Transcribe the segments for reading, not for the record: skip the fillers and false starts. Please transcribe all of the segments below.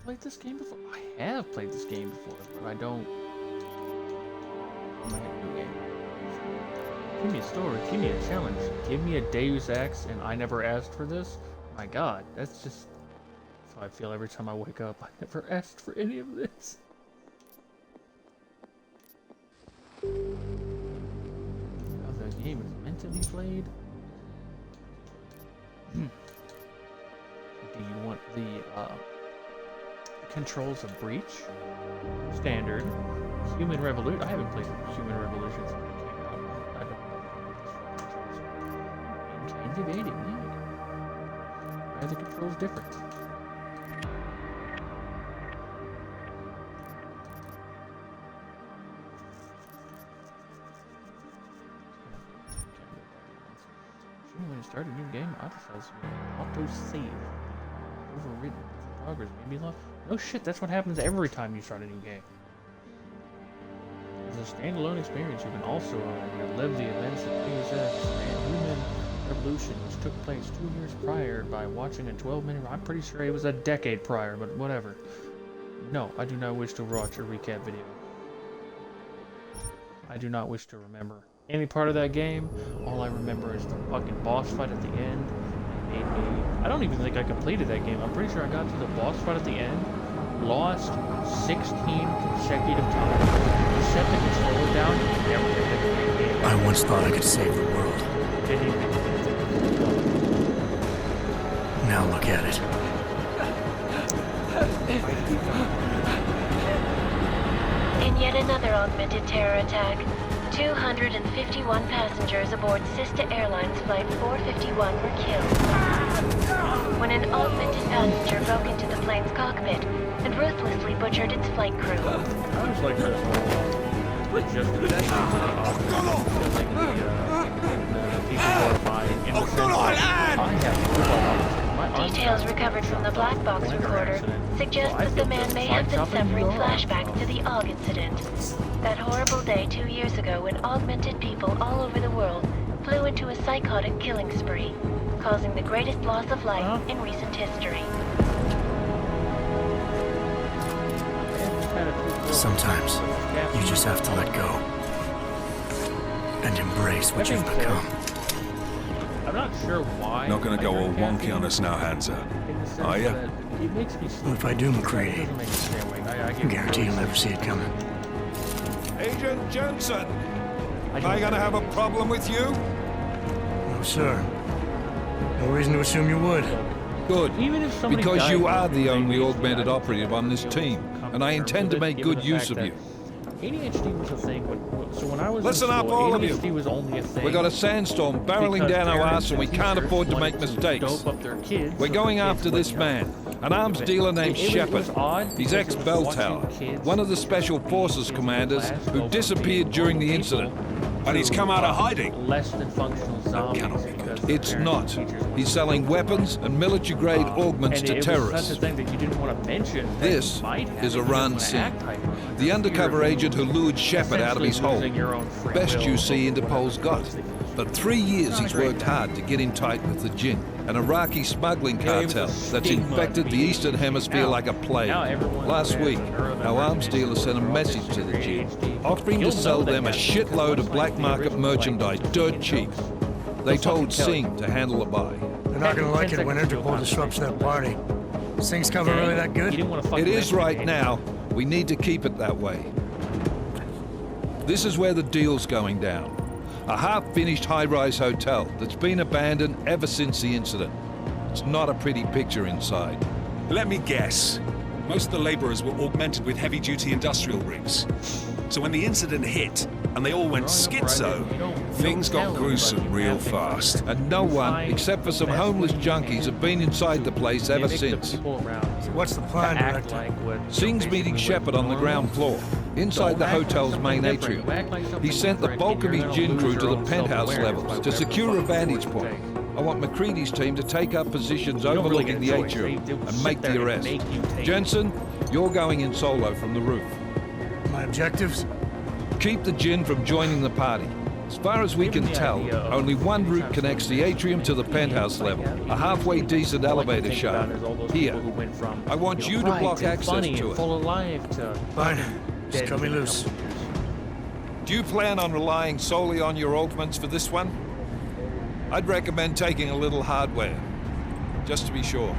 played this game before? I have played this game before, but I don't... Give me a story, give me a challenge, give me a Deus Ex, and I never asked for this? My god, that's just... That's how I feel every time I wake up. I never asked for any of this. How the game is meant to be played? Do you want the controls of Breach? Standard. Human Revolution? I haven't played Human Revolution since it came out. I don't know. And Candy Evading, yeah. Why are the controls different? When you start a new game, auto-save. Overrated. Progress maybe lost. No shit, that's what happens every time you start a new game. As a standalone experience, you can also relive the events of Deus Ex and Human Revolution, which took place 2 years prior by watching a 12-minute... I'm pretty sure it was a decade prior, but whatever. No, I do not wish to watch a recap video. I do not wish to remember any part of that game. All I remember is the fucking boss fight at the end. It made me... I don't even think I completed that game. I'm pretty sure I got to the boss fight at the end, lost 16 consecutive times, set the controller down, and never hit the game. I once thought I could save the world. Didn't even hit Now look at it. In yet another augmented terror attack, 251 passengers aboard Sister Airlines Flight 451 were killed. When an augmented passenger broke into the plane's cockpit and ruthlessly butchered its flight crew. I was like that. Just the people who are buying Details recovered from the black box recorder suggest that the man may have been suffering flashbacks to the AUG incident. That horrible day 2 years ago when augmented people all over the world flew into a psychotic killing spree, causing the greatest loss of life in recent history. Sometimes you just have to let go and embrace what you've become. I'm not sure why. Not gonna go all wonky on us now, Hansa. Are ya? Well, if I do, McCready, I guarantee you'll never see it coming. Agent Jensen! Am I gonna have a problem with you? No, sir. No reason to assume you would. Good. Because you are the only augmented augmented operative on this team, and I intend to make good use of you. ADHD was a thing, so when I was Listen up, all of you. ADHD was only a thing. We got a sandstorm barreling down our ass and we can't afford to make mistakes. We're going after this man, an arms dealer named Shepard. He's ex-Bell Tower, one of the Special Forces commanders who disappeared during the incident. And he's come out of hiding. Less than functional zombies. It's not. He's selling weapons and military-grade augments to terrorists. This is a run scene. The undercover agent who lured Shepard out of his hole. Best you see Interpol's got. For 3 years he's worked hard to get him tight with the Jinn, an Iraqi smuggling cartel that's infected the Eastern Hemisphere like a plague. Last week, our arms dealer sent a message to the Jinn, offering to sell them a shitload of black market merchandise dirt cheap. They told Singh to handle the buy. They're not gonna like it when Interpol disrupts that party. Sing's cover really that good? It is right now. We need to keep it that way. This is where the deal's going down. A half-finished high-rise hotel that's been abandoned ever since the incident. It's not a pretty picture inside. Let me guess. Most of the laborers were augmented with heavy-duty industrial rigs. So when the incident hit, and they all went schizo, things got gruesome real fast. And no one, except for some homeless junkies, have been inside the place ever since. What's the plan, Director? Singh's meeting Shepard on the ground floor, inside the hotel's main atrium. He sent the bulk of his Jinn crew to the penthouse levels to secure a vantage point. I want McCready's team to take up positions overlooking the atrium and make the arrest. Jensen, you're going in solo from the roof. My objectives? Keep the Jinn from joining the party. As far as we can tell, only one route connects the atrium to the penthouse level. A halfway decent elevator shaft. Here. I want you to block access to it. Full of life to Fine. Just cut me loose. Do you plan on relying solely on your augments for this one? I'd recommend taking a little hardware, just to be sure.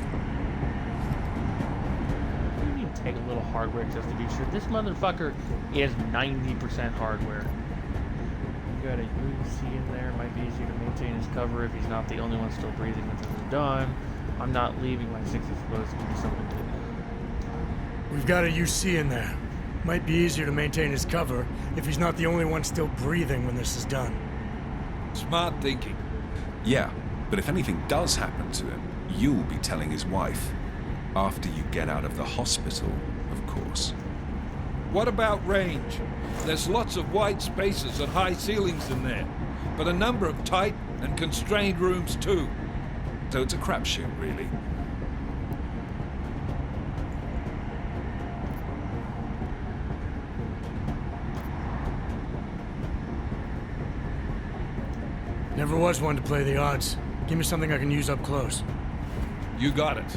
What do you mean take a little hardware just to be sure? This motherfucker is 90% hardware. You got a UC in there. Might be easier to maintain his cover if he's not the only one still breathing when this is done. I'm not leaving my 6 exposed to give me something to do. We've got a UC in there. Might be easier to maintain his cover if he's not the only one still breathing when this is done. Smart thinking. Yeah, but if anything does happen to him, you'll be telling his wife. After you get out of the hospital, of course. What about range? There's lots of wide spaces and high ceilings in there, but a number of tight and constrained rooms too. So it's a crapshoot, really. Never was one to play the odds. Give me something I can use up close. You got it.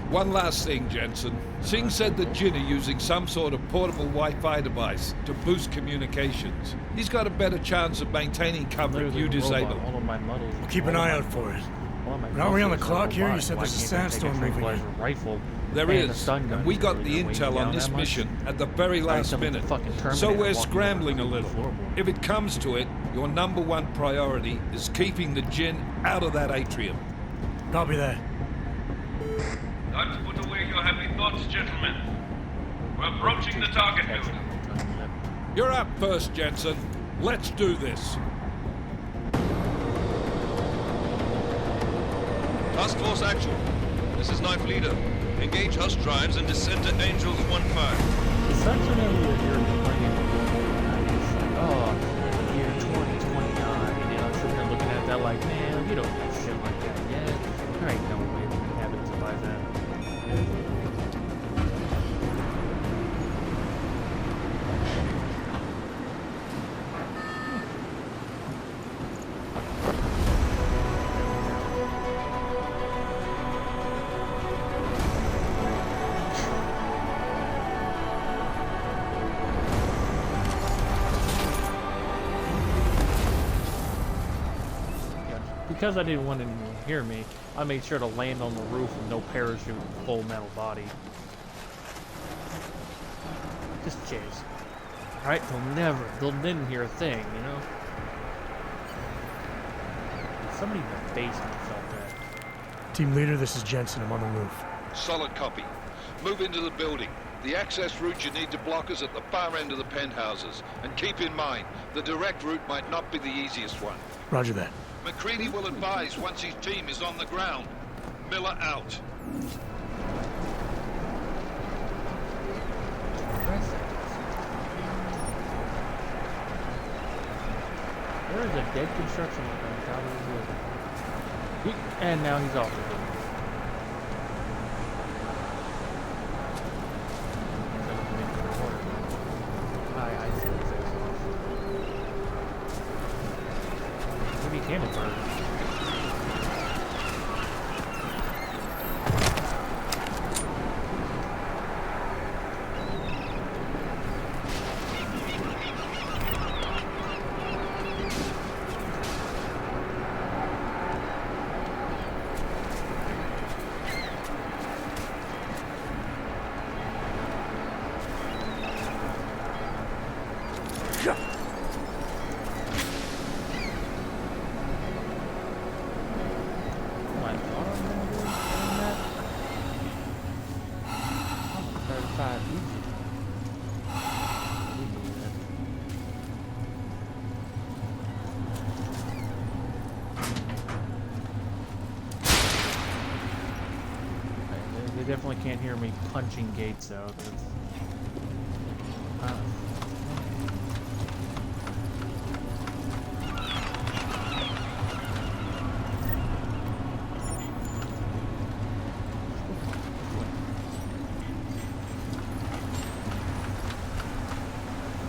One last thing, Jensen. Singh said that Jin are using some sort of portable Wi-Fi device to boost communications. He's got a better chance of maintaining cover if you disable. We'll keep an eye out for it. But aren't we on the clock here? You said there's a sandstorm moving in. There is, and we got the intel on this mission at the very last minute, so we're scrambling a little. If it comes to it, your #1 priority is keeping the Jinn out of that atrium. Copy that. Time to put away your happy thoughts, gentlemen. We're approaching the target building. You're up first, Jensen. Let's do this. Task Force Action. This is Knife Leader. Engage Hush drives and descend to Angels 1-5. It's such an year oh, year 2029. And I'm sitting there looking at that like, man, you don't have shit like that yet. There ain't no way we can have it to buy that. Because I didn't want anyone to hear me, I made sure to land on the roof with no parachute and full metal body. Just chase. Alright, they'll didn't hear a thing, you know? Somebody in the basement felt that. Team leader, this is Jensen. I'm on the roof. Solid copy. Move into the building. The access route you need to block is at the far end of the penthouses. And keep in mind, the direct route might not be the easiest one. Roger that. McCready will advise once his team is on the ground. Miller out. There is a dead construction worker on top of the building. And now he's off the building. I see his face off. Maybe he can burn. They definitely can't hear me punching gates out.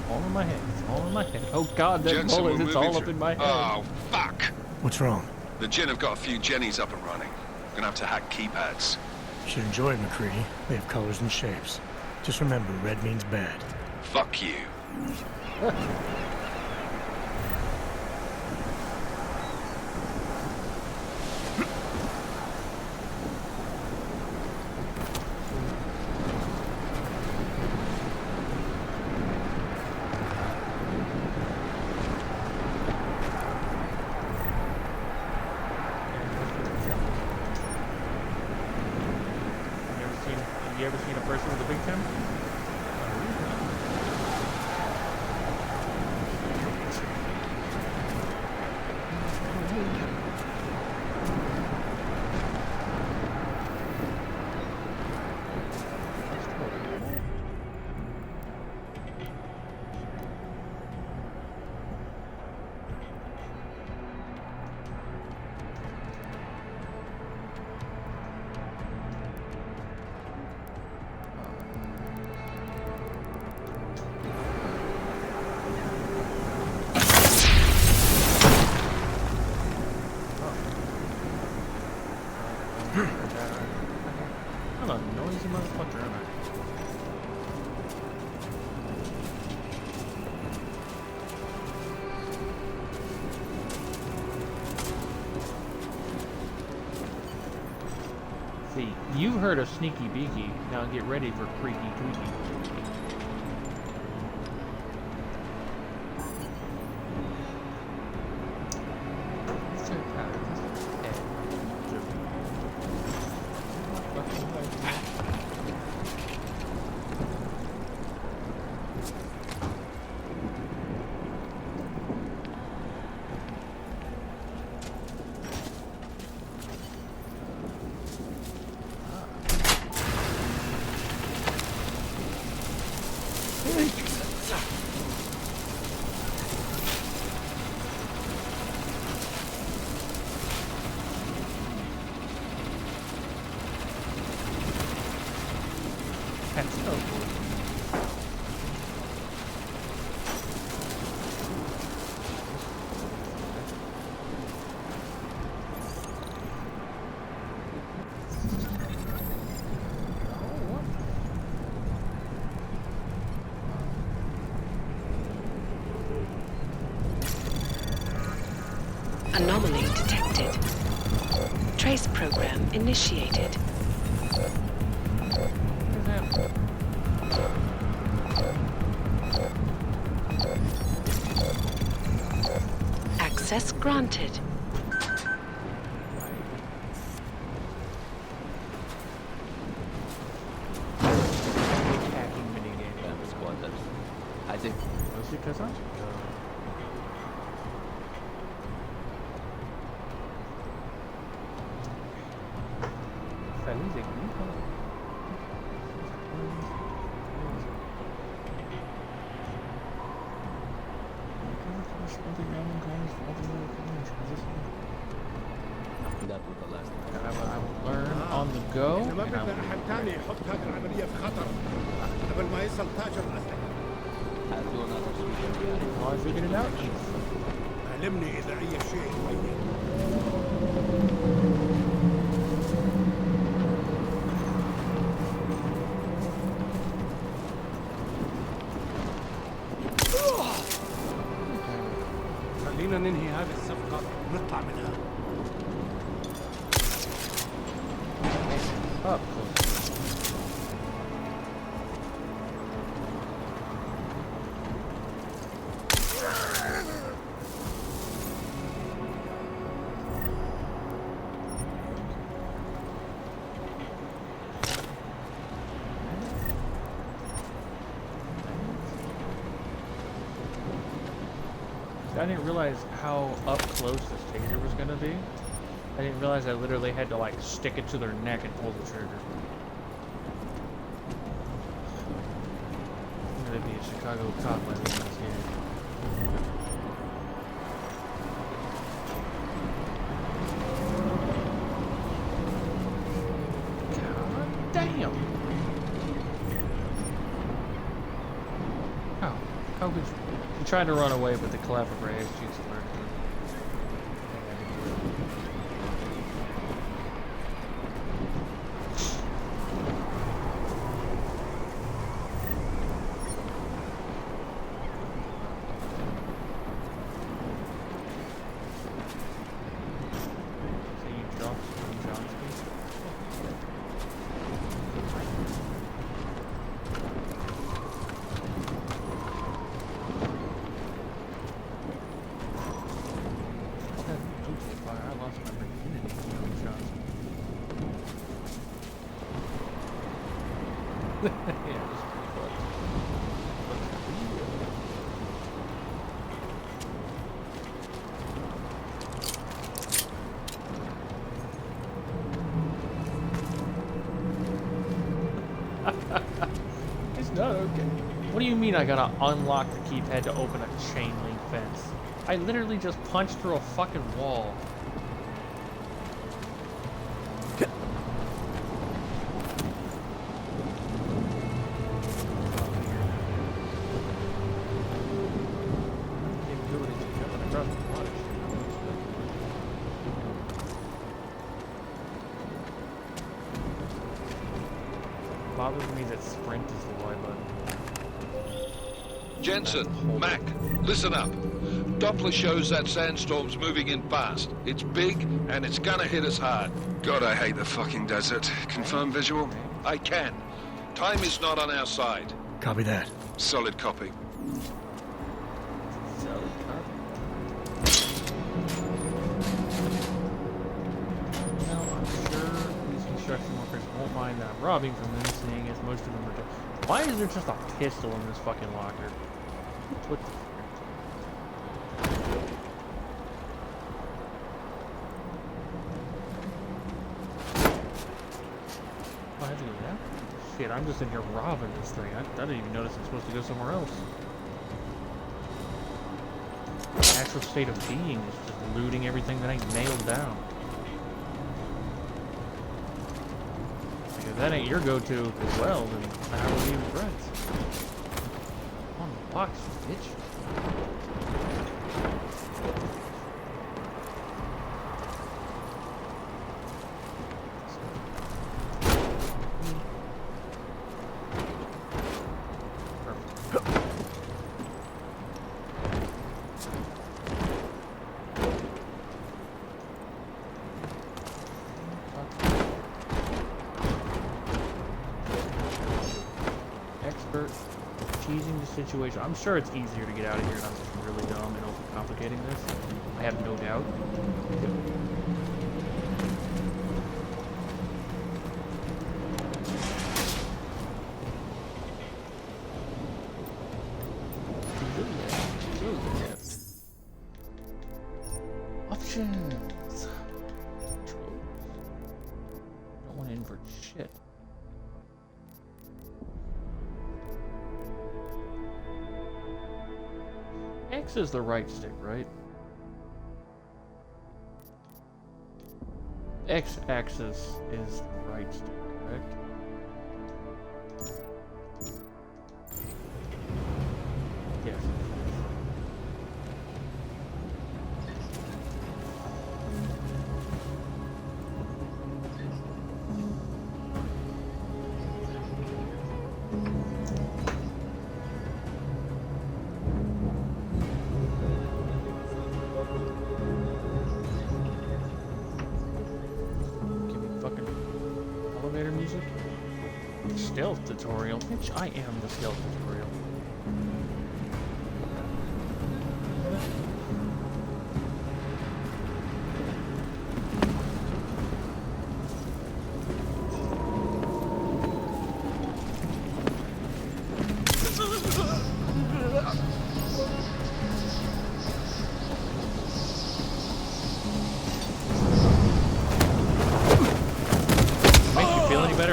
All in my head. All in my head. Oh god, that Jensen, bullet, we're it's moving all up to- in my head. Oh, fuck! What's wrong? The Jinn have got a few Jennies up and running. Gonna have to hack keypads. You should enjoy it, McCready. They have colors and shapes. Just remember, red means bad. Fuck you. You ever seen a person with a big camera? I'm a noisy motherfucker, am I? See, you've heard of Sneaky Beaky. Now get ready for Creaky Tweaky. That's so cool. Anomaly detected. Trace program initiated. Access granted. Hacking minigame. I think. Mostly because I'm feliz de grito. That was the last time. I will learn on the go. ما And I بقدر will أحد تاني يحط هذه العملية في خطر قبل ما يصل تاجر الأسلحة. I'll do another sweep. Oh, I figured it out. علمني إذا أي شيء تغير. خلينا ننهي هذه الصفقة ونطلع منها. Up. I didn't realize how up close this taser was going to be. I didn't realize I literally had to like stick it to their neck and pull the trigger. I'm gonna be a Chicago cop by the end of this game. God damn! Oh. How could you? You tried to run away, but the clever Ray just alerted you. It's not okay. What do you mean I gotta unlock the keypad to open a chain link fence? I literally just punched through a fucking wall. Bothers me that sprint is the Y button. Jensen, Mac, listen up. Doppler shows that sandstorm's moving in fast. It's big, and it's gonna hit us hard. God, I hate the fucking desert. Confirm visual? I can. Time is not on our side. Copy that. Solid copy. Won't mind robbing from them, seeing as most of them are dead. Why is there just a pistol in this fucking locker? What the Oh, I have to go down? Shit, I'm just in here robbing this thing. I didn't even notice I'm supposed to go somewhere else. The natural state of being is just looting everything that I nailed down. If that ain't your go-to as well, then how will you regrets? On the box, bitch. Cheesing the situation. I'm sure it's easier to get out of here, and I'm just really dumb and overcomplicating this. I have no doubt. Options. Don't want to invert shit. X is the right stick, right? X-axis is the right stick, correct? Yes. Music. Stealth tutorial. Bitch, I am the stealth tutorial.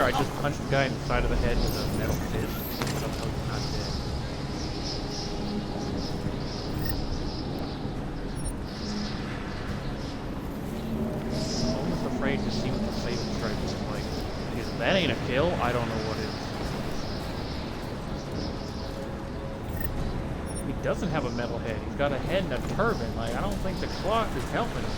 I just punched the guy in the side of the head with a metal fist. Somehow he's not dead. I'm almost afraid to see what the saving strike is like. Because if that ain't a kill, I don't know what is. doesn't have a metal head. He's got a head and a turban. Like, I don't think the cloth is helping him.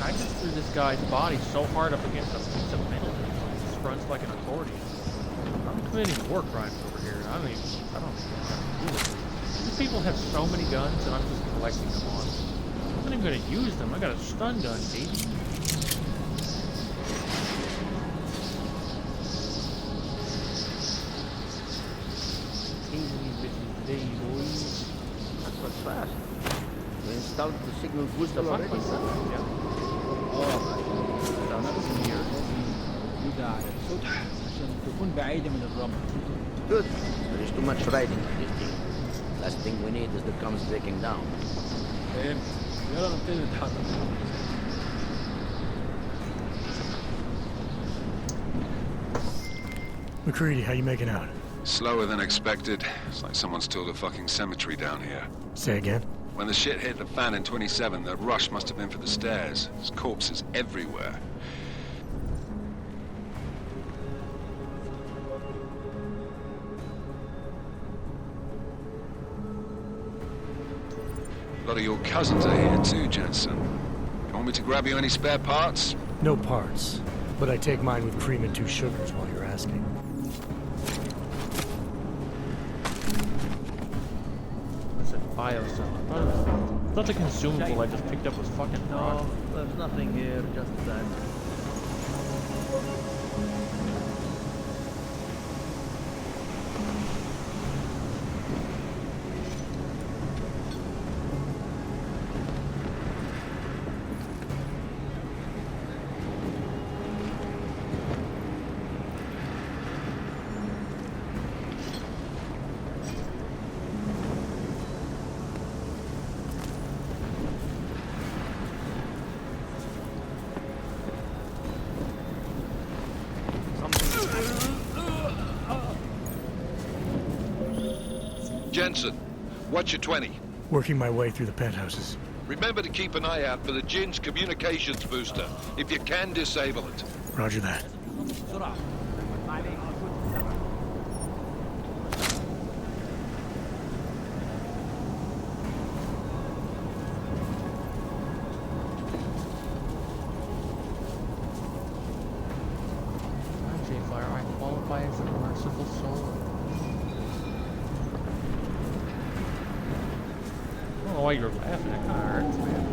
I just threw this guy's body so hard up against a piece of metal that it just runs like an accordion. I'm committing war crimes over here. I don't even know how to do it. These people have so many guns and I'm just collecting them on. I'm not even gonna use them. I got a stun gun, baby. Today, boys. That was fast. We installed the signal booster already? Yeah. That was here. Good. There is too much riding in this thing. Last thing we need is the comms breaking down. McCready, how you making out? Slower than expected. It's like someone's tilled a fucking cemetery down here. Say again? When the shit hit the fan in 27, the rush must have been for the stairs. There's corpses everywhere. A lot of your cousins are here too, Jensen. You want me to grab you any spare parts? No parts, but I take mine with cream and 2 sugars while you're asking. What's it? Biocell. I thought the consumable I just picked up was fucking rock. No, there's nothing here, just that. Jensen, what's your 20? Working my way through the penthouses. Remember to keep an eye out for the Jin's communications booster, if you can disable it. Roger that. J-Fire, I qualify as a merciful soul. I don't know why you're laughing. It kind of hurts, man.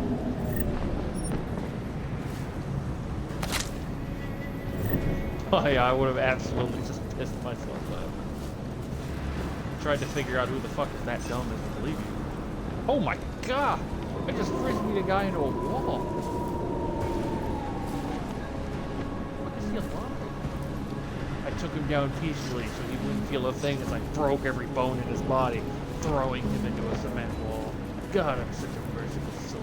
Oh yeah, I would have absolutely just pissed myself off. Tried to figure out who the fuck is that dumb as to believe you. Oh my god! I just frisbeed a guy into a wall. What is he alive? I took him down peacefully so he wouldn't feel a thing as I broke every bone in his body, throwing him into a cement wall. God, I'm such a merciful soul.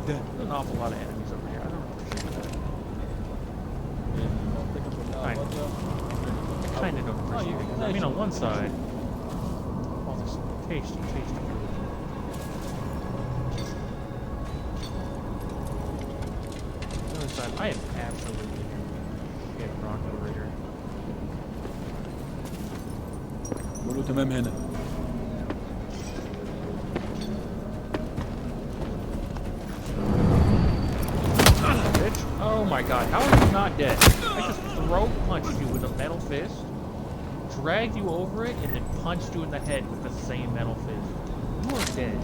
There's an awful lot of enemies over here. I don't appreciate that. Kind of don't appreciate it. I mean, on one side, all this tasty food. On the other side, I am absolutely getting rocked over here. كله تمام هنا. god, how are you not dead? I just throat punched you with a metal fist, dragged you over it, and then punched you in the head with the same metal fist. You are dead.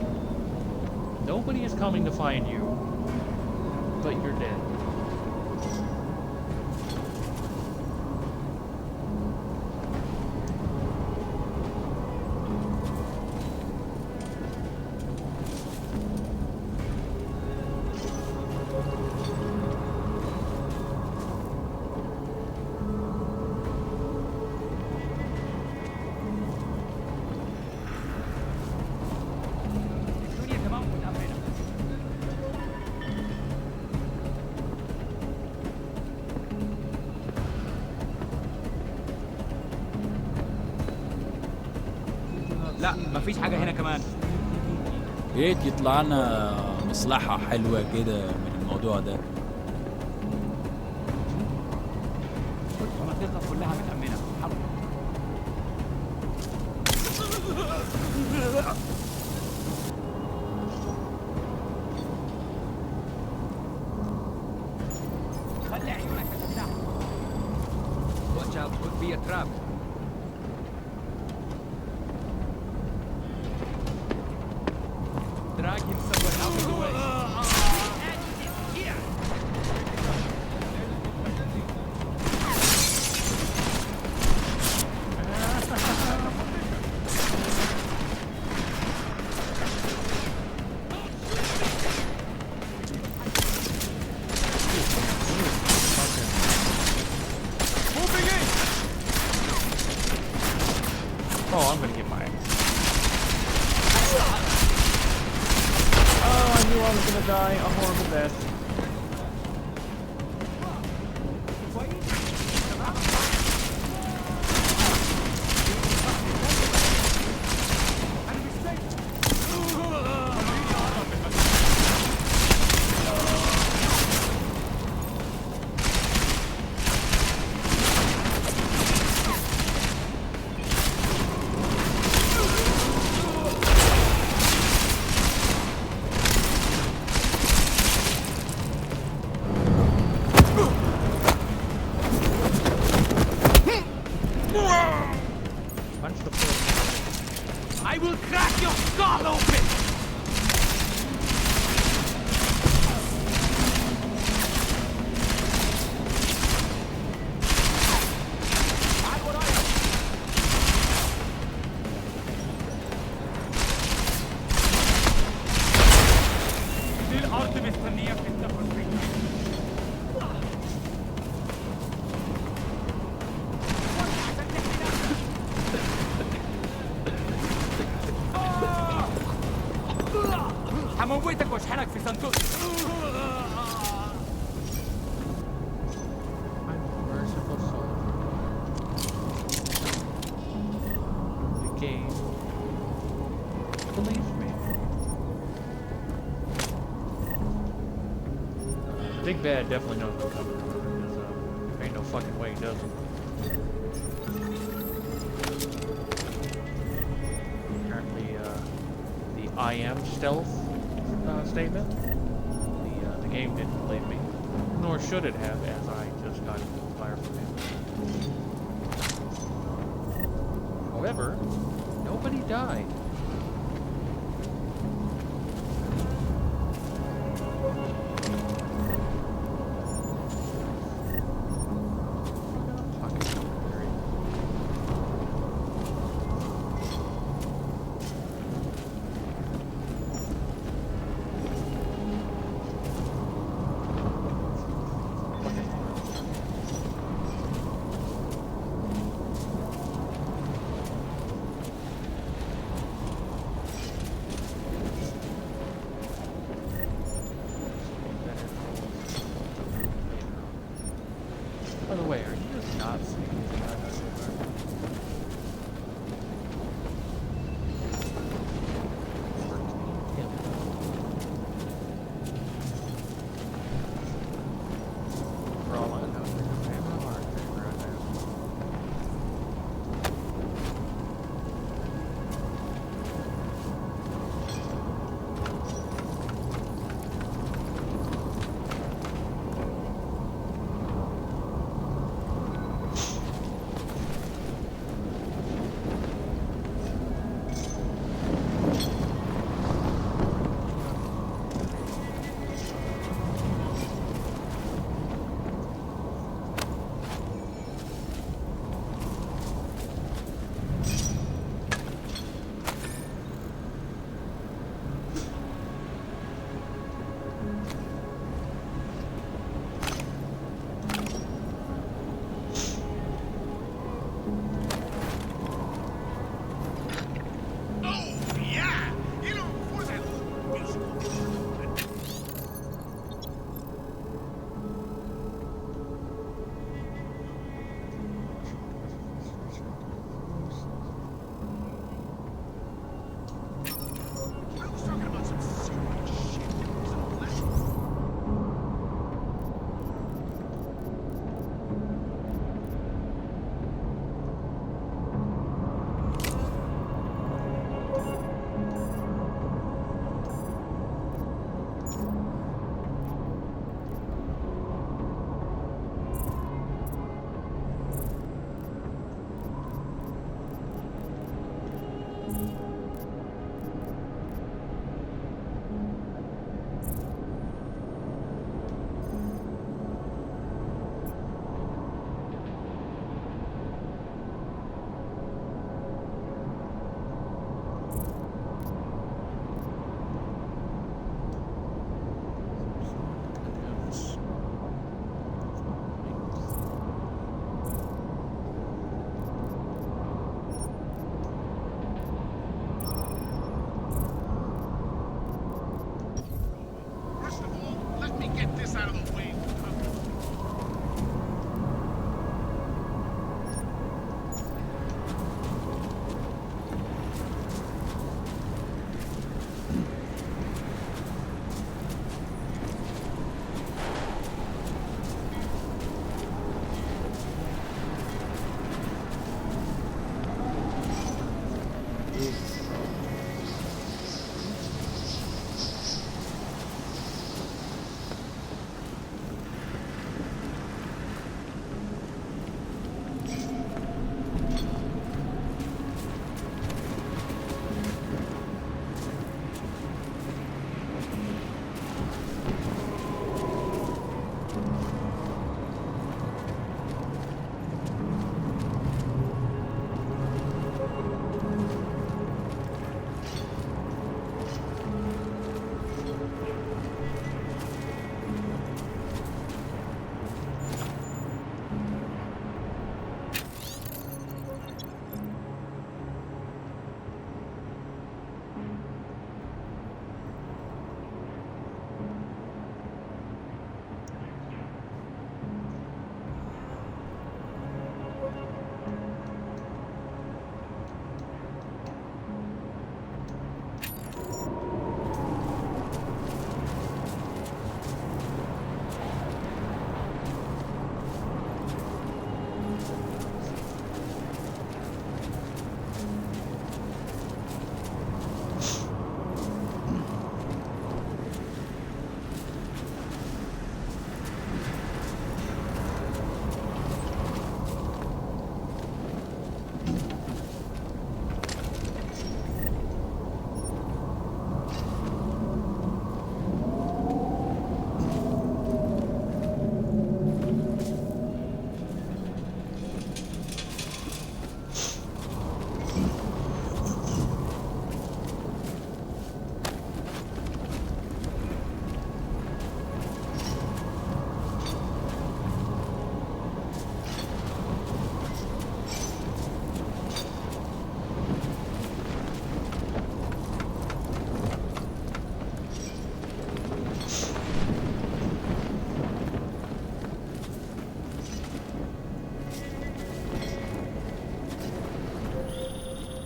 Nobody is coming to find you, but you're dead. لا مفيش حاجة هنا كمان. ريت يطلع لنا مصلحة حلوة كده من الموضوع ده. المنطقة كلها متأمنة. خلي عيونك تفتح. Watch out, could be a trap. Drag him somewhere out of the way. Oh, I'm gonna get my ass. Oh, I knew I was gonna die a horrible death. Punch the floor. I will crack your skull open! دي الأرض مستنياك تتنفس فيك. هموتك واشحنك في صندوق. Merciful soul. The game believes me. The big bad definitely knows what's coming. Because there ain't no fucking way he doesn't. Apparently, the I am stealth statement. The game didn't believe me, nor should it have, as I just got fire from him. However, nobody died.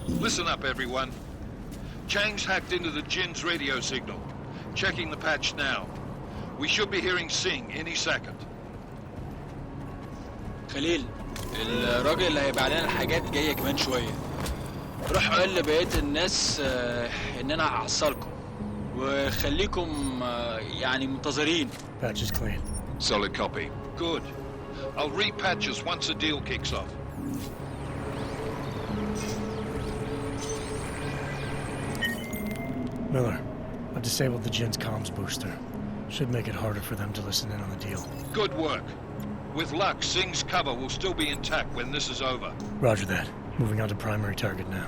Listen up, everyone. Chang's hacked into the Jin's radio signal. Checking the patch now. We should be hearing Singh any second. خليل الراجل اللي هيبقى علينا الحاجات جايه كمان شويه. روح قول لبقيه الناس ان انا هحصلكم وخليكم يعني منتظرين. Patch is clean. Solid copy. Good. I'll repatch us once the deal kicks off. Miller, I've disabled the Jin's comms booster. Should make it harder for them to listen in on the deal. Good work. With luck, Singh's cover will still be intact when this is over. Roger that. Moving on to primary target now.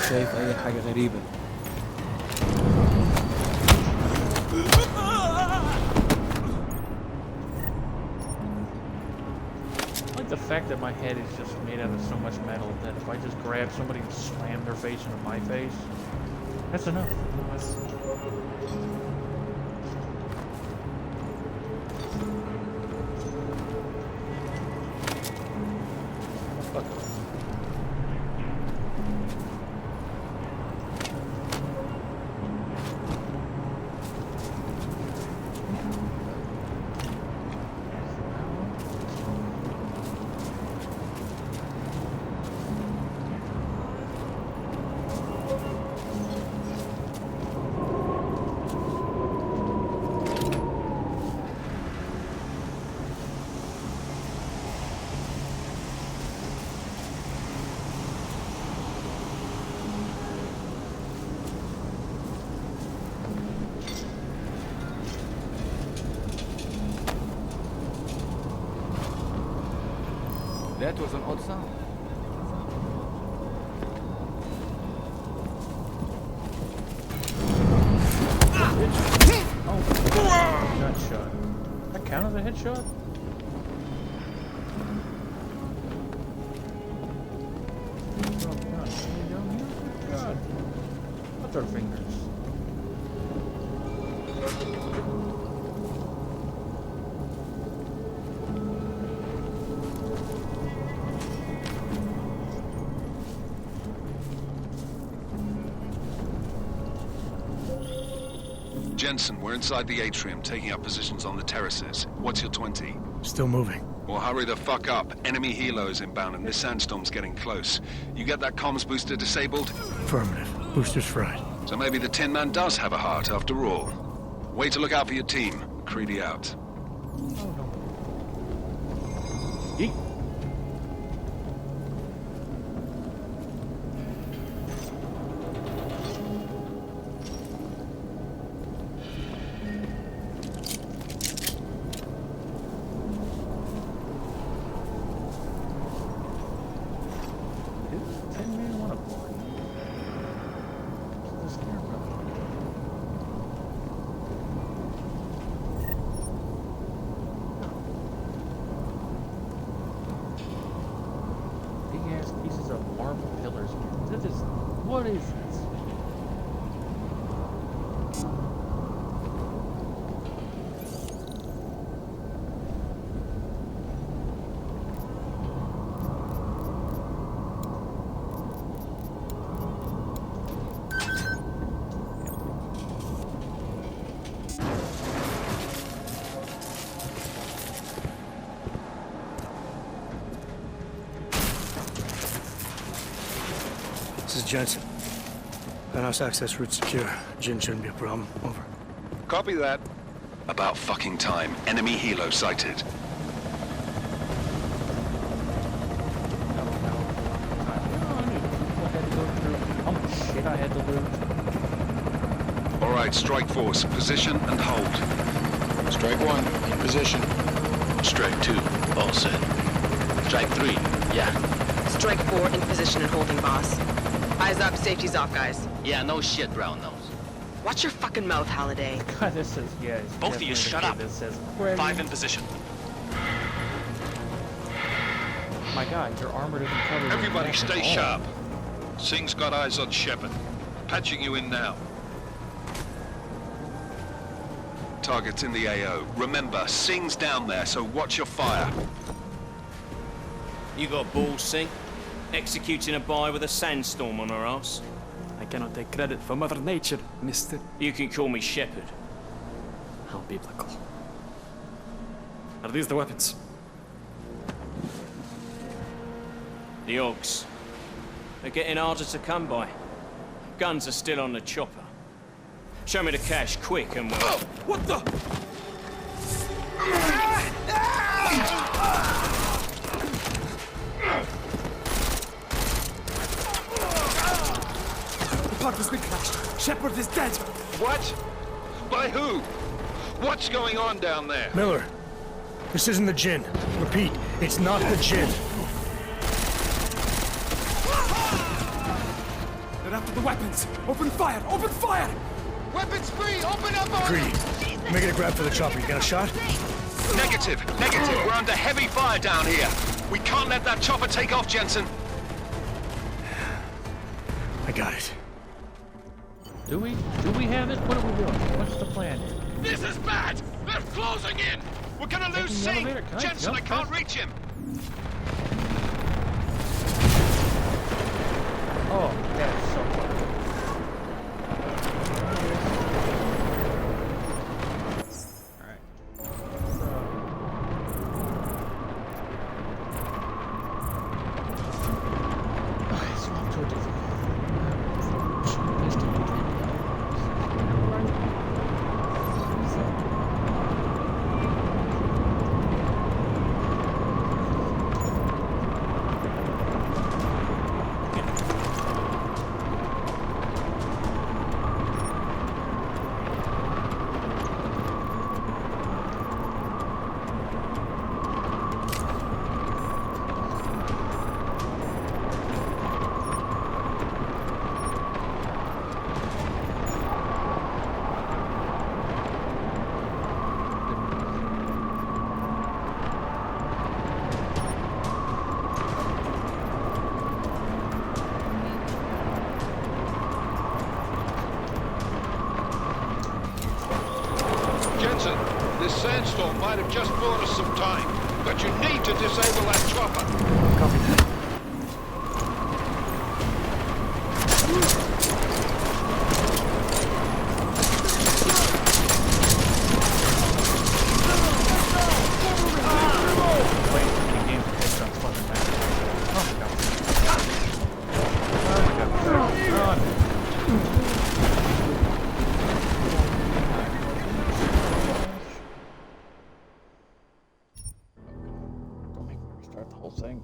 شايف اي حاجه غريبه. Like the fact that my head is just made out of so much metal that if I just grab somebody and slam their face into my face, that's enough. That was an odd sound. Oh, got shot. That count as a headshot? Oh God. What's our fingers? Jensen, we're inside the atrium, taking up positions on the terraces. What's your 20? Still moving. Well, hurry the fuck up. Enemy helos inbound and this sandstorm's getting close. You get that comms booster disabled? Affirmative. Booster's fried. So maybe the Tin Man does have a heart after all. Way to look out for your team. Creedy out. Oh no. Yeet. Pieces of marble pillars. What is this? This is Jensen. Penthouse access route secure. Jin shouldn't be a problem. Over. Copy that. About fucking time. Enemy helo sighted. Shit, I had to lose. All right, strike force. Position and hold. Strike 1, in position. Strike 2, all set. Strike 3, yeah. Strike 4 in position and holding, boss. Eyes up, safety's off, guys. Yeah, no shit, brown nose. Watch your fucking mouth, Holiday. God, this says, yeah. It's Both of you, shut up. This says, 5 in position. My God, your armor doesn't cover. your Everybody neck at stay all. sharp. Singh's got eyes on Shepard. Patching you in now. Target's in the AO. Remember, Singh's down there, so watch your fire. You got balls, Singh? Executing a buy with a sandstorm on our ass? I cannot take credit for Mother Nature, mister. You can call me Shepard. How biblical. Are these the weapons? The Ogs. They're getting harder to come by. Guns are still on the chopper. Show me the cash, quick, and we'll... What the? The part has been crashed. Shepard is dead. What? By who? What's going on down there? Miller, this isn't the Jinn. Repeat, it's not the Jinn. They're after the weapons. Open fire! Open fire! Weapons free! Open up on Greedy. Make it a grab for the chopper. You got a shot? Negative. We're under heavy fire down here. We can't let that chopper take off, Jensen. I got it. Do we? Do we have it? What are we doing? What's the plan? This is bad! They're closing in! We're gonna lose Taking the Singh! elevator. Can I Jensen, I jump can't first? reach him! Oh, that's so funny. Alright. Okay, so off to a different Jensen, this sandstorm might have just bought us some time, but you need to disable that chopper. Copy that.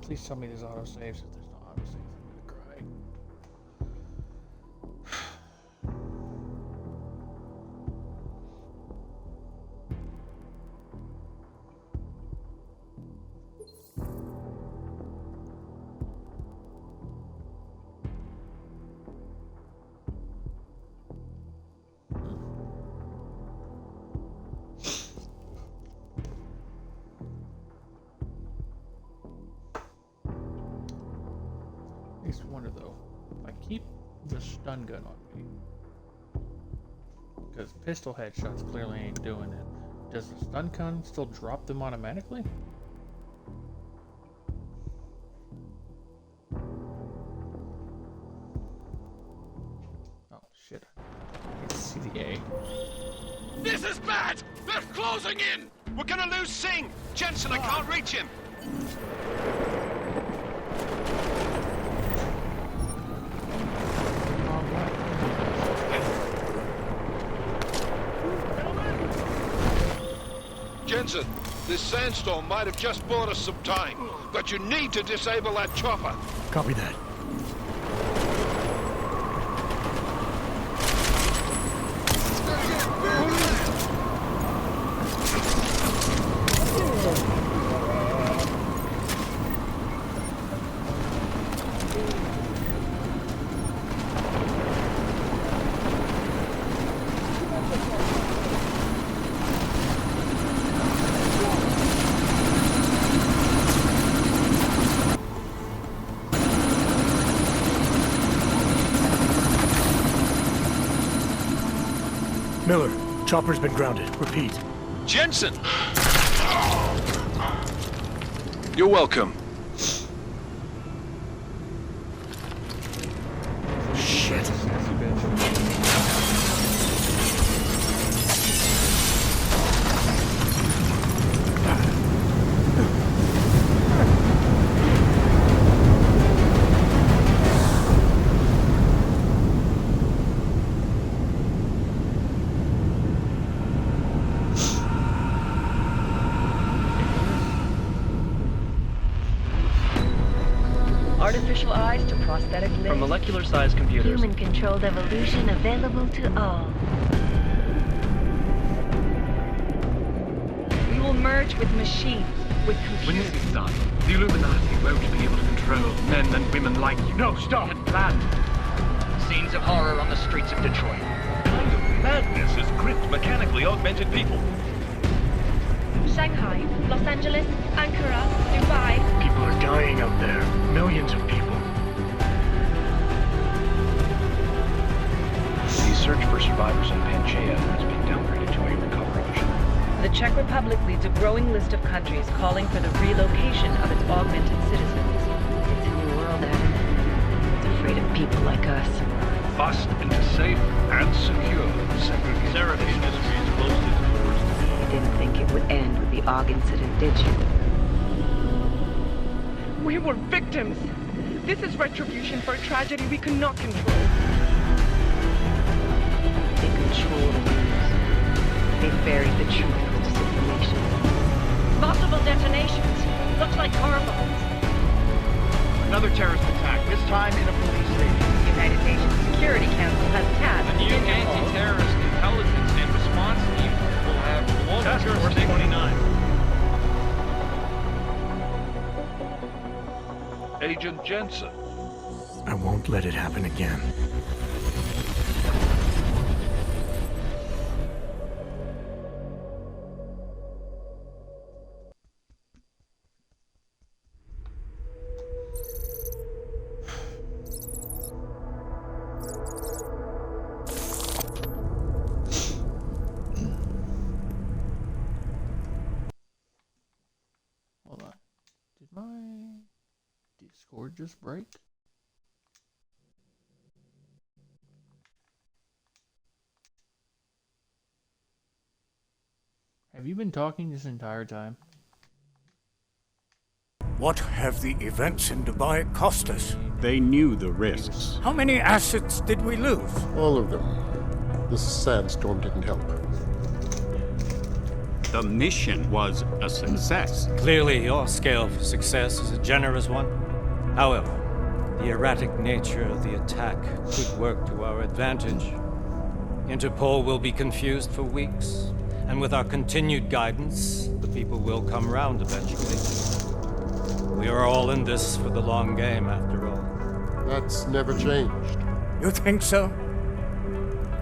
Please tell me there's autosaves. If there's no autosaves, I'm gonna cry. Makes me wonder though, if I keep the stun gun on me, because pistol headshots clearly ain't doing it, does the stun gun still drop them automatically? Oh shit, I can see the A. This is bad! They're closing in! We're gonna lose Singh! Jensen, I can't reach him! Jensen, this sandstorm might have just bought us some time, but you need to disable that chopper. Copy that. Miller, chopper's been grounded. Repeat. Jensen! You're welcome. Shit. Artificial eyes to prosthetic limbs. From molecular-sized computers. Human-controlled evolution available to all. We will merge with machines, with computers. When this is done, the Illuminati won't be able to control men and women like you. No, stop! Had planned. Scenes of horror on the streets of Detroit. What kind of madness has gripped mechanically augmented people? Shanghai, Los Angeles, Ankara, Dubai. People are dying out there. Millions of people. The search for survivors in Pangaea has been downgraded to a recovery mission. The Czech Republic leads a growing list of countries calling for the relocation of its augmented citizens. It's a new world, Adam. It's afraid of people like us. Bust into safe and secure segregation. Sarah Industries closed its doors today. You didn't think it would end with the AUG incident, did you? We were victims. This is retribution for a tragedy we cannot control. They control the news. They buried the truth with disinformation. Multiple detonations. Looks like car bombs. Another terrorist attack, this time in a police station. The United Nations Security Council has tasked A new anti-terrorist intelligence and response team will have global Task Force jurisdiction. 29. Agent Jensen. I won't let it happen again. Hold on. Did my Discord just break? Have you been talking this entire time? What have the events in Dubai cost us? They knew the risks. How many assets did we lose? All of them. This sandstorm didn't help. The mission was a success. Clearly, your scale for success is a generous one. However, the erratic nature of the attack could work to our advantage. Interpol will be confused for weeks, and with our continued guidance, the people will come round eventually. We are all in this for the long game, after all. That's never changed. You think so?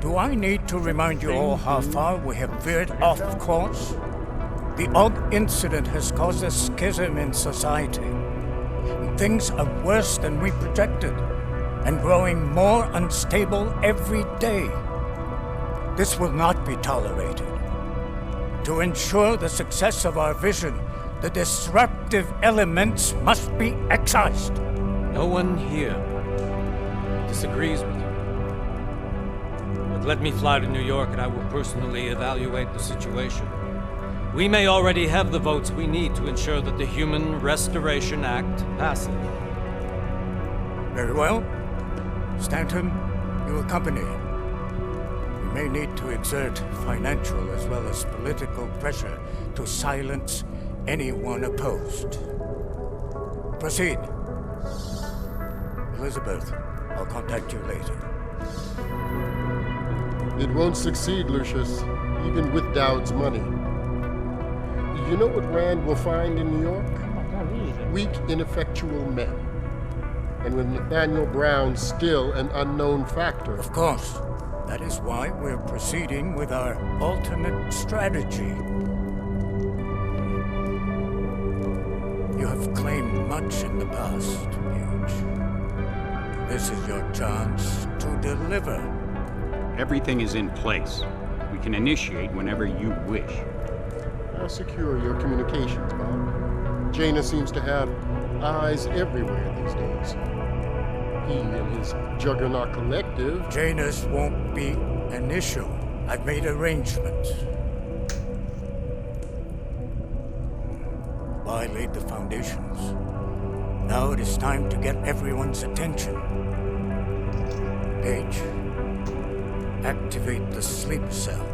Do I need to remind you all how far we have veered off course? The AUG incident has caused a schism in society. Things are worse than we projected, and growing more unstable every day. This will not be tolerated. To ensure the success of our vision, the disruptive elements must be excised. No one here disagrees with you. But let me fly to New York and I will personally evaluate the situation. We may already have the votes we need to ensure that the Human Restoration Act passes. Very well. Stanton, you accompany. may need to exert financial as well as political pressure to silence anyone opposed. Proceed. Elizabeth, I'll contact you later. It won't succeed, Lucius, even with Dowd's money. You know what Rand will find in New York? Weak, ineffectual men. And with Nathaniel Brown still an unknown factor. Of course. That is why we're proceeding with our alternate strategy. You have claimed much in the past, Paige. This is your chance to deliver. Everything is in place. We can initiate whenever you wish. Secure your communications, Bob. Jaina seems to have eyes everywhere these days. He and his Juggernaut Collective... Janus won't be an issue. I've made arrangements. I laid the foundations. Now it is time to get everyone's attention. Paige, activate the sleep cell.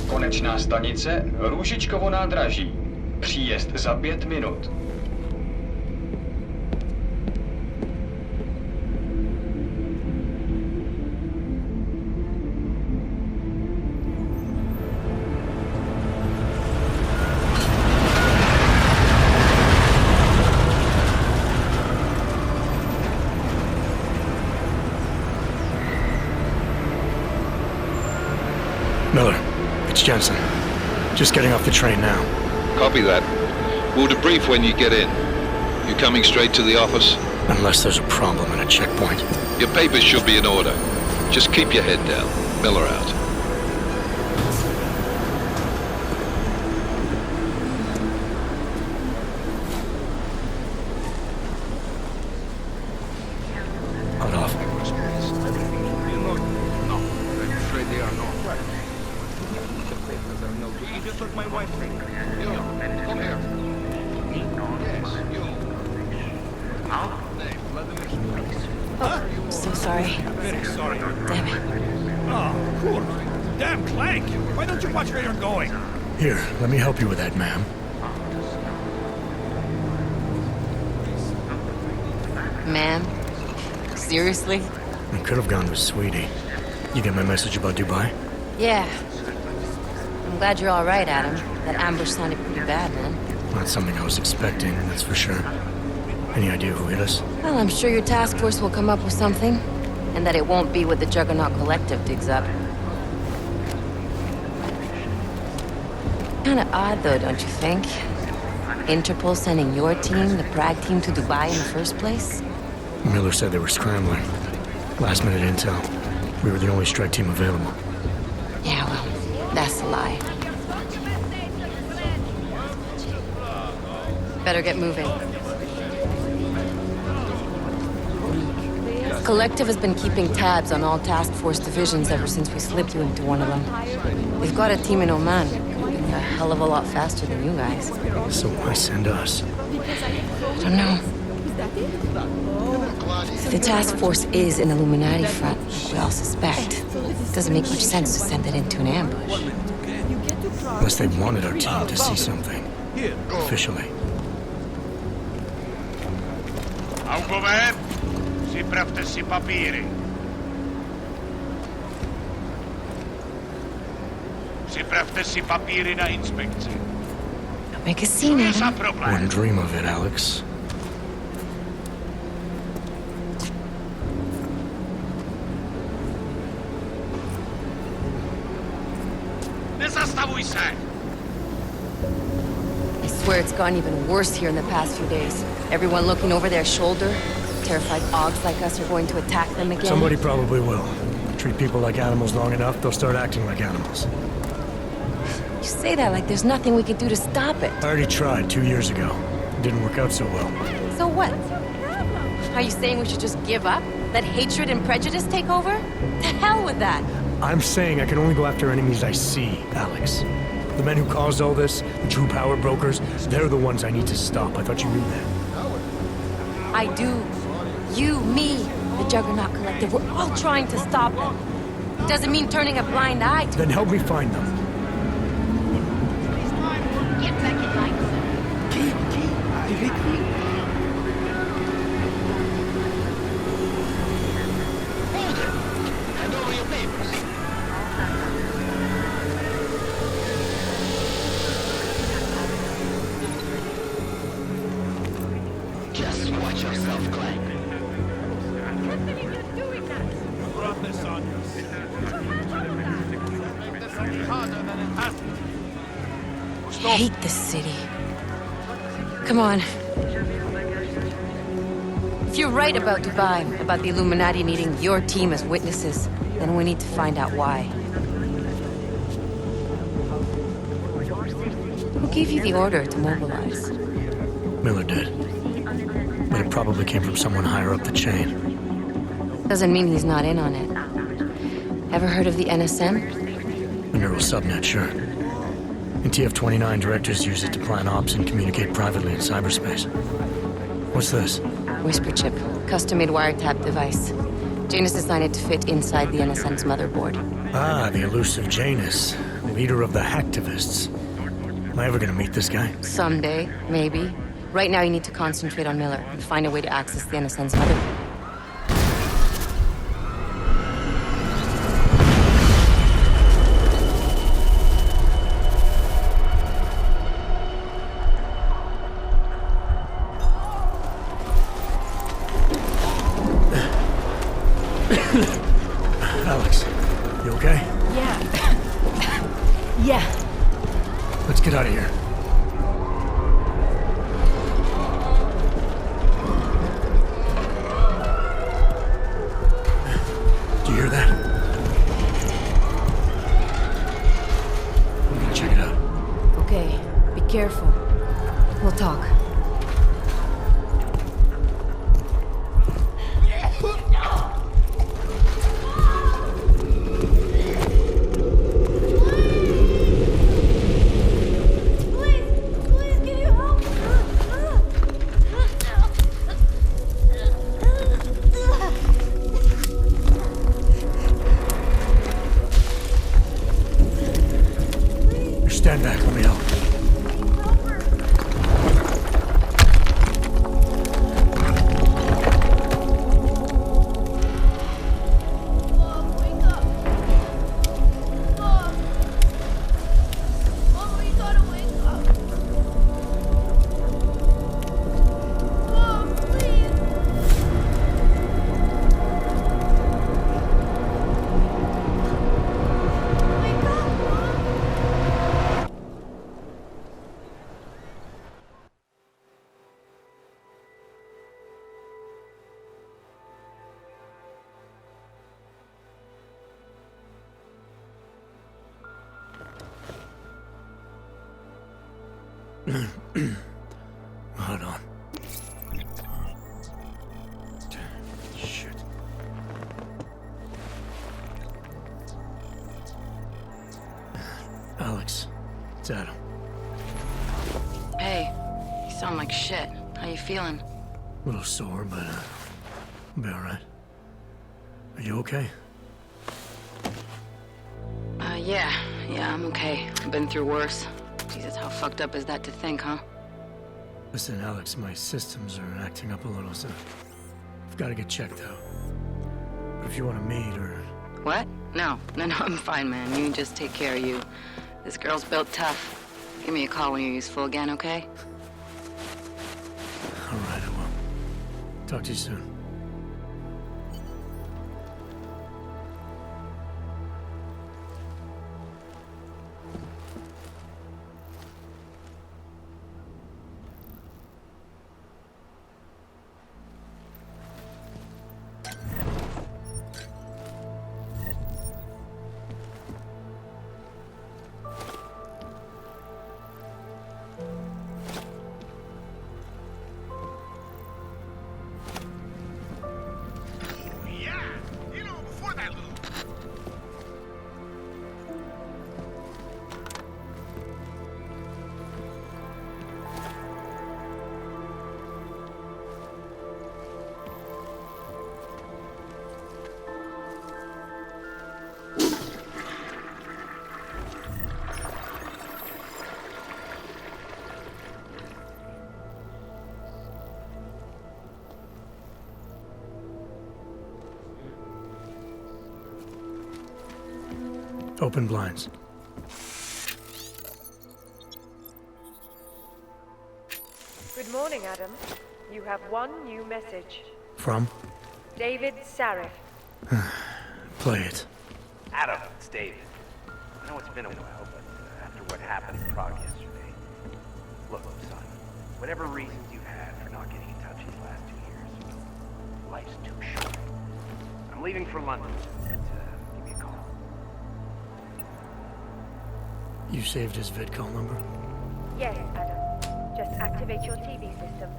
Konečná stanice Růžičkovo nádraží. Příjezd za 5 minut. Miller, it's Jensen. Just getting off the train now. Copy that. We'll debrief when you get in. You coming straight to the office? Unless there's a problem at a checkpoint. Your papers should be in order. Just keep your head down. Miller out. Hold off. No, I'm afraid they are not. You just look my wife. Yo, come here. Yes, you. Name, Oh, so sorry. Very sorry. Damn it. Oh, cool. Damn, Clank! Why don't you watch where you're going? Here, let me help you with that, ma'am. Ma'am? Seriously? I could have gone with Sweetie. You get my message about Dubai? Yeah. I'm glad you're all right, Adam. That ambush sounded pretty bad, man. Not something I was expecting, that's for sure. Any idea who hit us? Well, I'm sure your task force will come up with something. And that it won't be what the Juggernaut Collective digs up. Kinda odd, though, don't you think? Interpol sending your team, the Prague team, to Dubai in the first place? Miller said they were scrambling. Last minute intel. We were the only strike team available. Yeah, well, that's a lie. Better get moving. Collective has been keeping tabs on all task force divisions ever since we slipped you into one of them. We've got a team in Oman. Moving a hell of a lot faster than you guys. So why send us? I don't know. If the task force is an Illuminati front, we all suspect, it doesn't make much sense to send it into an ambush. Unless they wanted our team to see something. Officially. Augover, připravte si papíry. Připravte si papíry na inspekci. Don't make a scene, Adam. Wouldn't dream of it, Alex. Nezastavuj se! I swear it's gotten even worse here in the past few days. Everyone looking over their shoulder. Terrified Augs like us are going to attack them again. Somebody probably will. Treat people like animals long enough, they'll start acting like animals. You say that like there's nothing we could do to stop it. I already tried 2 years ago. It didn't work out so well. So what? Are you saying we should just give up? Let hatred and prejudice take over? To hell with that! I'm saying I can only go after enemies I see, Alex. The men who caused all this, the true power brokers, they're the ones I need to stop. I thought you knew that. I do. You, me, the Juggernaut Collective, we're all trying to stop them. Doesn't mean turning a blind eye to... Then help me find them. Get back in line, sir. Hold it! Hand over your papers. Just watch yourself, Clank. Brought this on you. Make this harder than it has to be. I hate this city. Come on. If you're right about Dubai, about the Illuminati needing your team as witnesses, then we need to find out why. Who gave you the order to mobilize? Miller did. But it probably came from someone higher up the chain. Doesn't mean he's not in on it. Ever heard of the NSM? The neural subnet, sure. In TF-29, directors use it to plan ops and communicate privately in cyberspace. What's this? Whisper chip. Custom-made wiretap device. Janus designed it to fit inside the NSM's motherboard. Ah, the elusive Janus. Leader of the hacktivists. Am I ever gonna meet this guy? Someday, maybe. Right now you need to concentrate on Miller and find a way to access the NSM's motherboard. Alex, you okay? Yeah. Yeah. Let's get out of here. Do you hear that? I'm gonna check it out. Okay, be careful. We'll talk. Stand back, let me help. Hold on. Shit. Alex, it's Adam. Hey, you sound like shit. How you feeling? A little sore, but I'll be alright. Are you okay? Yeah, I'm okay. I've been through worse. Jesus, how fucked up is that to think, huh? Listen, Alex, my systems are acting up a little, so I've got to get checked out. But if you want to meet or... What? No, I'm fine, man. You just take care of you. This girl's built tough. Give me a call when you're useful again, okay? Alright, I will. Talk to you soon. Open blinds. Good morning, Adam. You have one new message. From? David Sarif. Play it. Adam, it's David. I know it's been a while, but after what happened in Prague yesterday... Look, son, whatever reasons you've had for not getting in touch these last 2 years, life's too short. I'm leaving for London to give you a call. You saved his vidcall number? Yes, Adam. Just activate your TV system.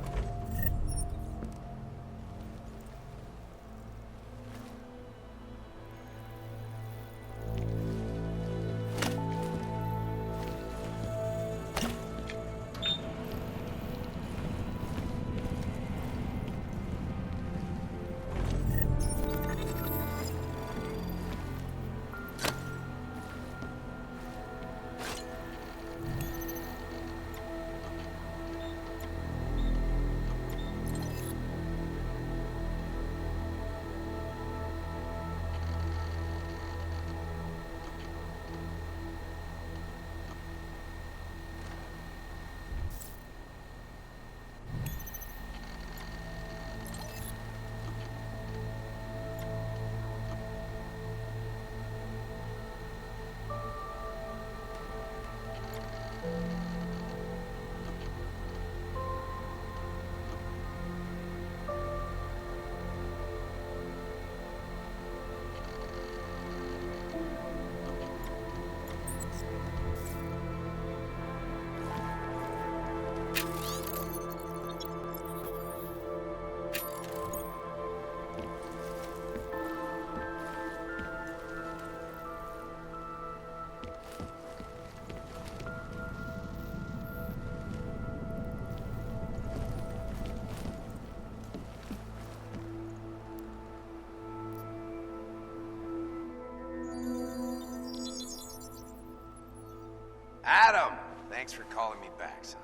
Adam! Thanks for calling me back, son.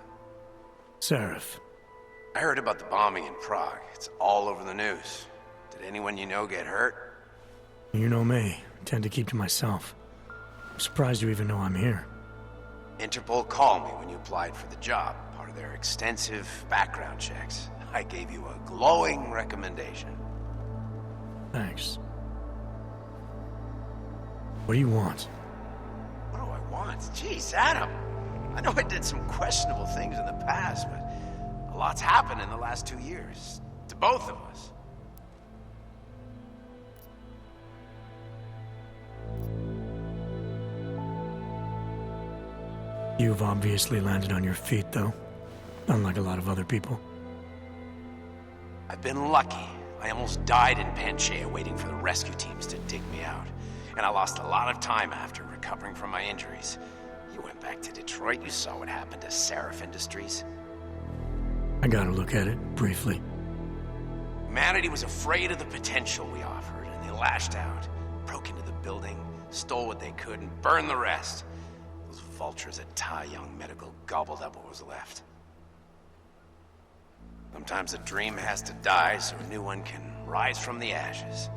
Sarif. I heard about the bombing in Prague. It's all over the news. Did anyone you know get hurt? You know me. I tend to keep to myself. I'm surprised you even know I'm here. Interpol called me when you applied for the job, part of their extensive background checks. I gave you a glowing recommendation. Thanks. What do you want? What do I want? Jeez, Adam! I know I did some questionable things in the past, but a lot's happened in the last 2 years. To both of us. You've obviously landed on your feet, though. Unlike a lot of other people. I've been lucky. I almost died in Panchea waiting for the rescue teams to dig me out. And I lost a lot of time after recovering from my injuries. You went back to Detroit, you saw what happened to Sarif Industries. I got a look at it, briefly. Humanity was afraid of the potential we offered, and they lashed out. Broke into the building, stole what they could, and burned the rest. Those vultures at Tai Young Medical gobbled up what was left. Sometimes a dream has to die so a new one can rise from the ashes.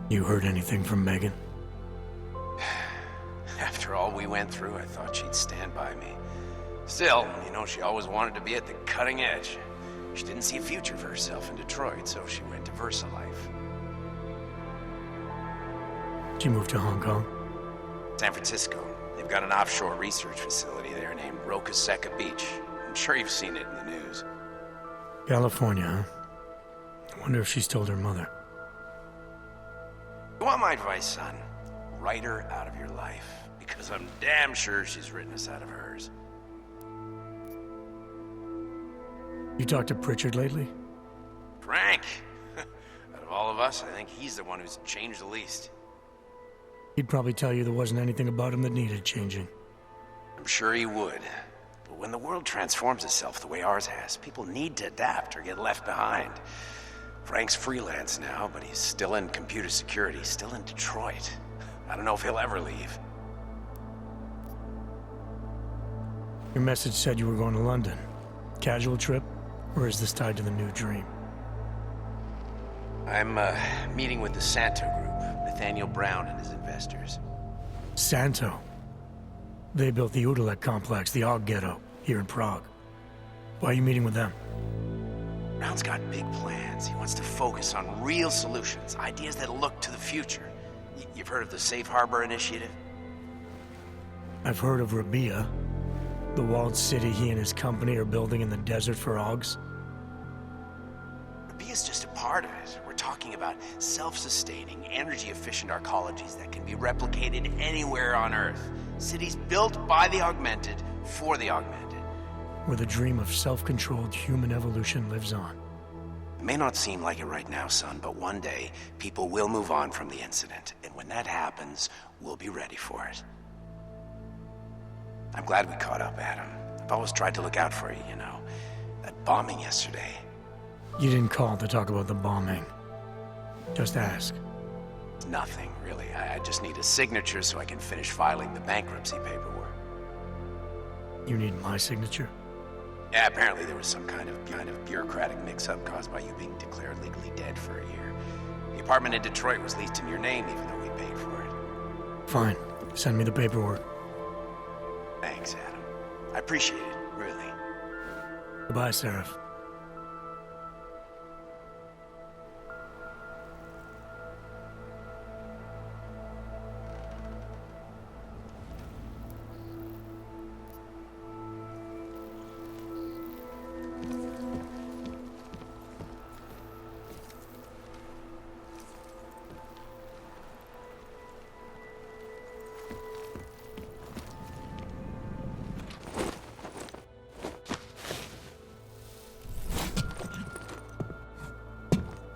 You heard anything from Megan? After all we went through, I thought she'd stand by me. Still, you know, she always wanted to be at the cutting edge. She didn't see a future for herself in Detroit, so she went to VersaLife. She moved to Hong Kong? San Francisco. They've got an offshore research facility there named Rokuseka Beach. I'm sure you've seen it in the news. California, huh? I wonder if she's told her mother. You want my advice, son? Write her out of your life. Because I'm damn sure she's written us out of hers. You talked to Pritchard lately? Frank! Out of all of us, I think he's the one who's changed the least. He'd probably tell you there wasn't anything about him that needed changing. I'm sure he would. But when the world transforms itself the way ours has, people need to adapt or get left behind. Frank's freelance now, but he's still in computer security, still in Detroit. I don't know if he'll ever leave. Your message said you were going to London. Casual trip? Or is this tied to the new dream? I'm meeting with the Santo Group, Nathaniel Brown and his investors. Santo? They built the Udalek complex, the Og Ghetto, here in Prague. Why are you meeting with them? Brown's got big plans. He wants to focus on real solutions, ideas that look to the future. You've heard of the Safe Harbor Initiative? I've heard of Rabia, the walled city he and his company are building in the desert for Augs. Rabia's just a part of it. We're talking about self-sustaining, energy-efficient arcologies that can be replicated anywhere on Earth. Cities built by the augmented, for the augmented. Where the dream of self-controlled human evolution lives on. It may not seem like it right now, son, but one day, people will move on from the incident. And when that happens, we'll be ready for it. I'm glad we caught up, Adam. I've always tried to look out for you, you know. That bombing yesterday. You didn't call to talk about the bombing. Just ask. Nothing, really. I just need a signature so I can finish filing the bankruptcy paperwork. You need my signature? Yeah, apparently there was some kind of bureaucratic mix-up caused by you being declared legally dead for a year. The apartment in Detroit was leased in your name, even though we paid for it. Fine. Send me the paperwork. Thanks, Adam. I appreciate it, really. Goodbye, Seraph.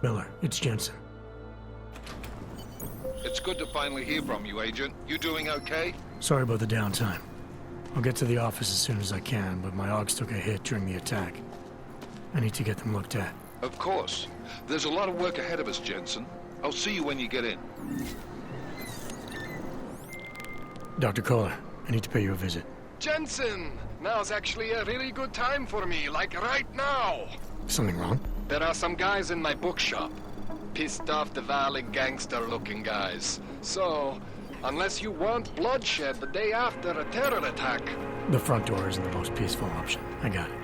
Miller, it's Jensen. It's good to finally hear from you, Agent. You doing okay? Sorry about the downtime. I'll get to the office as soon as I can, but my Augs took a hit during the attack. I need to get them looked at. Of course. There's a lot of work ahead of us, Jensen. I'll see you when you get in. Dr. Kohler, I need to pay you a visit. Jensen! Now's actually a really good time for me, like right now! Something wrong? There are some guys in my bookshop. Pissed off the Valley gangster-looking guys. So, unless you want bloodshed the day after a terror attack... The front door isn't the most peaceful option. I got it.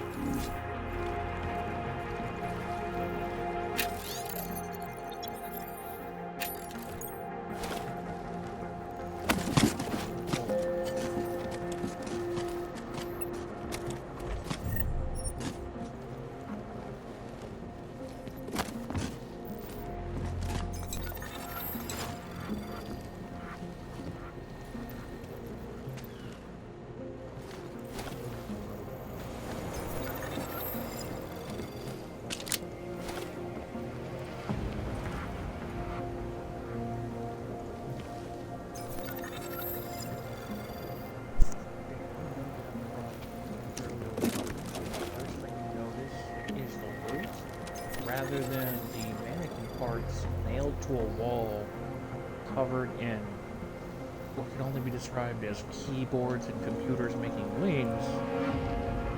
Rather than the mannequin parts nailed to a wall covered in what can only be described as keyboards and computers making wings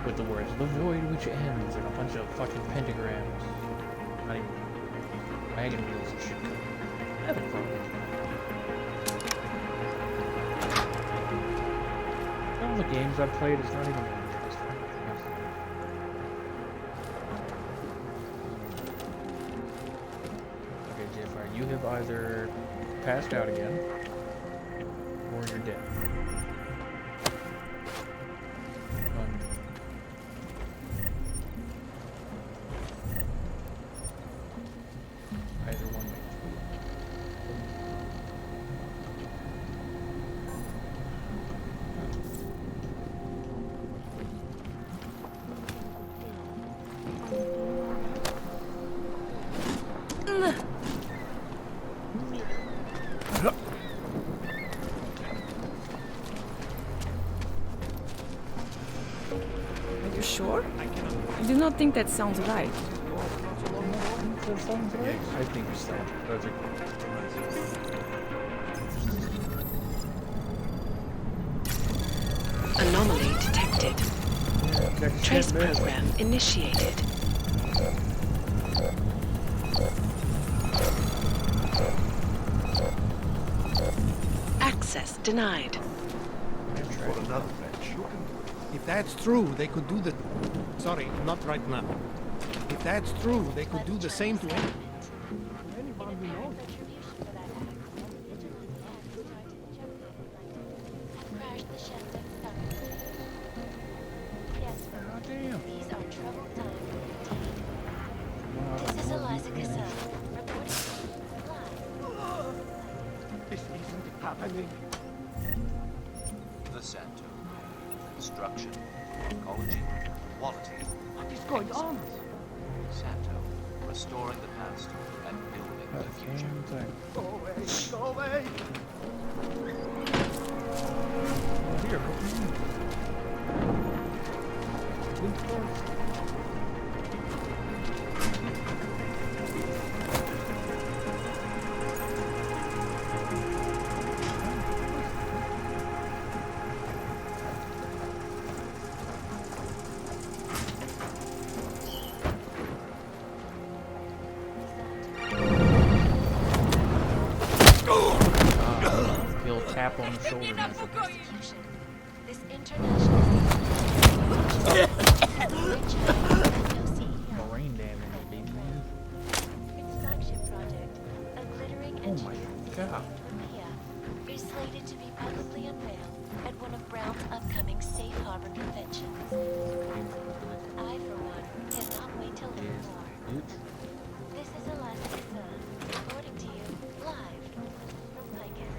with the words "the void which ends" and a bunch of fucking pentagrams. Not even wagon wheels and shit. I have a problem. All the games I've played is not even you have either passed out again, or you're dead. Either one. Are you sure? I do not think that sounds right. I think it sounds perfect. Anomaly detected. Trace program initiated. access denied. For another bench. If that's true, they could do the... Sorry, not right now. If that's true, they could do the same to anyone who knows. These are troubled times indeed. This is Eliza Cassell, reporting live. This isn't happening. The Santo. Construction, ecology, quality. What is going on? Santo. Restoring the past and building the future. Go away! Go away! Here. He'll tap on the shoulder. This international Marine damage, baby. its flagship project, a glittering Oh my god. is slated to be publicly unveiled at one of Brown's upcoming Safe Harbor conventions. I, for one, cannot wait to learn more. This is Eliza Cassell, reporting to you live from Picus.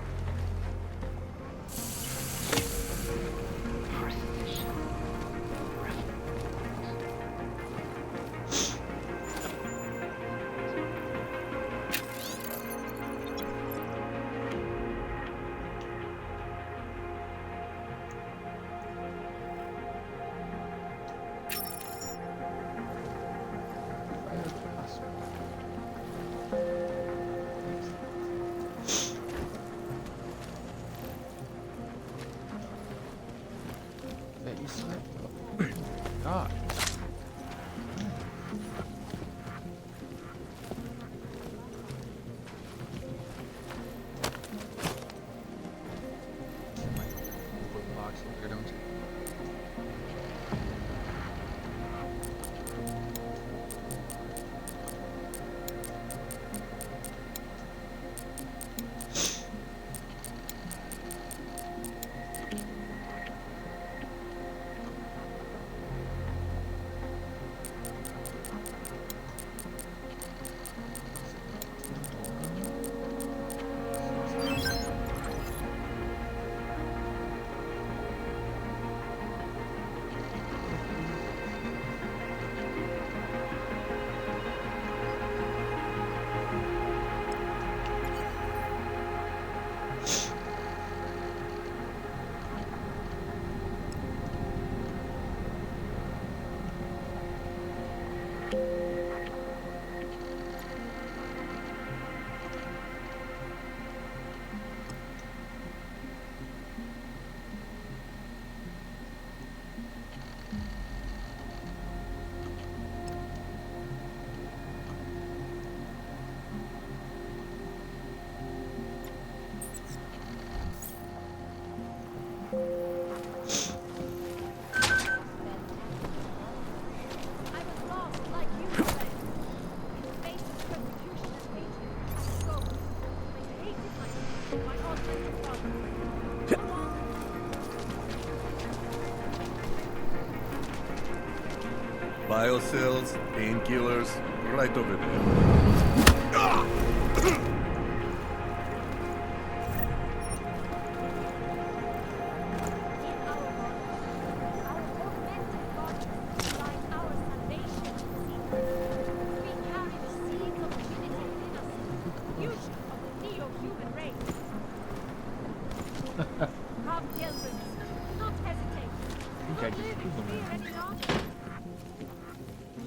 God. Box here, don't you? Biocells, painkillers, right over there.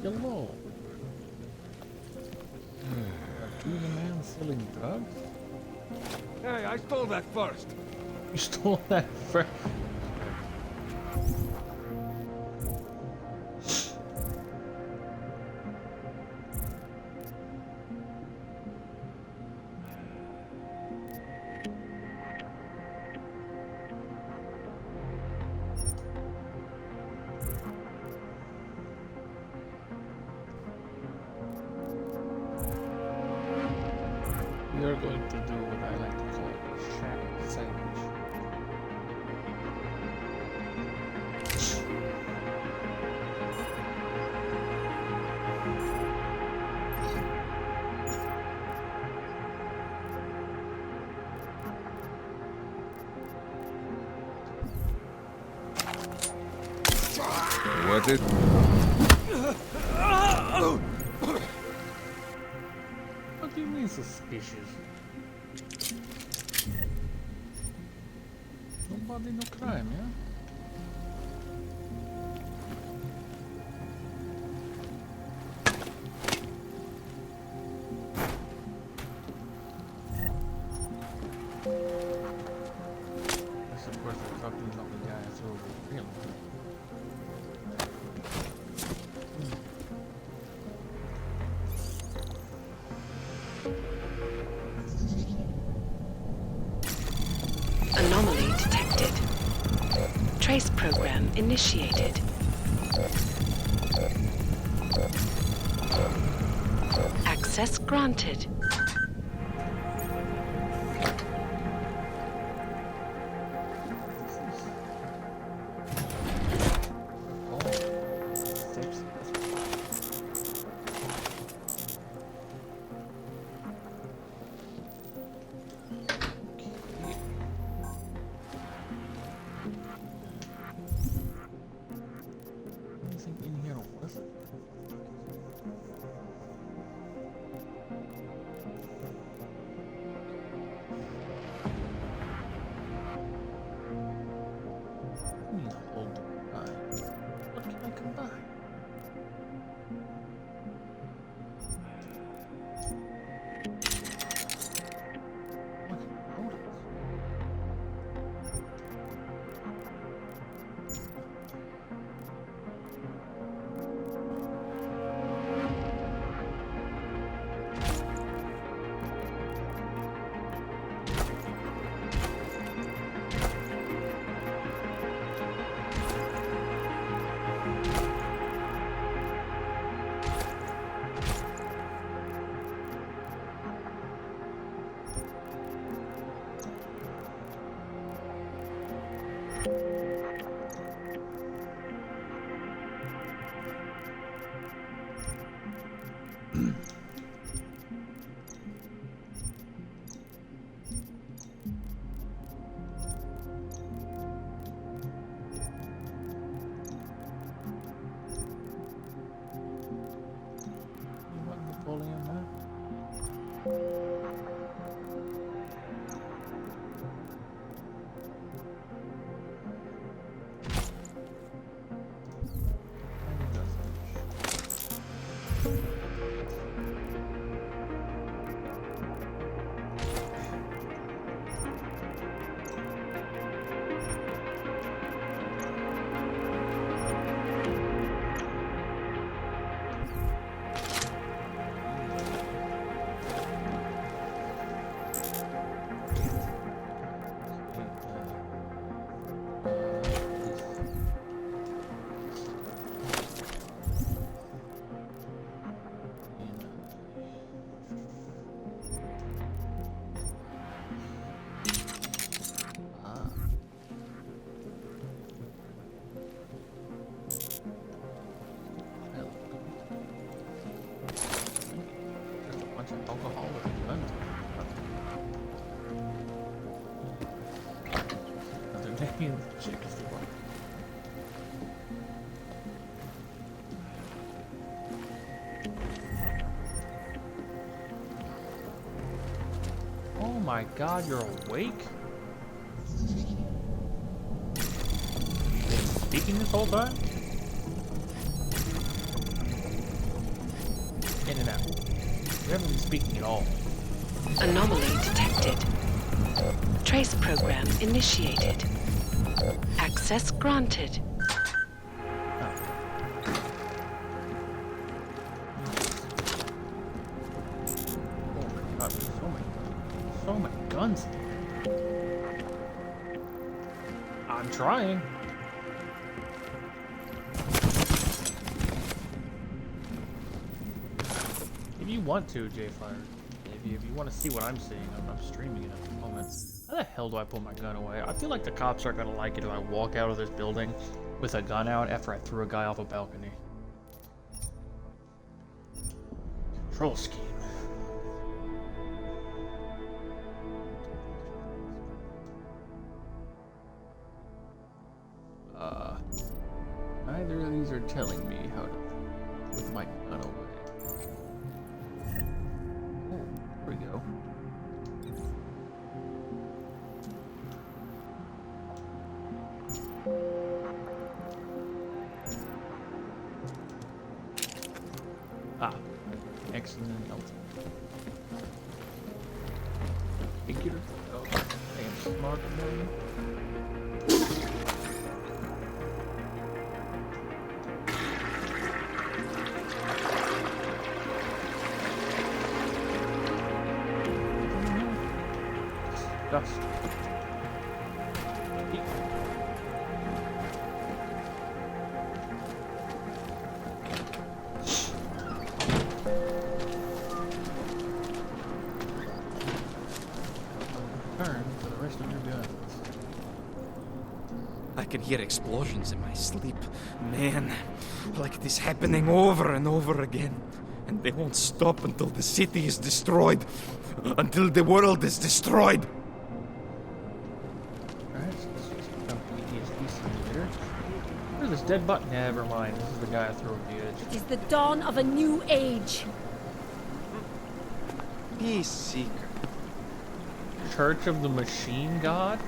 Hello. Accuse a man of selling drugs? Hey, I stole that first. You stole that first? Averted. What do you mean suspicious? Nobody, no crime, yeah? Yes, of course, the truck didn't knock the guy through. Really? Anomaly detected. Trace program initiated. Access granted. Anything in here worth it? Hold on. What can I combine? Alcohol with guns. Another name Czechoslovakia. Oh my God, you're awake? You've been speaking this whole time? In and out. You haven't been speaking at all. Anomaly detected. Trace program initiated. Access granted. Oh my God, so many guns. I'm trying. If you want to, J-Fire, if you want to see what I'm seeing, I'm streaming it at the moment. How the hell do I put my gun away? I feel like the cops aren't gonna like it if I walk out of this building with a gun out after I threw a guy off a balcony. Control scheme. Neither of these are telling me how to put my gun away. Oh, there we go. Ah, excellent note. Figure. Oh, I am smarter than you. Dust. Turn for the rest of your guns. I can hear explosions in my sleep. Man, like this happening over and over again. And they won't stop until the city is destroyed. Until the world is destroyed. Where's this dead button? Never mind. This is the guy I threw over the edge. It is the dawn of a new age. Peace seeker. Church of the Machine God?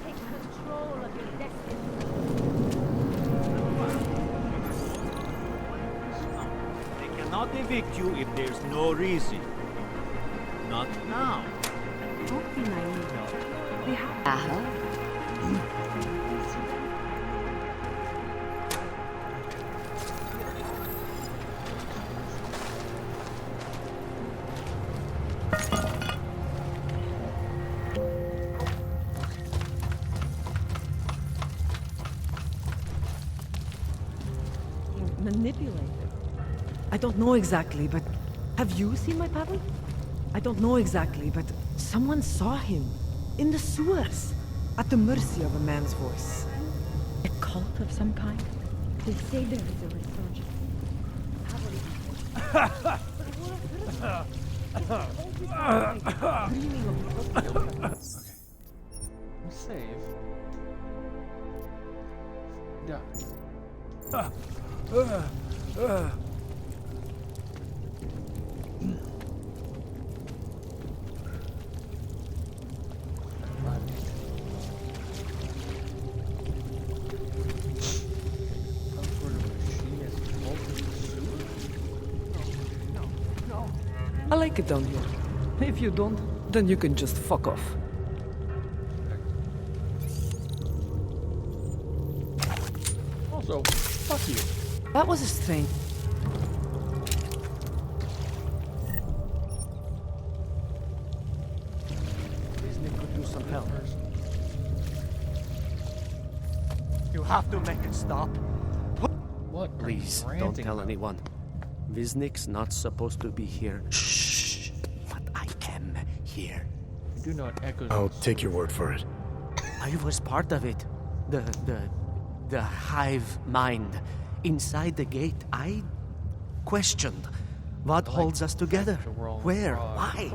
Take control of your destiny. They cannot evict you if there's no reason. Not now. Don't be naive. They have. Manipulated. I don't know exactly, but have you seen my Pavel? I don't know exactly, but someone saw him in the sewers, at the mercy of a man's voice. A cult of some kind? They say there is a resurgence. Save. Yeah. I like it down here. If you don't, then you can just fuck off. Also, fuck you. That was a strange. Disney could use some help. You have to make it stop. What? Please, don't tell anyone. Viznik's not supposed to be here. Shh. But I am here. Do not echo. I'll take your word for it. I was part of it. The hive mind. Inside the gate, I questioned what holds us together. Where? Why?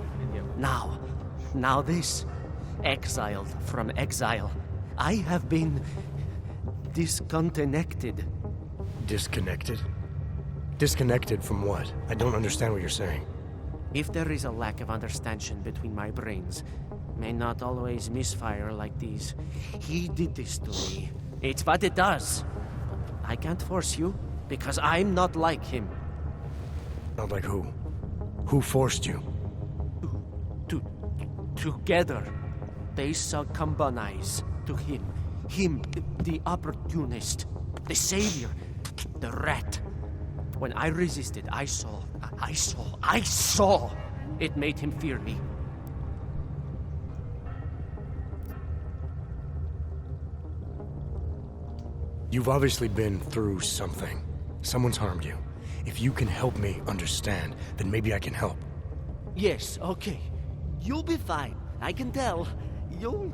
Now this. Exiled from exile. I have been disconnected. Disconnected? Disconnected from what? I don't understand what you're saying. If there is a lack of understanding between my brains, may not always misfire like these. He did this to me. It's what it does. I can't force you, because I'm not like him. Not like who? Who forced you? Together, they succumbanize to him. Him, the opportunist, the savior, the rat. When I resisted, I saw. It made him fear me. You've obviously been through something. Someone's harmed you. If you can help me understand, then maybe I can help. Yes, okay. You'll be fine. I can tell. You'll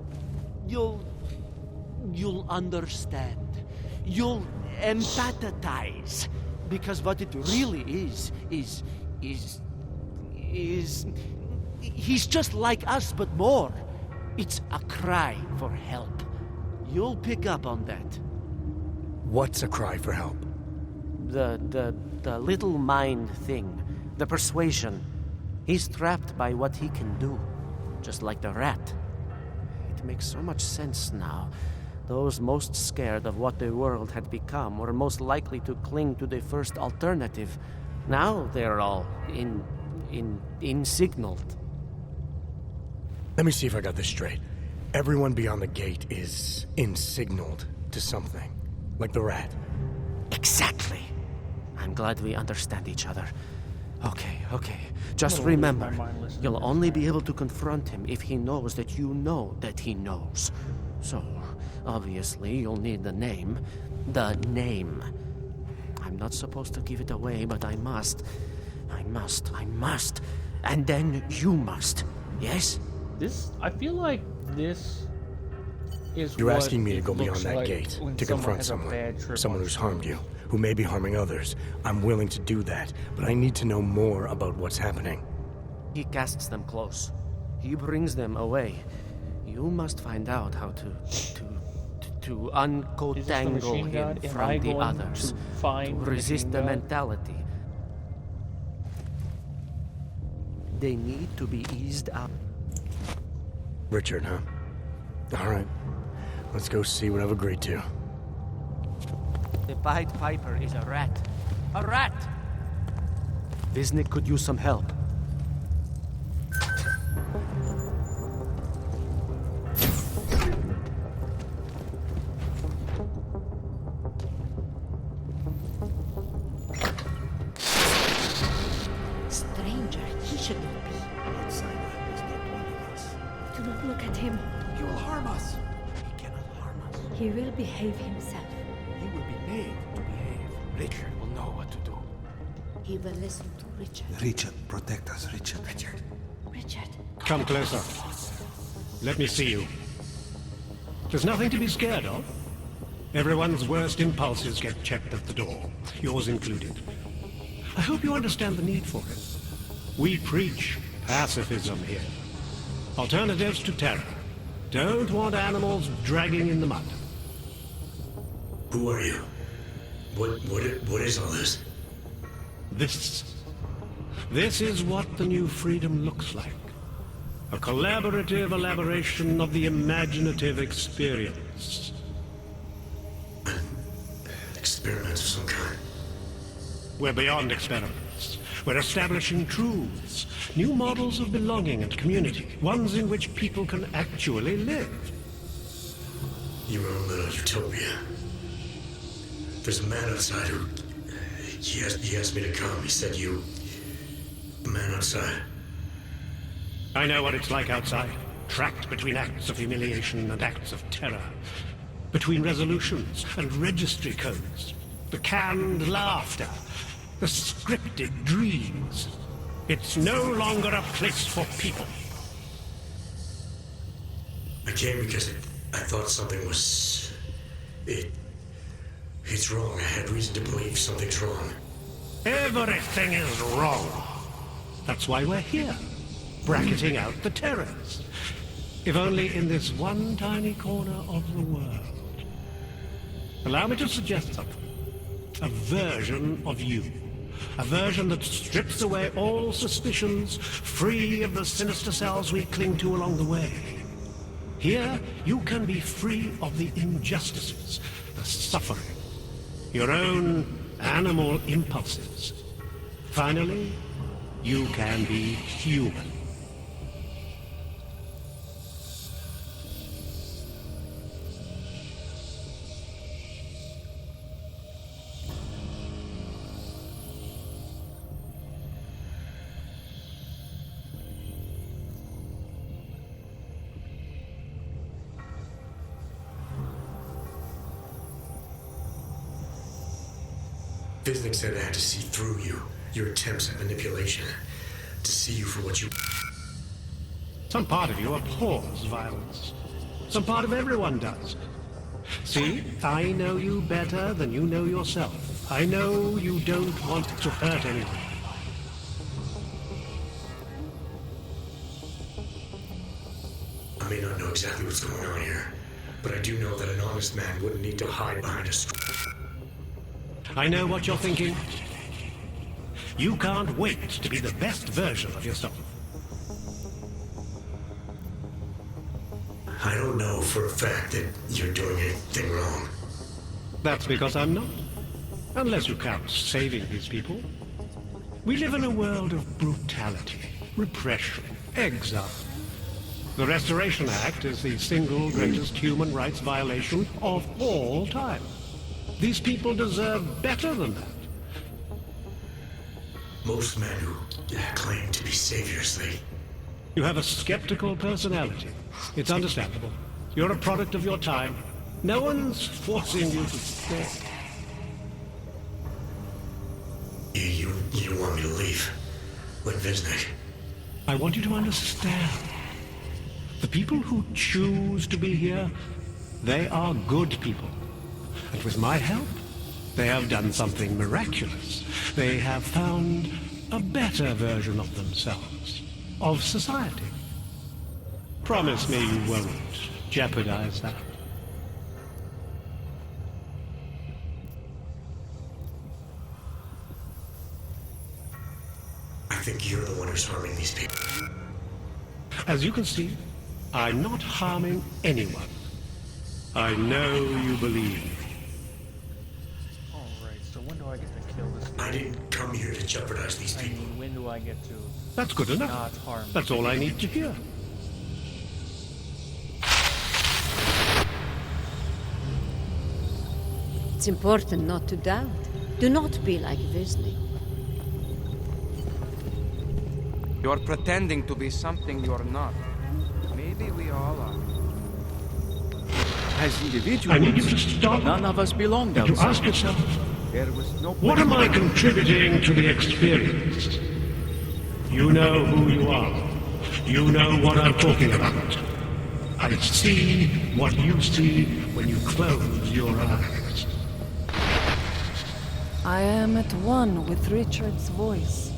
understand. You'll empathize. Because what it really is he's just like us, but more. It's a cry for help. You'll pick up on that. What's a cry for help? The little mind thing. The persuasion. He's trapped by what he can do. Just like the rat. It makes so much sense now. Those most scared of what the world had become were most likely to cling to the first alternative. Now they're all insignaled. Let me see if I got this straight. Everyone beyond the gate is insignaled to something. Like the rat. Exactly. I'm glad we understand each other. Okay. Just remember, you'll only be able to confront him if he knows that you know that he knows. So, obviously, you'll need the name. The name. I'm not supposed to give it away, but I must. And then you must. Yes? I feel like this is You're what asking me to it go beyond looks that like gate, when to confront has a bad trip someone on who's steroids. harmed you, who may be harming others. I'm willing to do that, but I need to know more about what's happening. He casts them close. He brings them away. You must find out how to uncotangle him from the others. To resist the mentality. They need to be eased up. Richard, huh? All right. Let's go see what I've agreed to. The Pied Piper is a rat. A rat! Visnik could use some help. Stranger, he should not be. Do not look at him. He will harm us. He will behave himself. He will be made to behave. Richard will know what to do. He will listen to Richard. Richard, protect us, Richard. Richard. Come closer. Let me see you. There's nothing to be scared of. Everyone's worst impulses get checked at the door, yours included. I hope you understand the need for it. We preach pacifism here. Alternatives to terror. Don't want animals dragging in the mud. Who are you? What is all this? This is what the new freedom looks like. A collaborative elaboration of the imaginative experience. Experiments of some kind. We're beyond experiments. We're establishing truths, new models of belonging and community, ones in which people can actually live. You were in a little utopia. There's a man outside who... He asked me to come. He said you... The man outside. I know what it's like outside. Trapped between acts of humiliation and acts of terror. Between resolutions and registry codes. The canned laughter. The scripted dreams. It's no longer a place for people. I came because I thought something was... It's wrong. I had reason to believe something's wrong. Everything is wrong. That's why we're here. Bracketing out the terrors. If only in this one tiny corner of the world. Allow me to suggest something. A version of you. A version that strips away all suspicions, free of the sinister cells we cling to along the way. Here, you can be free of the injustices, the suffering, your own animal impulses. Finally, you can be human. Visnik said I had to see through you, your attempts at manipulation, to see you for what you... Some part of you abhors violence. Some part of everyone does. See, I know you better than you know yourself. I know you don't want to hurt anyone. I may not know exactly what's going on here, but I do know that an honest man wouldn't need to hide behind a I know what you're thinking. You can't wait to be the best version of yourself. I don't know for a fact that you're doing anything wrong. That's because I'm not. Unless you count saving these people. We live in a world of brutality, repression, exile. The Restoration Act is the single greatest human rights violation of all time. These people deserve better than that. Most men who claim to be saviors, You have a skeptical personality. It's understandable. You're a product of your time. No one's forcing you to stay. You want me to leave? Like Visnik? I want you to understand. The people who choose to be here, they are good people. And with my help, they have done something miraculous. They have found a better version of themselves, of society. Promise me you won't jeopardize that. I think you're the one who's harming these people. As you can see, I'm not harming anyone. I know you believe me. Alright, so when do I get to kill this guy? I didn't come here to jeopardize these people. I mean, when do I get to... That's good enough. Not harm That's all I need to hear. It's important not to doubt. Do not be like Visnik. You're pretending to be something you're not. Maybe we all are. As individuals, I need you to stop. None of us belonged And to outside. ask yourself, There was no what am I contributing to the experience? You know who you are. You know what I'm talking about. I see what you see when you close your eyes. I am at one with Richard's voice.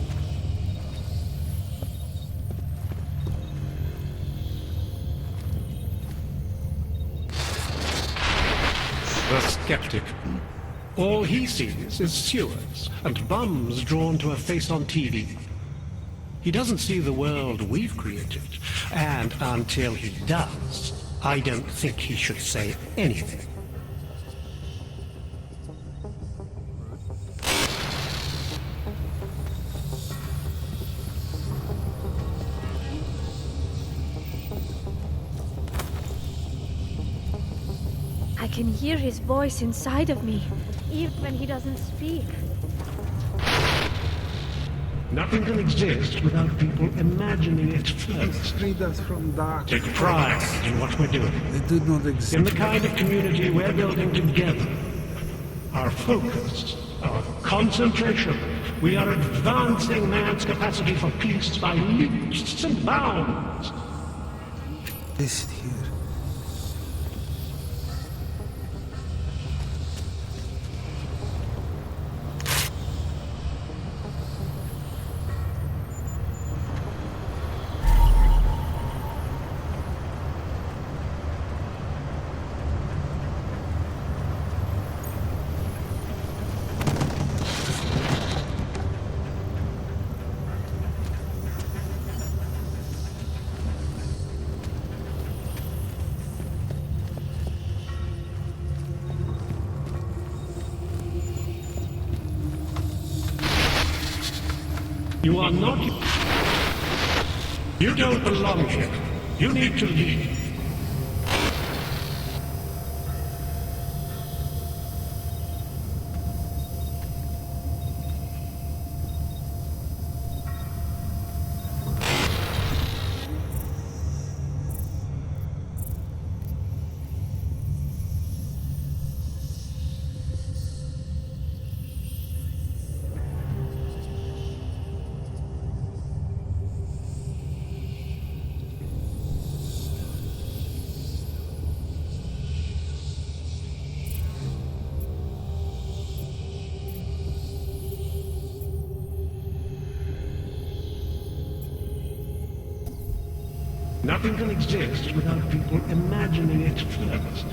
The skeptic. All he sees is sewers and bums drawn to a face on TV. He doesn't see the world we've created, and until he does, I don't think he should say anything. I can hear his voice inside of me, even when he doesn't speak. Nothing can exist without people imagining it first. Freed us from darkness. Take pride in what we're doing. They do not exist. In the kind of community we're building together. Our focus, our concentration. We are advancing man's capacity for peace by leaps and bounds. Listen here. You are not... You don't belong here. You need to leave. Nothing can exist without people imagining it first.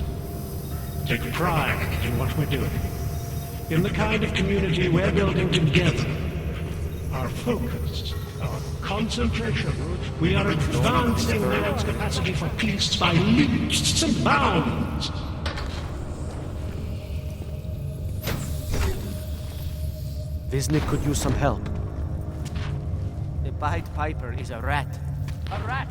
Take pride in what we're doing, in the kind of community we're building together. Our focus, our concentration, we are advancing man's capacity for peace by leaps and bounds. Visnik could use some help. The Pied Piper is a rat. A rat!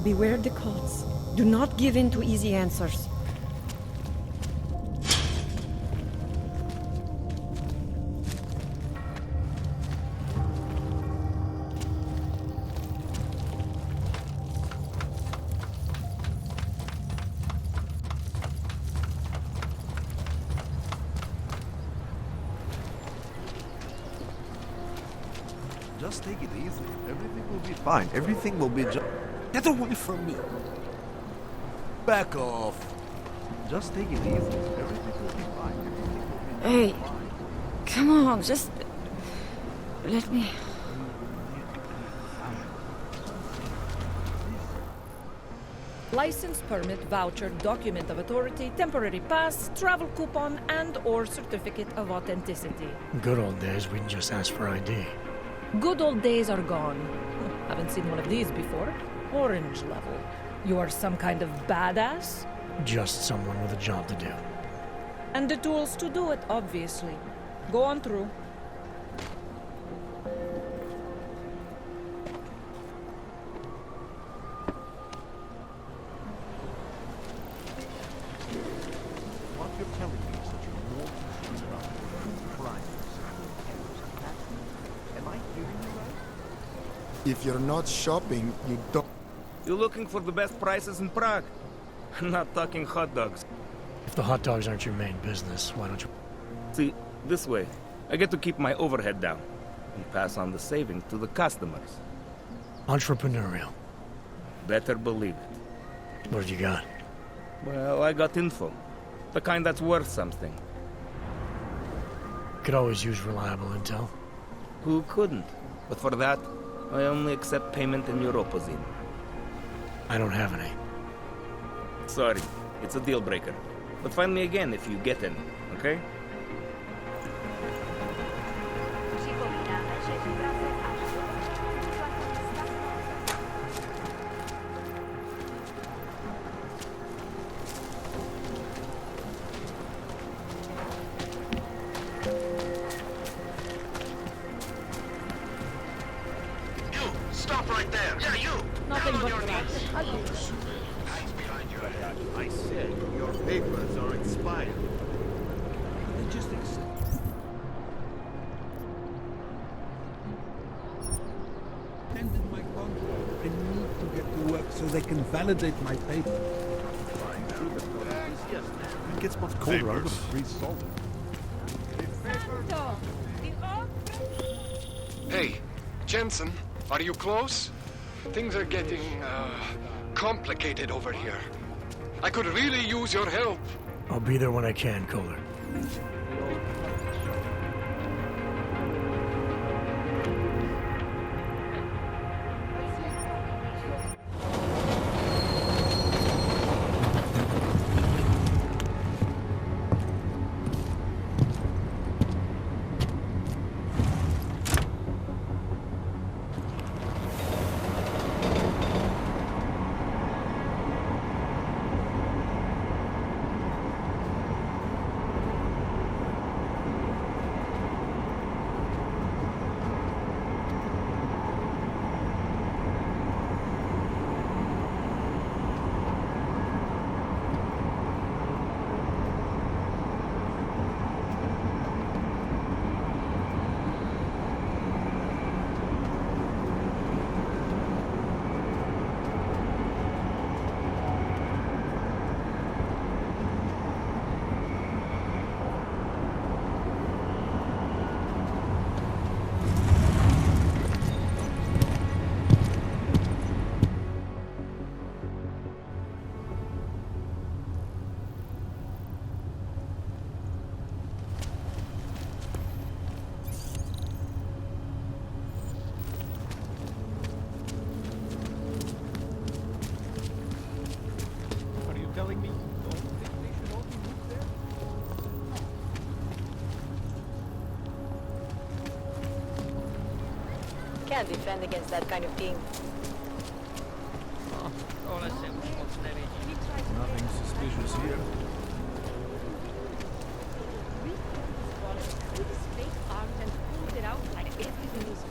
Beware the cults. Do not give in to easy answers. Just take it easy. Everything will be fine. Everything will be just... Get away from me! Back off! Just take it easy. Everything will be fine. Everything will be Hey, come on, just let me. License, permit, voucher, document of authority, temporary pass, travel coupon, and/or certificate of authenticity. Good old days, we'd just ask for ID. Good old days are gone. Haven't seen one of these before. Orange level. You are some kind of badass? Just someone with a job to do. And the tools to do it, obviously. Go on through. What you're telling me is that you're more concerned about crimes and attacks. Am I hearing you right? If you're not shopping, you don't... You're looking for the best prices in Prague? I'm not talking hot dogs. If the hot dogs aren't your main business, why don't you... See, this way, I get to keep my overhead down and pass on the savings to the customers. Entrepreneurial. Better believe it. What have you got? Well, I got info. The kind that's worth something. Could always use reliable intel. Who couldn't? But for that, I only accept payment in Europozine. I don't have any. Sorry, it's a deal breaker. But find me again if you get any, okay? Stop right there! Yeah, you! Nothing Down on but your glass. knees. Hands behind your head. I said your papers are expired. They just extended my contract. I need to get to work so they can validate my paper. Yes, it gets much colder. I'm gonna freeze solid. Hey, Jensen, are you close? Things are getting, complicated over here. I could really use your help. I'll be there when I can, Kohler. Telling me you don't think they should all be moved there? Can't defend against that kind of thing. Nothing suspicious here.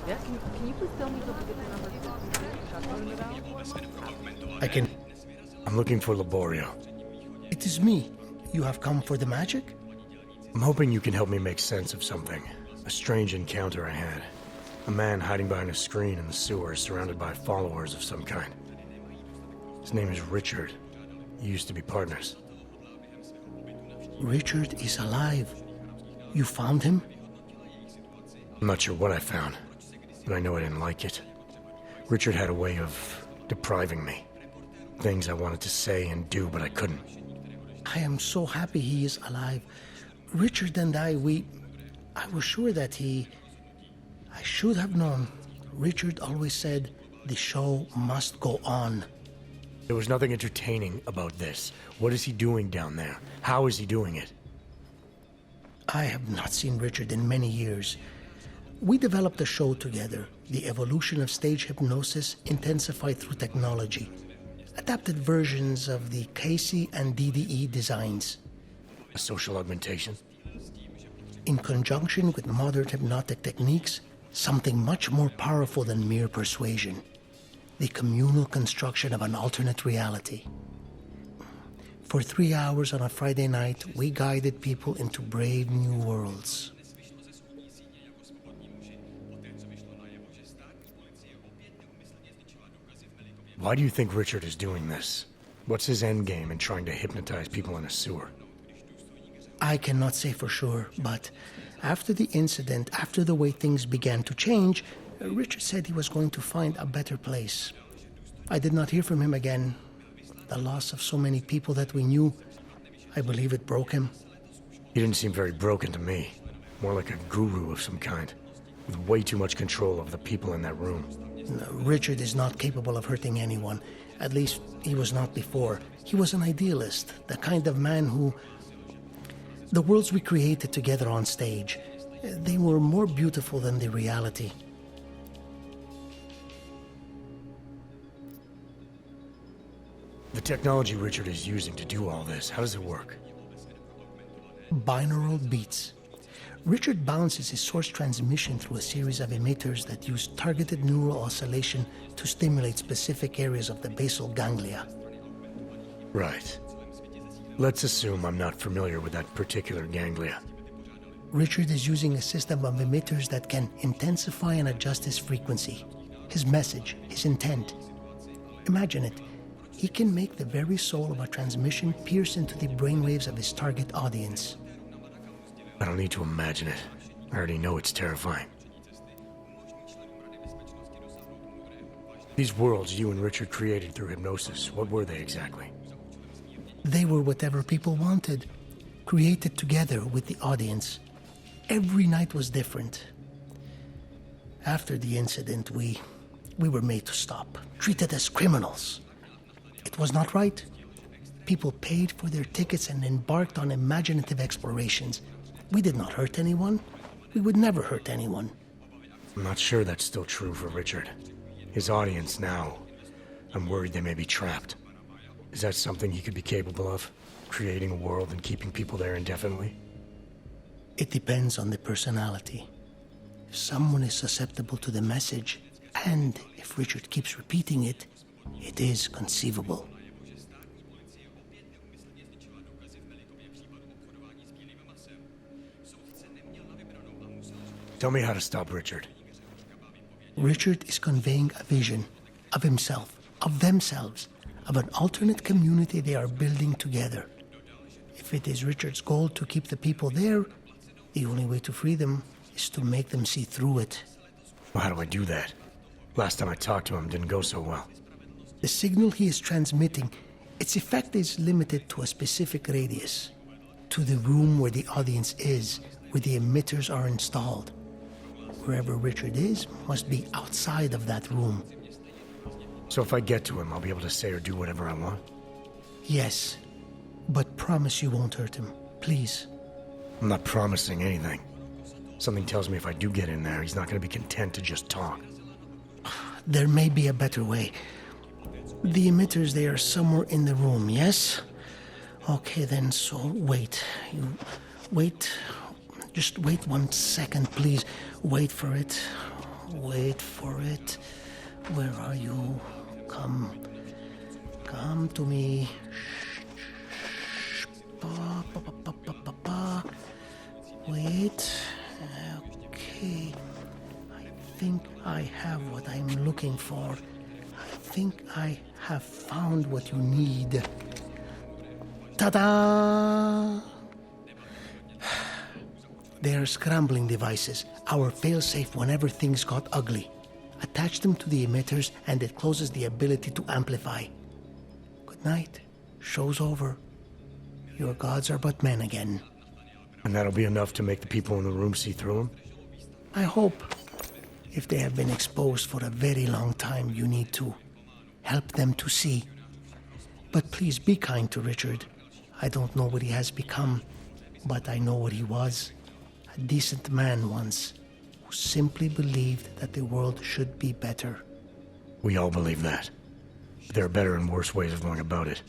Yeah, can you please tell me the number? I'm looking for Laborio. It is me. You have come for the magic? I'm hoping you can help me make sense of something. A strange encounter I had. A man hiding behind a screen in the sewers, surrounded by followers of some kind. His name is Richard. You used to be partners. Richard is alive. You found him? I'm not sure what I found, but I know I didn't like it. Richard had a way of depriving me. Things I wanted to say and do, but I couldn't. I am so happy he is alive. Richard and I was sure that I should have known. Richard always said, the show must go on. There was nothing entertaining about this. What is he doing down there? How is he doing it? I have not seen Richard in many years. We developed a show together, The Evolution of Stage Hypnosis Intensified Through Technology. Adapted versions of the Casey and DDE designs. A social augmentation? In conjunction with modern hypnotic techniques, something much more powerful than mere persuasion. The communal construction of an alternate reality. For 3 hours on a Friday night, we guided people into brave new worlds. Why do you think Richard is doing this? What's his endgame in trying to hypnotize people in a sewer? I cannot say for sure, but after the incident, after the way things began to change, Richard said he was going to find a better place. I did not hear from him again. The loss of so many people that we knew, I believe it broke him. He didn't seem very broken to me. More like a guru of some kind, with way too much control of the people in that room. No, Richard is not capable of hurting anyone. At least, he was not before. He was an idealist, the kind of man who... The worlds we created together on stage, they were more beautiful than the reality. The technology Richard is using to do all this, how does it work? Binaural beats. Richard bounces his source transmission through a series of emitters that use targeted neural oscillation to stimulate specific areas of the basal ganglia. Right. Let's assume I'm not familiar with that particular ganglia. Richard is using a system of emitters that can intensify and adjust his frequency, his message, his intent. Imagine it. He can make the very soul of a transmission pierce into the brainwaves of his target audience. I don't need to imagine it. I already know it's terrifying. These worlds you and Richard created through hypnosis, what were they exactly? They were whatever people wanted, created together with the audience. Every night was different. After the incident, we were made to stop, treated as criminals. It was not right. People paid for their tickets and embarked on imaginative explorations. We did not hurt anyone. We would never hurt anyone. I'm not sure that's still true for Richard. His audience now, I'm worried they may be trapped. Is that something he could be capable of? Creating a world and keeping people there indefinitely? It depends on the personality. If someone is susceptible to the message, and if Richard keeps repeating it, it is conceivable. Tell me how to stop Richard. Richard is conveying a vision of himself, of themselves, of an alternate community they are building together. If it is Richard's goal to keep the people there, the only way to free them is to make them see through it. Well, how do I do that? Last time I talked to him didn't go so well. The signal he is transmitting, its effect is limited to a specific radius, to the room where the audience is, where the emitters are installed. Wherever Richard is must be outside of that room. So if I get to him, I'll be able to say or do whatever I want? Yes, but promise you won't hurt him, please. I'm not promising anything. Something tells me if I do get in there, he's not going to be content to just talk. There may be a better way. The emitters, they are somewhere in the room, yes? Okay then, so wait. You wait. Just wait 1 second, please. Wait for it. Wait for it. Where are you? Come. Come to me. Ba, ba, ba, ba, ba, ba, ba. Wait. Okay. I think I have what I'm looking for. I think I have found what you need. Ta-da! They're scrambling devices, our failsafe whenever things got ugly. Attach them to the emitters and it closes the ability to amplify. Good night. Show's over. Your gods are but men again. And that'll be enough to make the people in the room see through them? I hope. If they have been exposed for a very long time, you need to help them to see. But please be kind to Richard. I don't know what he has become, but I know what he was. A decent man once, who simply believed that the world should be better. We all believe that. But there are better and worse ways of going about it.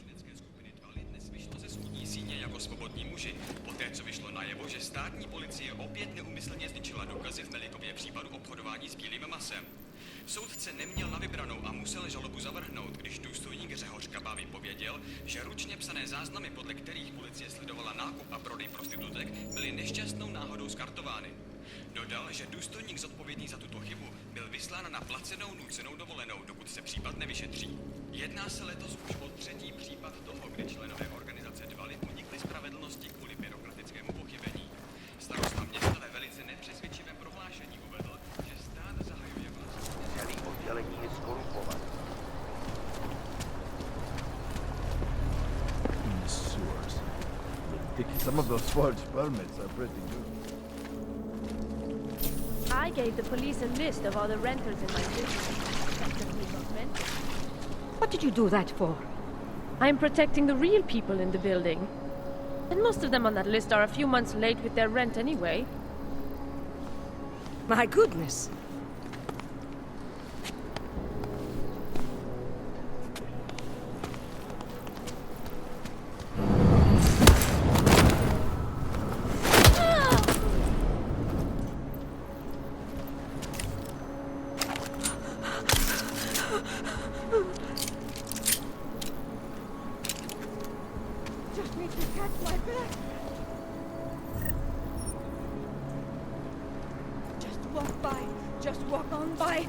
Soudce neměl na vybranou a musel žalobu zavrhnout, když důstojník Řehořkaba vypověděl, že ručně psané záznamy, podle kterých policie sledovala nákup a prodej prostitutek, byly nešťastnou náhodou skartovány. Dodal, že důstojník zodpovědný za tuto chybu byl vyslán na placenou nucenou dovolenou, dokud se případ nevyšetří. Jedná se letos už o třetí případ toho, kdy členové organizace Dvaly unikli spravedlnosti kvůli byrokratickému pochybení. Starosta města ve velice nepřesvědčivém prohlášení uvedl, že stát zahajuje celý oddělení je skorumpované. Some of those forged permits are pretty good. I gave the police a list of all the renters in my building. What did you do that for? I'm protecting the real people in the building. And most of them on that list are a few months late with their rent anyway. My goodness. Just need to catch my breath. Just walk by. Just walk on by.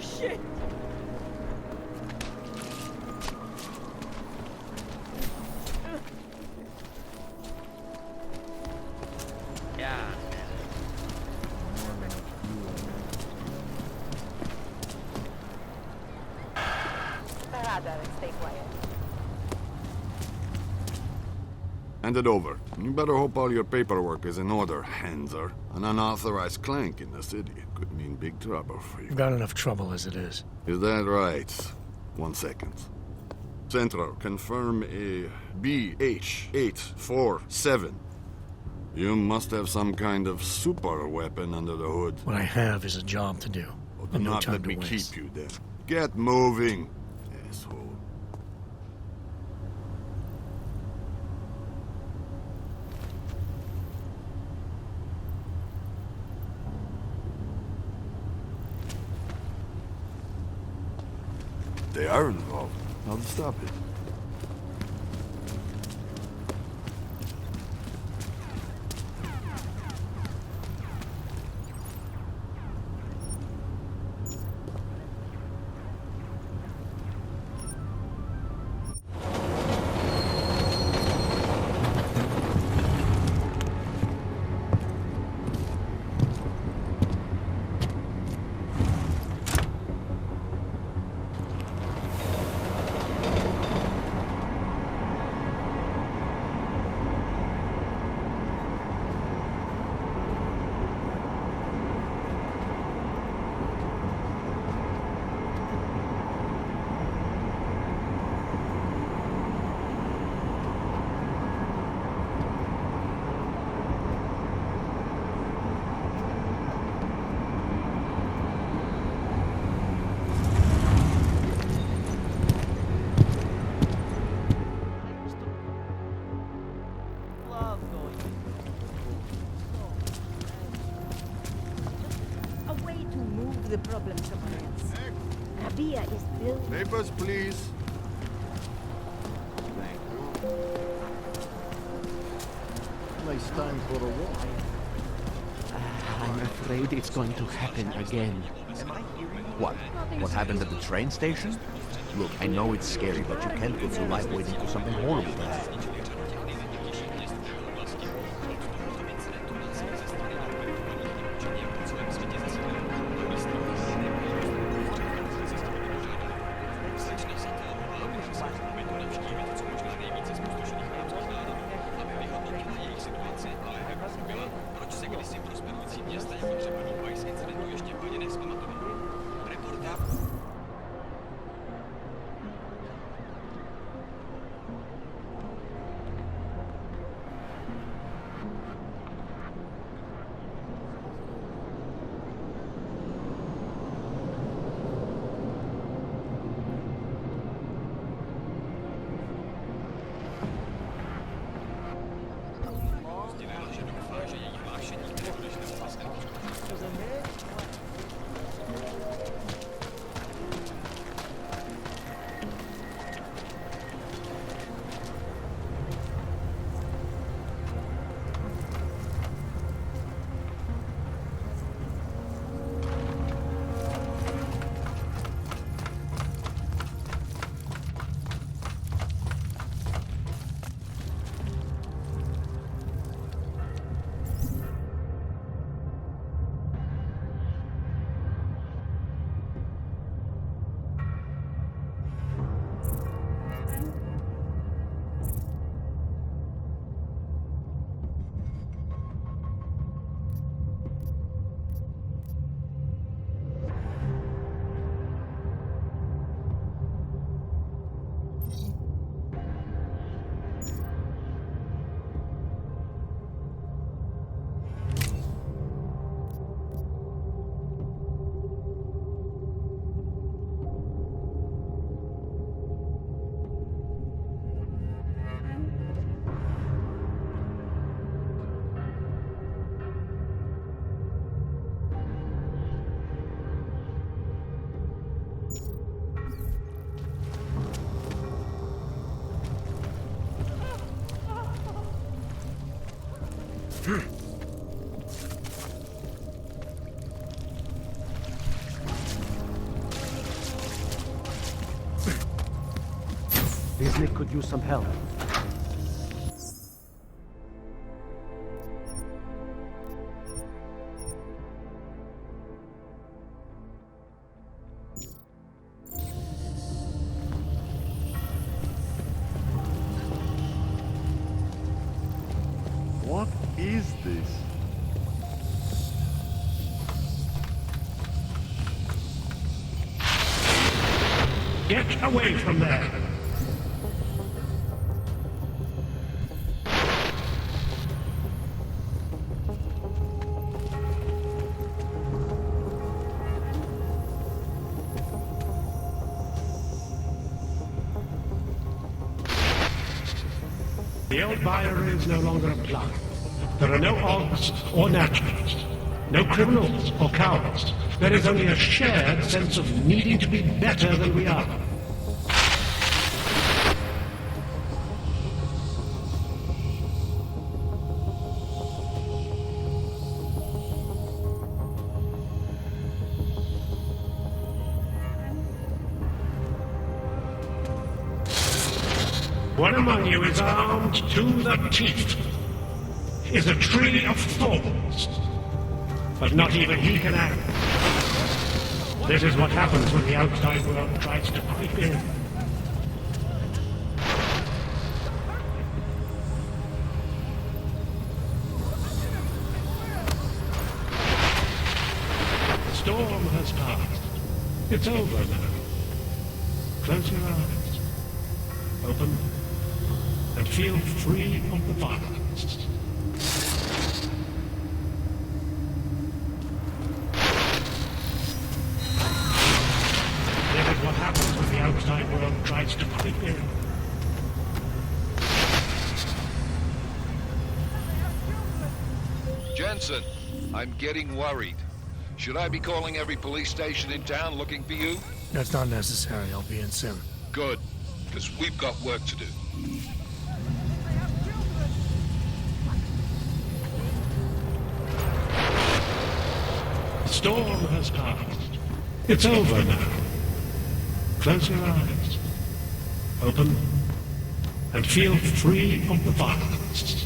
Shit! Yeah. Stay quiet. Hand it over. You better hope all your paperwork is in order, Hanser. An unauthorized clank in the city could mean big trouble for you. You've got enough trouble as it is. Is that right? 1 second. Central, confirm a BH-847. You must have some kind of super weapon under the hood. What I have is a job to do. And no Not time let to me waste. keep you there. Get moving, asshole. They are involved. How to stop it? problem somewhere else. Rabia is built. Papers, please. Thank you. Nice time for a walk. I'm afraid it's going to happen again. What? What happened at the train station? Look, I know it's scary, but you can't go through life waiting for something horrible to happen. Disney could use some help. What is this? Get away from there! The old Byre is no longer applied. There are no odds or naturals, no criminals or cowards. There is only a shared sense of needing to be better than we are. One among you is armed to the teeth, is a tree of thorns, but not even he can act. This is what happens when the outside world tries to creep in. The storm has passed. It's over now. Close your eyes. Open and feel free of the violence. This is what happens when the outside world tries to creep in. Jensen, I'm getting worried. Should I be calling every police station in town looking for you? That's not necessary. I'll be in soon. Good, because we've got work to do. The storm has passed. It's over now. Close your eyes. Open. And feel free of the violence.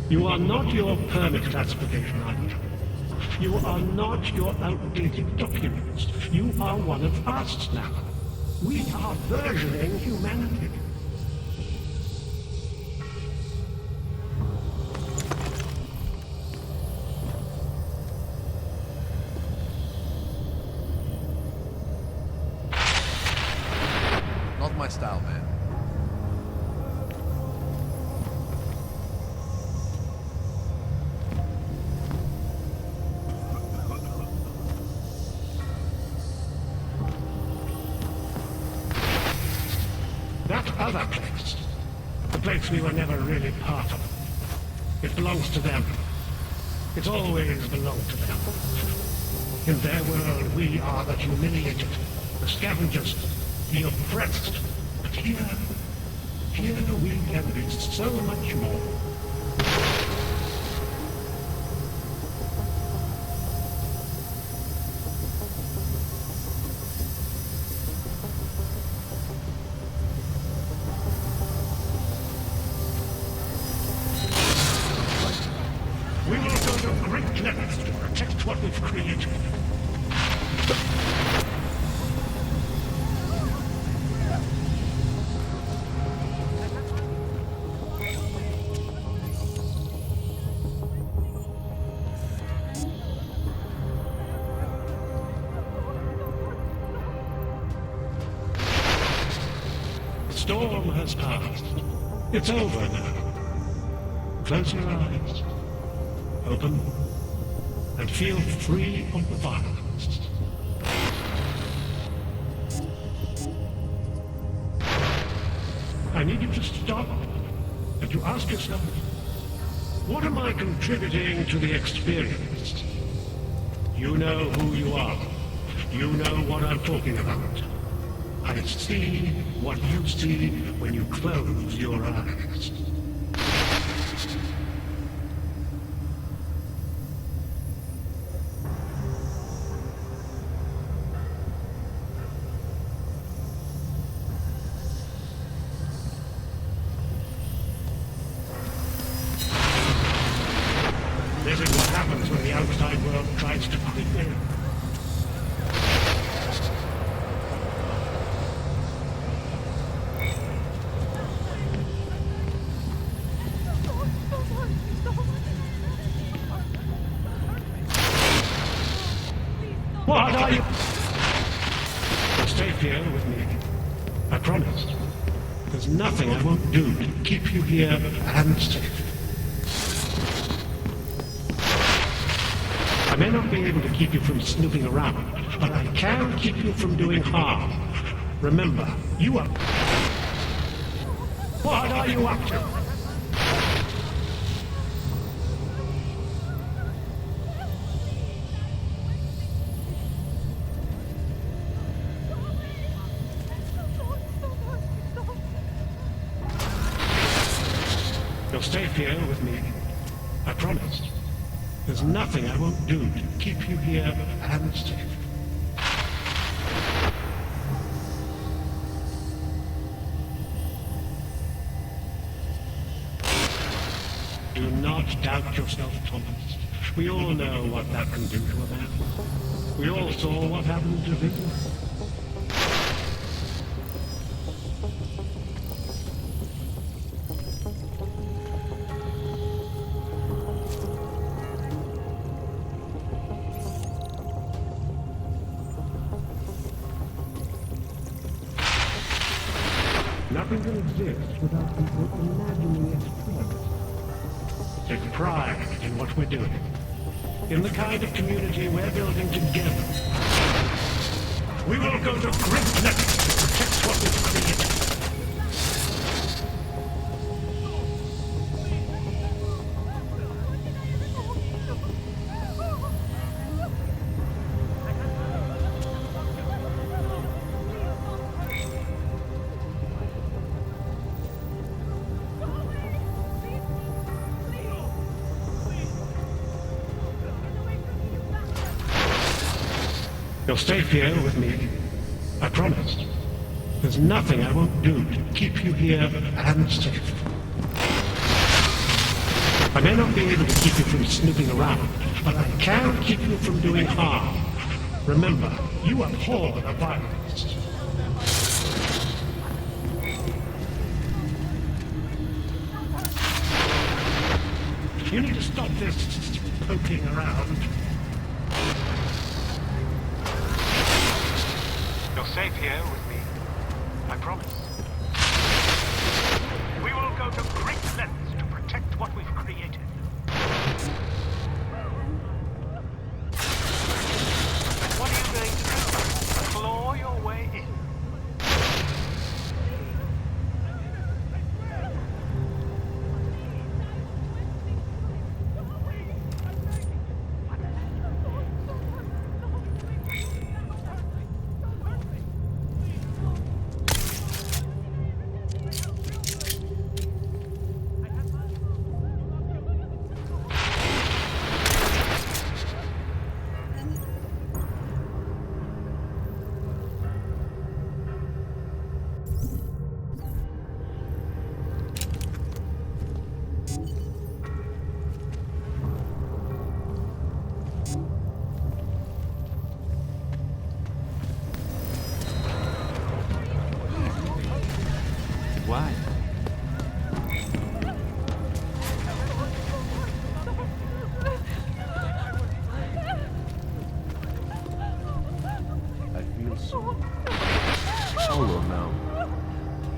You are not your permit classification item. You are not your outdated documents. You are one of us now. We are versioning humanity. Not my style, man. That other place, the place we were never really part of, it belongs to them. It's always belonged to them. In their world, we are the humiliated, the scavengers, the oppressed. But here we can be so much more. We will go to great lengths to protect what we've created. The storm has passed. It's over now. Close your eyes. Open. And feel free of the violence. I need you to stop and to ask yourself, what am I contributing to the experience? You know who you are. You know what I'm talking about. I see what you see when you close your eyes. This is what happens when the outside world tries to creep in. What are you? Stay here with me. I promise. There's nothing I won't do to keep you here and safe. I may not be able to keep you from snooping around, but I can keep you from doing harm. Remember, you are... What are you up to? You'll stay here with me. I promise. There's nothing I won't do to keep you here and safe. Do not doubt yourself, Thomas. We all know what that can do to a man. We all saw what happened to Victor. Nothing can exist without people imagining its true. Take pride in what we're doing, in the kind of community we're building together. We will go to great lengths to protect what we've created. You're safe here with me. I promise. There's nothing I won't do to keep you here and safe. I may not be able to keep you from snooping around, but I can keep you from doing harm. Remember, you abhor the violence. You need to stop this poking around. You're safe here with me. I promise. We will go to great lengths to protect what we've created. And what are you going to do? Claw your way in? Why? I feel so hollow now.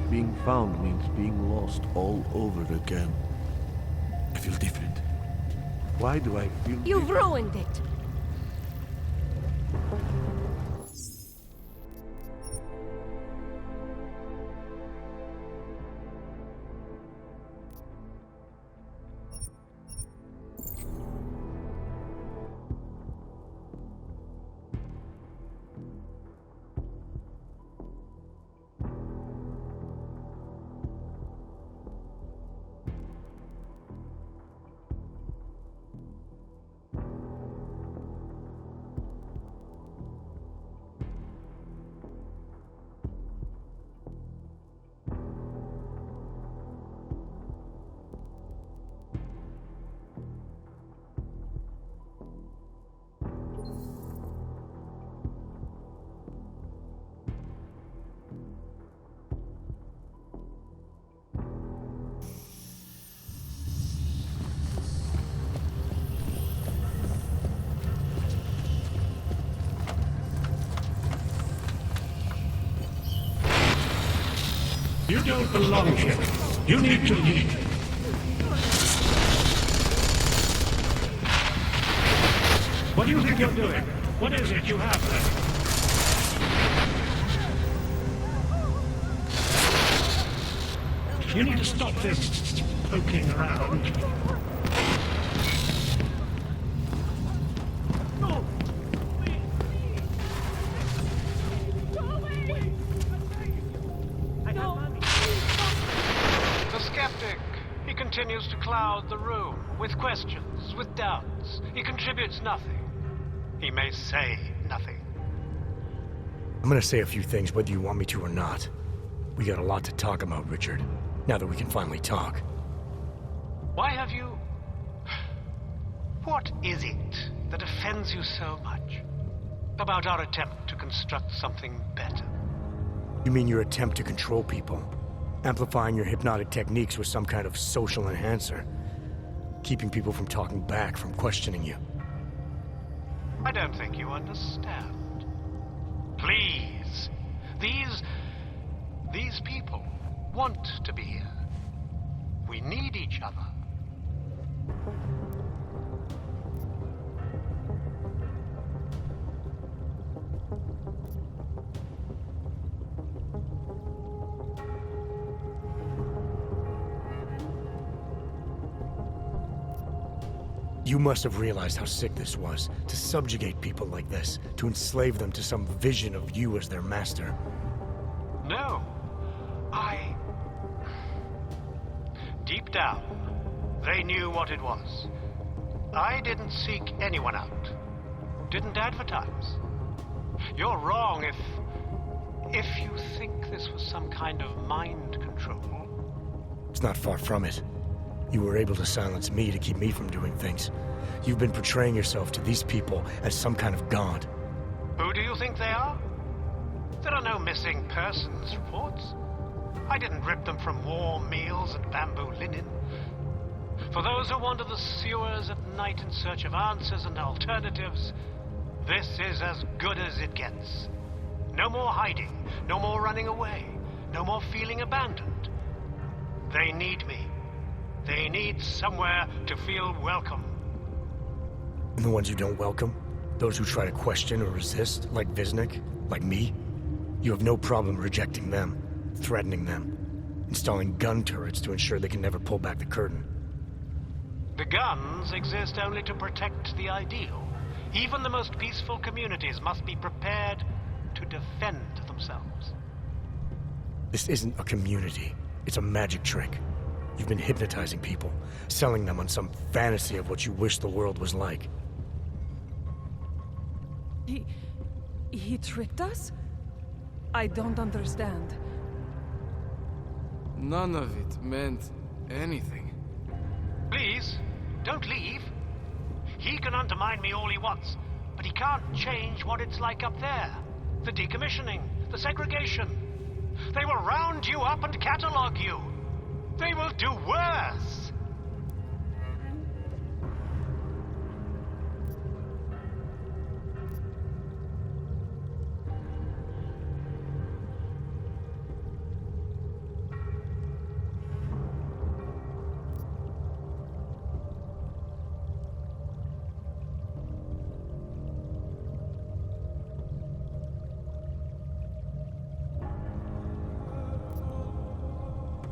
Being found means being lost all over again. I feel different. Why do I feel You've ruined it. You don't belong here. You need to leave. What do you think you're doing? What is it you have there? You need to stop this poking around. Continues to cloud the room with questions, with doubts. He contributes nothing. He may say nothing. I'm gonna say a few things whether you want me to or not. We got a lot to talk about, Richard. Now that we can finally talk. Why have you... What is it that offends you so much about our attempt to construct something better? You mean your attempt to control people? Amplifying your hypnotic techniques with some kind of social enhancer. Keeping people from talking back, from questioning you. I don't think you understand. Please. These people want to be here. We need each other. You must have realized how sick this was, to subjugate people like this, to enslave them to some vision of you as their master. No. Deep down, they knew what it was. I didn't seek anyone out. Didn't advertise. You're wrong if you think this was some kind of mind control. It's not far from it. You were able to silence me to keep me from doing things. You've been portraying yourself to these people as some kind of god. Who do you think they are? There are no missing persons reports. I didn't rip them from warm meals and bamboo linen. For those who wander the sewers at night in search of answers and alternatives, this is as good as it gets. No more hiding, no more running away, no more feeling abandoned. They need me. They need somewhere to feel welcome. And the ones you don't welcome? Those who try to question or resist, like Visnik, like me? You have no problem rejecting them, threatening them, installing gun turrets to ensure they can never pull back the curtain. The guns exist only to protect the ideal. Even the most peaceful communities must be prepared to defend themselves. This isn't a community. It's a magic trick. You've been hypnotizing people, selling them on some fantasy of what you wish the world was like. He tricked us? I don't understand. None of it meant anything. Please, don't leave. He can undermine me all he wants, but he can't change what it's like up there. The decommissioning, the segregation. They will round you up and catalog you. They will do worse.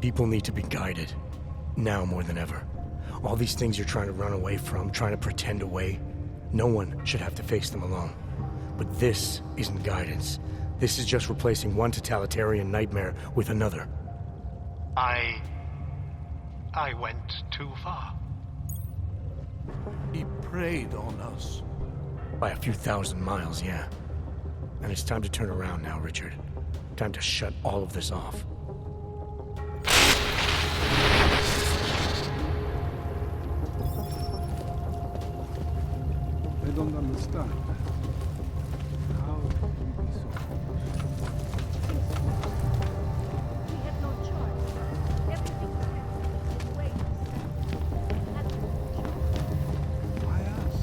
People need to be guided. Now more than ever. All these things you're trying to run away from, trying to pretend away, no one should have to face them alone. But this isn't guidance. This is just replacing one totalitarian nightmare with another. I went too far. He preyed on us. By a few thousand miles, yeah. And it's time to turn around now, Richard. Time to shut all of this off. I don't understand. How could we be so We had no choice. Everything was happening in waves. Had no choice. Why us?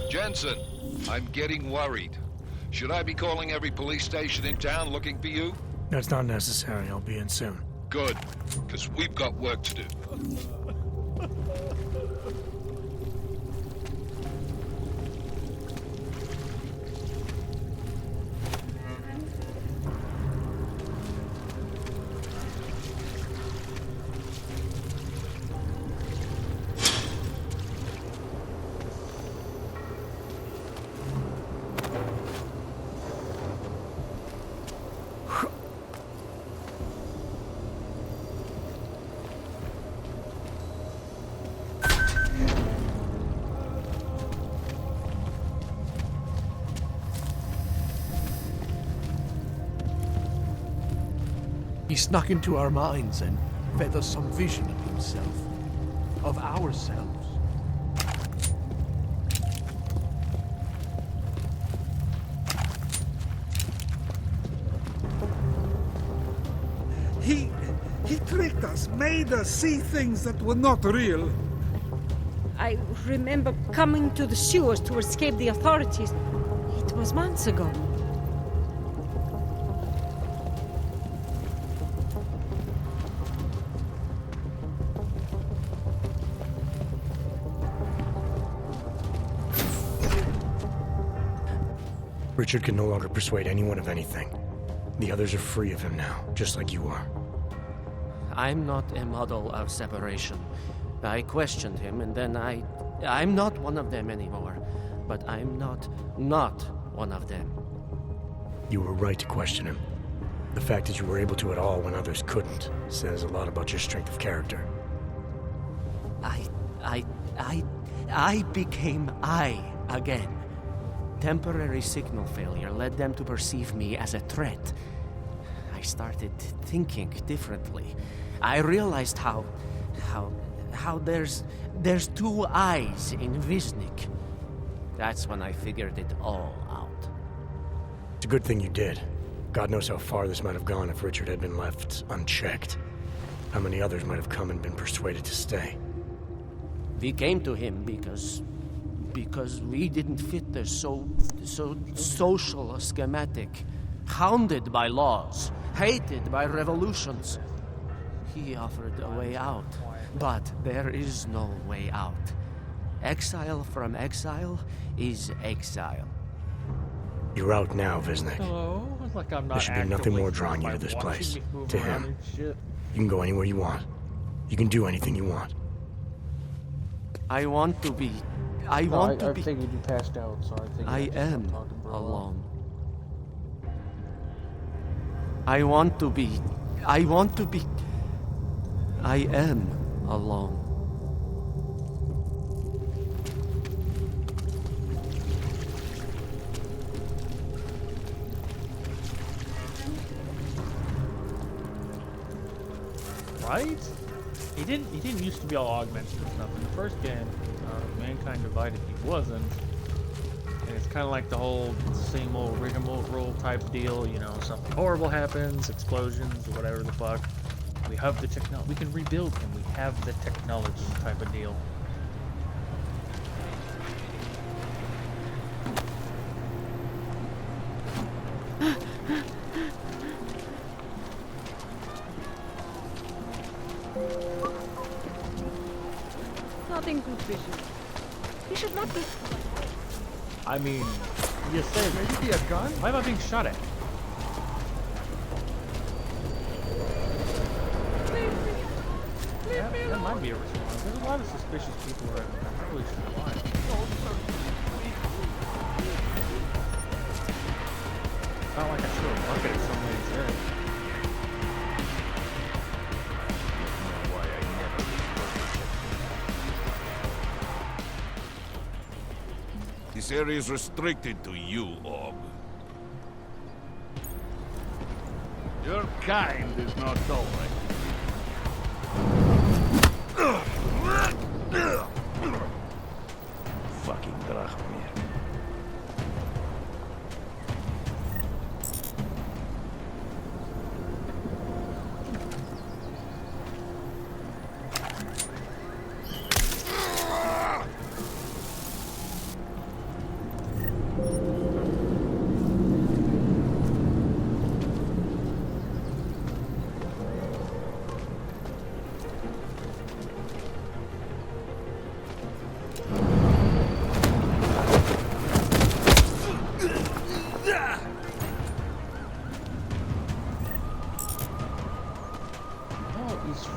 Jensen, I'm getting worried. Should I be calling every police station in town looking for you? That's not necessary. I'll be in soon. Good, because we've got work to do. He snuck into our minds and fed us some vision of himself, of ourselves. He tricked us, made us see things that were not real. I remember coming to the sewers to escape the authorities. It was months ago. Richard can no longer persuade anyone of anything. The others are free of him now, just like you are. I'm not a model of separation. I questioned him, and then I'm not one of them anymore. But I'm not one of them. You were right to question him. The fact that you were able to at all when others couldn't says a lot about your strength of character. I became I again. Temporary signal failure led them to perceive me as a threat. I started thinking differently. I realized how there's two eyes in Wisnik. That's when I figured it all out. It's a good thing you did. God knows how far this might have gone if Richard had been left unchecked. How many others might have come and been persuaded to stay. We came to him because we didn't fit the so social schematic, hounded by laws, hated by revolutions. He offered a way out, but there is no way out. Exile from exile is exile. You're out now, Wisnik. Hello? Like I'm not There should be nothing more drawing you to this place. To him. You can go anywhere you want. You can do anything you want. I want to be... I figured you passed out, so I think I am alone. I want to be... I am alone. Right? He didn't used to be all augmented and stuff. In the first game, Mankind Divided, he wasn't. And it's kind of like the whole same old rigmarole type deal, you know, something horrible happens, explosions, or whatever the fuck. We have the technology, we can rebuild him, we have the technology type of deal. Nothing suspicious. He should not be. I mean, you said maybe a gun? Why am I being shot at? That might be a response. There's a lot of suspicious people around. I probably should lie. It's not like I threw a bucket at somebody's head. This area is restricted to you, Og. Your kind is not tolerant. Fucking Drachmir.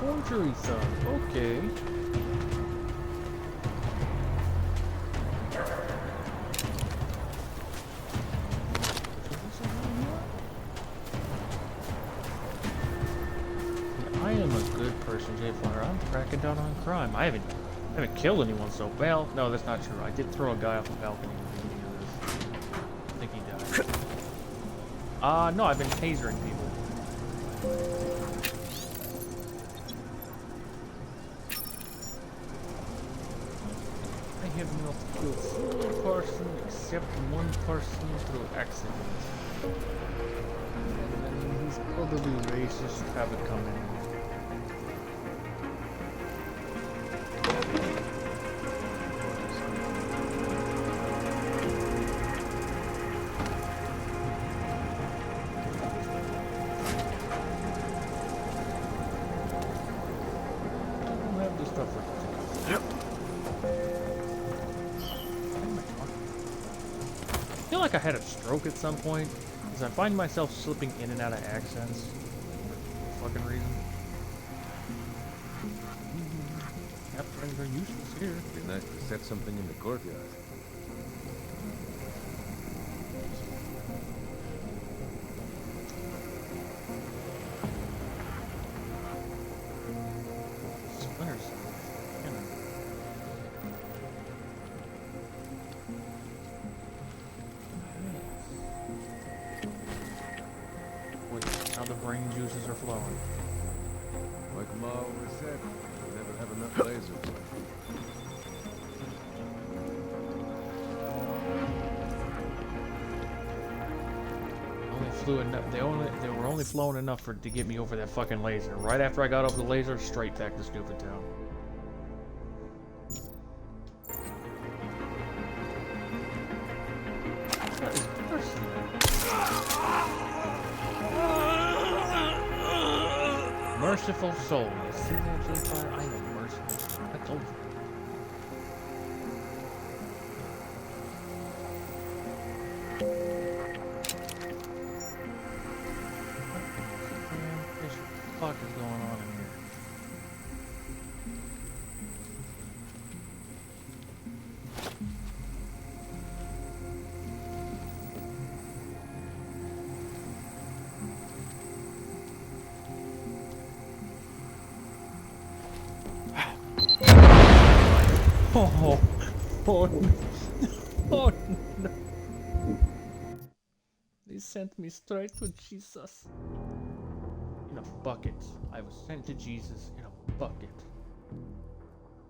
Forgery thug, okay. I am a good person, J-Flyer. I'm cracking down on crime. I haven't killed anyone so well. No, that's not true. I did throw a guy off a balcony. I think he died. No, I've been tasering people. have not killed a single person except one person through accident. And then these probably racists have it coming. I feel like I had a stroke at some point, because I find myself slipping in and out of accents for no fucking reason. Captains are useless here. Be nice to set something in the courtyard. Splinters. Now the brain juices are flowing. Like Ma always said, we never have enough lasers. Only flew enough. They were only flowing enough to get me over that fucking laser. Right after I got over the laser, straight back to stupid town. What is mercy? Merciful soul. You see that, J-Fire? I am merciful. I told you. What the fuck is going on in here? Oh, oh, oh no. They sent me straight to Jesus. In a bucket. I was sent to Jesus in a bucket.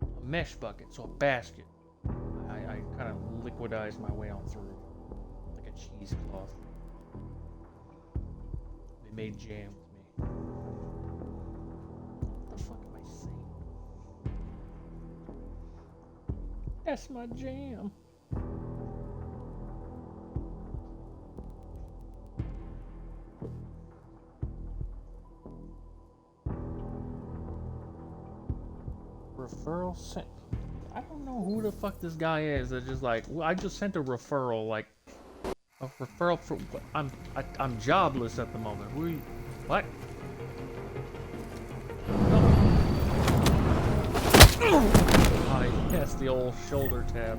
A mesh bucket, so a basket. I kind of liquidized my way on through. Like a cheesecloth. They made jam with me. What the fuck am I saying? That's my jam. Referral sent. I don't know who the fuck this guy is. That's just like, well, I just sent a referral, like a referral for. I'm jobless at the moment. Who? Are you, what? Ah, yes, the old shoulder tap.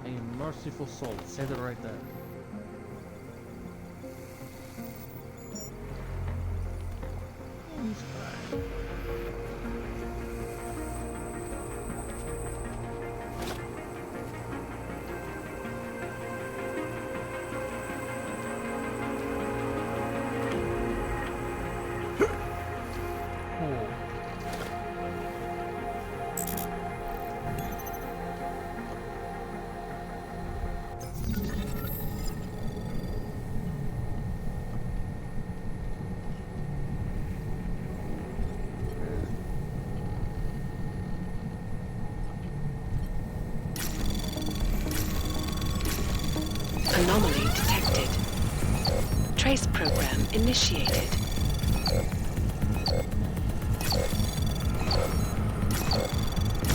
A merciful soul. Say that right there. He's fine. Anomaly detected. Trace program initiated.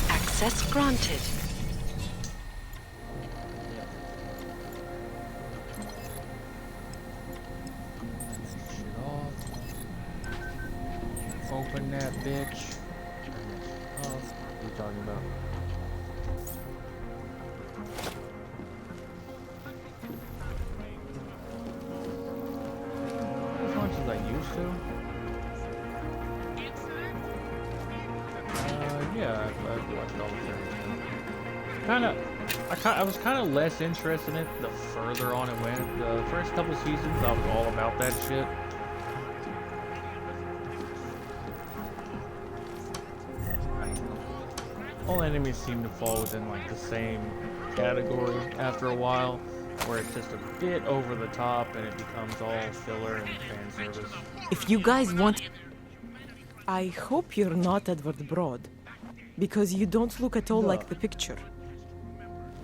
Access granted. Shit off. Open that bitch. Oh, what are you talking about? As much as I used to. Yeah, I've watched all the series. I was kind of less interested in it the further on it went. The first couple seasons, I was all about that shit. I all enemies seem to fall within like the same category after a while, where it's just a bit over the top and it becomes all filler and fan service. If you guys want... I hope you're not Edward Broad, because you don't look at all like the picture.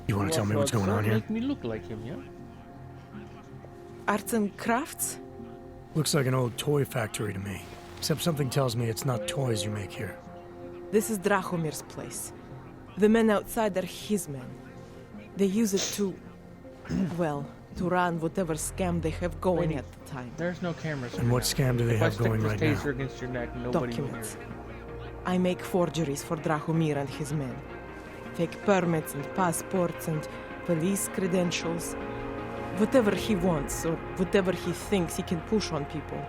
You want to tell me what's going on here? Make me look like him, yeah? Arts and crafts? Looks like an old toy factory to me. Except something tells me it's not toys you make here. This is Drahomir's place. The men outside are his men. They use it to... well, to run whatever scam they have going Lady, at the time. There's no cameras. And what scam do they have going right now? If I stick this taser against your neck, nobody will hear Documents. it. I make forgeries for Drahomir and his men. Fake permits and passports and police credentials. Whatever he wants, or whatever he thinks he can push on people.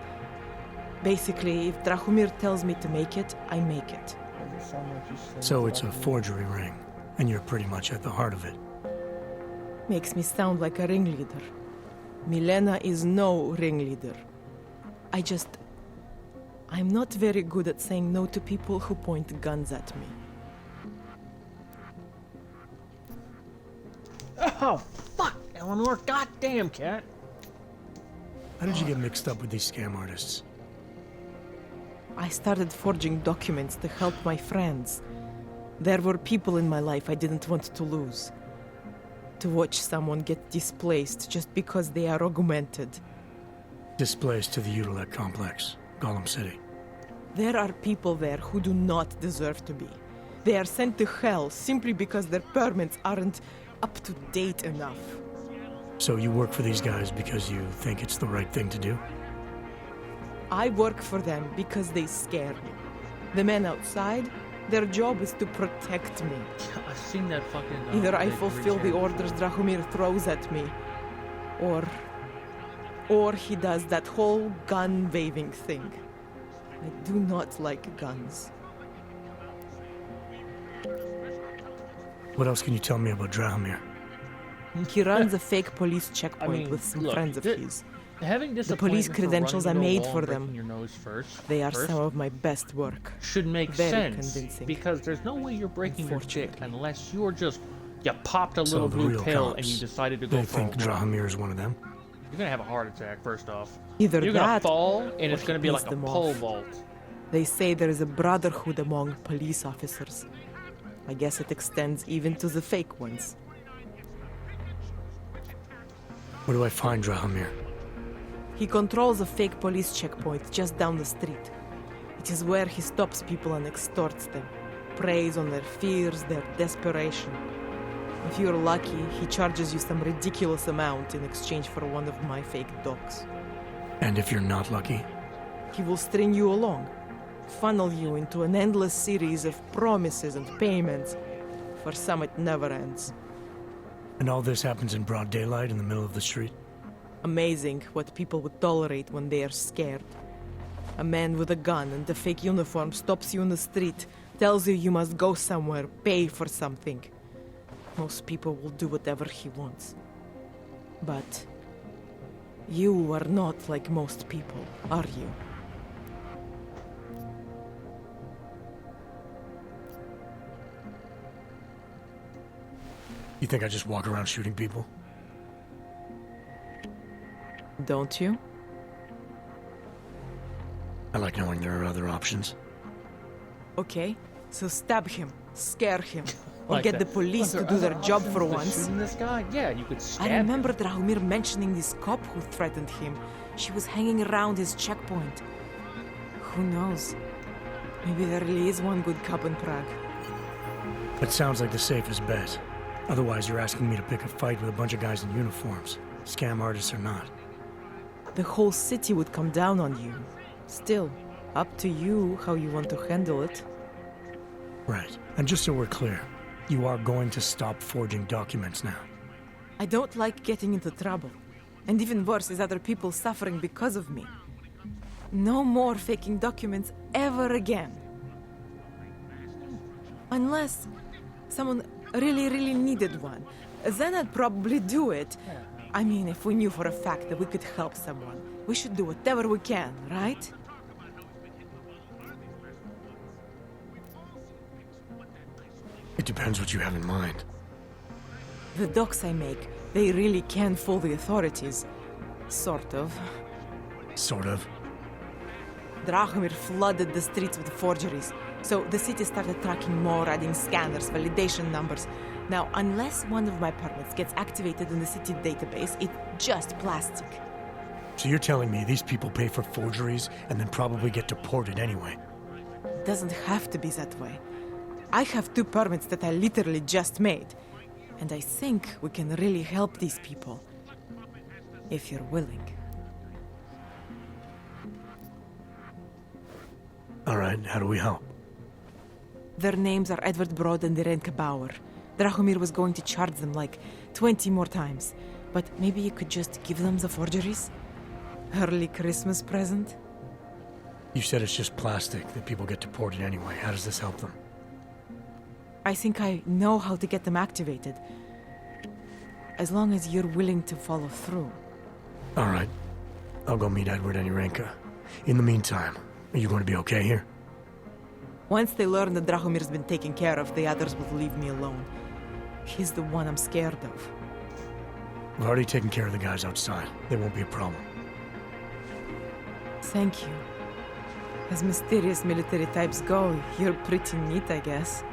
Basically, if Drahomir tells me to make it, I make it. So it's a forgery ring, and you're pretty much at the heart of it. Makes me sound like a ringleader. Milena is no ringleader. I'm not very good at saying no to people who point guns at me. Oh, fuck, Eleanor, goddamn cat. How did you get mixed up with these scam artists? I started forging documents to help my friends. There were people in my life I didn't want to lose. To watch someone get displaced just because they are augmented. Displaced to the Utulek complex, Gollum City. There are people there who do not deserve to be. They are sent to hell simply because their permits aren't up to date enough. So you work for these guys because you think it's the right thing to do? I work for them because they scare me. The men outside, their job is to protect me. I've seen that fucking... Either I fulfill the orders Drahomir throws at me, or he does that whole gun-waving thing. I do not like guns. What else can you tell me about Drahomir? He runs a fake police checkpoint I mean, with some look, friends of his. Having The police credentials I made for them, your nose first, they are some of my best work. Should make Very sense, convincing. because there's no way you're breaking your dick unless you're just, you popped a little the blue real pill cops, and you decided to go they for a think run. Drahomir is one of them? You're gonna have a heart attack, first off. Either You're gonna that, fall, and or it's he gonna be like pissed a them pole off. vault. They say there is a brotherhood among police officers. I guess it extends even to the fake ones. Where do I find Drahomir? He controls a fake police checkpoint just down the street. It is where he stops people and extorts them, preys on their fears, their desperation. If you're lucky, he charges you some ridiculous amount in exchange for one of my fake dogs. And if you're not lucky? He will string you along, funnel you into an endless series of promises and payments. For some, it never ends. And all this happens in broad daylight in the middle of the street? Amazing what people would tolerate when they are scared. A man with a gun and a fake uniform stops you in the street, tells you you must go somewhere, pay for something. Most people will do whatever he wants. But you are not like most people, are you? You think I just walk around shooting people? Don't you? I like knowing there are other options. Okay, so stab him, scare him, or Like get that. the police Was to there do their other job options for than once. shooting this guy? Yeah, you could stab I remember Drahomir mentioning this cop who threatened him. She was hanging around his checkpoint. Who knows? Maybe there really is one good cop in Prague. That sounds like the safest bet. Otherwise, you're asking me to pick a fight with a bunch of guys in uniforms, scam artists or not. The whole city would come down on you. Still, up to you how you want to handle it. Right. And just so we're clear, you are going to stop forging documents now. I don't like getting into trouble. And even worse is other people suffering because of me. No more faking documents ever again. Unless someone really needed one. Then I'd probably do it. I mean, if we knew for a fact that we could help someone, we should do whatever we can, right? depends what you have in mind. The docs I make, they really can fool the authorities. Sort of. Sort of. Drahomir flooded the streets with forgeries, so the city started tracking more, adding scanners, validation numbers. Now, unless one of my permits gets activated in the city database, it's just plastic. So you're telling me these people pay for forgeries and then probably get deported anyway? Doesn't have to be that way. I have 2 permits that I literally just made. And I think we can really help these people. If you're willing. Alright, how do we help? Their names are Edward Broad and Irenka Bauer. Drahomir was going to charge them like 20 more times. But maybe you could just give them the forgeries? Early Christmas present? You said it's just plastic, that people get deported anyway. How does this help them? I think I know how to get them activated. As long as you're willing to follow through. Alright. I'll go meet Edward and Irenka. In the meantime, are you going to be okay here? Once they learn that Drahomir's been taken care of, the others will leave me alone. He's the one I'm scared of. We've already taken care of the guys outside. They won't be a problem. Thank you. As mysterious military types go, you're pretty neat, I guess.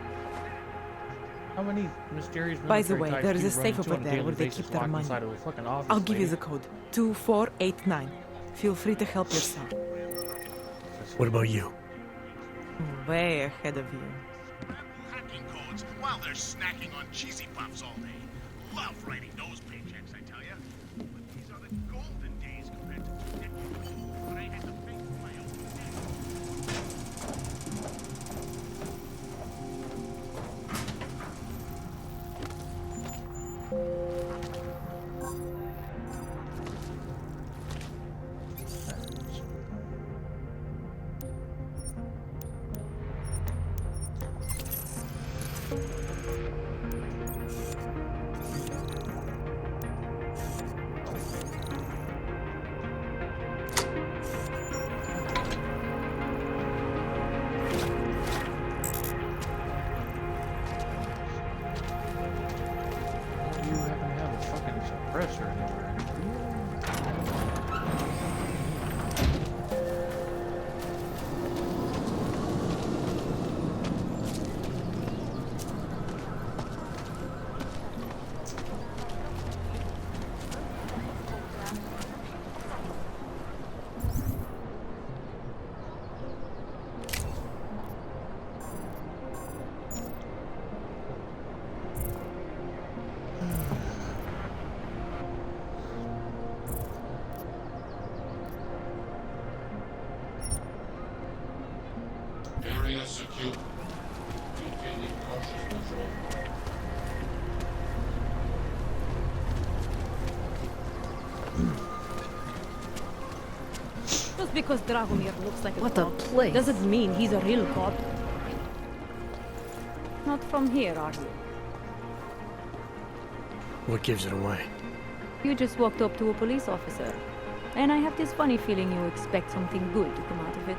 How many mysterious By the military way, types there do is you a run safe into over on a there daily where they basis keep their locked money. inside of a fucking office, I'll give you lady? the code. 2489. Feel free to help yourself. What about you? Way ahead of you. Hacking codes while they're snacking on cheesy puffs all day. Love writing those paychecks, I tell ya. But these are the golden days compared to when I had to pay for my own You happen to have a fucking suppressor anywhere. Area secure. Maintaining cautious control. Just because Dragomir looks like a What a cop place. doesn't mean he's a real cop. Not from here, are you? What gives it away? You just walked up to a police officer. And I have this funny feeling you expect something good to come out of it.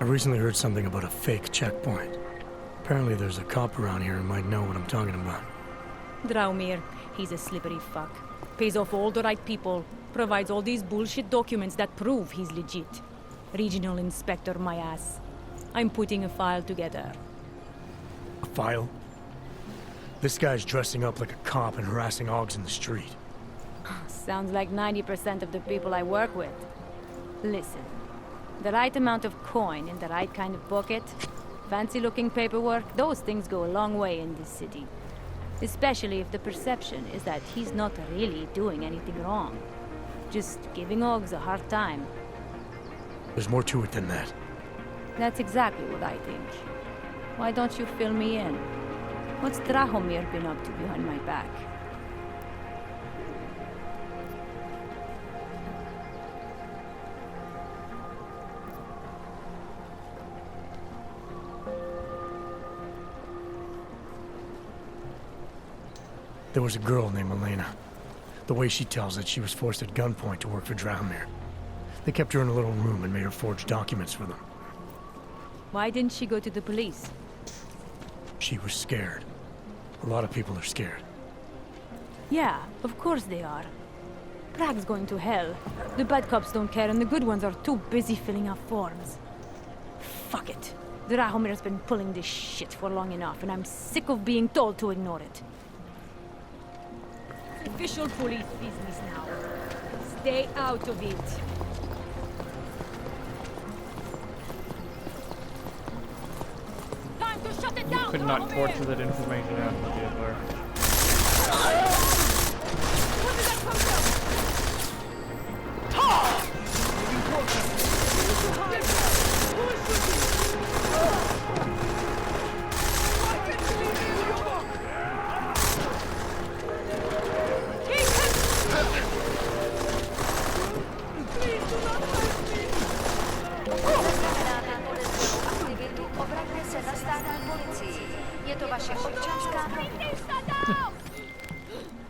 I recently heard something about a fake checkpoint. Apparently there's a cop around here who might know what I'm talking about. Draumir, he's a slippery fuck. Pays off all the right people. Provides all these bullshit documents that prove he's legit. Regional inspector, my ass. I'm putting a file together. A file? This guy's dressing up like a cop and harassing Augs in the street. Sounds like 90% of the people I work with. Listen, the right amount of coin in the right kind of pocket, fancy-looking paperwork, those things go a long way in this city. Especially if the perception is that he's not really doing anything wrong. Just giving Augs a hard time. There's more to it than that. That's exactly what I think. Why don't you fill me in? What's Drahomir been up to behind my back? There was a girl named Elena. The way she tells it, she was forced at gunpoint to work for Drahomir. They kept her in a little room and made her forge documents for them. Why didn't she go to the police? She was scared. A lot of people are scared. Yeah, of course they are. Prague's going to hell. The bad cops don't care and the good ones are too busy filling out forms. Fuck it. Drahomir's been pulling this shit for long enough and I'm sick of being told to ignore it. Official police business now. Stay out of it. Time to shut it down! Could not torture that information out of the jailor. Where did that come from? Moving closer. Too high. Who is shooting?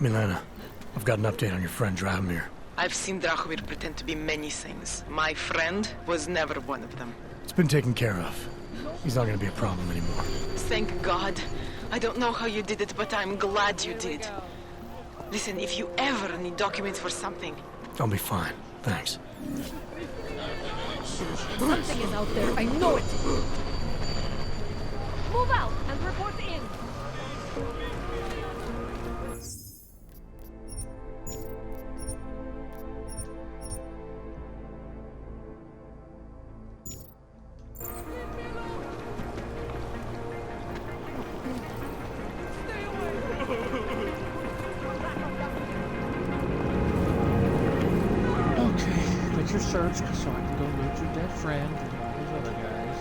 Milena, I've got an update on your friend Drahomir. I've seen Drahomir pretend to be many things. My friend was never one of them. It's been taken care of. He's not gonna be a problem anymore. Thank God. I don't know how you did it, but I'm glad you did. Listen, if you ever need documents for something... I'll be fine. Thanks. Something is out there. I know it. Move out and report in. Your search so I can go loot your dead friend and all those other guys.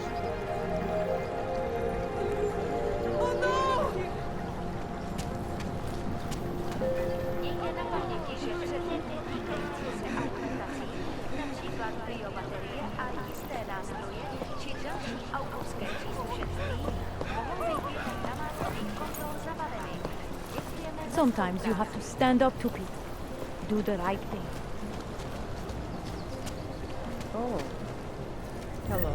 Sometimes you have to stand up to people. Do the right thing. Oh. Hello.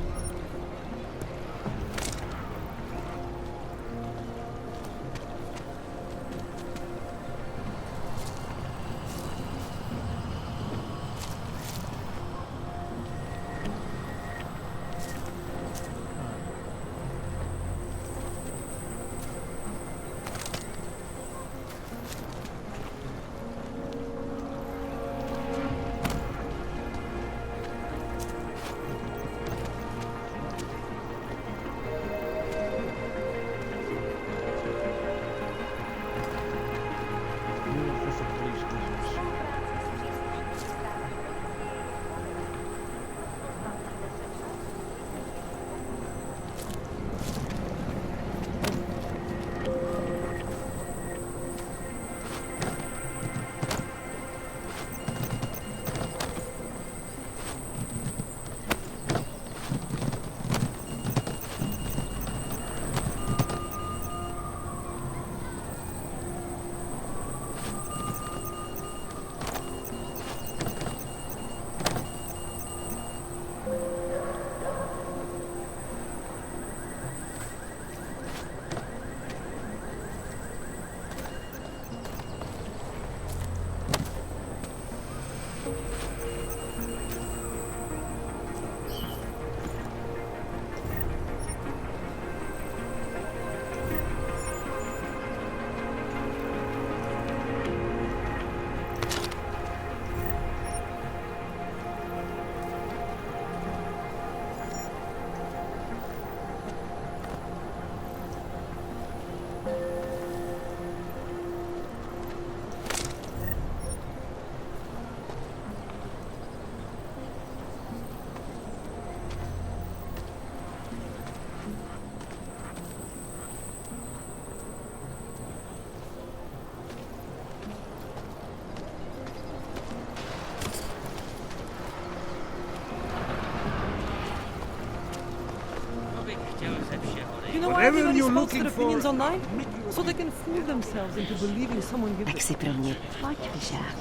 Chciałem ze wsi chory. You know why Whatever everybody you're spots their looking for, opinions online? I'll make you a So they can fool themselves into believing someone gives Tak si pro mě pojď, vyšák.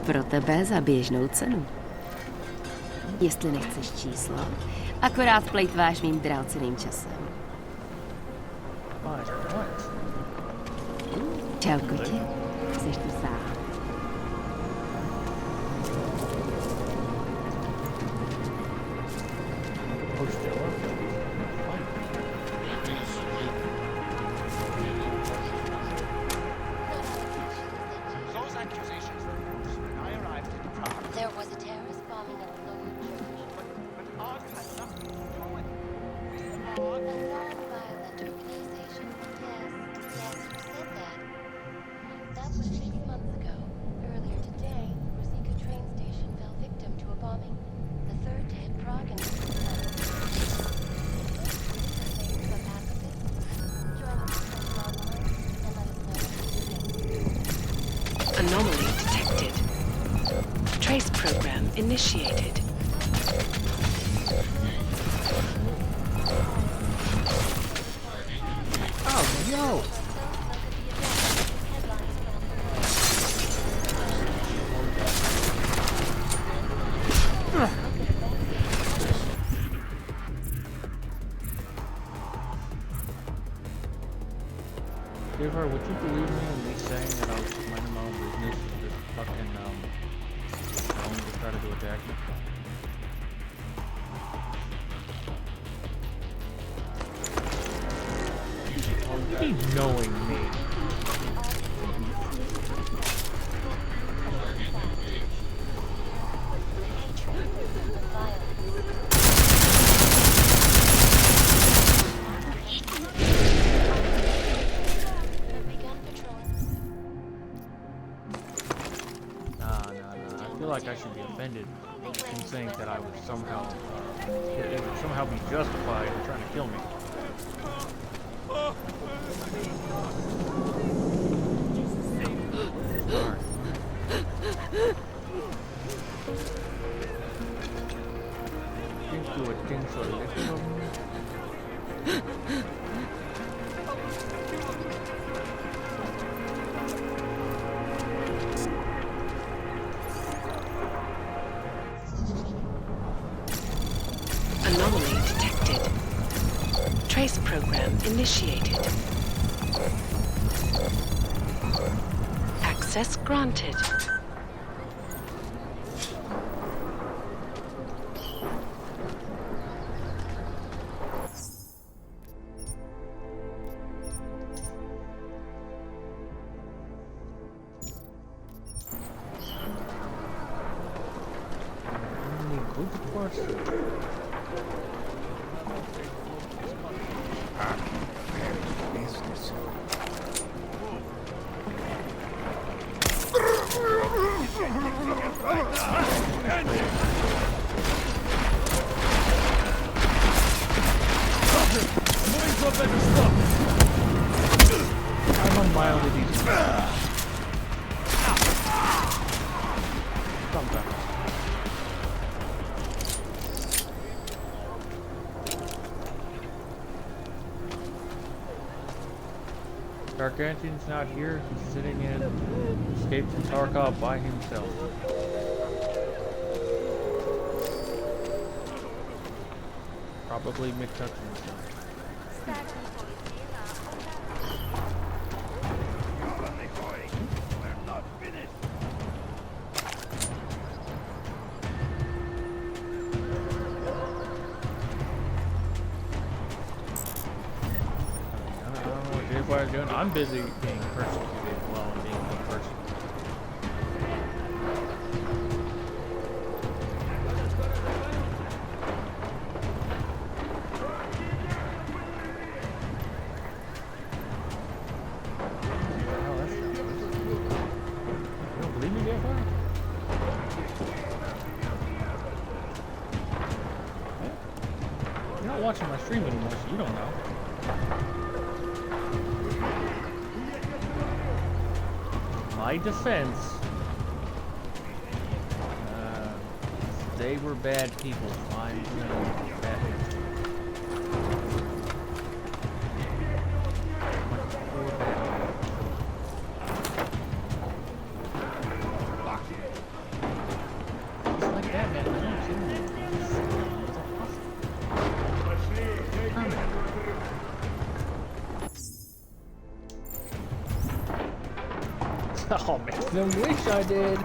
Pro tebe za běžnou cenu. Jestli nechceš číslo, akorát plejtváš mým drahoceným časem. Čau, kotě. Jseš tu sám. Those accusations were false. When I arrived in Prague, There was a terrorist bombing at the local church. but odd had nothing to do with it. A non-violent organization. Yes, you said that. That was 6 months ago. Earlier today, Rosika train station fell victim to a bombing. The third to hit Prague in recent months. Join us online and let us know what you think. Anomaly detected. Trace program initiated. Oh, yo! Giver, would you believe me in me saying that I was minding my own business and just fucking, going to try to do attack me? Oh, keep knowing me. Nah. I feel like I should be offended and think that I would somehow, it would somehow be justified in trying to kill me. Anomaly detected. Trace program initiated. Access granted. I'm a mile with these. Sometimes. Gargantuan's not here. He's sitting in escaped from Tarkov by himself. Probably McTucking himself. Doing. I'm busy being persecuted while I'm being persecuted. Oh, that's not good. You don't believe me, Jafar? You're not watching my stream anymore, so you don't know. My defense, they were bad people. I'm bad people. Oh man, I wish I did.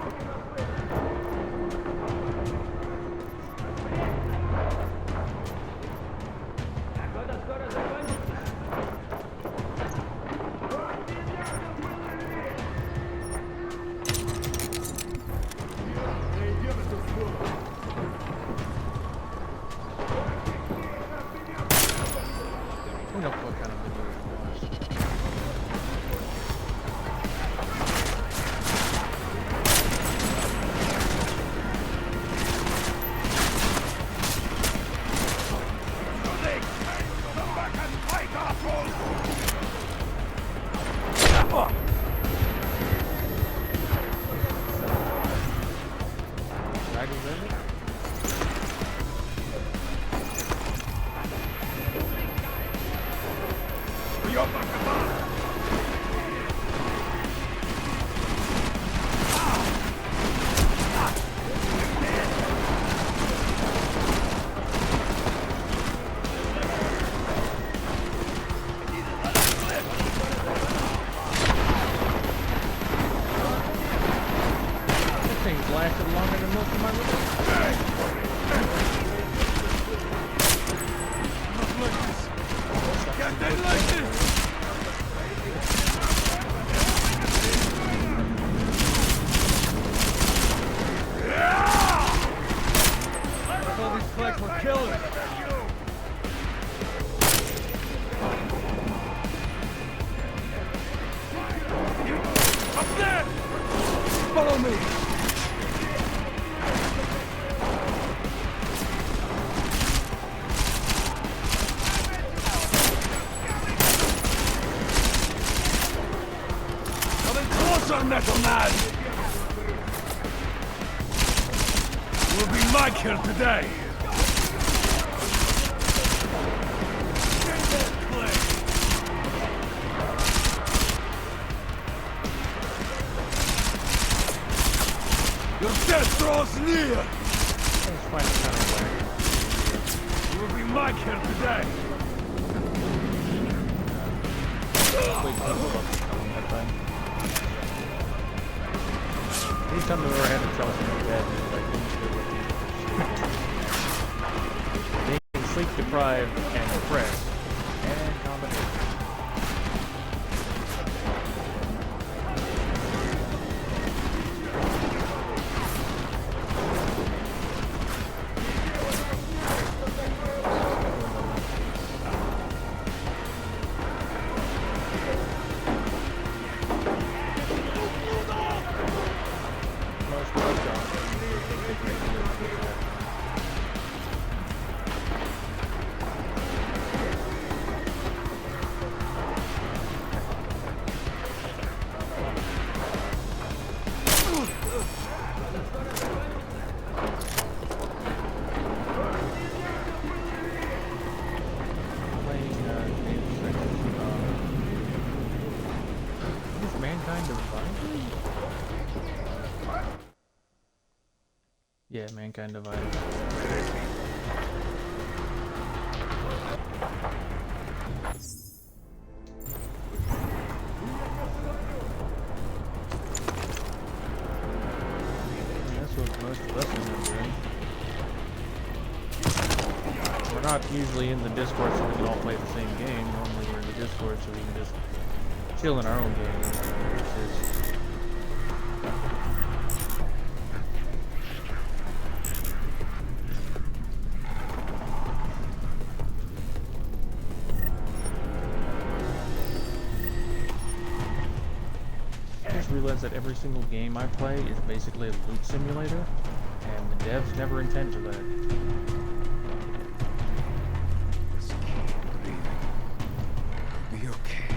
I don't know what kind of video it was. Lasted longer than most of my All these flags were killers. Up there! Follow me! Metal Man! Will be my kill today! Your death draws near! Will be my kill today! Anytime I've ever had a trouble in bed, like, being sleep deprived and depressed, and combination. Yeah, Mankind Divided. That's what most of us are doing. We're not usually in the Discord so we can all play the same game. Normally we're in the Discord so we can just chill in our own game. Which is realize that every single game I play is basically a loot simulator, and the devs never intend for that. Just keep breathing. Be okay.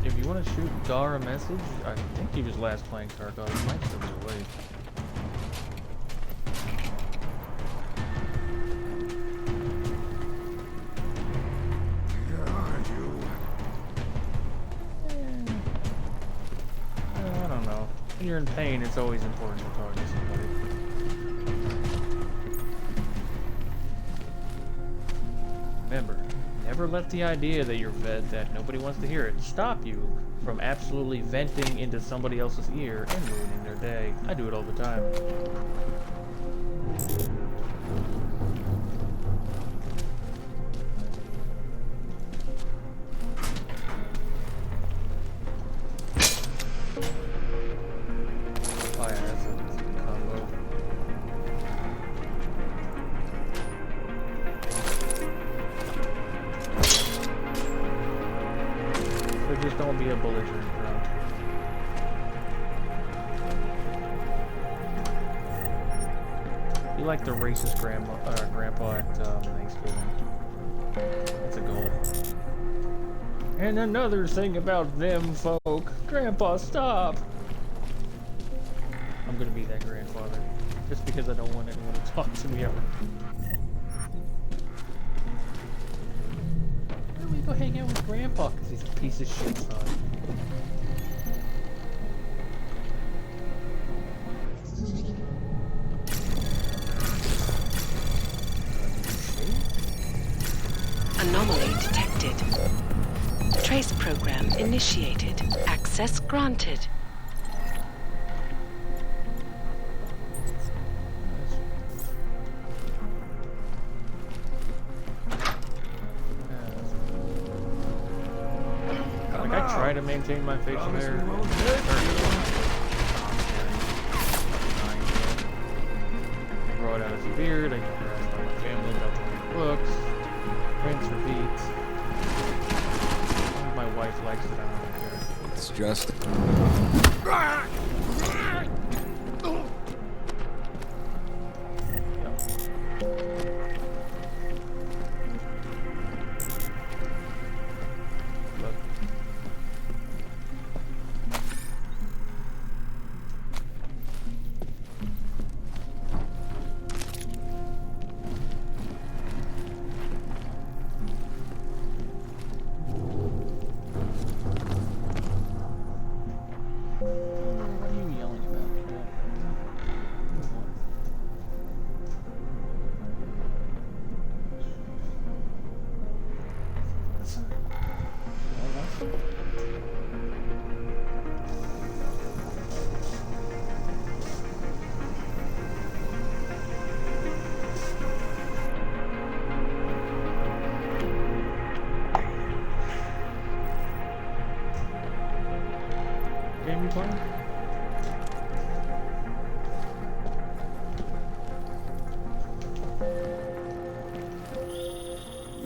If you wanna shoot Gar a message, I think he was last playing Tarkov. He might still be away. When you're in pain, it's always important to talk to somebody. remember, never let the idea that that nobody wants to hear it stop you from absolutely venting into somebody else's ear and ruining their day. I do it all the time. Oh yeah, that's a combo. So just don't be a belligerent drunk. You like the racist grandpa at Thanksgiving. That's a goal. And another thing about them folk. Grandpa, stop! I'm gonna be that grandfather. Just because I don't want anyone to talk to me ever. Why don't we go hang out with Grandpa? Because he's a piece of shit, son. Anomaly detected. Trace program initiated. Access granted. Like, I try to maintain my facial hair. I grow it out as a beard. I ask my family about the books. Rinse, repeat. My wife likes it. I don't care. It's just... What are you yelling about? Game you playing?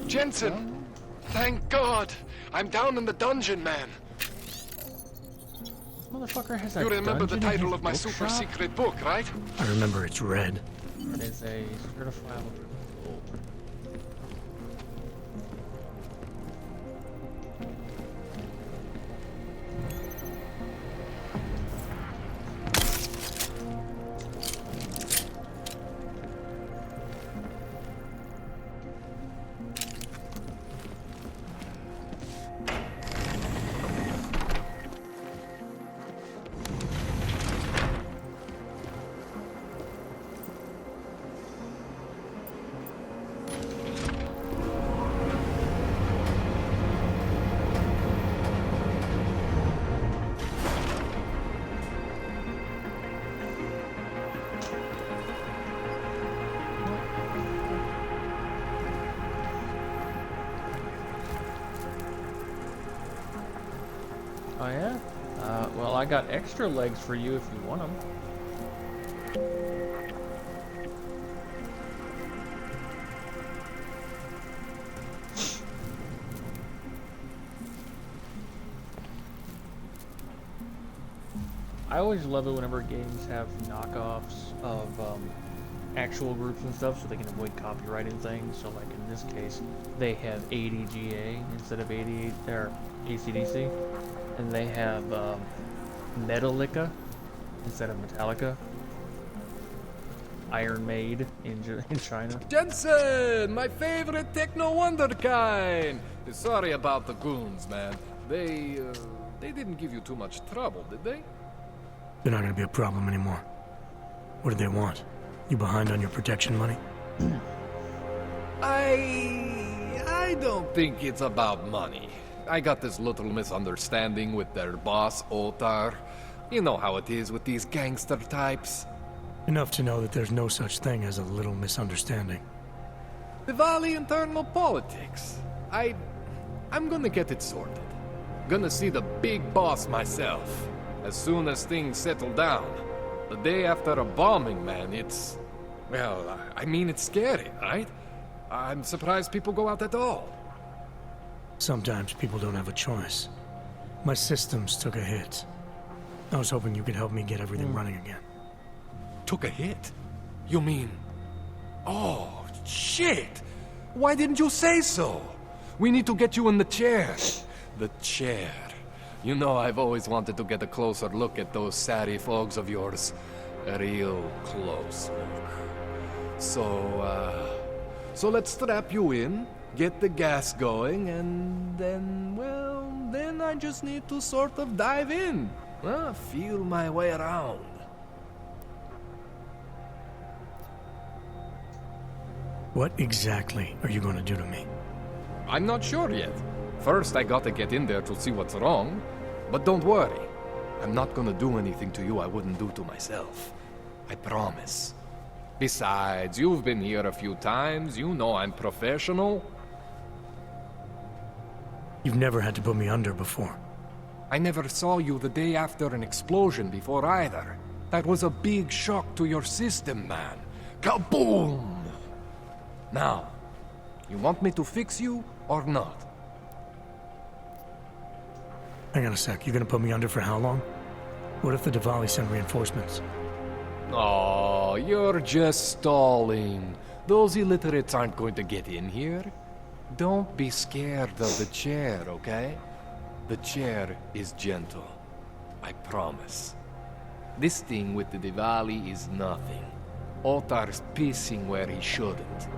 Jensen! Thank God! I'm down in the dungeon, man. This motherfucker has a You remember the dungeon in title his of my super bookshop? secret book, right? I remember it's red. It is a certifiable gold. Oh yeah? Well, I got extra legs for you if you want them. I always love it whenever games have knockoffs of actual groups and stuff so they can avoid copyrighting things. So like in this case, they have ADGA instead of 88 or AC/DC. And they have Metallica instead of Metallica. Iron Maid in China. Jensen! My favorite techno wonderkind! Sorry about the goons, man. They didn't give you too much trouble, did they? They're not gonna be a problem anymore. What do they want? You behind on your protection money? I don't think it's about money. I got this little misunderstanding with their boss, Otar. You know how it is with these gangster types. Enough to know that there's no such thing as a little misunderstanding. Diwali internal politics. I'm gonna get it sorted. Gonna see the big boss myself. As soon as things settle down. The day after a bombing, man, it's... Well, I mean, it's scary, right? I'm surprised people go out at all. Sometimes people don't have a choice. My systems took a hit. I was hoping you could help me get everything running again. Took a hit? You mean... Oh, shit! Why didn't you say so? We need to get you in the chair. The chair. You know, I've always wanted to get a closer look at those serif fogs of yours. A real close look. So let's strap you in, get the gas going, and then, well, then I just need to sort of dive in. Feel my way around. What exactly are you going to do to me? I'm not sure yet. First, I gotta get in there to see what's wrong. But don't worry. I'm not gonna do anything to you I wouldn't do to myself. I promise. Besides, you've been here a few times. You know I'm professional. You've never had to put me under before. I never saw you the day after an explosion before either. That was a big shock to your system, man. Kaboom! Now, you want me to fix you or not? Hang on a sec, you gonna put me under for how long? What if the Diwali send reinforcements? Oh, you're just stalling. Those illiterates aren't going to get in here. Don't be scared of the chair, okay? The chair is gentle. I promise. This thing with the Diwali is nothing. Otar's pissing where he shouldn't.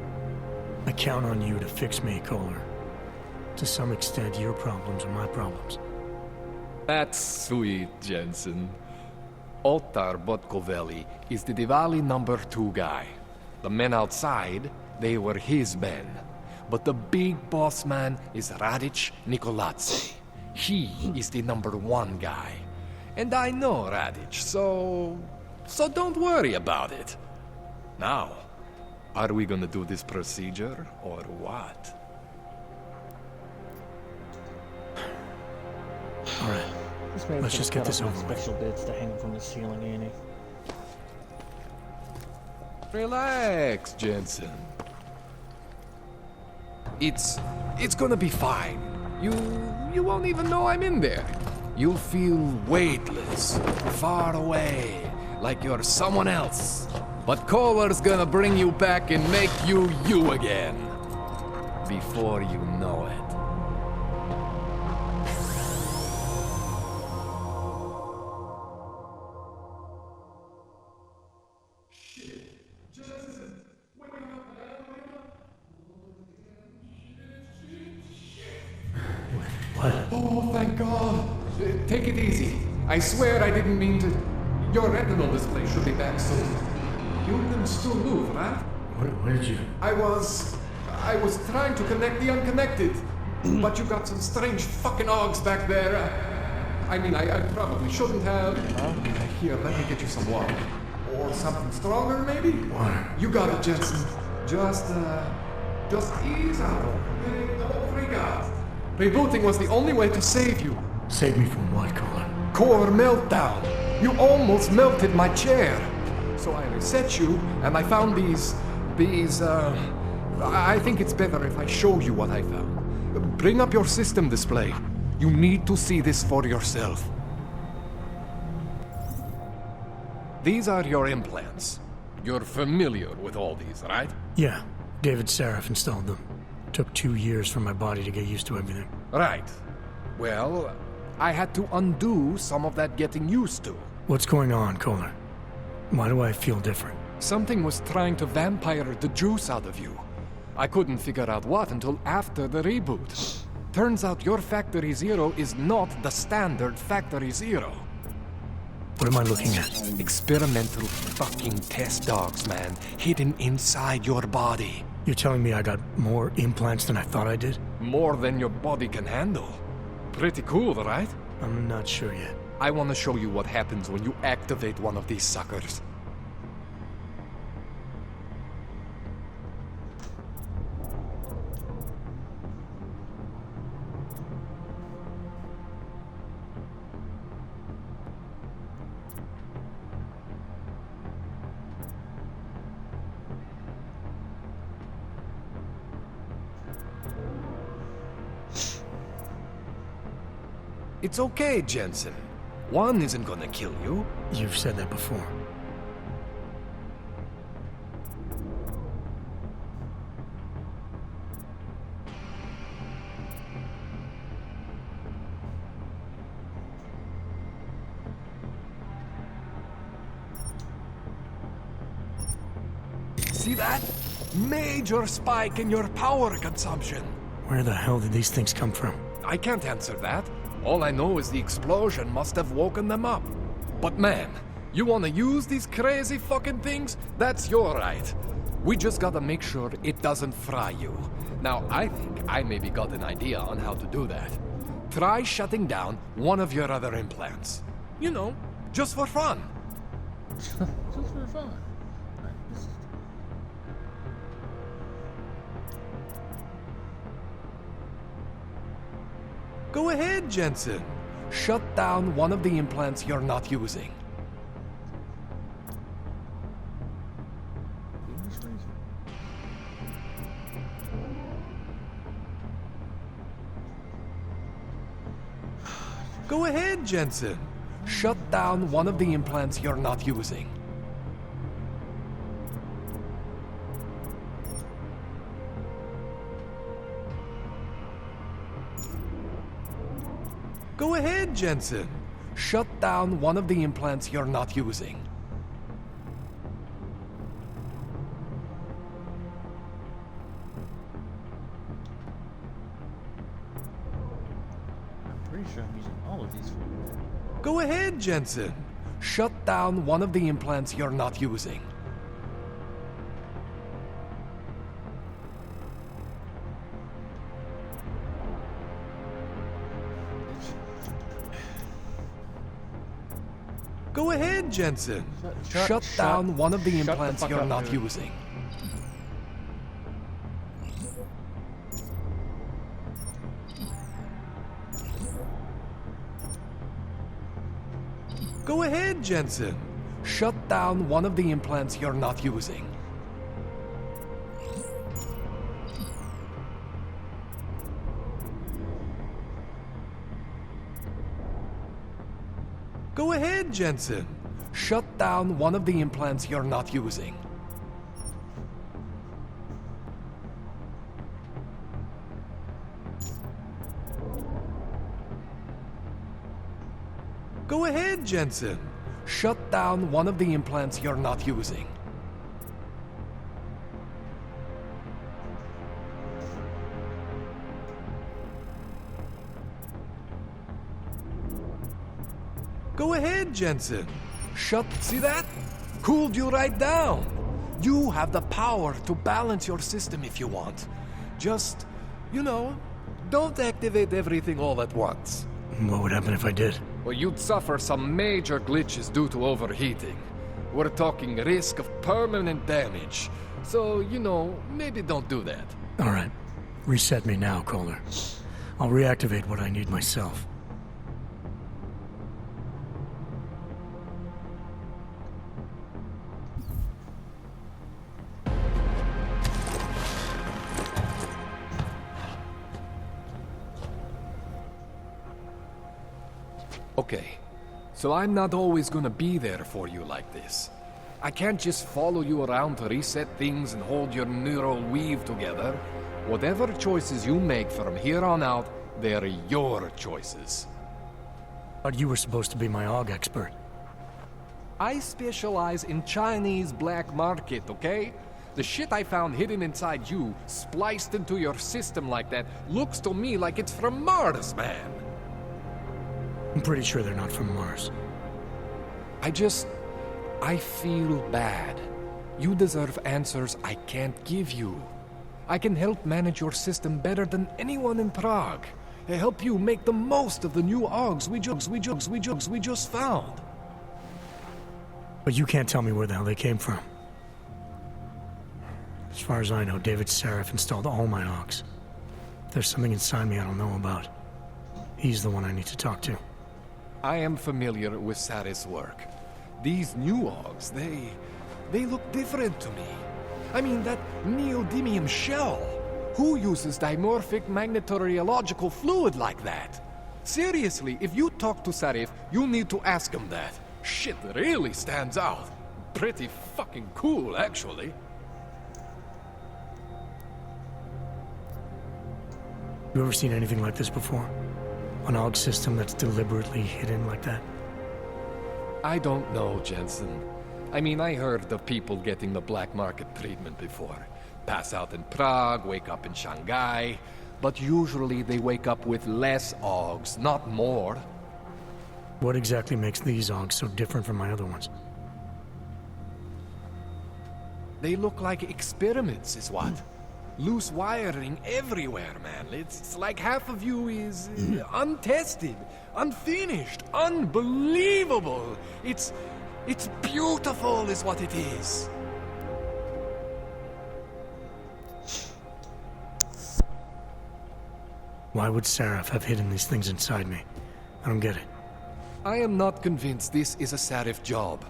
I count on you to fix me, Kohler. To some extent, your problems are my problems. That's sweet, Jensen. Otar Botkovelli is the Diwali #2 guy. The men outside, they were his men. But the big boss man is Radic Nikoladze. He is the #1 guy. And I know Radic, so don't worry about it. Now, are we gonna do this procedure or what? All right. Let's just get this over with. Special bits to hang from the ceiling, Annie. Relax, Jensen. It's gonna be fine. You won't even know I'm in there. You'll feel weightless, far away, like you're someone else. But Kohler's gonna bring you back and make you you again. Before you know it. What? Oh, thank God. Take it easy. I swear I didn't mean to. Your retinal display should be back soon. You can still move, right? Where did you... I was trying to connect the unconnected. But you got some strange fucking ogs back there. I mean, I probably shouldn't have. Here, let me get you some water. Or something stronger, maybe? Water. You got it, Jensen. Just ease out. Don't freak out. Rebooting was the only way to save you. Save me from what, Kohler? Core meltdown. You almost melted my chair. So I reset you, and I found these, I think it's better if I show you what I found. Bring up your system display. You need to see this for yourself. These are your implants. You're familiar with all these, right? Yeah, David Sarif installed them. Took 2 years for my body to get used to everything. Right. Well, I had to undo some of that getting used to. What's going on, Kohler? Why do I feel different? Something was trying to vampire the juice out of you. I couldn't figure out what until after the reboot. Turns out your Factory Zero is not the standard Factory Zero. What am I looking at? Experimental fucking test dogs, man. Hidden inside your body. You're telling me I got more implants than I thought I did? More than your body can handle. Pretty cool, right? I'm not sure yet. I want to show you what happens when you activate one of these suckers. It's okay, Jensen. One isn't gonna kill you. You've said that before. See that? Major spike in your power consumption. Where the hell did these things come from? I can't answer that. All I know is the explosion must have woken them up. But man, you wanna use these crazy fucking things? That's your right. We just gotta make sure it doesn't fry you. Now, I think I maybe got an idea on how to do that. Try shutting down one of your other implants. You know, just for fun. Just for fun. Go ahead, Jensen. Shut down one of the implants you're not using. Go ahead, Jensen. Shut down one of the implants you're not using. Go ahead, Jensen. Shut down one of the implants you're not using. I'm pretty sure I'm using all of these for. Go ahead, Jensen. Shut down one of the implants you're not using. Go ahead, Jensen. Shut down one of the implants you're not using. Go ahead, Jensen. Shut down one of the implants you're not using. Go ahead, Jensen. Shut down one of the implants you're not using. Go ahead, Jensen. Shut down one of the implants you're not using. Go ahead, Jensen. See that? Cooled you right down. You have the power to balance your system if you want. Just, you know, don't activate everything all at once. What would happen if I did? Well, you'd suffer some major glitches due to overheating. We're talking risk of permanent damage. So, you know, maybe don't do that. All right. Reset me now, Kohler. I'll reactivate what I need myself. Okay, so I'm not always gonna be there for you like this. I can't just follow you around to reset things and hold your neural weave together. Whatever choices you make from here on out, they're your choices. But you were supposed to be my AUG expert. I specialize in Chinese black market, okay? The shit I found hidden inside you, spliced into your system like that, looks to me like it's from Mars, man. I'm pretty sure they're not from Mars. I feel bad. You deserve answers I can't give you. I can help manage your system better than anyone in Prague. I help you make the most of the new Augs we just found. But you can't tell me where the hell they came from. As far as I know, David Seraph installed all my Augs. There's something inside me I don't know about. He's the one I need to talk to. I am familiar with Sarah's work. These new Augs, they look different to me. I mean, that neodymium shell. Who uses dimorphic magnetorheological fluid like that? Seriously, if you talk to Sarif, you need to ask him that. Shit really stands out. Pretty fucking cool, actually. You ever seen anything like this before? An AUG system that's deliberately hidden like that? I don't know, Jensen. I mean, I heard of people getting the black market treatment before. Pass out in Prague, wake up in Shanghai. But usually they wake up with less Augs, not more. What exactly makes these Augs so different from my other ones? They look like experiments, is what? Loose wiring everywhere, man. It's like half of you is untested, unfinished, unbelievable. It's beautiful is what it is. Why would Seraph have hidden these things inside me? I don't get it. I am not convinced this is a Sarif job.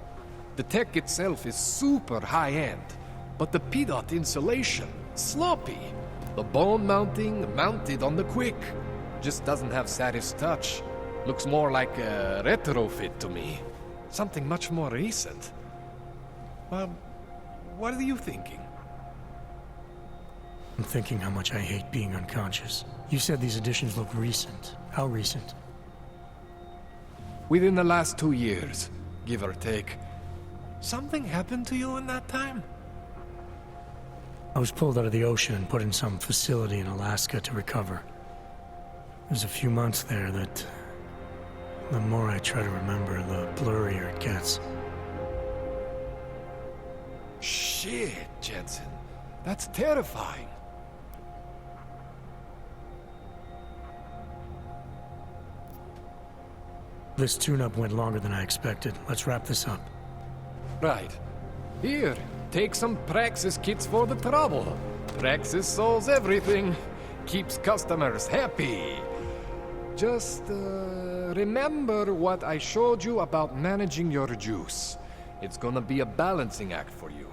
The tech itself is super high-end, but the PDOT insulation, sloppy. The bone mounting, mounted on the quick. Just doesn't have Sarif's touch. Looks more like a retrofit to me. Something much more recent. Well, what are you thinking? I'm thinking how much I hate being unconscious. You said these additions look recent. How recent? Within the last 2 years, give or take. Something happened to you in that time? I was pulled out of the ocean and put in some facility in Alaska to recover. There's a few months there that... the more I try to remember, the blurrier it gets. Shit, Jensen. That's terrifying. This tune-up went longer than I expected. Let's wrap this up. Right. Here, take some Praxis kits for the trouble. Praxis solves everything. Keeps customers happy. Just, remember what I showed you about managing your juice. It's gonna be a balancing act for you.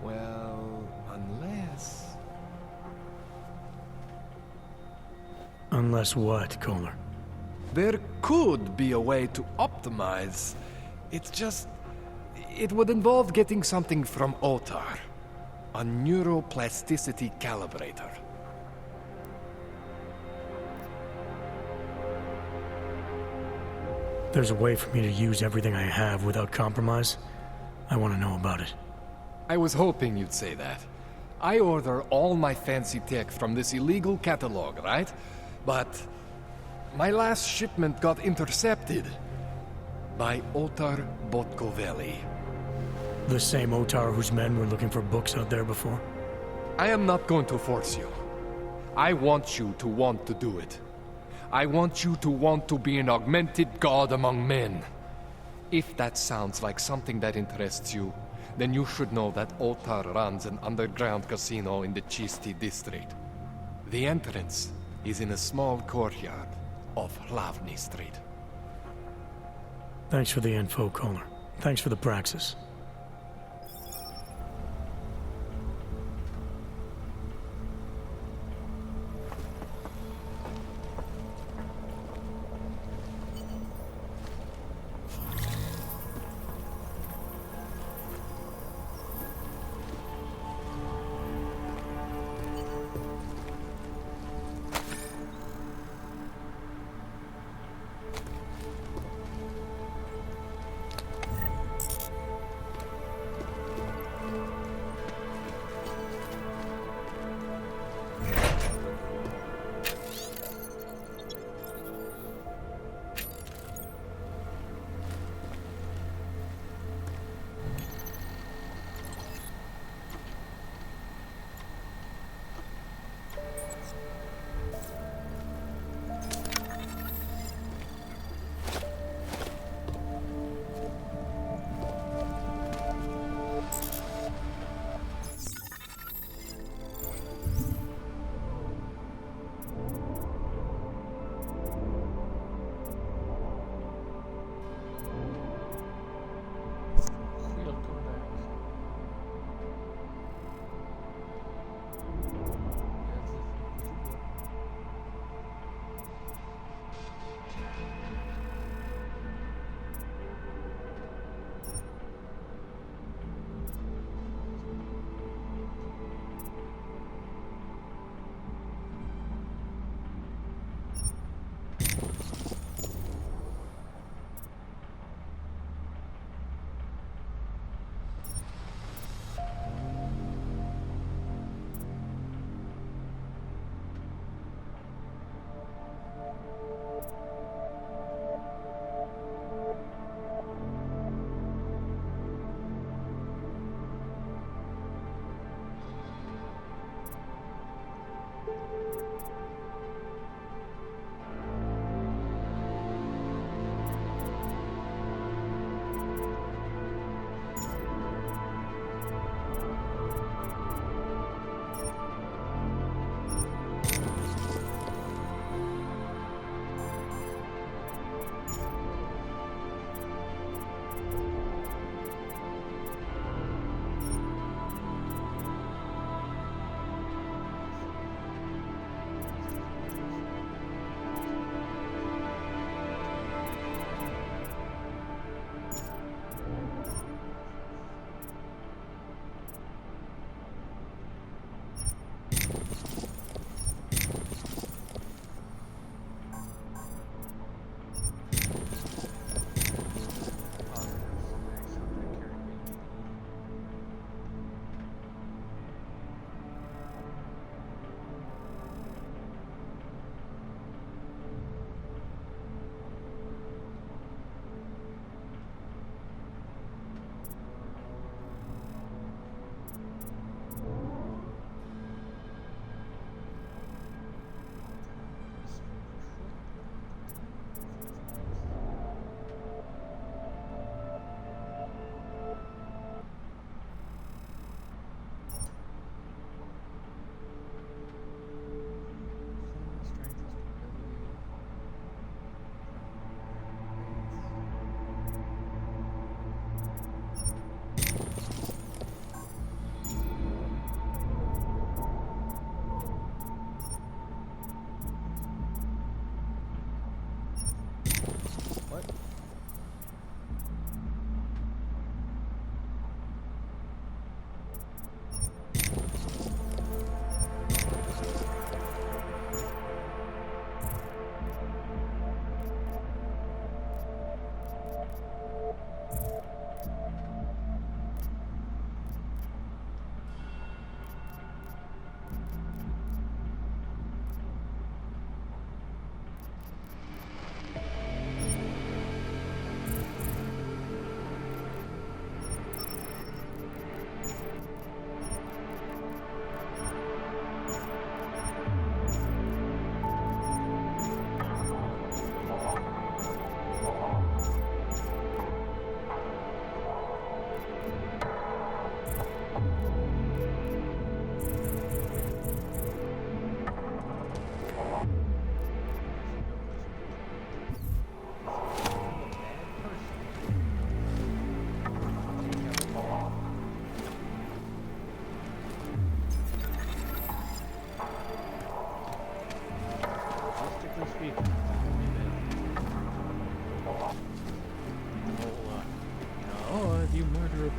Well, unless... Unless what, Kohler? There could be a way to optimize. It's just... it would involve getting something from Otar. A neuroplasticity calibrator. There's a way for me to use everything I have without compromise? I want to know about it. I was hoping you'd say that. I order all my fancy tech from this illegal catalog, right? But my last shipment got intercepted by Otar Botkoveli. The same Otar whose men were looking for books out there before? I am not going to force you. I want you to want to do it. I want you to want to be an augmented god among men. If that sounds like something that interests you, then you should know that Otar runs an underground casino in the Chisti district. The entrance is in a small courtyard off Hlavny Street. Thanks for the info, Kohler. Thanks for the praxis.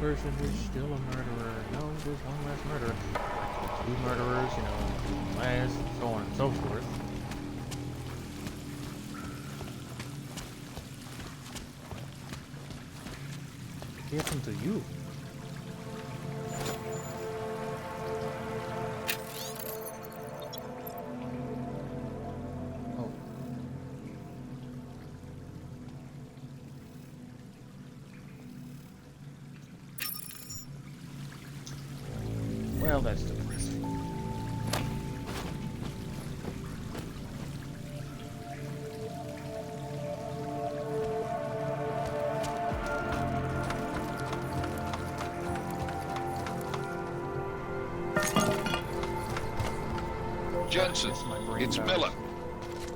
person who's still a murderer. No, there's one less murderer. Two murderers, you know, last, so on and so forth. What happened to you? Well, that's depressing. Jensen, it's Miller.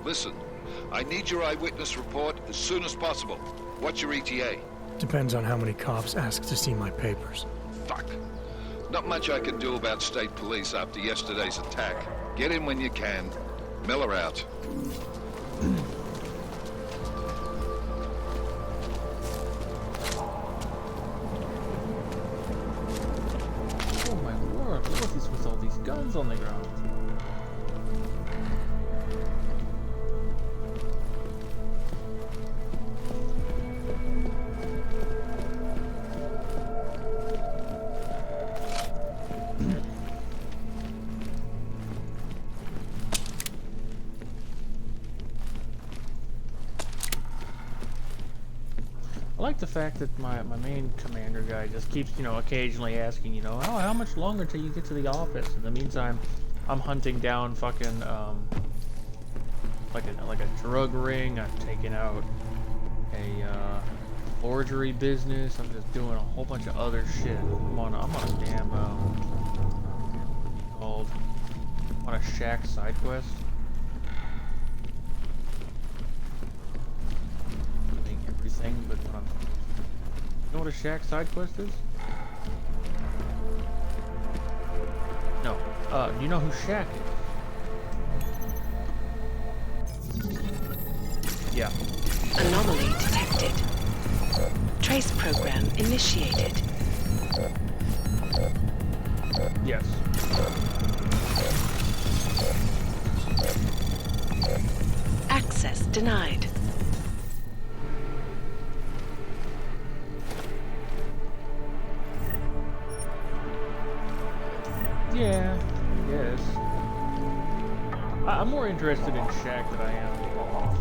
Listen, I need your eyewitness report as soon as possible. What's your ETA? Depends on how many cops ask to see my papers. Fuck. Not much I can do about state police after yesterday's attack. Get in when you can. Miller out. Oh my lord, look at this with all these guns on the ground. I like the fact that my main commander guy just keeps, you know, occasionally asking, you know, oh, how much longer till you get to the office? In the meantime, I'm hunting down fucking like a drug ring. I'm taking out a forgery business. I'm just doing a whole bunch of other shit. I'm on a damn called on a shack side quest. Doing everything but what I'm. You know what a shack side quest is? No. Do you know who Shaq is? Yeah. Anomaly detected. Trace program initiated. Yes. Access denied. Yeah, yes. I'm more interested in Shaq than I am in Boss.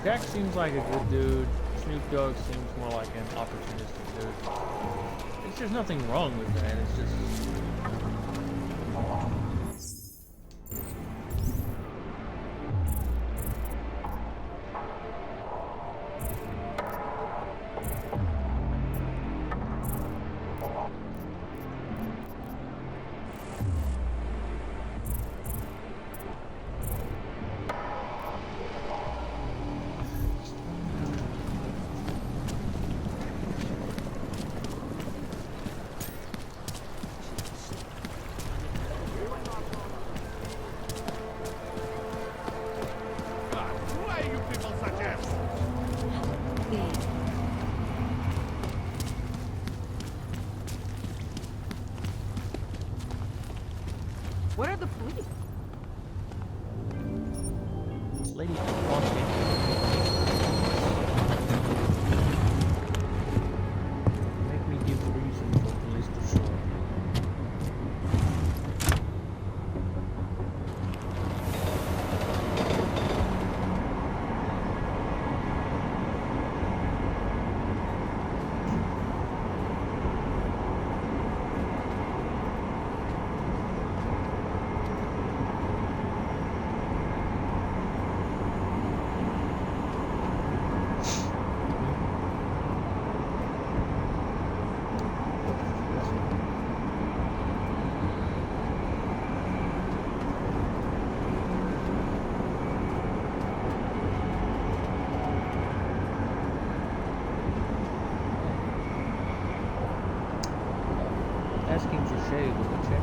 Shaq seems like a good dude. Snoop Dogg seems more like an opportunistic dude. There's nothing wrong with that. It's just. Where are the police? Lady walking. Make me give a reason for police to show up. Asking for shade with a check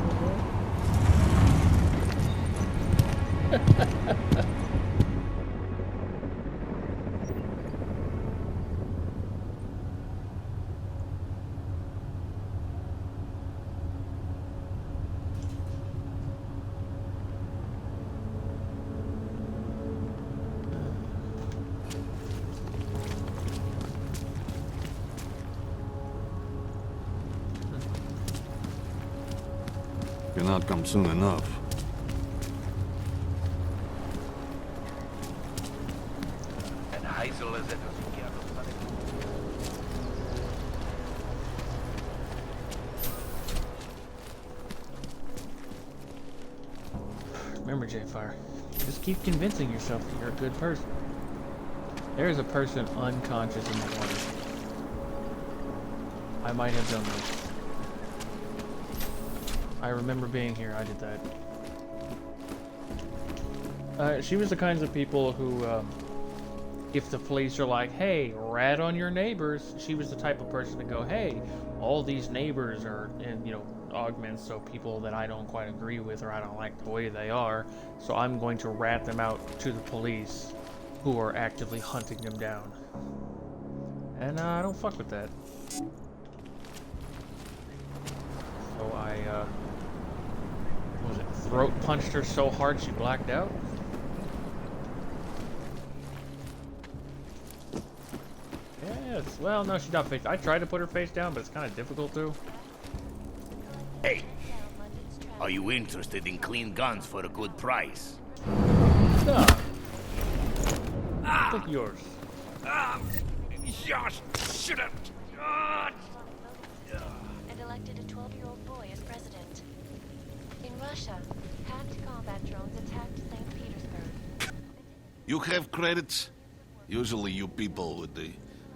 Cannot come soon enough. Remember, J-Fire, just keep convincing yourself that you're a good person. There is a person unconscious in the water. I might have done this. I remember being here. I did that. She was the kinds of people who, if the police are like, hey, rat on your neighbors, she was the type of person to go, hey, all these neighbors are, and you know, augments, so people that I don't quite agree with or I don't like the way they are, so I'm going to rat them out to the police who are actively hunting them down. And I don't fuck with that. So I, what was it, throat punched her so hard she blacked out? Yes, well, no, she's not face. I tried to put her face down, but it's kind of difficult to. Hey, are you interested in clean guns for a good price? No. Take yours. Josh, shut up! And elected a 12-year-old boy as president. In Russia, hacked combat drones attacked St. Petersburg. You have credits? Usually you people with the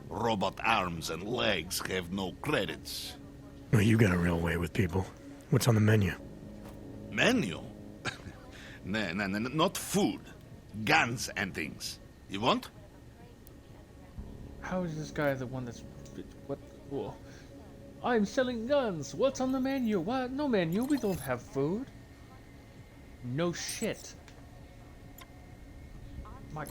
robot arms and legs have no credits. Well, you got a real way with people. What's on the menu? Menu? No, not food. Guns and things. You want? How is this guy the one that's... What? Whoa. I'm selling guns. What's on the menu? What? No menu. We don't have food. No shit. My...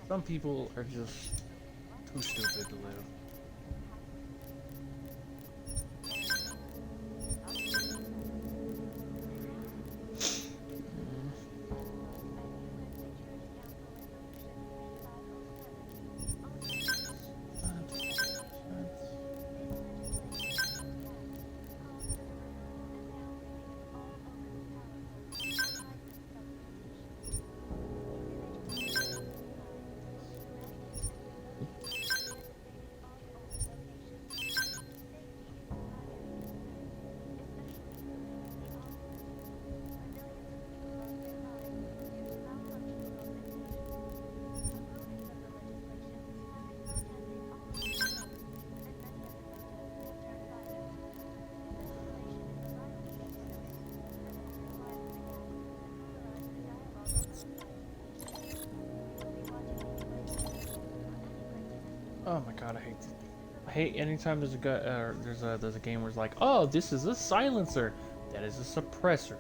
Some people are just too stupid to live. Oh my god, I hate this. I hate anytime there's a guy, there's a game where it's like, oh, this is a silencer. That is a suppressor.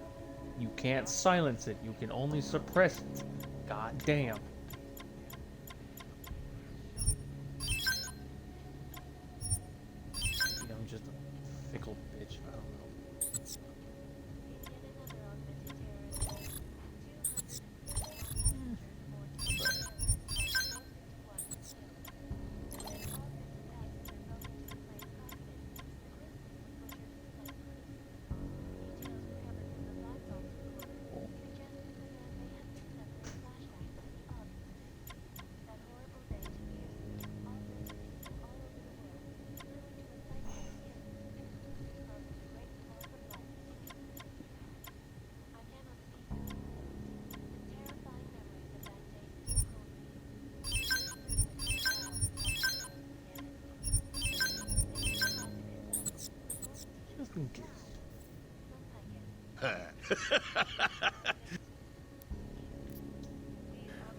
You can't silence it. You can only suppress it. God damn. Maybe I'm just a fickle bitch. I don't know.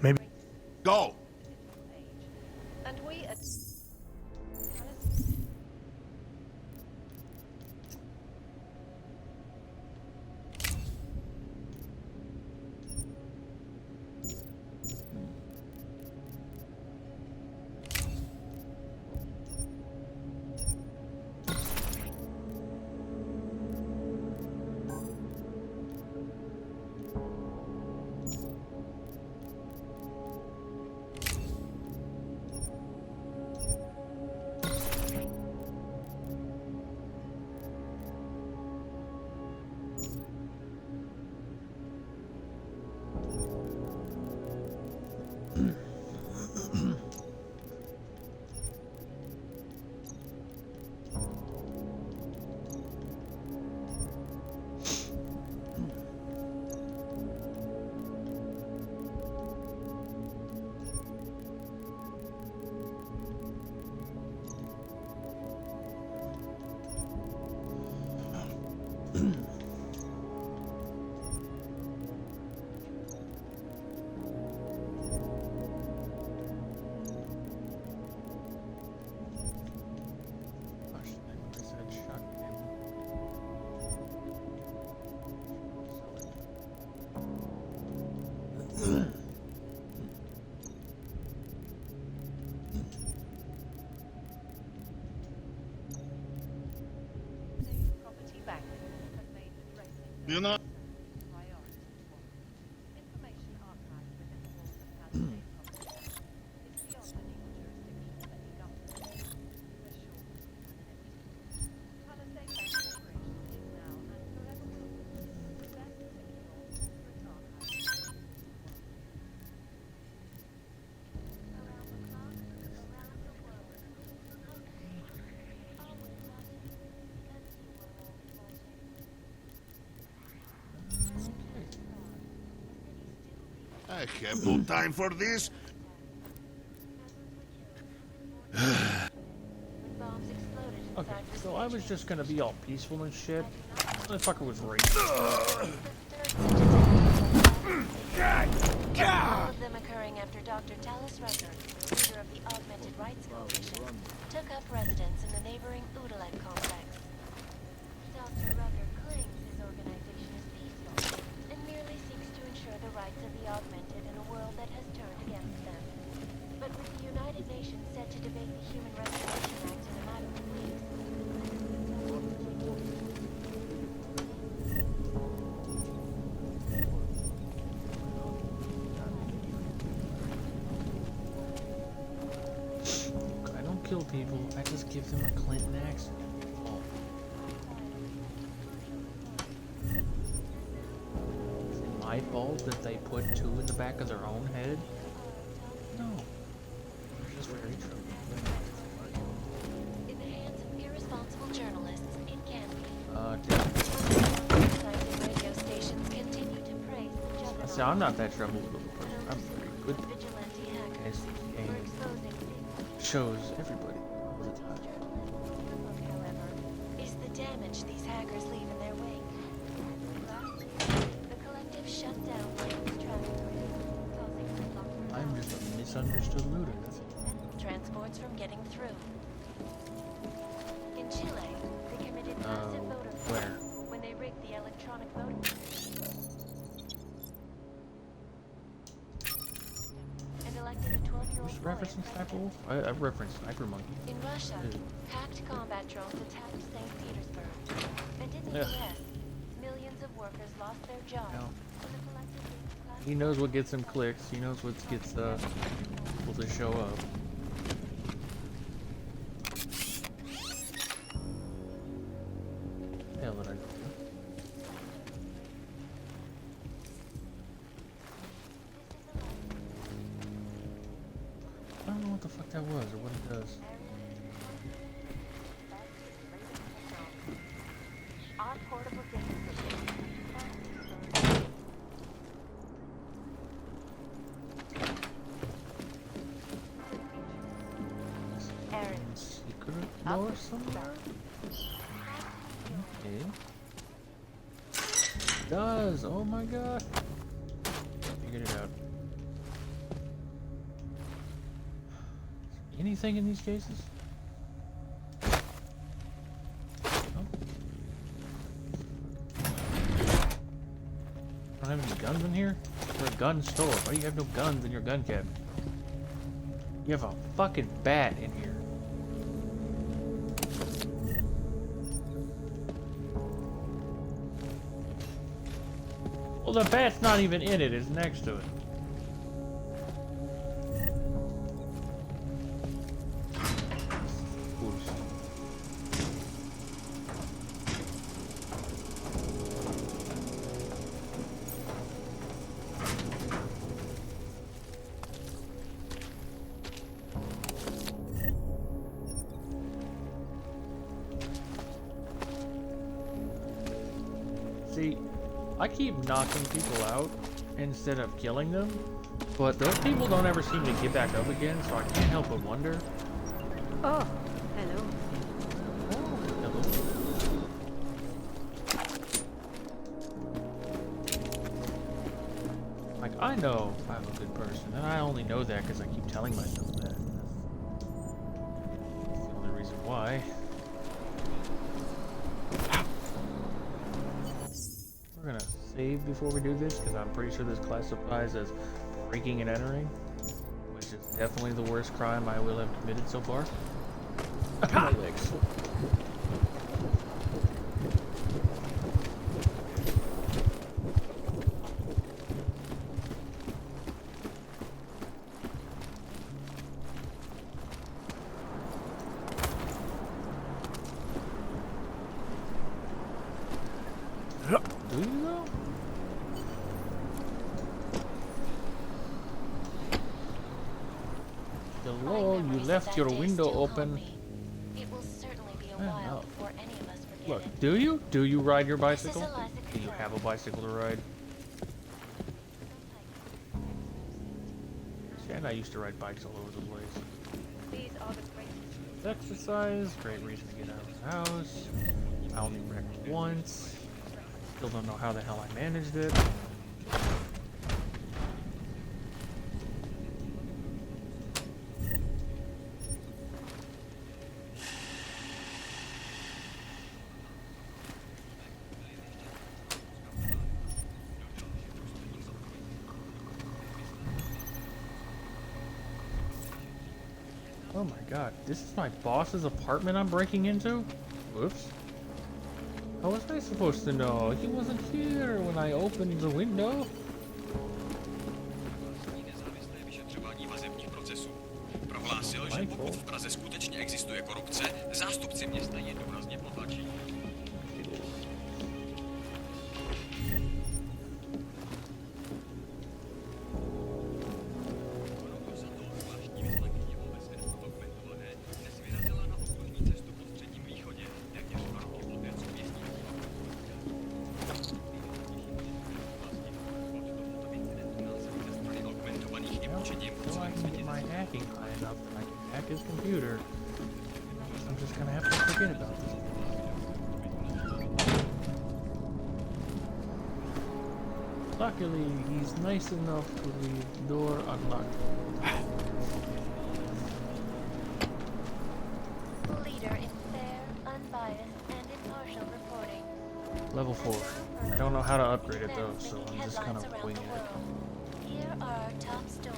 Maybe. Go! And we You know? I have no time for this. Okay, so I was just gonna be all peaceful and shit. Motherfucker was raped. All of them occurring after Dr. Talis Rucker, leader of the Augmented Rights Coalition, took up residence in the neighboring Udalet complex. Dr. Rucker claims his organization is peaceful and merely seeks to ensure the rights of the augmented in a world that has turned against them. But with the United Nations set to debate the Human Restoration Act in a matter of weeks, I don't kill people, I just give them a Clinton accent. Oh. Is it my fault that they put 2 in the back of their own head? No. It's just very true. in the hands of irresponsible journalists, it can be. Radio stations continue to praise the juggernaut. See, I'm not that trouble with a person. I'm pretty good. Vigilante hackers This for game exposing shows everybody all the time. however, is the damage these hackers leave in their wake. Last year, the collective shut down Lane's traffic grid, causing gridlock I'm just a misunderstood looter. That's it. transports from getting through. In Chile, they committed massive voter fraud where? when they rigged the electronic voting and elected a 12-year-old Who's boy referencing as Sniper president. Wolf? I've referenced Sniper Monkey. In Russia, Ew. hacked combat drones attacked St. Petersburg. And in the Ugh. US, millions of workers lost their jobs. No. when the collective He knows what gets him clicks. He knows what gets people to show up. Hell, did I do? I don't know what the fuck that was or what it does. Our portable data system. Secret door somewhere? Okay. It does! Oh my god! Figured it out. Anything in these cases? No? Don't have any guns in here? We're a gun store. Why do you have no guns in your gun cabinet? You have a fucking bat in here. Well, the bat's not even in it, it's next to it. Oops. See, I keep knocking people out instead of killing them, but those people don't ever seem to get back up again, so I can't help but wonder. Oh, hello. Hello. Like, I know I'm a good person, and I only know that because I keep telling myself that. That's the only reason why. We're gonna save before we do this, because I'm pretty sure this classifies as breaking and entering, which is definitely the worst crime I will have committed so far. My legs. Do you know? Hello, you left your window open. It will certainly be a I don't while know. before any of us forget Look, it. do you? Do you ride your This is bicycle? Eliza Do you have a bicycle to ride? And I used to ride bikes all over the place. These are the greatest. Exercise, great reason to get out of the house. I only wrecked once. Still don't know how the hell I managed it. Oh my god, this is my boss's apartment I'm breaking into? Whoops. How was I supposed to know? He wasn't here when I opened the window. Prohlásil, že pokud v Praze skutečně existuje korupce, zástupci města je důrazně potlačí. His computer. I'm just gonna have to forget about it. Luckily, he's nice enough to leave the door unlocked. Leader in fair, unbiased, and impartial reporting. Level 4. I don't know how to upgrade it though, so I'm just kind of winging it. Here are our top stories.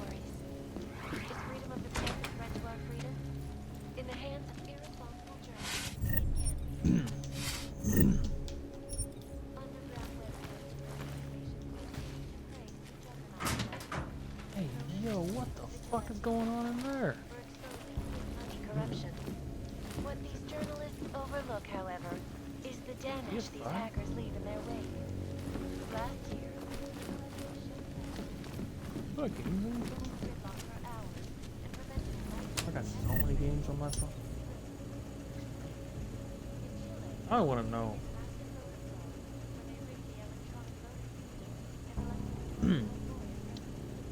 Is freedom of the press a threat to our freedom? In the hands of irresponsible journalists, Hey, yo, what the fuck is going on in there? corruption. What these journalists overlook, however, is the damage these hackers leave in their wake. Last year, Look, I got so many games on my phone. I want to know.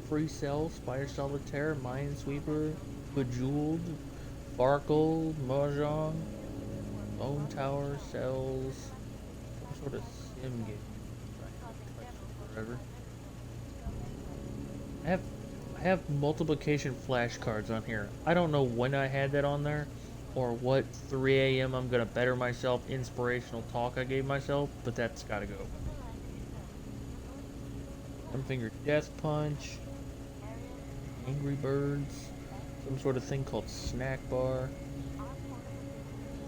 Free Cell, Spire Solitaire, Minesweeper, Bejeweled, Sparkle, Mahjong, Bone Tower, Cells, some sort of sim game. Forever. I have multiplication flashcards on here. I don't know when I had that on there, or what 3 a.m. I'm gonna better myself inspirational talk I gave myself, but that's gotta go. One Finger Death Punch, Angry Birds, some sort of thing called Snack Bar,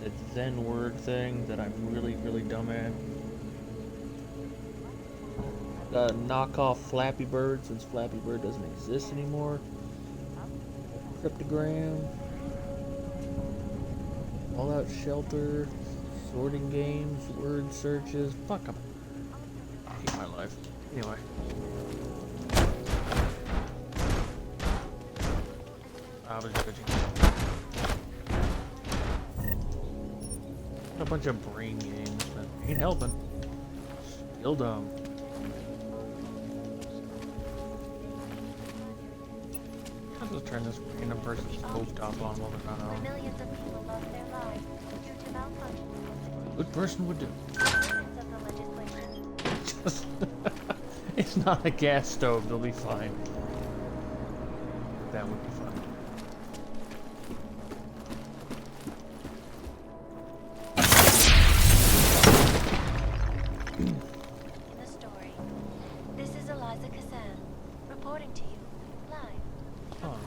that Zen word thing that I'm really dumb at. Knockoff Flappy Bird, since Flappy Bird doesn't exist anymore. Cryptogram. Fallout Shelter. Sorting games. Word searches. Fuck them. I hate my life. Anyway. I was judging. A bunch of brain games, but ain't helping. Still dumb. I'll just turn this random person's stovetop on while they're not on. millions of people lost their lives due to malfunction. Good person would do. Elements of the legislation. Just it's not a gas stove, they'll be fine. That would be fine. In the story, this is Eliza Kazan, reporting to you, live. Huh.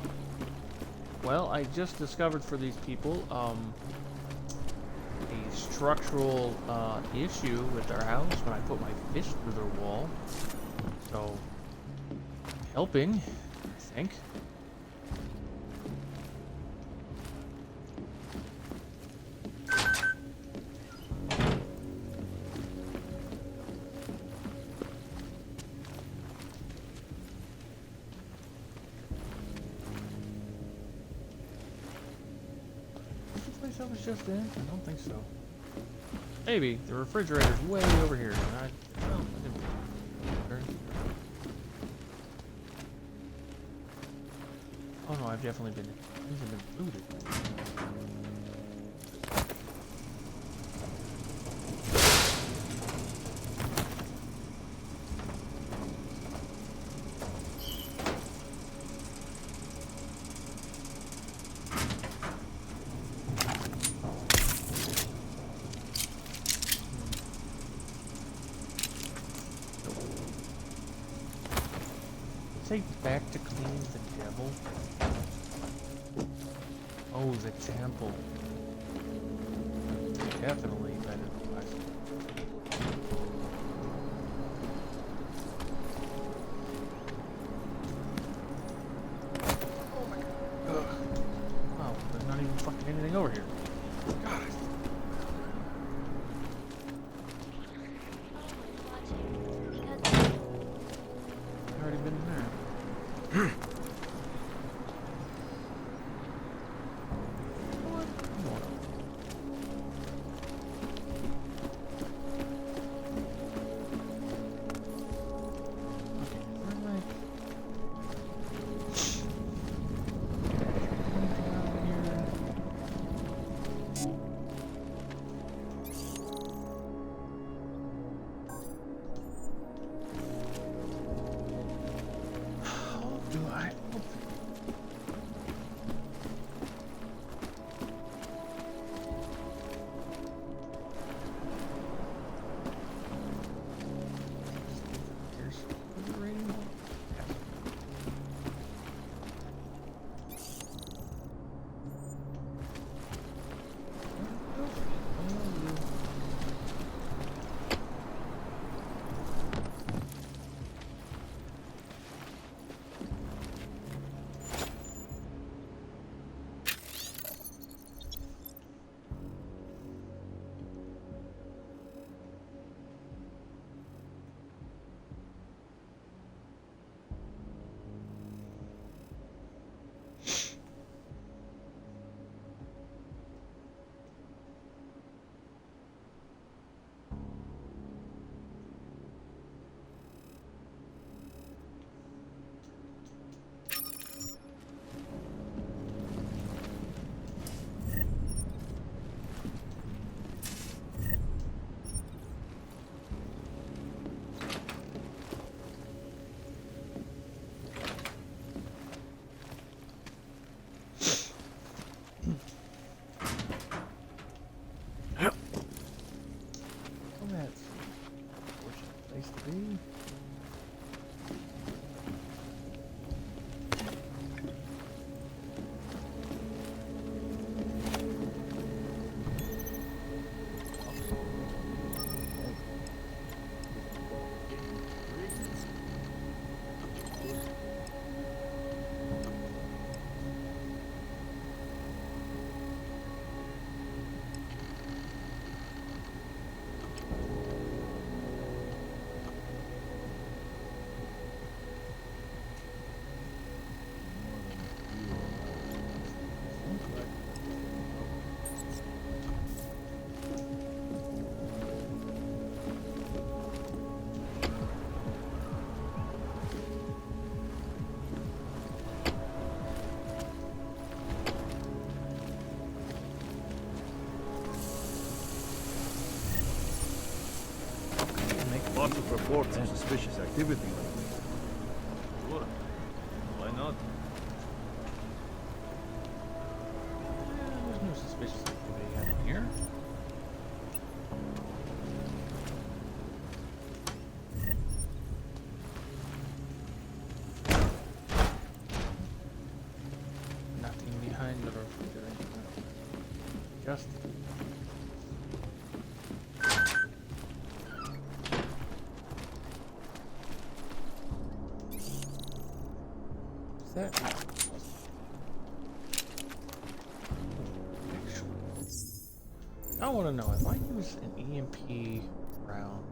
Well, I just discovered for these people, a structural issue with their house when I put my fist through their wall. So, helping, I think. I was just in? I don't think so. Maybe. The refrigerator's way over here. I didn't. Oh no, I've definitely been. These have been looted. Say back to clean the devil. Oh, the temple. Definitely better than last one. Ugh. Oh, there's not even fucking anything over here. God. I've already been there. Lots of reports of suspicious activity. Sure. Why not? There's no suspicious activity happening here. Nothing behind the refrigerator. Just that. I want to know if I use an EMP round.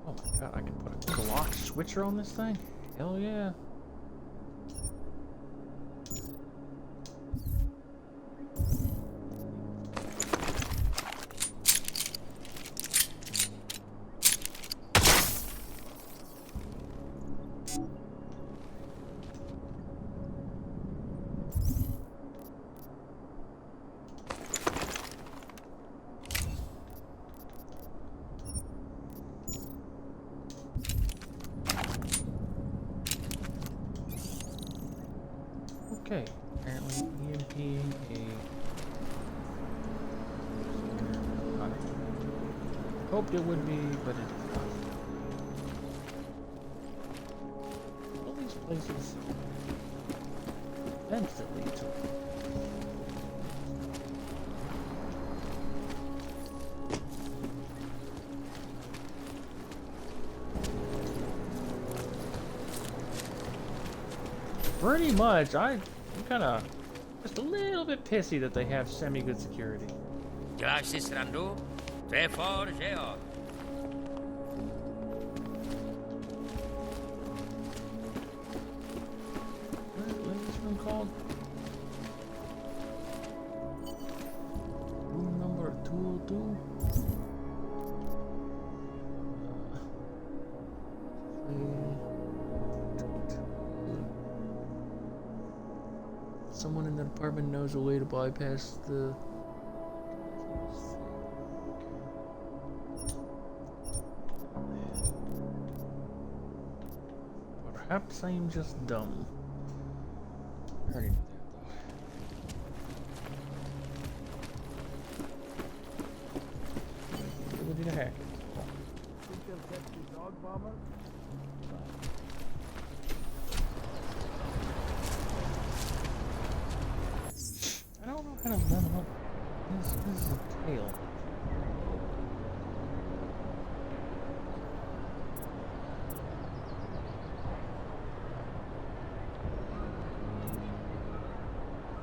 Oh my god, I can put a Glock switcher on this thing? Hell yeah. Okay, apparently EMPing a... Hoped it would be, but it's not. All these places... Vents that lead to... Pretty much, I'm kind of just a little bit pissy that they have semi-good security. Gracias, Randu. Très fort, Géant. What is this room called? Room number 202? Someone in the department knows a way to bypass the... Perhaps I am just dumb. I already knew that though. Ability to hack it. Think they'll catch the dog bomber? I don't know how to level up. This is a tail.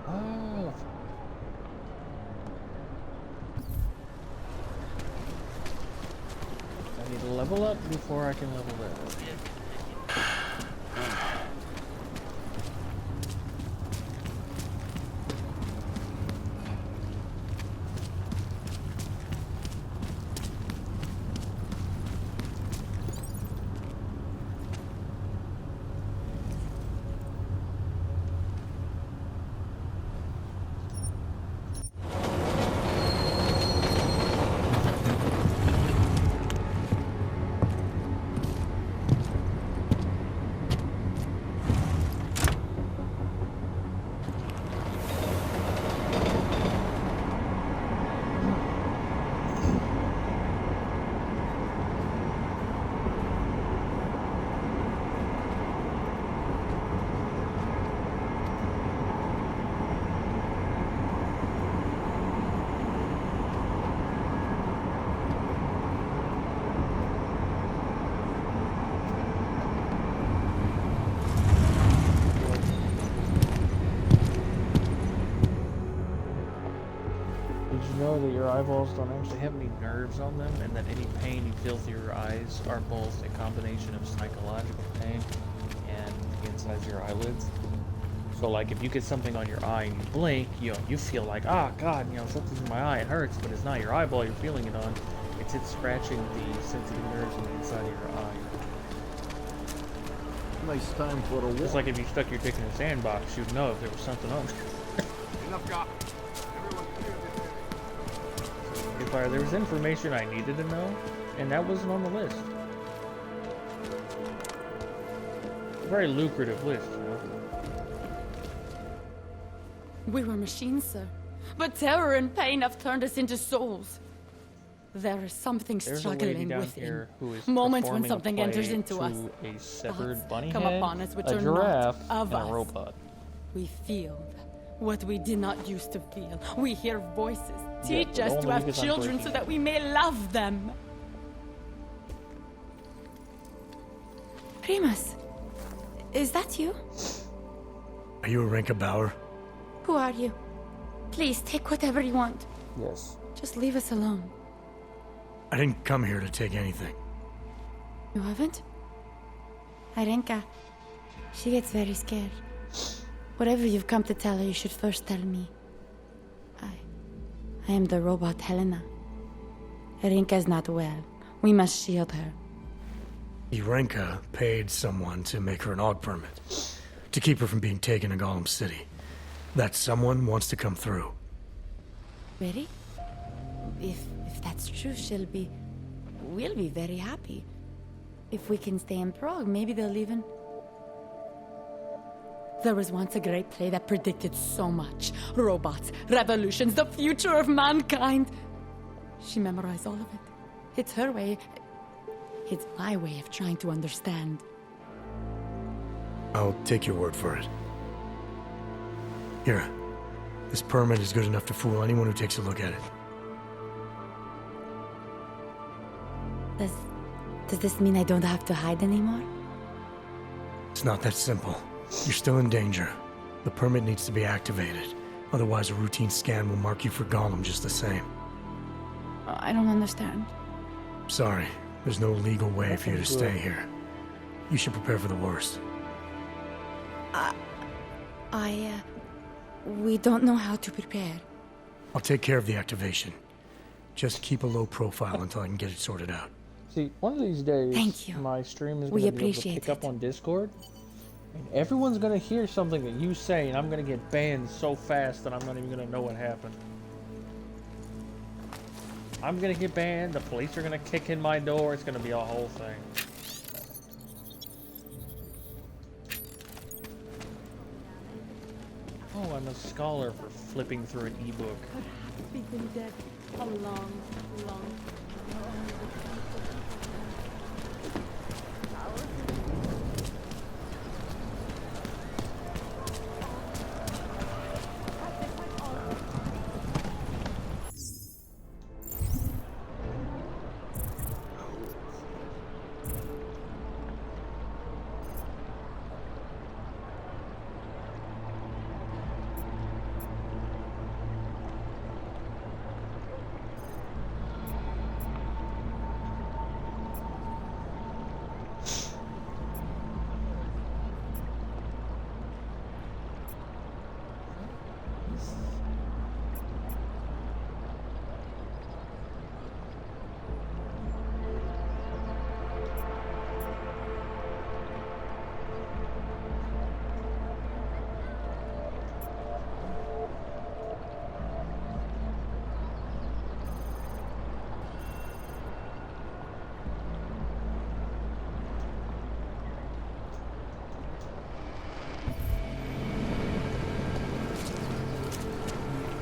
Oh. I need to level up before I can level that up. That your eyeballs don't actually have any nerves on them, and that any pain you feel through your eyes are both a combination of psychological pain and the insides of your eyelids. So like if you get something on your eye and you blink, you feel like, ah, God, something's in my eye, it hurts, but it's not your eyeball you're feeling it on, it's it scratching the sensitive nerves on the inside of your eye. Nice time for a walk. Just like if you stuck your dick in a sandbox, you'd know if there was something on it. Enough got. There was information I needed to know, and that wasn't on the list. A very lucrative list, We were machines, sir. But terror and pain have turned us into souls. There is something There's a lady struggling down within. here who is Moments when performing something a play enters into to us. a severed Thoughts bunny come head, upon us which a are giraffe, not of and us. a robot. We feel what we did not used to feel. We hear voices. Yeah, Teach but us only to have because I'm children breaking so that we may love them. Primus, is that you? Are you Arinka Bauer? Who are you? Please take whatever you want. Yes. Just leave us alone. I didn't come here to take anything. You haven't? Arenka, she gets very scared. Whatever you've come to tell her, you should first tell me. I am the robot Helena. Arenka is not well. We must shield her. Arinka paid someone to make her an AUG permit, to keep her from being taken to Gollum City. That someone wants to come through. Really? If that's true, we'll be very happy. If we can stay in Prague, maybe they'll even... There was once a great play that predicted so much. Robots, revolutions, the future of mankind. She memorized all of it. It's her way. It's my way of trying to understand. I'll take your word for it. Here, this permit is good enough to fool anyone who takes a look at it. Does this mean I don't have to hide anymore? It's not that simple. You're still in danger. The permit needs to be activated. Otherwise, a routine scan will mark you for Gollum just the same. I don't understand. Sorry, there's no legal way for you to stay here. You should prepare for the worst. We don't know how to prepare. I'll take care of the activation. Just keep a low profile until I can get it sorted out. See, one of these days, Thank you. my stream is We going to be able to appreciate pick up on Discord, and everyone's going to hear something that you say, and I'm going to get banned so fast that I'm not even going to know what happened. I'm going to get banned, the police are going to kick in my door, it's going to be a whole thing. Oh, I'm a scholar for flipping through an ebook. We've been dead a long, long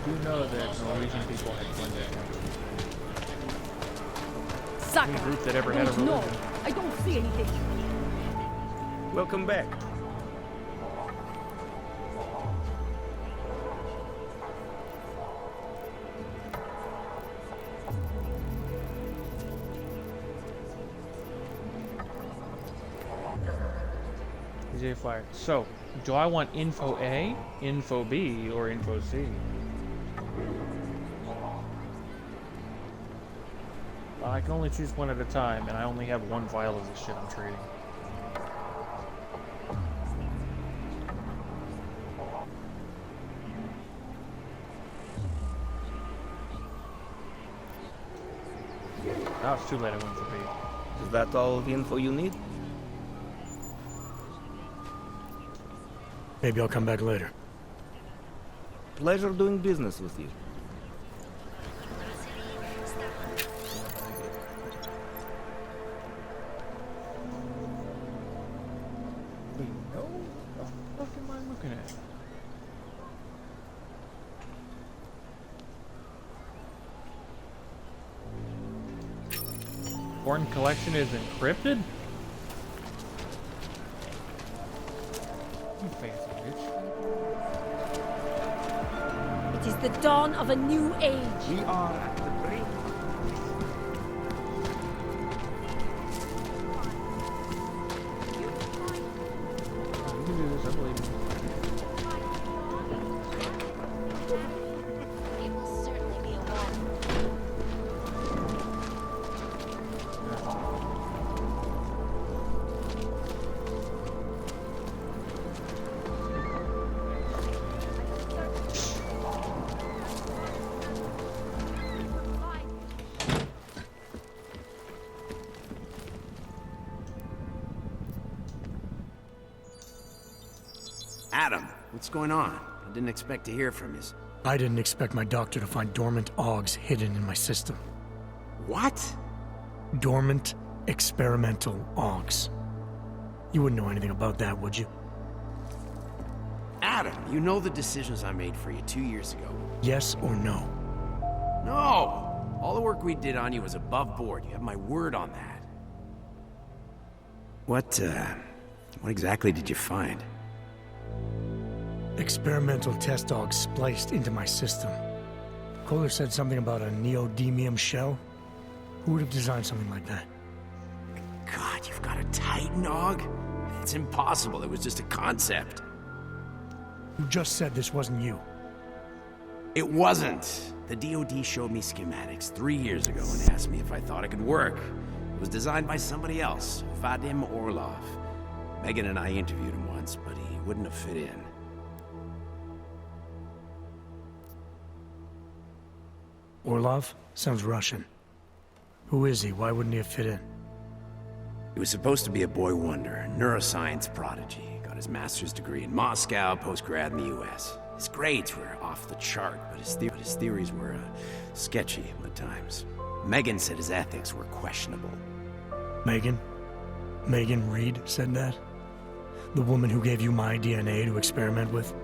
You know that Norwegian people had fun there. Sucker! Any group that ever had a No, religion. I don't see anything. Welcome back. DJ Flyer. So, do I want info A, info B, or info C? I can only choose one at a time, and I only have one vial of this shit I'm trading. Now it's too late, I went for B. Is that all the info you need? Maybe I'll come back later. Pleasure doing business with you. Wait, no? What the fuck am I looking at? Foreign collection is encrypted? You fancy bitch. It is the dawn of a new age. We are at the brink. You can do this, I believe you. It will certainly be a one. Adam, what's going on? I didn't expect to hear from you. I didn't expect my doctor to find dormant augs hidden in my system. What? Dormant experimental augs. You wouldn't know anything about that, would you? You know the decisions I made for you 2 years ago. Yes or no? No! All the work we did on you was above board. You have my word on that. What exactly did you find? Experimental test dogs spliced into my system. Kohler said something about a neodymium shell. Who would have designed something like that? God, you've got a Titan dog? It's impossible. It was just a concept. You just said this wasn't you. It wasn't. The DoD showed me schematics 3 years ago and asked me if I thought it could work. It was designed by somebody else, Vadim Orlov. Megan and I interviewed him once, but he wouldn't have fit in. Orlov? Sounds Russian. Who is he? Why wouldn't he have fit in? He was supposed to be a boy wonder, a neuroscience prodigy. Got his master's degree in Moscow, post-grad in the US. His grades were off the chart, but his theories were sketchy at times. Megan said his ethics were questionable. Megan? Megan Reed said that? The woman who gave you my DNA to experiment with?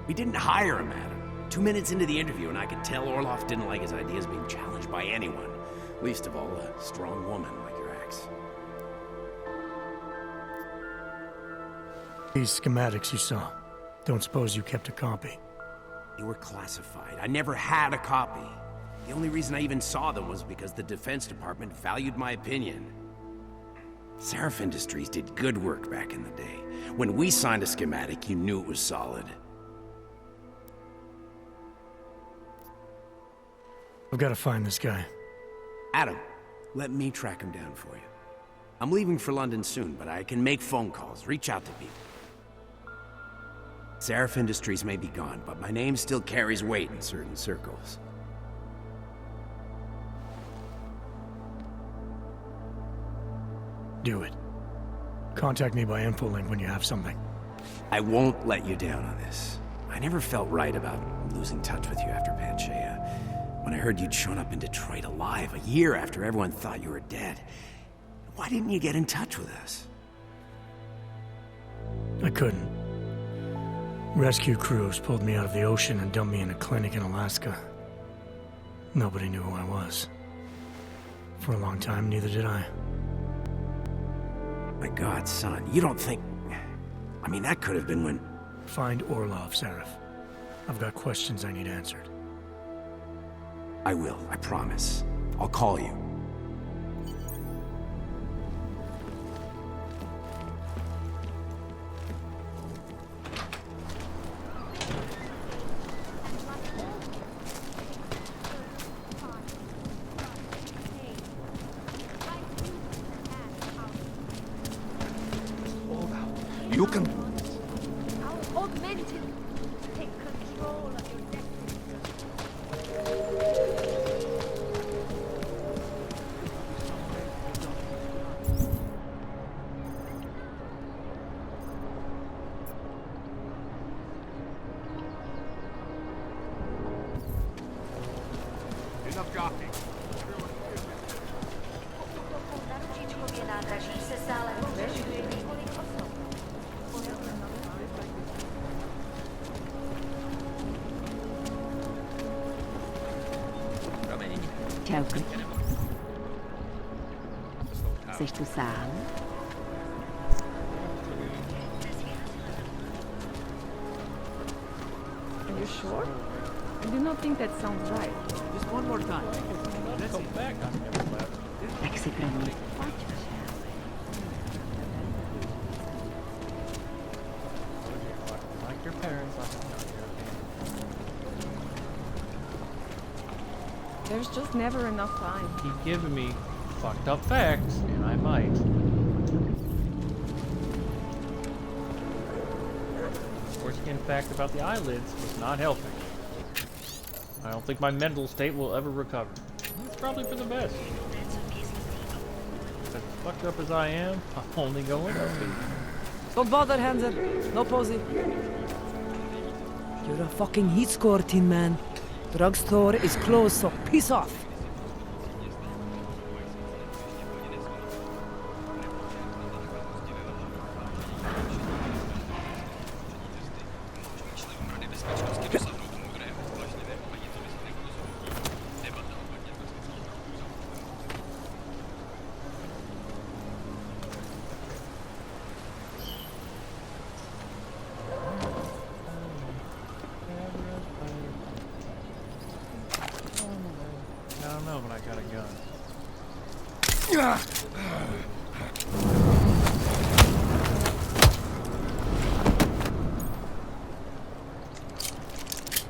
We didn't hire him, Adam. 2 minutes into the interview, and I could tell Orlov didn't like his ideas being challenged by anyone. Least of all, a strong woman like your ex. These schematics you saw. Don't suppose you kept a copy? They were classified. I never had a copy. The only reason I even saw them was because the Defense Department valued my opinion. Seraph Industries did good work back in the day. When we signed a schematic, you knew it was solid. I've got to find this guy. Adam, let me track him down for you. I'm leaving for London soon, but I can make phone calls, reach out to people. Seraph Industries may be gone, but my name still carries weight in certain circles. Do it. Contact me by infolink when you have something. I won't let you down on this. I never felt right about losing touch with you after Panchea. When I heard you'd shown up in Detroit alive, a year after everyone thought you were dead. Why didn't you get in touch with us? I couldn't. Rescue crews pulled me out of the ocean and dumped me in a clinic in Alaska. Nobody knew who I was. For a long time, neither did I. My God, son, you don't think... I mean, that could have been when... Find Orlov, Seraph. I've got questions I need answered. I will, I promise. I'll call you. You can... Our augmented. Take control of your Enough jockeying. Čauko. Seš tu sám? Are you sure? I do not think that sounds right. Just one more time. Let's go back. Tak si pro mě. Like your parents. There's just never enough time. Keep giving me fucked up facts, and I might. Foreskin fact about the eyelids was not helping. I don't think my mental state will ever recover. It's probably for the best. As fucked up as I am, I'm only going up. Don't bother, Hansen. No posy. You're a fucking heat score, Tin Man. Drugstore is closed, so peace off.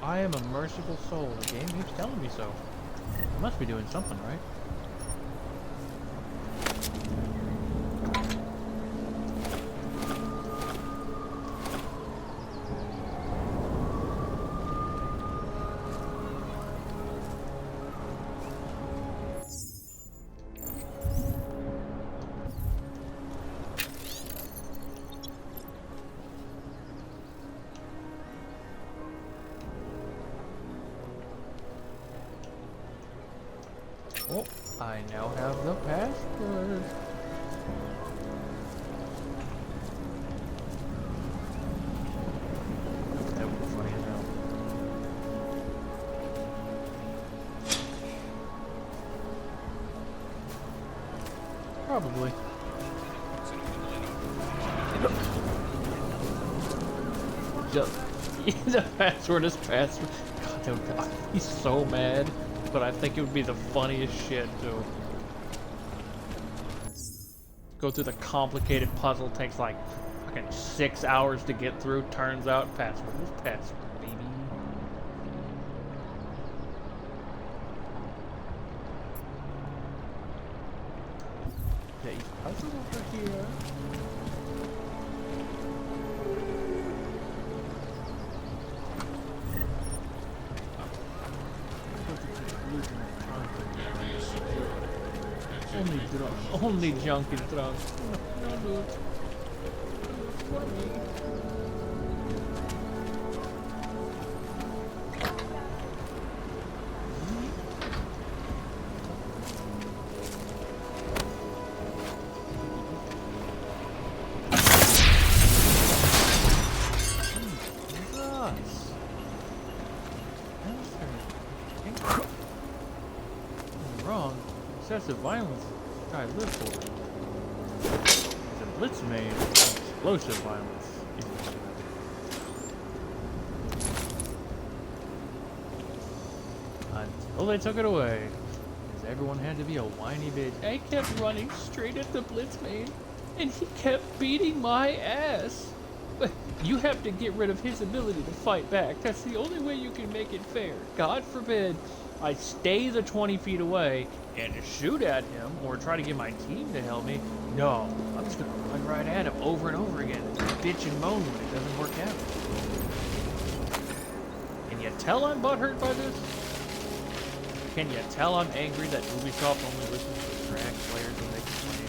I am a merciful soul. The game keeps telling me so. I must be doing something right. Oh, I now have the password. That would be funny as hell. Probably. Just the password is password. God, he's so mad. But I think it would be the funniest shit to go through the complicated puzzle. Takes like fucking 6 hours to get through. Turns out password was password, baby. Okay, puzzle over here. Only junk in trunk. No, do it. For me. Wrong. Excessive violence. I live for. The Blitz made explosive violence. Until they took it away. Because everyone had to be a whiny bitch. I kept running straight at the Blitz main, and he kept beating my ass. But you have to get rid of his ability to fight back. That's the only way you can make it fair. God forbid I stay the 20 feet away and shoot at him or try to get my team to help me. No, I'm just gonna run right at him over and over again and bitch and moan when it doesn't work out. Can you tell I'm butthurt by this? Can you tell I'm angry that Ubisoft only listens to trash players when they complain?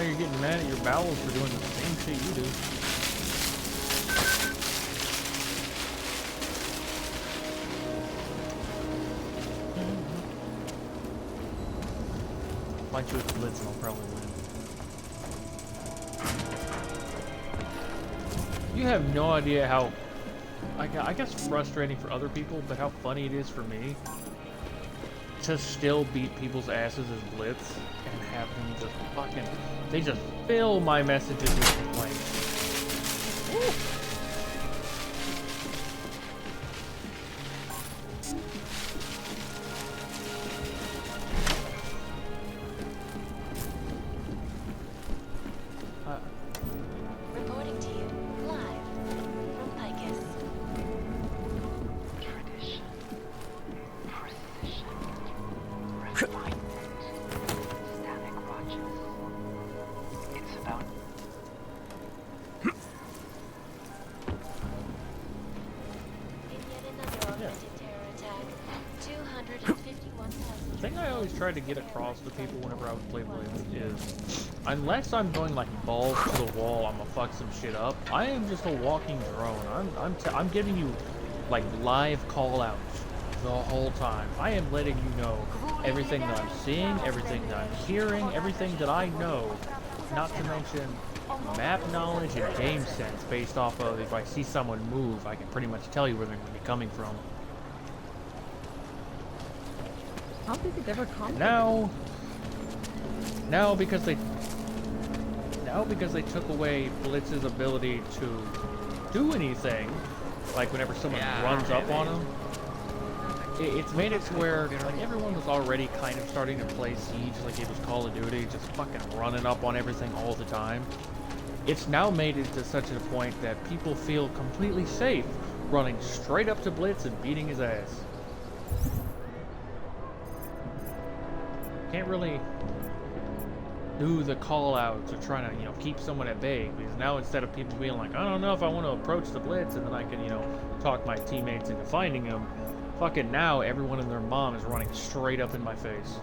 You're getting mad at your bowels for doing the same shit you do. Fight you with the Blitz and I'll probably win. You have no idea how, I guess frustrating for other people, but how funny it is for me to still beat people's asses as Blitz and have them just fucking, they just fill my messages with complaints. Woo. Reporting to you, live, from Picus. Tradition, precision, refinement, systemic watches. It's about... In yet another augmented terror attack, 251,000... The thing I always try to get across to people whenever I would play Blitz is, unless I'm going like balls to the wall, I'm gonna fuck some shit up. I am just a walking drone. I'm giving you like live call outs the whole time. I am letting you know everything that I'm seeing, everything that I'm hearing, everything that I know, not to mention map knowledge and game sense based off of if I see someone move, I can pretty much tell you where they're going to be coming from. How did it ever come? Now because they took away Blitz's ability to do anything, like whenever someone runs up on him, it's made it to where like everyone was already kind of starting to play Siege like it was Call of Duty, just fucking running up on everything all the time. It's now made it to such a point that people feel completely safe running straight up to Blitz and beating his ass. Can't really do the call outs or trying to, keep someone at bay, because now instead of people being like, I don't know if I want to approach the Blitz and then I can, talk my teammates into finding him, fucking now everyone and their mom is running straight up in my face.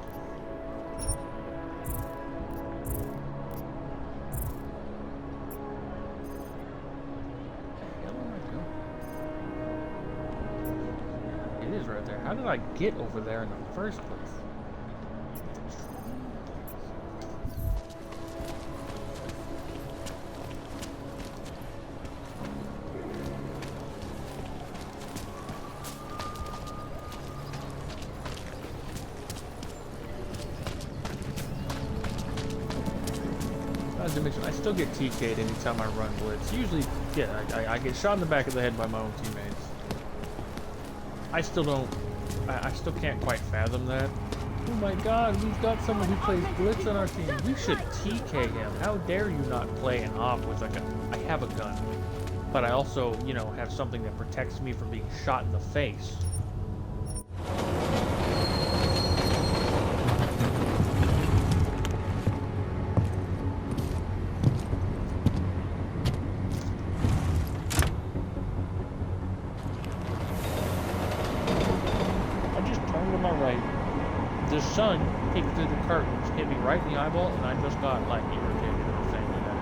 It is right there. How did I get over there in the first place? I still get TK'd anytime I run Blitz. Usually, yeah, I get shot in the back of the head by my own teammates. I still can't quite fathom that. Oh my god, we've got someone who plays Blitz on our team. We should TK him. How dare you not play an op with a gun? I have a gun, but I also, have something that protects me from being shot in the face. The sun peeked through the curtains, hit me right in the eyeball, and I just got like irritated at the same time.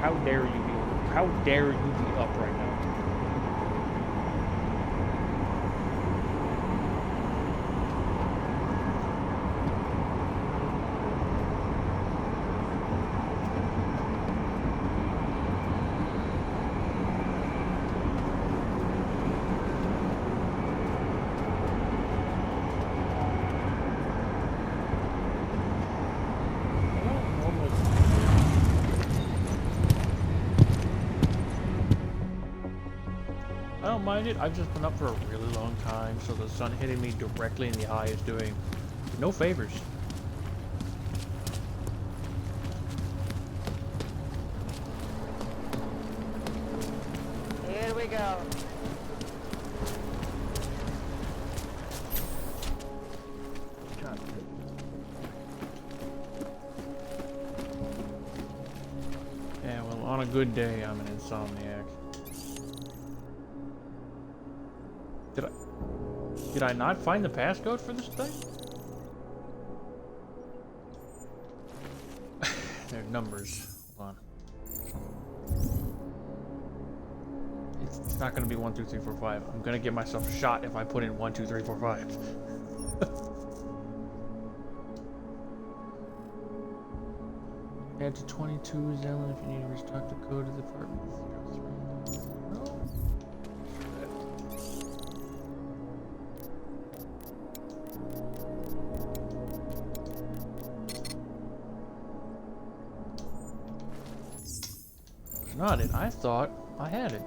How dare you be up right now? I don't mind it. I've just been up for a really long time, so the sun hitting me directly in the eye is doing no favors. Here we go. Yeah, well, on a good day, I'm an insomniac. Did I not find the passcode for this thing? They're numbers. Hold on. It's not gonna be 1, 2, 3, 4, 5. I'm gonna get myself shot if I put in 1, 2, 3, 4, 5. Add to 22 Zelen if you need to restock the code of the apartment. 03. No. Not it. I thought I had it.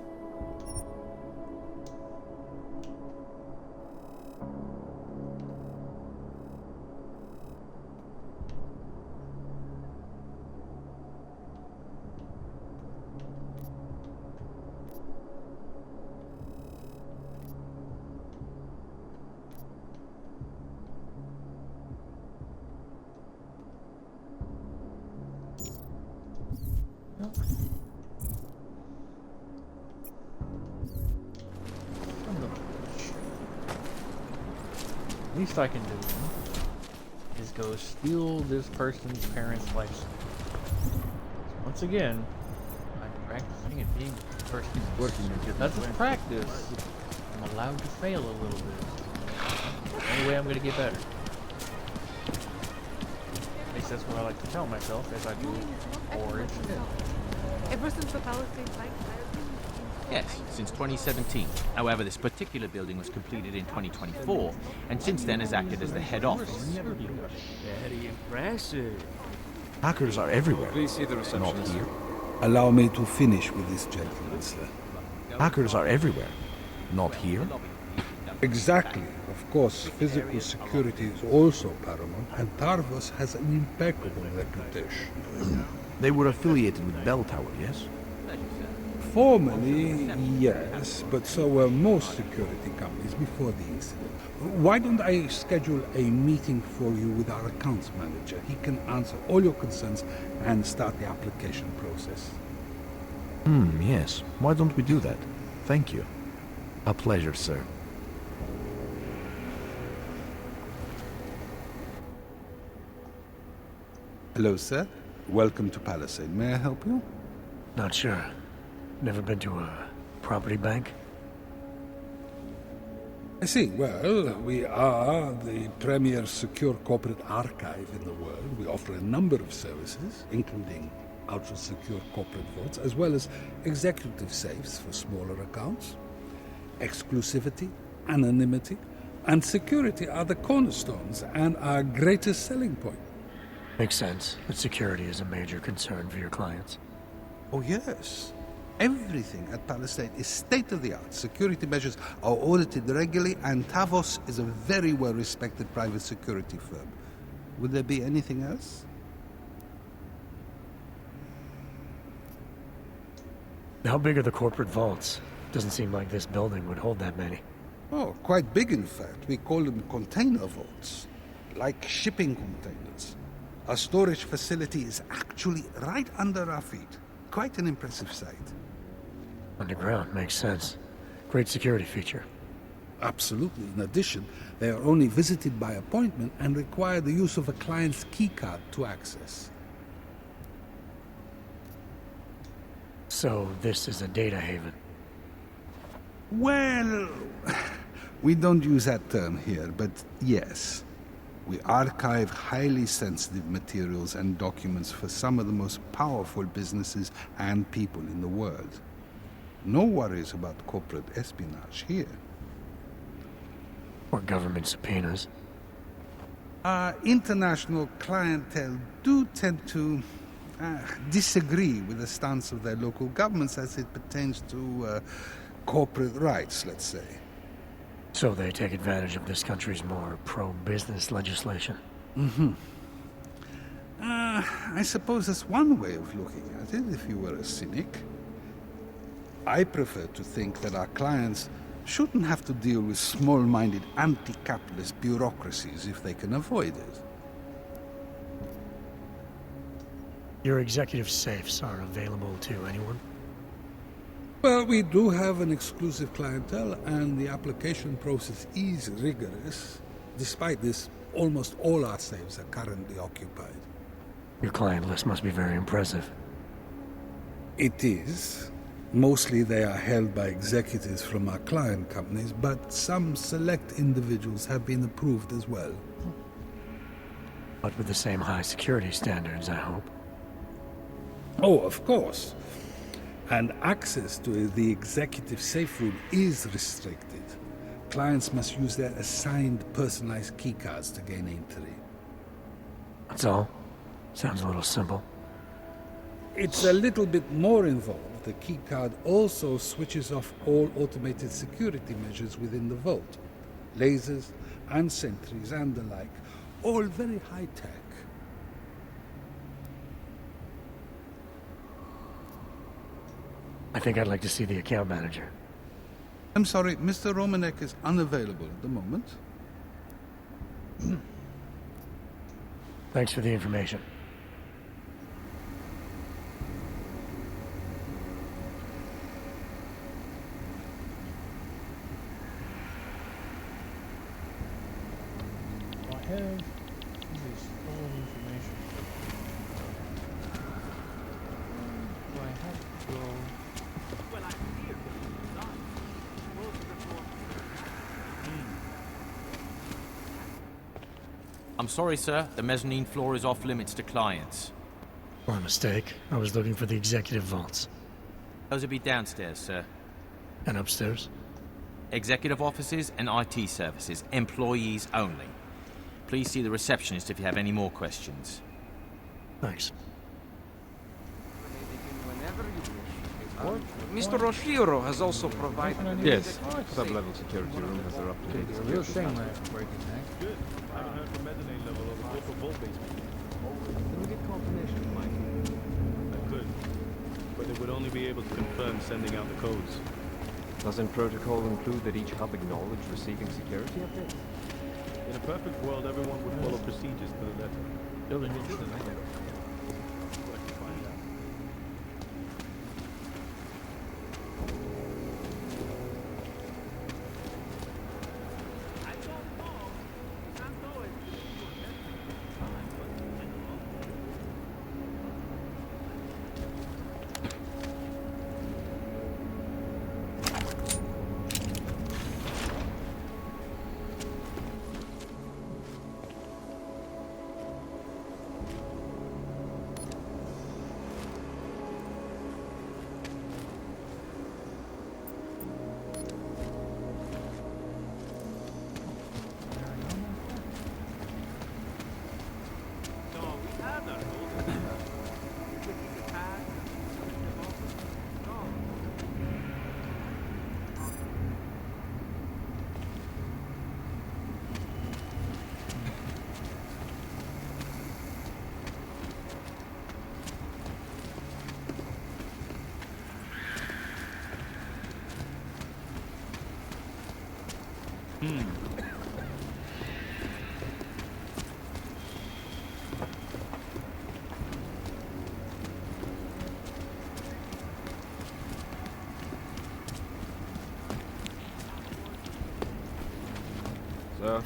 Least I can do is go steal this person's parents' license. Once again, I'm practicing at being the person's working. That's a practice. I'm allowed to fail a little bit. Anyway, I'm gonna get better. At least that's what I like to tell myself as I do more each day. Ever since the Palestine fight, Yes, since 2017. However, this particular building was completed in 2024, and since then has acted as the head office. Very impressive. Hackers are everywhere. Please see the Not receptionist. here. Allow me to finish with this gentleman, sir. Hackers are everywhere. Not here. Exactly. Of course, physical security is also paramount, and Tarvos has an impeccable reputation. They were affiliated with Bell Tower, yes? Formally, yes, but so were most security companies before the incident. Why don't I schedule a meeting for you with our accounts manager? He can answer all your concerns and start the application process. Yes. Why don't we do that? Thank you. A pleasure, sir. Hello, sir. Welcome to Palisade. May I help you? Not sure. Never been to a property bank? I see. Well, we are the premier secure corporate archive in the world. We offer a number of services, including ultra-secure corporate vaults, as well as executive safes for smaller accounts. Exclusivity, anonymity, and security are the cornerstones and our greatest selling point. Makes sense that security is a major concern for your clients. Oh, yes. Everything at Palisade is state-of-the-art. Security measures are audited regularly, and Tavos is a very well-respected private security firm. Would there be anything else? How big are the corporate vaults? Doesn't seem like this building would hold that many. Oh, quite big, in fact. We call them container vaults, like shipping containers. Our storage facility is actually right under our feet. Quite an impressive sight. Underground makes sense. Great security feature. Absolutely. In addition, they are only visited by appointment and require the use of a client's keycard to access. So this is a data haven. Well, we don't use that term here, but yes. We archive highly sensitive materials and documents for some of the most powerful businesses and people in the world. No worries about corporate espionage here. Or government subpoenas. Our international clientele do tend to disagree with the stance of their local governments as it pertains to corporate rights, let's say. So they take advantage of this country's more pro-business legislation. I suppose that's one way of looking at it, if you were a cynic. I prefer to think that our clients shouldn't have to deal with small-minded anti-capitalist bureaucracies if they can avoid it. Your executive safes are available to anyone? Well, we do have an exclusive clientele, and the application process is rigorous. Despite this, almost all our safes are currently occupied. Your client list must be very impressive. It is. Mostly they are held by executives from our client companies, but some select individuals have been approved as well. But with the same high security standards, I hope. Oh, of course. And access to the executive safe room is restricted. Clients must use their assigned personalized keycards to gain entry. That's all? Sounds a little simple. It's a little bit more involved. The keycard also switches off all automated security measures within the vault. Lasers and sentries and the like. All very high-tech. I think I'd like to see the account manager. I'm sorry, Mr. Romanek is unavailable at the moment. Thanks for the information. I have this full information. Do I have to go? Well, I'm here. I'm sorry, sir. The mezzanine floor is off limits to clients. My mistake. I was looking for the executive vaults. Those will be downstairs, sir. And upstairs? Executive offices and IT services. Employees only. Please see the receptionist if you have any more questions. Thanks. Mr. Roshiro has also provided... Yes, sub-level security room has their up-to-date Real security shame plan. we're breaking that. Good. I haven't heard from mezzanine level over local vault basement. Can we get confirmation, Mike? I could, but it would only be able to confirm sending out the codes. Doesn't protocol include that each hub acknowledge receiving security updates? In a perfect world, everyone would follow procedures to the letter. Building interesting. So...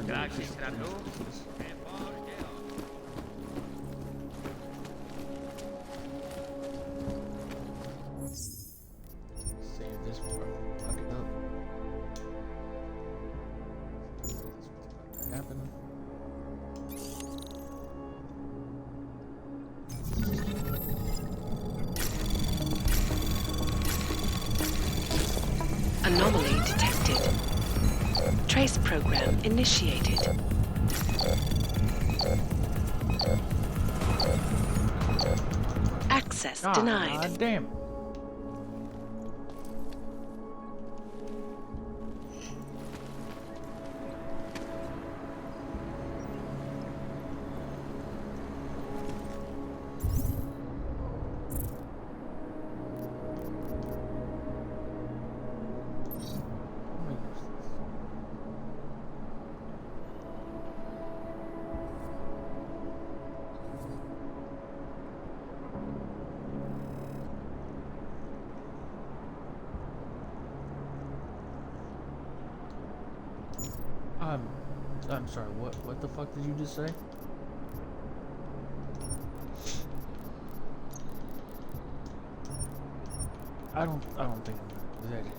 Grazie, Strando. Save this part. Fuck it up. What's happening? Anomaly detected. Trace program initiated. Access denied. God damn. I'm sorry, what the fuck did you just say? I don't think I'm gonna do that anymore.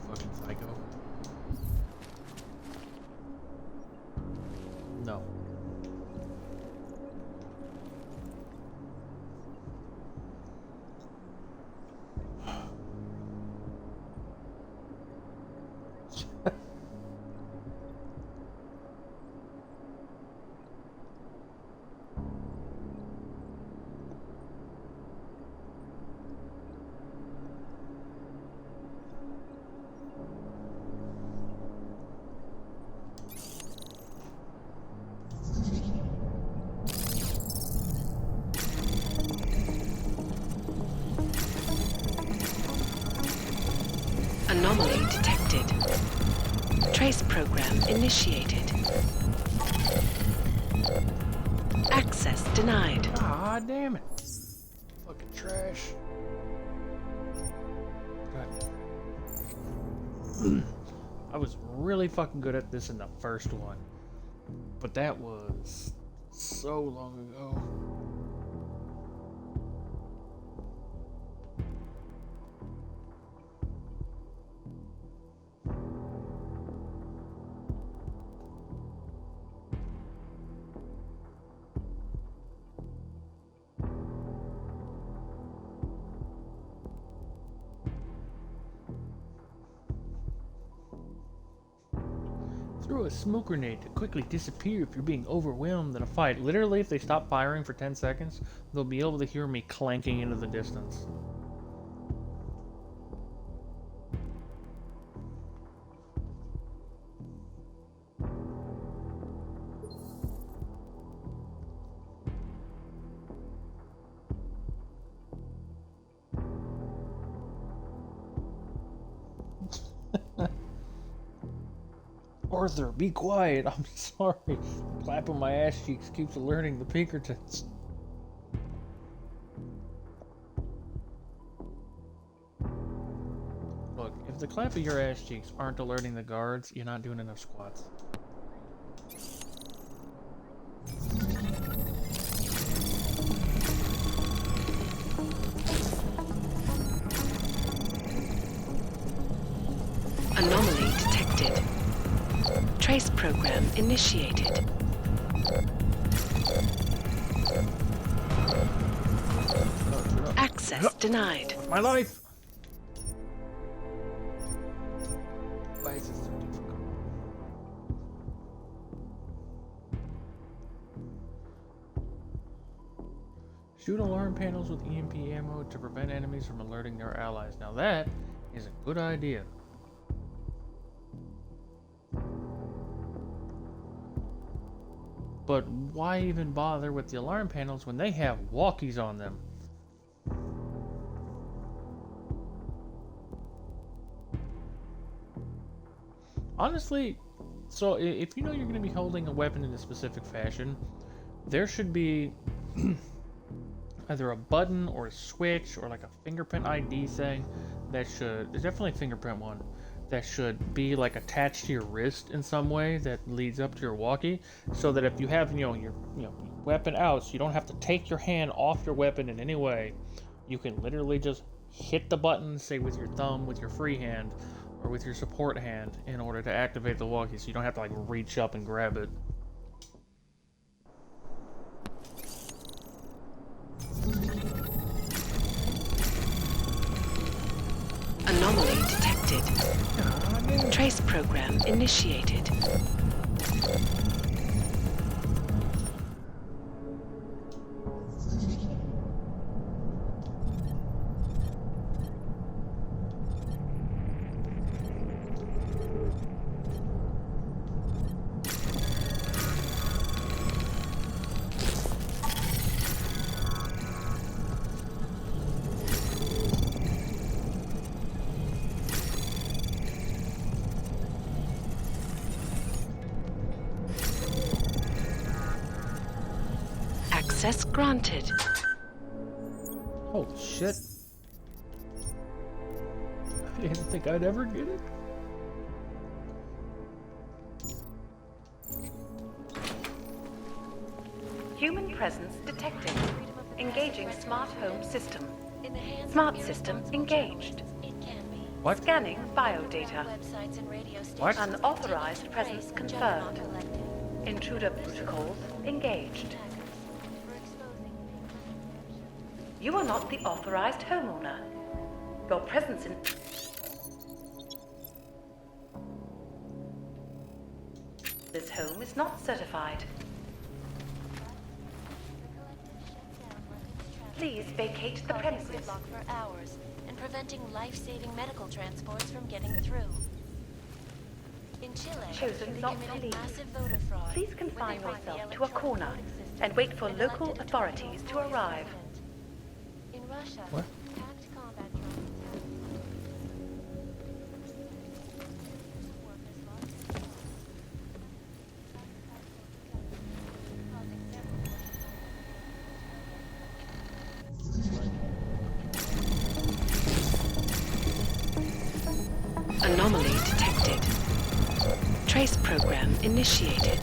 Fucking psycho. No. Anomaly detected. Trace program initiated. Access denied. Ah, damn it. Fucking trash. God. I was really fucking good at this in the first one. But that was so long ago. Throw a smoke grenade to quickly disappear if you're being overwhelmed in a fight. Literally, if they stop firing for 10 seconds, they'll be able to hear me clanking into the distance. Arthur, be quiet. I'm sorry. Clapping my ass cheeks keeps alerting the Pinkertons. Look, if the clap of your ass cheeks aren't alerting the guards, you're not doing enough squats. Anomaly detected. Trace program initiated. Access denied. My life! Why is this so difficult? Shoot alarm panels with EMP ammo to prevent enemies from alerting their allies. Now that is a good idea. But why even bother with the alarm panels when they have walkies on them? Honestly, so if you know you're going to be holding a weapon in a specific fashion, there should be either a button or a switch or like a fingerprint ID thing that should, there's definitely a fingerprint one, that should be like attached to your wrist in some way that leads up to your walkie, so that if you have your weapon out, so you don't have to take your hand off your weapon in any way, you can literally just hit the button, say with your thumb, with your free hand, or with your support hand in order to activate the walkie, so you don't have to like reach up and grab it. Anomaly detected. Trace program initiated. Access granted. Holy shit. I didn't think I'd ever get it. Human presence detected. Engaging smart home system. Smart system engaged. What? Scanning biodata. What? Unauthorized presence confirmed. Intruder protocols engaged. You are not the authorized homeowner. Your presence in... this home is not certified. Please vacate the premises. Gridlock for hours and preventing life-saving medical transports from getting through. In Chile, Chosen they not to committed leave. massive voter fraud. Please confine when they broke the yourself to a corner electronic system and wait for and local elected a authorities to total arrive. In Russia, What? hacked combat drones trace program initiated.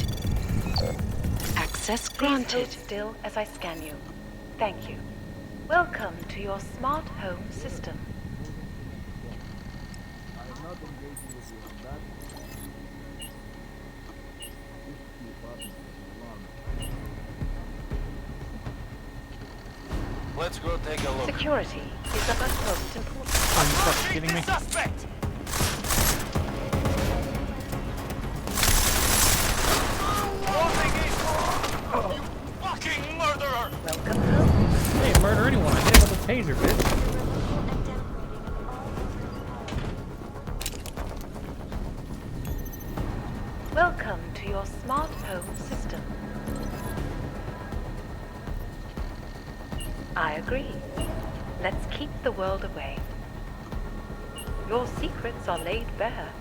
Access granted. Please hold still as I scan you. Thank you. Welcome to your smart home system. Let's go take a look. Security is of utmost importance. Are you fucking kidding me? Suspect! You fucking murderer! Welcome home. Hey, murder anyone. I hit him with a taser, bitch. Welcome to your smart home system. I agree. Let's keep the world away. Your secrets are laid bare.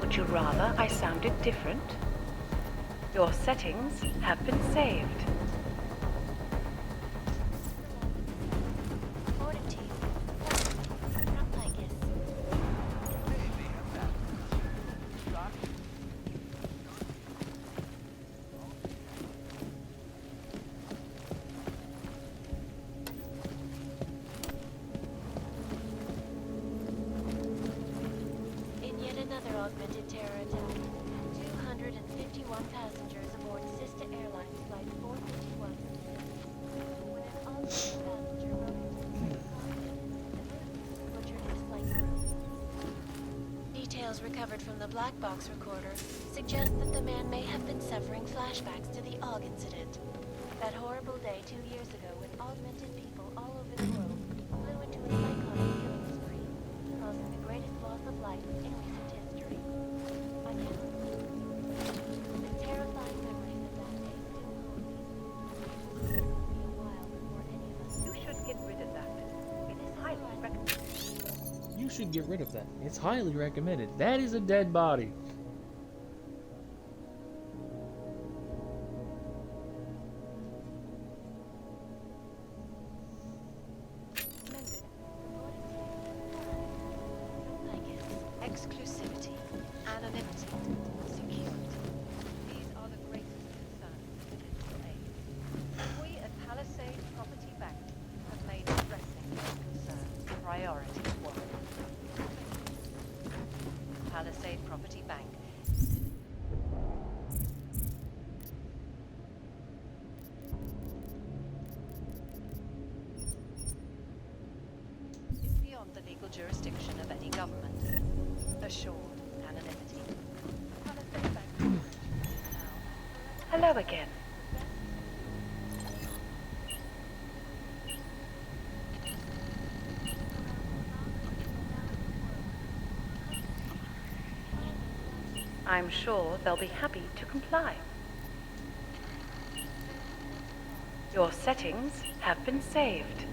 Would you rather I sounded different? Your settings have been saved. In yet another augmented terror attack, 251 passengers aboard Sister Airlines Flight 451. When an augmented passenger broke into the cockpit and butchered his flight crew. Details recovered from the black box recorder suggest that the man may have been suffering flashbacks to the AUG incident. That horrible day 2 years ago when augmented people all over the world flew into a psychotic killing spree, causing the greatest loss of life in recent history. I cannot sleep. The terrifying memories of that day still haunt me. It will be a while before any of us. You should get rid of that. It is highly recommended. You should get rid of that. It's highly recommended. That is a dead body. Exclusivity, anonymity, security. These are the greatest concerns in digital age. We at Palisade Property Bank have made addressing these concerns priority one. Palisade Property Bank. Is beyond the legal jurisdiction of any government. Assured anonymity. Palisade Bank. Hello again. I'm sure they'll be happy to comply. Your settings have been saved.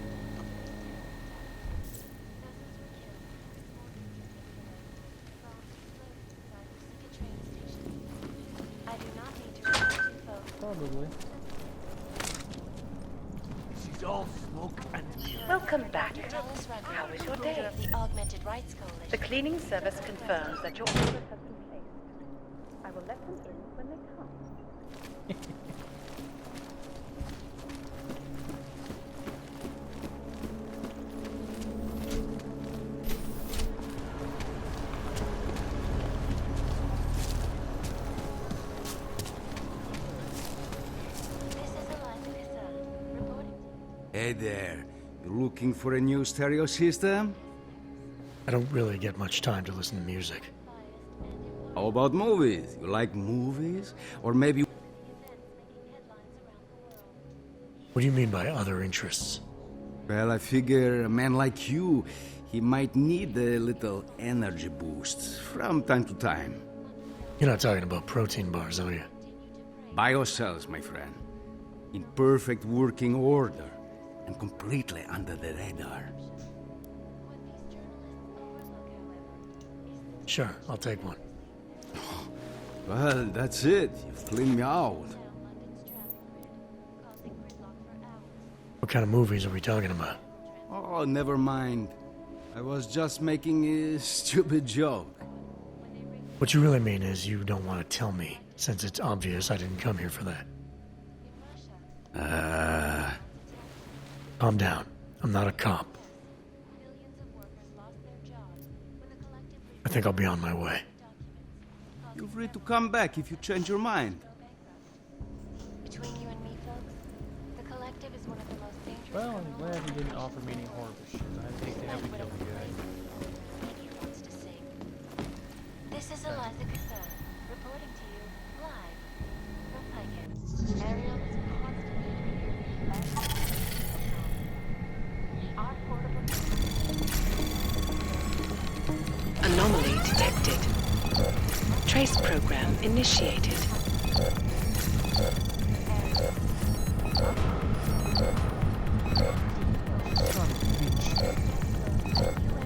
I do not need to report info. Probably. She's all smoke and mirrors. Welcome back. Dallas Rucker, How is your leader day? of the Augmented Rights Coalition. The cleaning service confirms that your order has been placed. I will let them in when they come. This is Eliza Cassan, reporting. Hey there. You looking for a new stereo system? I don't really get much time to listen to music. How about movies? You like movies? Or maybe... What do you mean by other interests? Well, I figure a man like you, he might need a little energy boost from time to time. You're not talking about protein bars, are you? Biocells, my friend. In perfect working order and completely under the radar. Sure, I'll take one. Well, that's it. You've cleaned me out. What kind of movies are we talking about? Oh, never mind. I was just making a stupid joke. What you really mean is you don't want to tell me, since it's obvious I didn't come here for that. Calm down. I'm not a cop. I think I'll be on my way. Feel free to come back if you change your mind. Between you and me, folks, the Collective is one of the most dangerous. Well, I'm glad you didn't offer me any horrible shit. I'd hate to have you kill you guys. This is Eliza Cassan, reporting to you live from Piken. Ariel is constantly our portable Anomaly detected. Trace program initiated.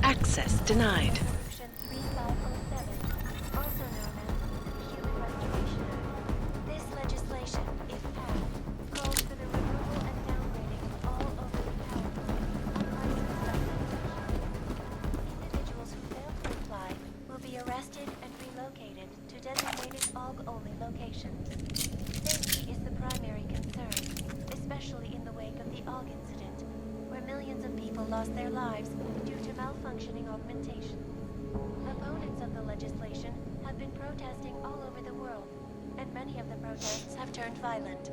Access denied. This legislation, if passed, calls for the removal and downgrading of all overly powerful, unlicensed substances. Individuals who fail to comply will be arrested and relocated to designated AUG-only locations. Safety is the primary concern, especially in the wake of the AUG incident, where millions of people lost their lives due to malfunctioning augmentation. Opponents of the legislation have been protesting all over the world, and many of the protests have turned violent.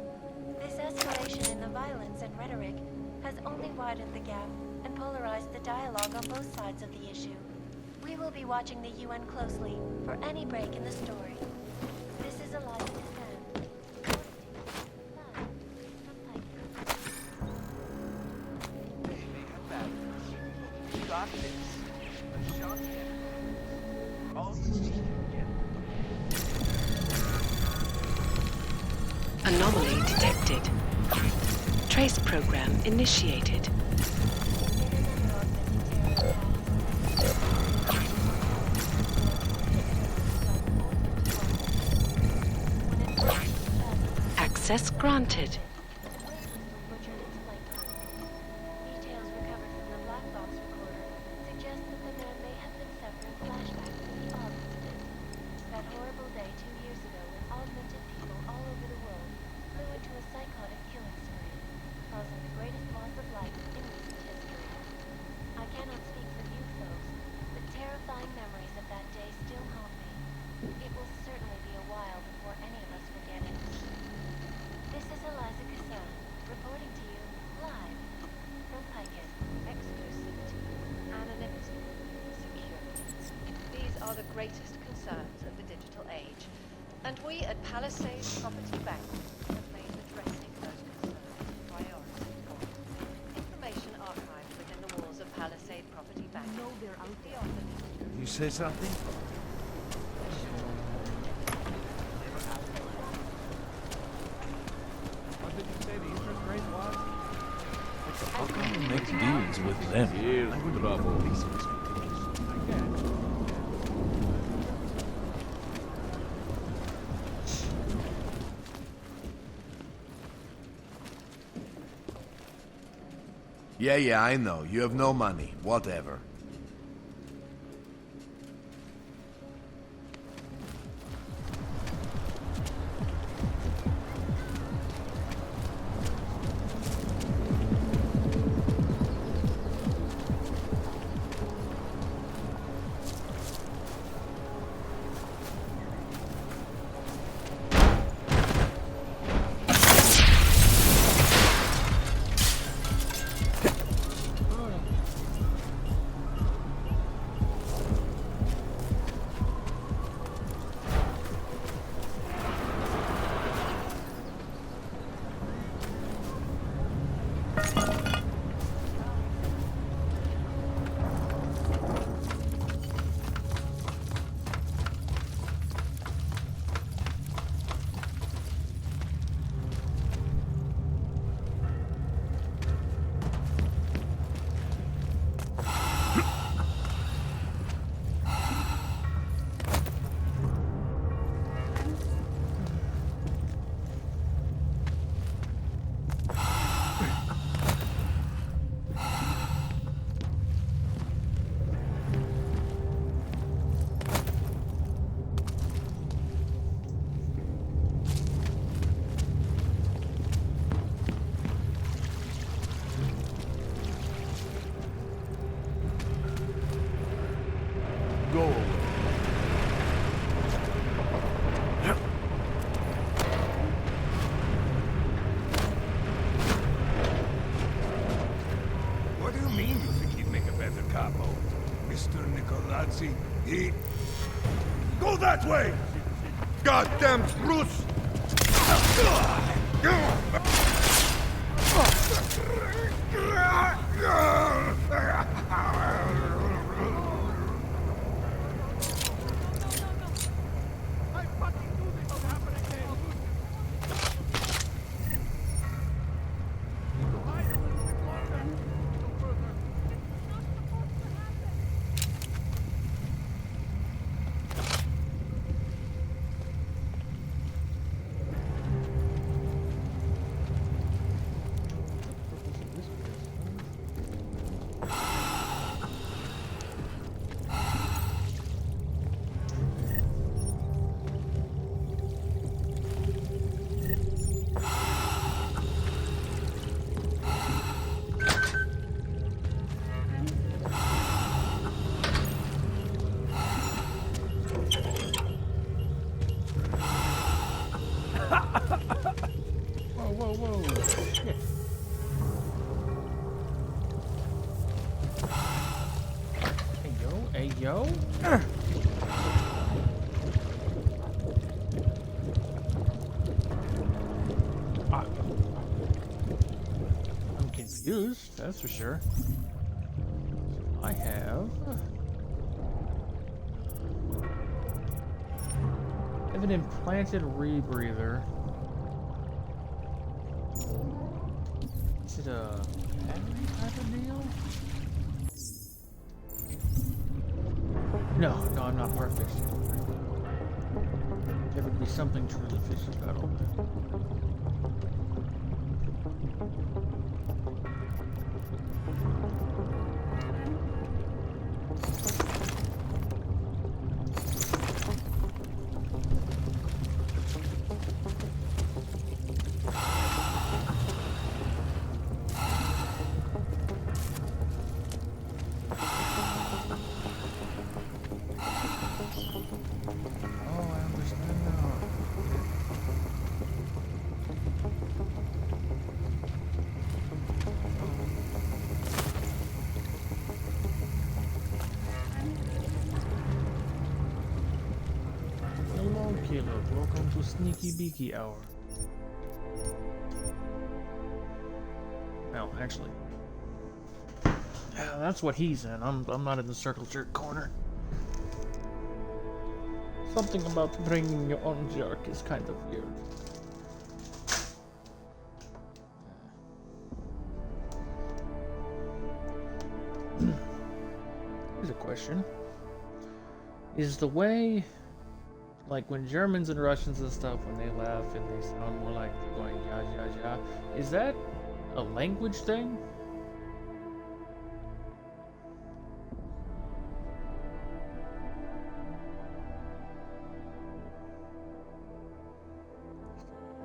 This escalation in the violence and rhetoric has only widened the gap and polarized the dialogue on both sides of the issue. We will be watching the UN closely for any break in the story. This is Eliza Cassan. Got this. Shot him. All Anomaly detected. Trace program initiated. Access granted. Details recovered from the black box recorder suggest that the man may have been suffering flashbacks to the AUG incident. That horrible day 2 years ago when augmented people all over the world flew into a psychotic killing spree, causing the greatest loss of life in recent history. I cannot speak for you folks, but terrifying memories of that day still haunt me. It will certainly be a while before any of us forget it. This is Eliza Cassan, reporting to you live from Piken. Exclusivity, anonymity, security. These are the greatest concerns of the digital age. And we at Palisade Property Bank have made addressing those concerns a priority. Information archived within the walls of Palisade Property Bank. No, they're out there. You say something? What did you say the interest rate was? How can we make deals with them? Here's trouble. Yeah, I know. You have no money. Whatever. capo. Mr. Nicolazzi, he... Go that way! Goddamn Bruce! Whoa, whoa, whoa. Shit. Hey, yo. I'm confused, that's for sure. I have an implanted rebreather. Is it a battery type of deal? No, I'm not perfect. There would be something truly fishy about all that. Welcome to Sneaky Beaky Hour. Well, actually, yeah, that's what he's in. I'm not in the circle jerk corner. Something about bringing your own jerk is kind of weird. Here's a question. Is the way, like when Germans and Russians and stuff, when they laugh and they sound more like they're going ya ya ya, is that a language thing?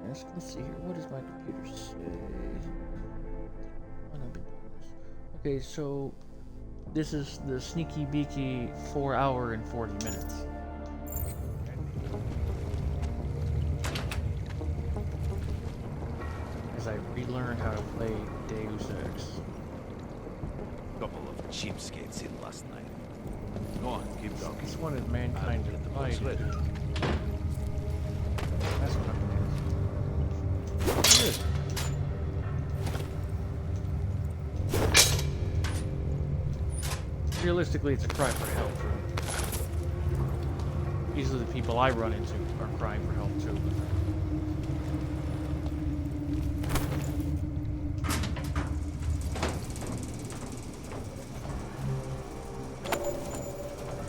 Yes, let's see here. What does my computer say? Okay, so this is the Sneaky Beaky 4 hour and 40 minutes. As I relearn how to play Deus Ex. Couple of cheapskates in last night. Go on, keep going. Just wanted mankind to fight. That's what I'm doing. Good. Realistically, it's a cry for help. Usually the people I run into are crying for help too.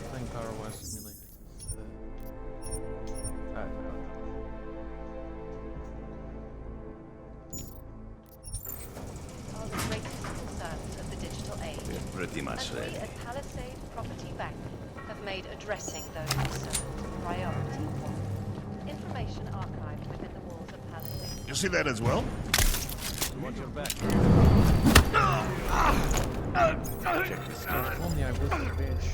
Playing Power West Simulator. Are the greatest concerns of the digital age. Pretty much and we ready. at Palisade Property Bank have made addressing those concerns priority one. Information archived within the walls of Palisade. You see that as well? Watch your back. Check this out. Only I was a bitch.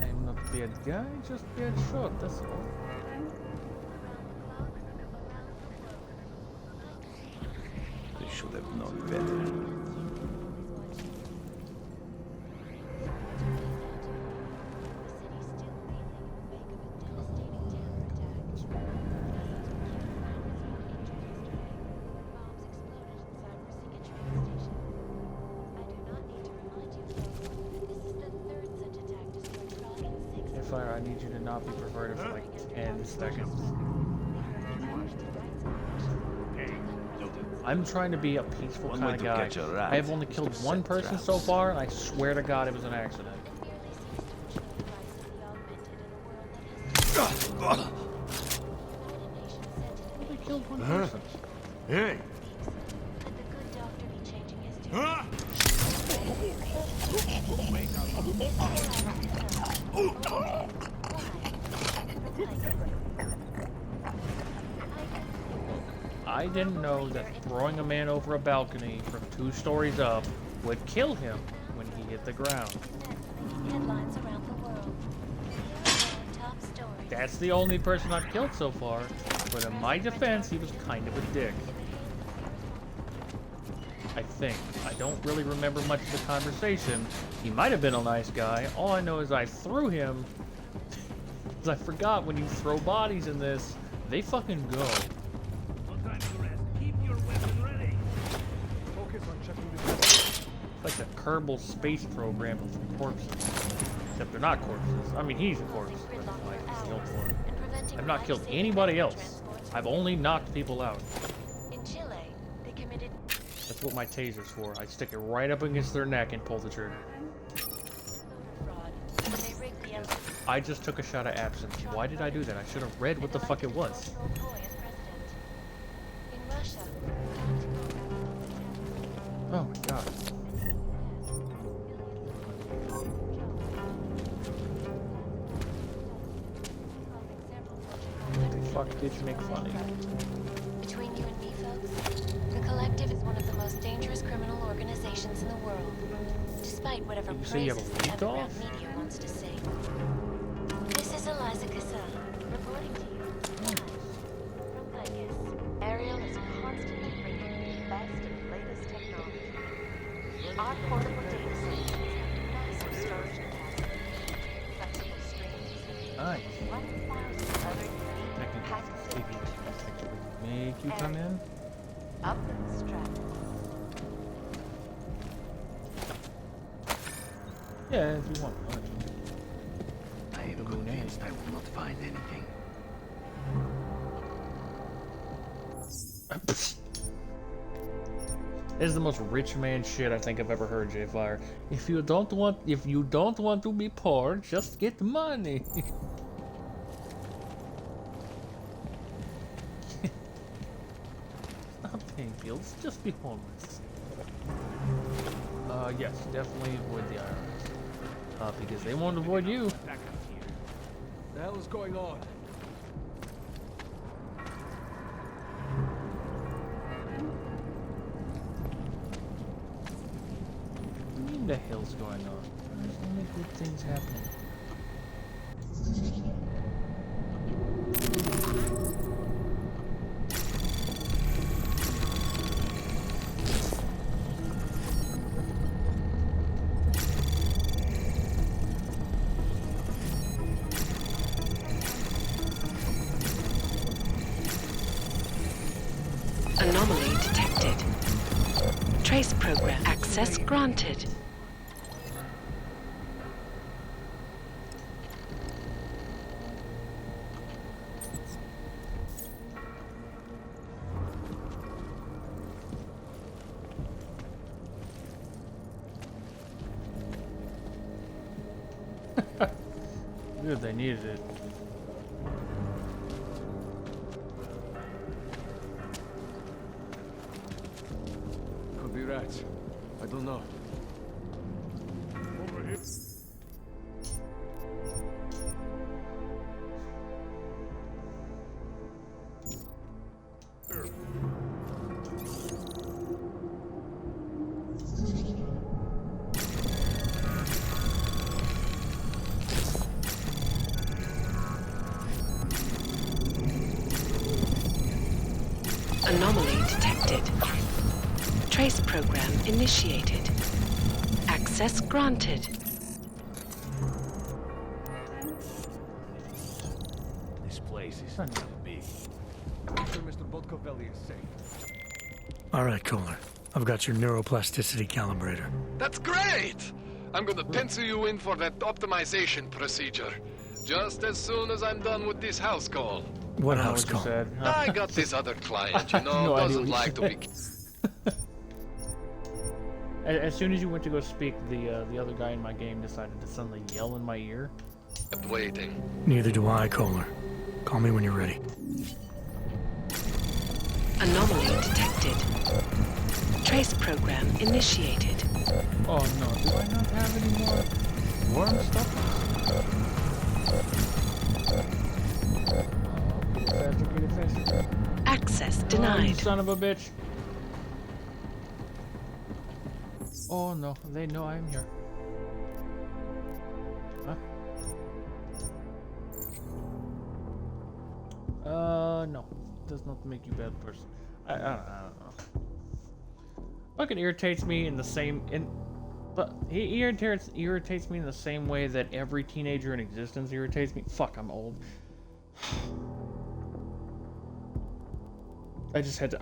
I'm not a bad guy, just bad shot, that's all. The should have known better. Fire, I need you to not be perverted for like 10 seconds. I'm trying to be a peaceful kind of guy. I have only killed one person so far, and I swear to God it was an accident. Only killed one person. Hey! I didn't know that throwing a man over a balcony from 2 stories up would kill him when he hit the ground. That's the only person I've killed so far, but in my defense, he was kind of a dick. I think. I don't really remember much of the conversation. He might have been a nice guy. All I know is I threw him, because I forgot when you throw bodies in this, they fucking go. It's like the Kerbal space program of corpses. Except they're not corpses. I mean, he's a corpse, but like, he's killed for it. I've not killed anybody else. I've only knocked people out. In Chile, they committed. That's what my taser's for. I stick it right up against their neck and pull the trigger. I just took a shot of absinthe. Why did I do that? I should have read what the fuck it was. In Russia. Oh my god. What the fuck did you make funny? Between you and me, folks, the Collective is one of the most dangerous criminal organizations in the world. Despite whatever praises the underground media wants to say. This is Eliza Cassell, reporting to you live from Vegas. Ariel is constantly bringing the best and latest technology. Our portable data stations have massive storage capacity, flexible streams, Nice. 1,000 other unique package Make you come in? up and strapped. Yeah, if you want. I am convinced I will not find anything. This is the most rich man shit I think I've ever heard, J-Fire. If you don't want to be poor, just get money. Not paying bills, just be homeless. Yes, definitely avoid the IRS. Because they won't avoid you. What the hell is going on? What do you mean the hell's going on? There's only good things happening. Anomaly detected. Trace program access granted. Good, they needed it. Could be rats. I don't know. Over here. Anomaly detected. Trace program initiated. Access granted. This place is too big. I'm sure Mr. Botkovelli is safe. All right, Kohler. I've got your neuroplasticity calibrator. That's great! I'm gonna pencil you in for that optimization procedure. Just as soon as I'm done with this house call. What house call? I got this other client, you know, doesn't like to be... As soon as you went to go speak, the other guy in my game decided to suddenly yell in my ear. Kept waiting. Neither do I, Kohler. Call me when you're ready. Anomaly detected. Trace program initiated. Oh no, do I not have any more worm stuff? Get it faster. Access Oh, denied. you son of a bitch. Oh no, they know I'm here. Huh? No. Does not make you a bad person. I don't know. Fucking irritates me in the same but he irritates me in the same way that every teenager in existence irritates me. Fuck, I'm old. I just had to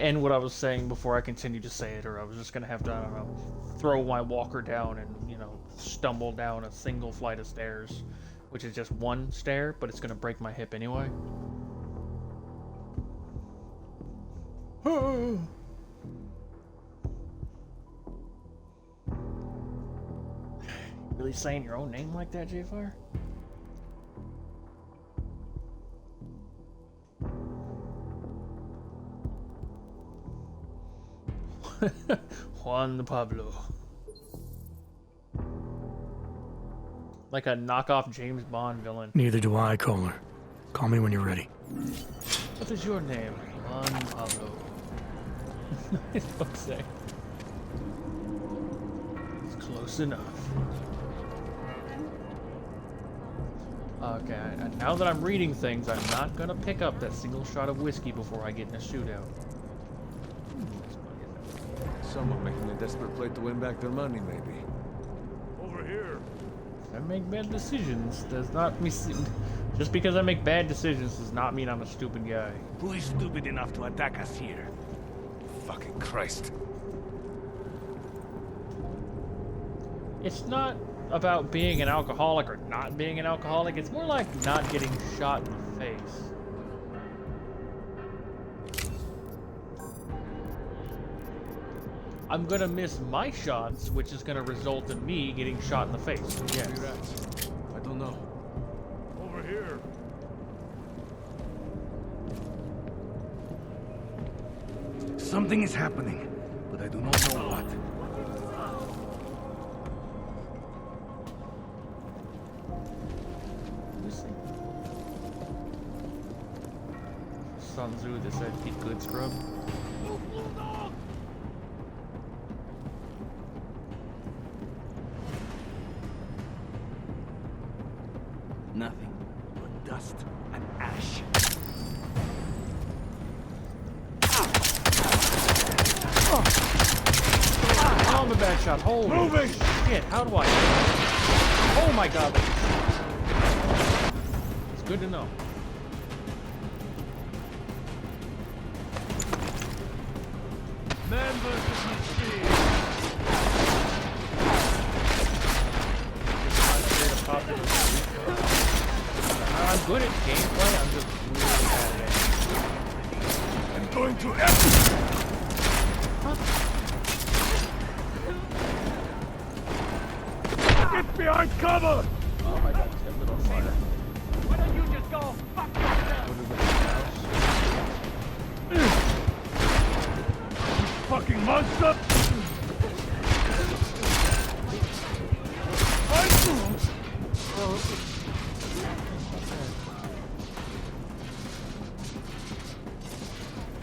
end what I was saying before I continued to say it, or I was just gonna have to, I don't know, throw my walker down and, you know, stumble down a single flight of stairs, which is just one stair, but it's gonna break my hip anyway. Really saying your own name like that, J-Fire? Juan Pablo. Like a knockoff James Bond villain. Neither do I, Kohler. Call me when you're ready. What is your name? Juan Pablo. It's fuck's sake. It's close enough. Okay, now that I'm reading things, I'm not gonna pick up that single shot of whiskey before I get in a shootout. Someone making a desperate play to win back their money, maybe. Over here. I make bad decisions does not mean... Just because I make bad decisions does not mean I'm a stupid guy. Who is stupid enough to attack us here? Fucking Christ. It's not about being an alcoholic or not being an alcoholic. It's more like not getting shot in the face. I'm gonna miss my shots, which is gonna result in me getting shot in the face. Yes. I don't know. Over here. Something is happening, but I do not know what. Sun Tzu that said eat good scrub. Nothing but dust and ash. Oh, the bad shot. Holy shit, how do I... Oh my god. It's good to know. Man versus machine. I'm good at gameplay, I'm just really bad at it. I'm going to Get behind cover! Oh my god, it's got a little fire. Why don't you just go fuck yourself? Fucking monster!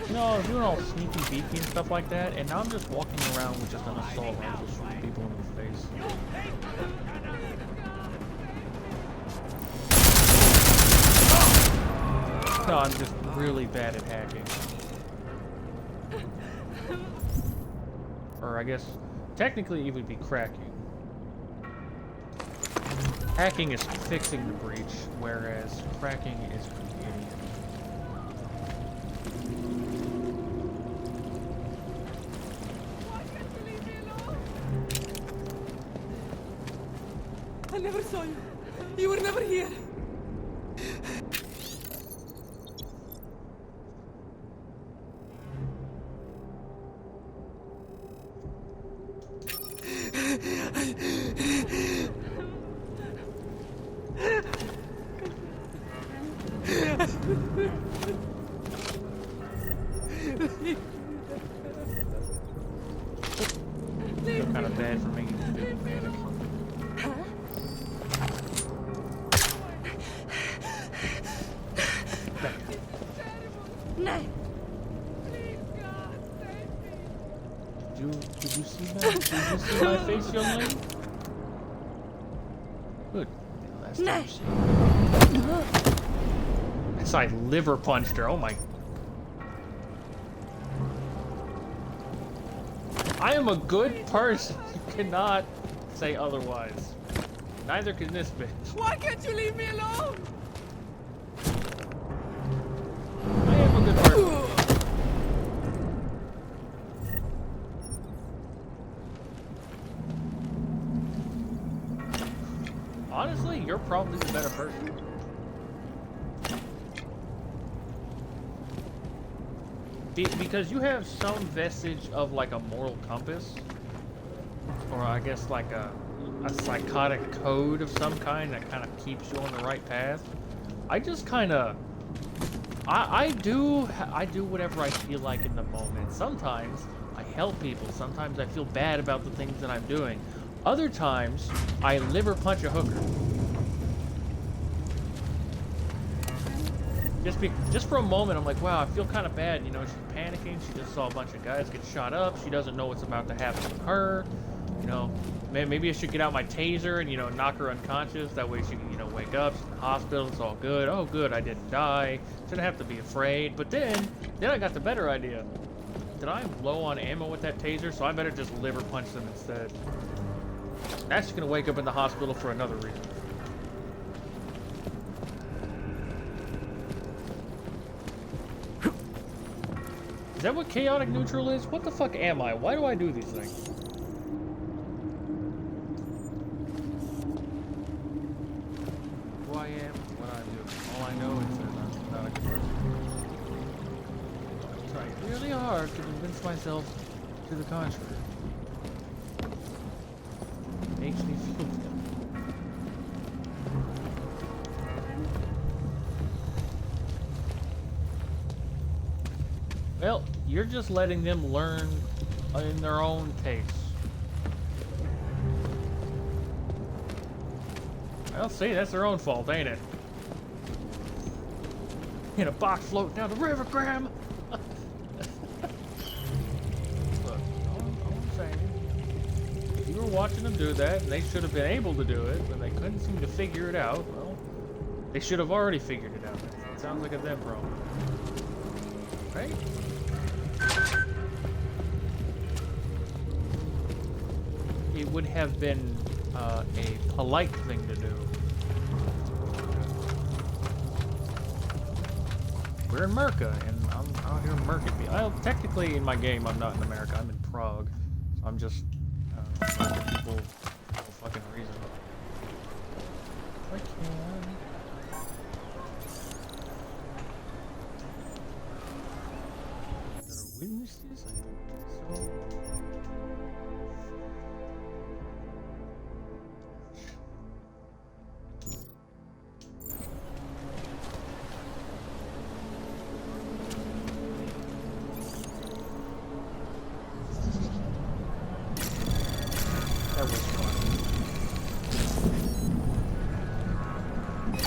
You know, I was doing all sneaky beaky and stuff like that, and now I'm just walking around with just an assault rifle shooting people in the face. No, I'm just really bad at hacking. or I guess technically it would be cracking. Hacking is fixing the breach, whereas cracking is creating it. I never saw you. You were never here. Feel kind of bad for making you feel panic. No. Did you see that? Did you see my face, young lady? Good. Last time you see it. Yes, I liver punched her. Oh my. I am a good person. You cannot say otherwise. Neither can this bitch. Why can't you leave me alone? I am a good person. Honestly, you're probably the better person. Because you have some vestige of like a moral compass, or I guess like a psychotic code of some kind that kind of keeps you on the right path. I just kind of, I do whatever I feel like in the moment. Sometimes I help people. Sometimes I feel bad about the things that I'm doing. Other times I liver punch a hooker. Just for a moment, I'm like, wow, I feel kind of bad. You know, she's panicking. She just saw a bunch of guys get shot up. She doesn't know what's about to happen to her. You know, maybe I should get out my taser and, you know, knock her unconscious. That way she can, you know, wake up. She's in the hospital. It's all good. Oh, good, I didn't die. Shouldn't have to be afraid. But then I got the better idea. That I'm low on ammo with that taser, so I better just liver punch them instead. That's just gonna wake up in the hospital for another reason. Is that what chaotic neutral is? What the fuck am I? Why do I do these things? Who I am, what I do. All I know is that I'm not a good person. I'm trying really hard to convince myself to the contrary. It makes me feel good. Well, you're just letting them learn in their own pace. Well, see, that's their own fault, ain't it? In a box floating down the river, Graham! Look, all I'm saying, if you were watching them do that, and they should have been able to do it, but they couldn't seem to figure it out, well, they should have already figured it out. It sounds like a them problem. Right? It would have been a polite thing to do. We're in America, and I'm out here murking me. Well, technically in my game, I'm not in America. I'm in Prague. So I'm just murking people for no fucking reason. I can. Witnesses? I don't think so. That was fun.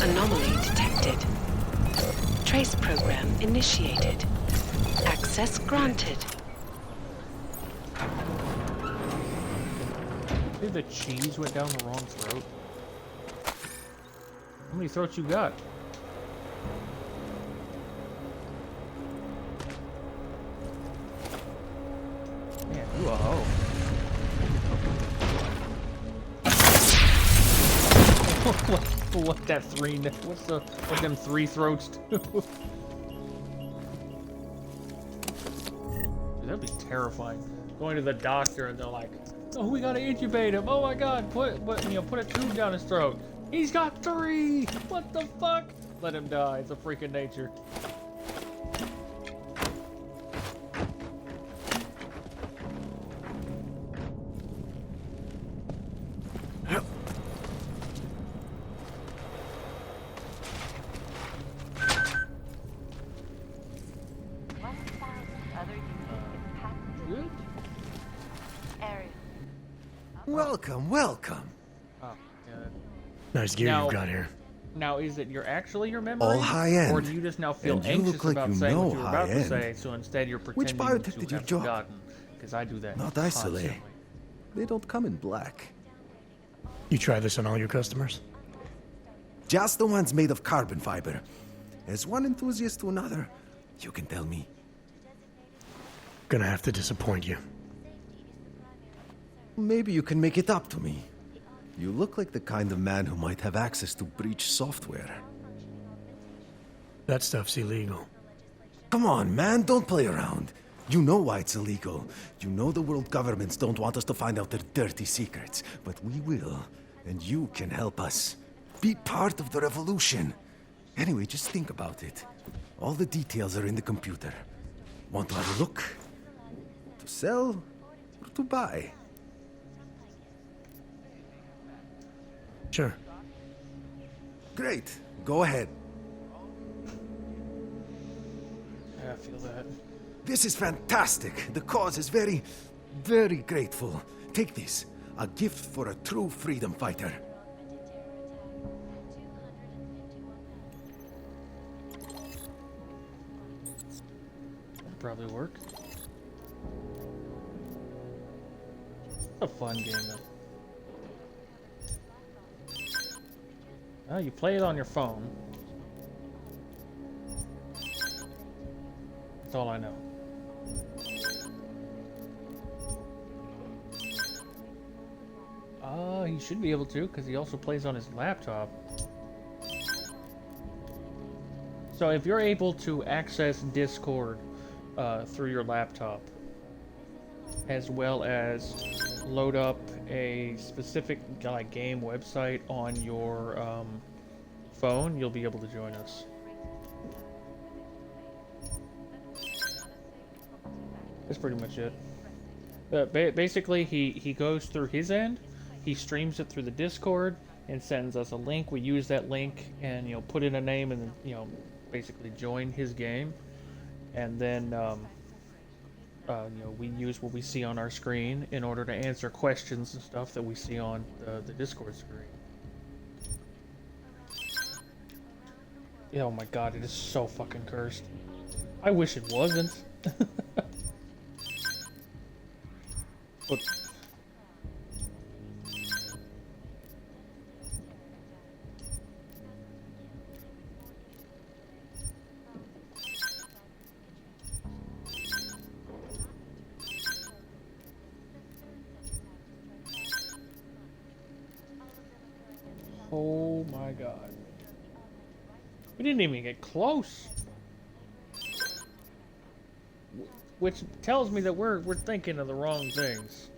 Anomaly detected. Trace program initiated. Access granted. Maybe the cheese went down the wrong throat. How many throats you got? Man, you a hoe. what that three? What them three throats do? Dude, that'd be terrifying. Going to the doctor and they're like, "Oh, we gotta intubate him. Oh my God, put a tube down his throat. He's got 3. What the fuck? Let him die. It's a freak of nature." Welcome, welcome. Oh, God. Nice gear Now- you've got here. Now, is it actually your memory? All high-end. Or do you just now feel And you anxious look like about you saying what know you were about to high-end. say, so instead you're Which pretending biotech to did you have drop? forgotten? Because I do that Not isolate. constantly. They don't come in black. You try this on all your customers? Just the ones made of carbon fiber. As one enthusiast to another, you can tell me. Gonna have to disappoint you. Maybe you can make it up to me. You look like the kind of man who might have access to breach software. That stuff's illegal. Come on, man, don't play around. You know why it's illegal. You know the world governments don't want us to find out their dirty secrets, but we will, and you can help us. Be part of the revolution. Anyway, just think about it. All the details are in the computer. Want to have a look? To sell or to buy? Sure. Great. Go ahead. Yeah, I feel that. This is fantastic. The cause is very, very grateful. Take this. A gift for a true freedom fighter. That'd probably work. A fun game, though. Oh, you play it on your phone. That's all I know. He should be able to, because he also plays on his laptop. So if you're able to access Discord through your laptop, as well as load up a specific game website on your phone, you'll be able to join us. That's pretty much it. Basically, he goes through his end, he streams it through the Discord, and sends us a link. We use that link and put in a name and basically join his game, and then we use what we see on our screen in order to answer questions and stuff that we see on the Discord screen. Oh my God, it is so fucking cursed. I wish it wasn't. But oh my God. We didn't even get close. Which tells me that we're thinking of the wrong things.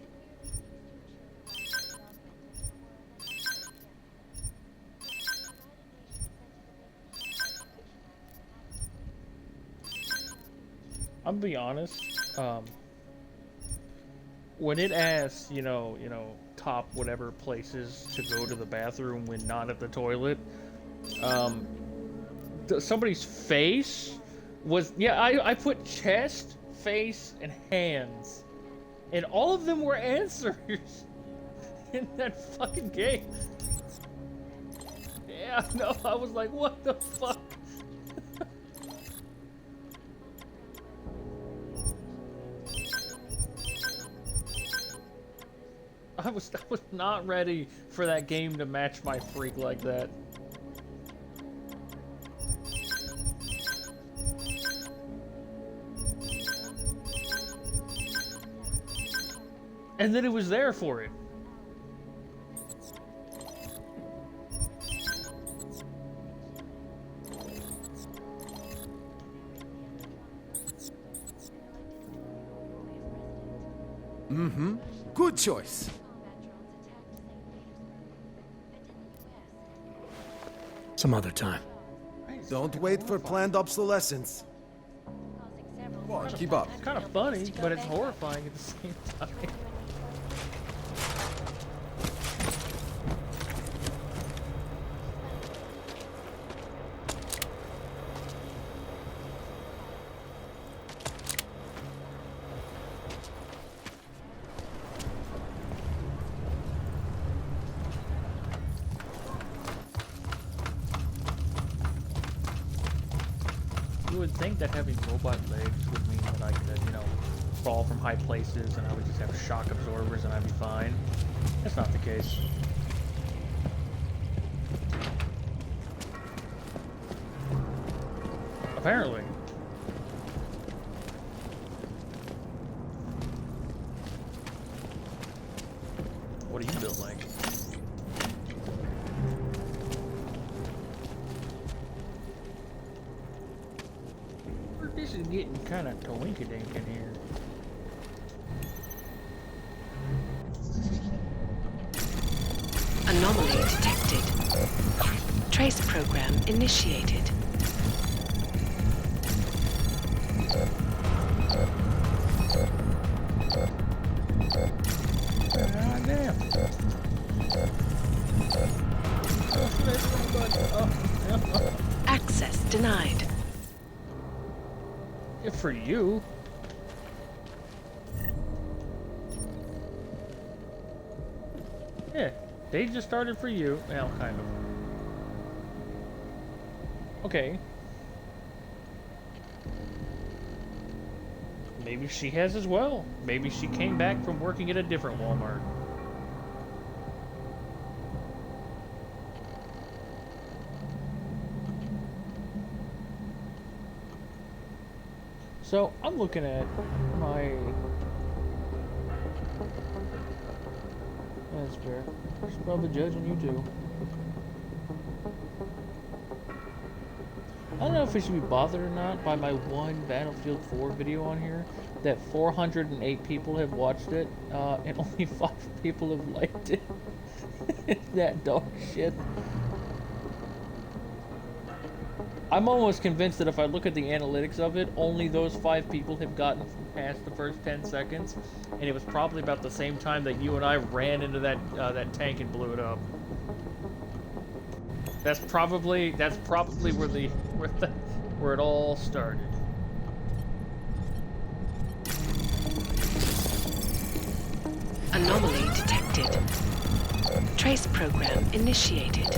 I'll be honest, when it asks, top whatever places to go to the bathroom when not at the toilet, somebody's face was, I put chest, face, and hands, and all of them were answers in that fucking game. Yeah, no, I was like, what the fuck? I was not ready for that game to match my freak like that. And then it was there for it. Mm-hmm. Good choice. Some other time. Don't wait for planned obsolescence. Come on, keep up. It's kind of funny, but it's horrifying at the same time. You would think that having robot legs would mean that I could, you know, fall from high places and I would just have shock absorbers and I'd be fine. That's not the case. Apparently. What do you build like? This is getting kind of toinkadink in here. Anomaly detected. Trace program initiated. God damn. Access denied. Good for you. Yeah, they just started for you. Well, kind of. Okay. Maybe she has as well. Maybe she came back from working at a different Walmart. So, I'm looking at my... That's fair. She's probably judging you too. I don't know if we should be bothered or not by my one Battlefield 4 video on here. That 408 people have watched it, and only 5 people have liked it. It's that dog shit. I'm almost convinced that if I look at the analytics of it, only those 5 people have gotten past the first 10 seconds, and it was probably about the same time that you and I ran into that that tank and blew it up. That's probably where it all started. Anomaly detected. Trace program initiated.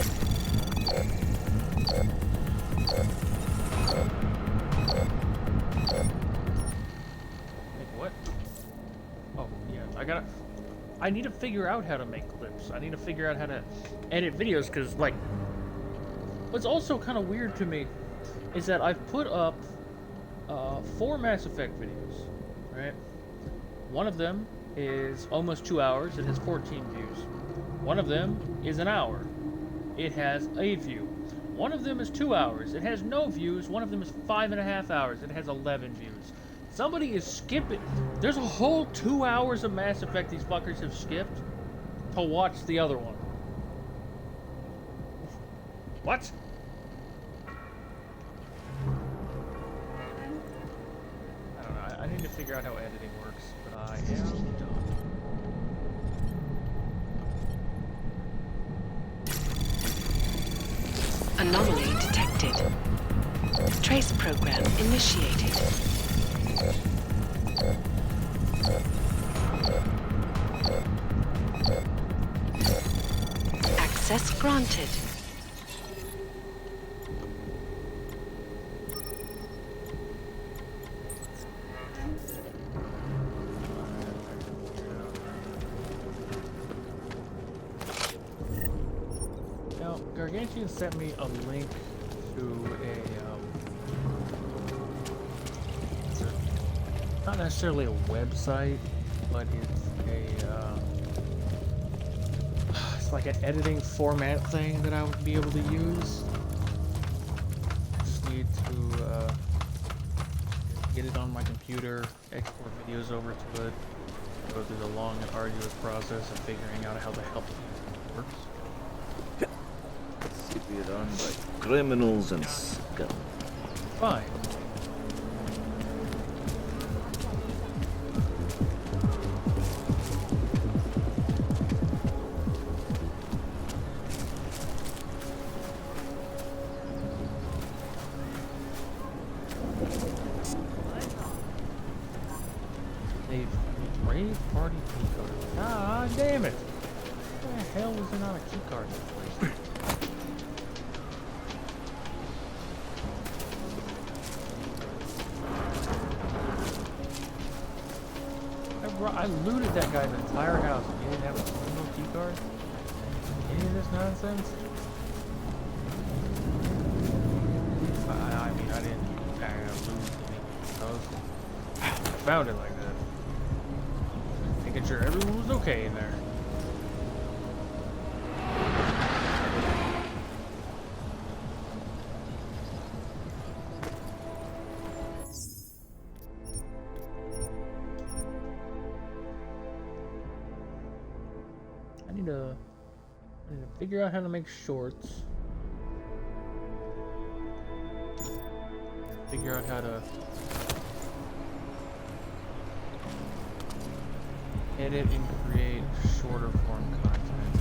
What? Oh, yeah, I need to figure out how to make clips. I need to figure out how to edit videos, because, like, what's also kind of weird to me is that I've put up 4 Mass Effect videos, right? One of them is almost 2 hours. It has 14 views. One of them is an hour. It has a view. One of them is 2 hours. It has no views. One of them is 5.5 hours. It has 11 views. Somebody is skipping. There's a whole 2 hours of Mass Effect these fuckers have skipped to watch the other one. What? I don't know. I need to figure out how editing works, but I am dumb. Anomaly detected. Trace program initiated. Access granted. Now, Gargantian sent me a link to not necessarily a website, but it's like an editing format thing that I would be able to use. I just need to get it on my computer, export videos over to it. Go through the long and arduous process of figuring out how the hell it works. City run by criminals and scum. Fine. Rave party key card. Ah, damn it! Where the hell was there not a key card in this place? I looted that guy's entire house and he didn't have a single key card? Any of this nonsense? I mean, I didn't lose anything else. I found it like that. Making sure everyone was okay in there. I need to figure out how to make shorts. Figure out how to edit and create shorter form content.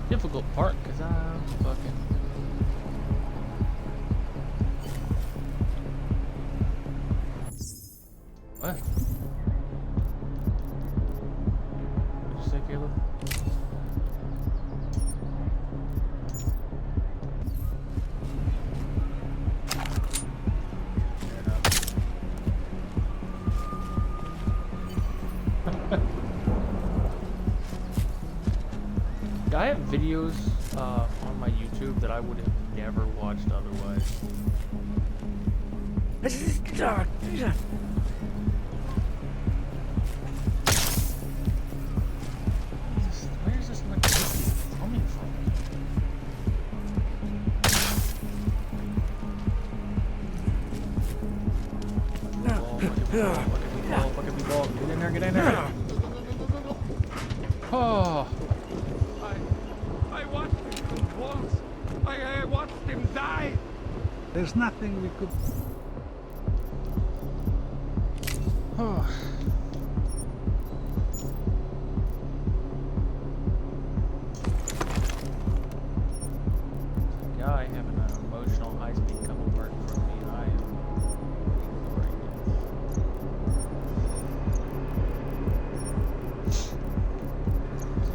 Difficult part because I'm fucking. What? What'd you say, Caleb? I have videos on my YouTube that I would have never watched otherwise. Where is this electricity coming from? Bucket me ball. Get in there, get in there. Oh. I watched him once. I watched him die. There's nothing we could. Oh. Guy having an emotional high-speed come apart from me, and I am ignoring it.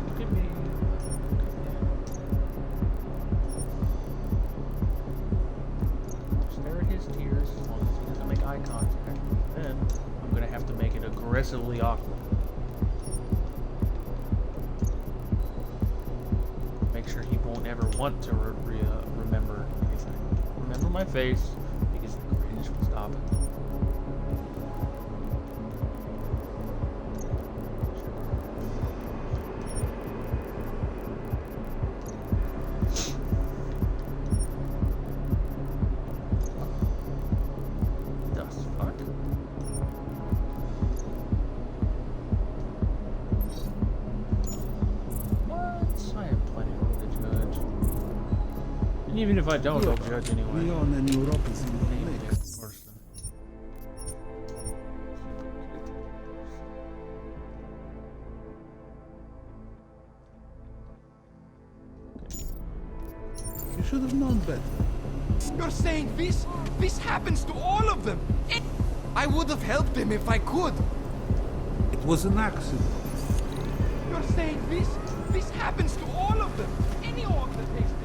Look at me. Stare at his tears as long as he doesn't make eye contact. Then I'm gonna have to make it aggressively awkward. Make sure he won't ever want to remember anything. Remember my face because the cringe will stop it. Even if I don't, they'll judge anyway. Leon and Europe is in the mix. You should have known better. You're saying this happens to all of them? I would have helped them if I could. It was an accident. You're saying this happens to all of them? Any org that takes this?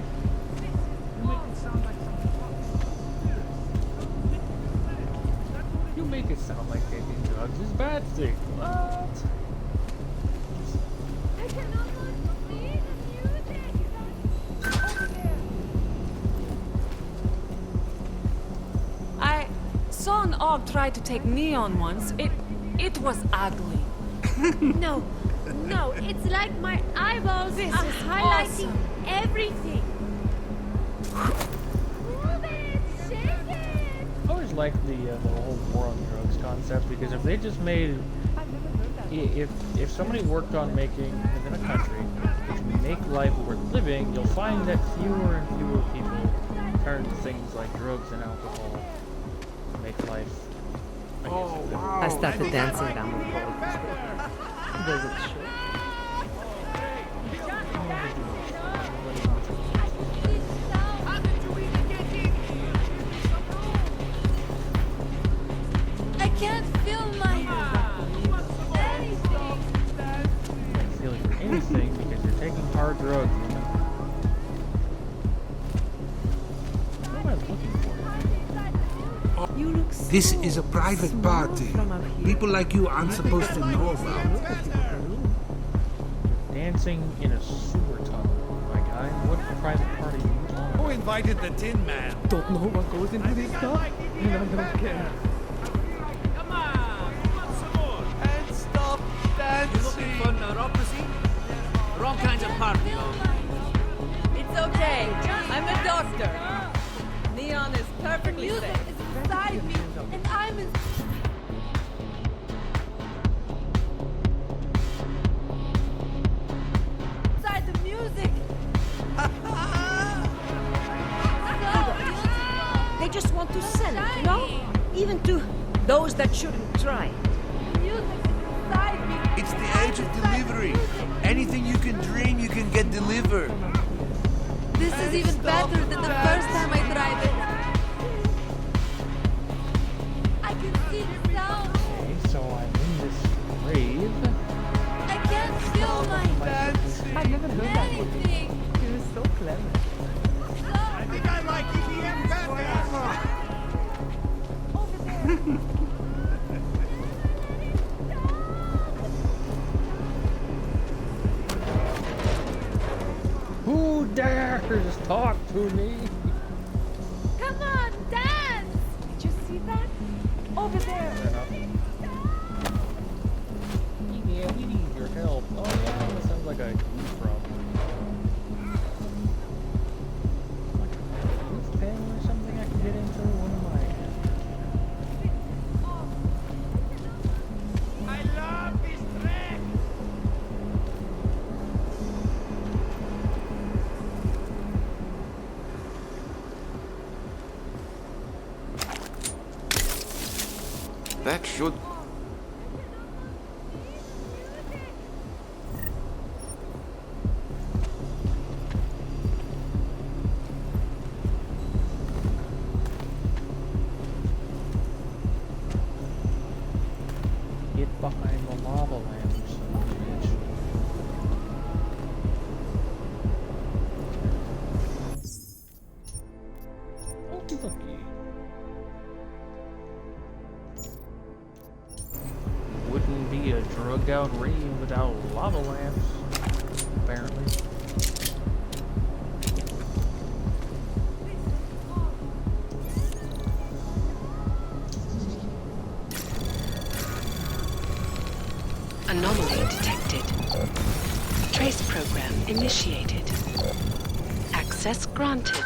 You make it sound like taking drugs is a bad thing. What? I cannot believe the music. I saw an orc try to take Neon once. It was ugly. No, it's like my eyeballs This are is highlighting awesome. everything. Move it, shake it. I always liked the whole war on drugs concept because if they just made, if somebody worked on making within a country, if you make life worth living, you'll find that fewer and fewer people turn to things like drugs and alcohol to make life. I started dancing around the world. Does it show? I can't feel my anything. Can't feel anything because you're taking hard drugs, woman. What am I looking for? You look This is a private party. People like you aren't supposed to know about it. Dancing in a sewer tunnel, my guy. What private party are you talking? Who invited the Tin Man? Don't know what goes into this stuff, and I don't care. Come on, some more. And stop dancing. You looking for neuropathy? Wrong kinds of party. It's okay. I'm a doctor. Neon is perfectly Music safe. is inside me, and I'm inside the music. They just want to sell it, you know? Even to those that shouldn't try. Music is inside me. It's the age of delivery. Anything you can dream, you can get delivered. This is even better than the first time I tried it. I can see the sound. Okay, so I'm in this rave. I can't feel my I've never heard that one. anything. He was so clever. I think I like EDM better. Who dares talk to me? Come on, dance! Did you see that? Over there. Yeah, we need your help. Oh yeah, that sounds like a goof from. Like a goof pen or something I can get into. What am I? I love this track. That should... Get behind the lava lamp, you son of a bitch. Okie dokie. Wouldn't be a drugged out rave without lava lamps, apparently. Anomaly detected. Trace program initiated. Access granted.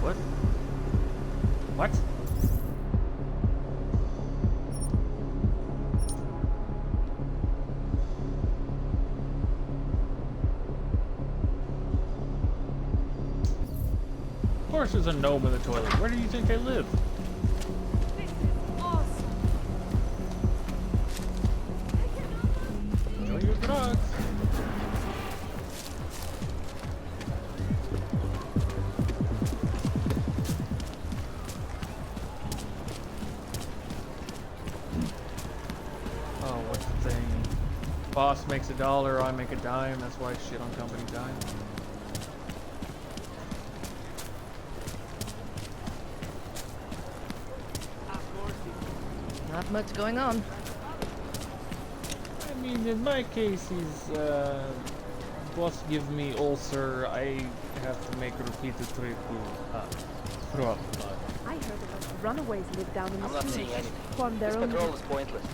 What? What? What? Of course there's a gnome in the toilet. Where do you think they live? Enjoy your drugs. what's the thing? Boss makes $1, I make a dime. That's why I shit on company dime. Not much going on. I mean, in my case, he's, boss give me ulcer, I have to make a repeated trip to, throw up blood. I heard about runaways live down in the I'm not seeing sewers. anything. Form their This own. patrol is pointless.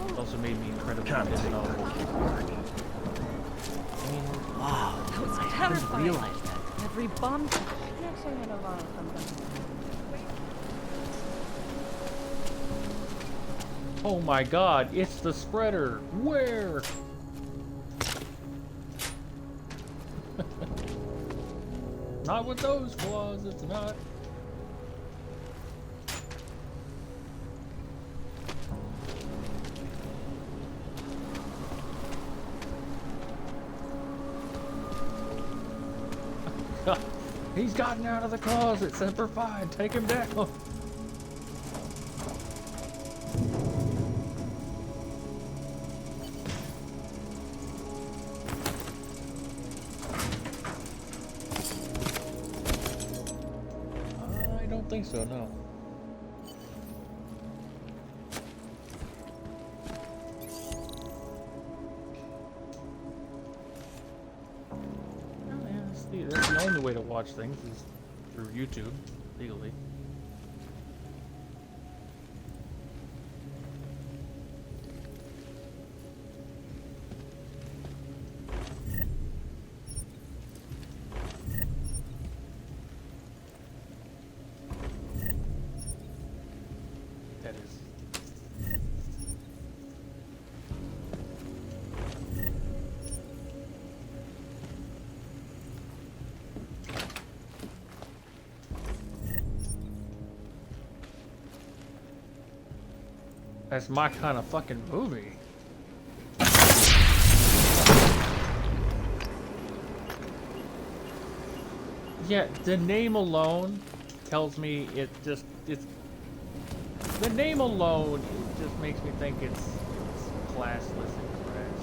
It also made me incredibly dishonorable. Wow, that was terrifying. realize that. Every bomb. Oh my god, it's the spreader! Where? Not with those claws, it's not. He's gotten out of the closet, Semper Fi, take him down. I don't think so, no. That's the only way to watch things is through YouTube, legally. That is. That's my kind of fucking movie. Yeah, the name alone tells me it's the name alone it just makes me think it's classless and crass.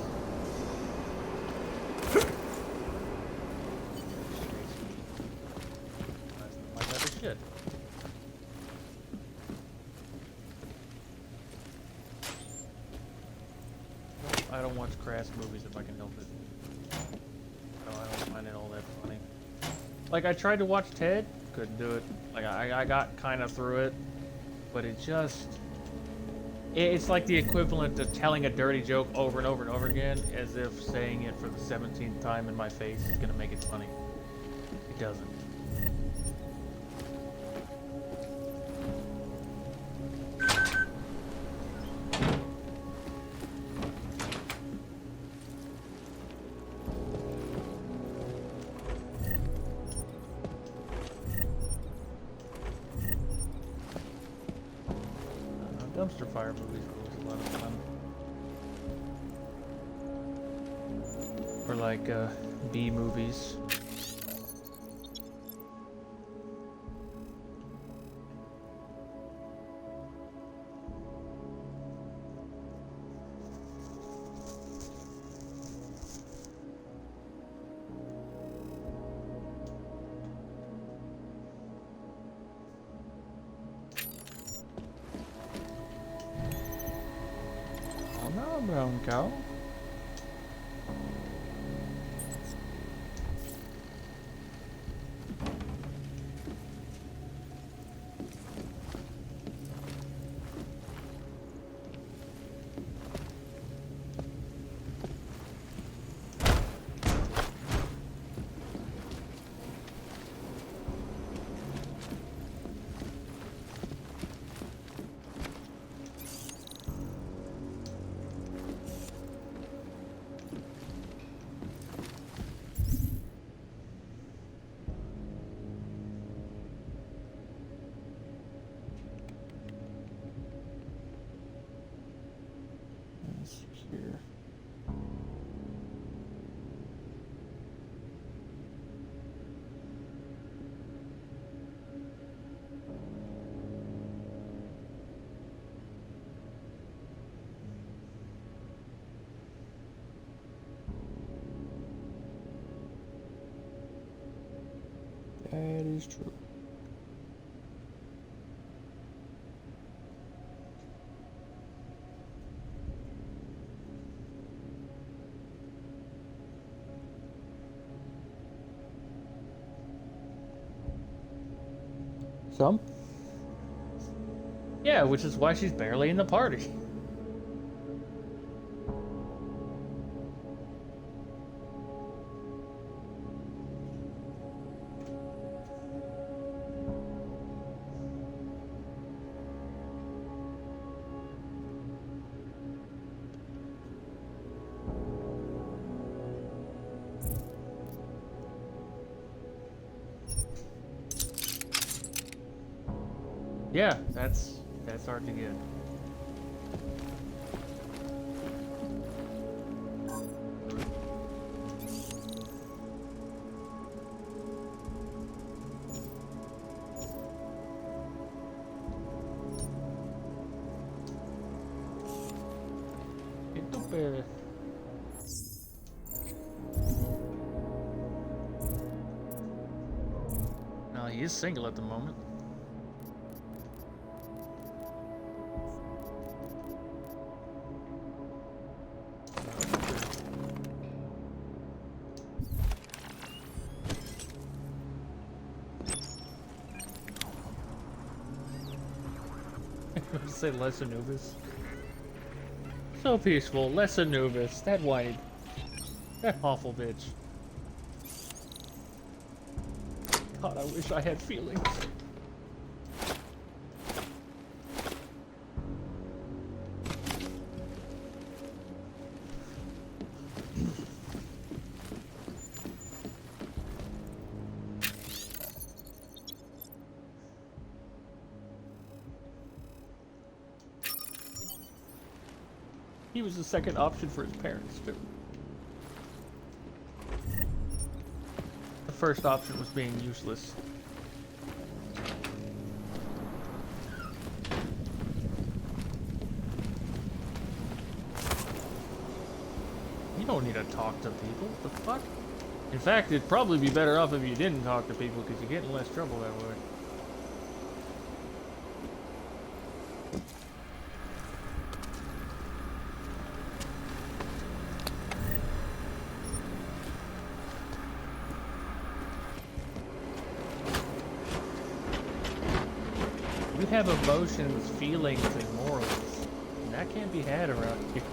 That's my type of shit. I don't watch crass movies if I can help it. I don't find it all that funny. Like, I tried to watch Ted, couldn't do it. Like, I got kind of through it, but it just... It's like the equivalent of telling a dirty joke over and over and over again, as if saying it for the 17th time in my face is gonna make it funny. It doesn't. Dumpster fire movies are always a lot of fun. Or like B movies. Brown cow. is true. Some? Yeah, which is why she's barely in the party. Yeah, that's hard to get. Estúpido. No, he is single at the moment. Say less Anubis. So peaceful, less Anubis. That white. That awful bitch. God, I wish I had feelings. He was the second option for his parents, too. The first option was being useless. You don't need to talk to people. What the fuck? In fact, it'd probably be better off if you didn't talk to people, because you get in less trouble that way. You have emotions, feelings, and morals. And that can't be had around here.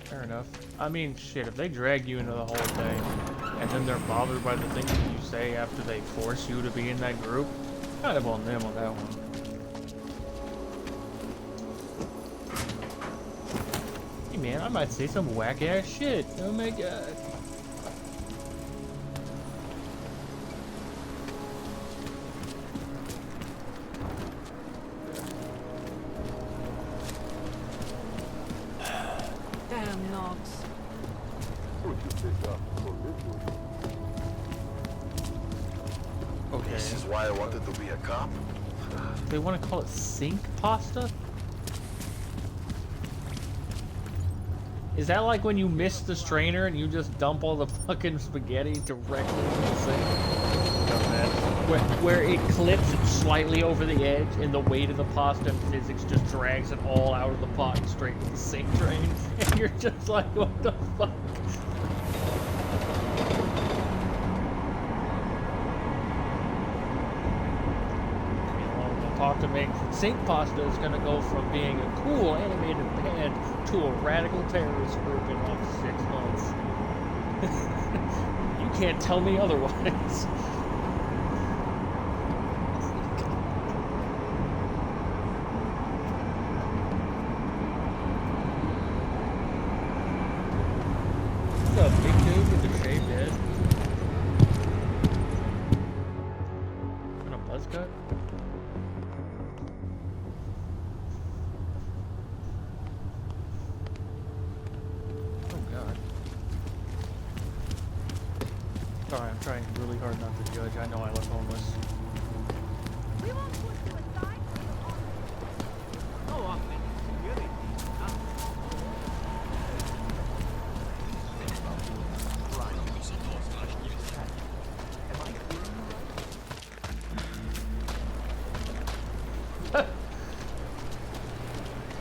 Fair enough. I mean, shit, if they drag you into the whole thing, and then they're bothered by the things that you say after they force you to be in that group, kind of on them on that one. Hey man, I might say some whack ass shit. Oh my god. Damn Nox. Okay. This is why I wanted to be a cop. They want to call it sink pasta? Is that like when you miss the strainer and you just dump all the fucking spaghetti directly in the sink? Where it clips slightly over the edge and the weight of the pasta and physics just drags it all out of the pot and straight to the sink drain. And you're just like, what the fuck? Talk to me. Sink pasta is going to go from being a cool animated band to a radical terrorist group in like 6 months. You can't tell me otherwise. What's up, big dude with the shaved head? And a buzz cut? Sorry, I'm trying really hard not to judge. I know I look homeless. We won't put you aside. No offense. Really?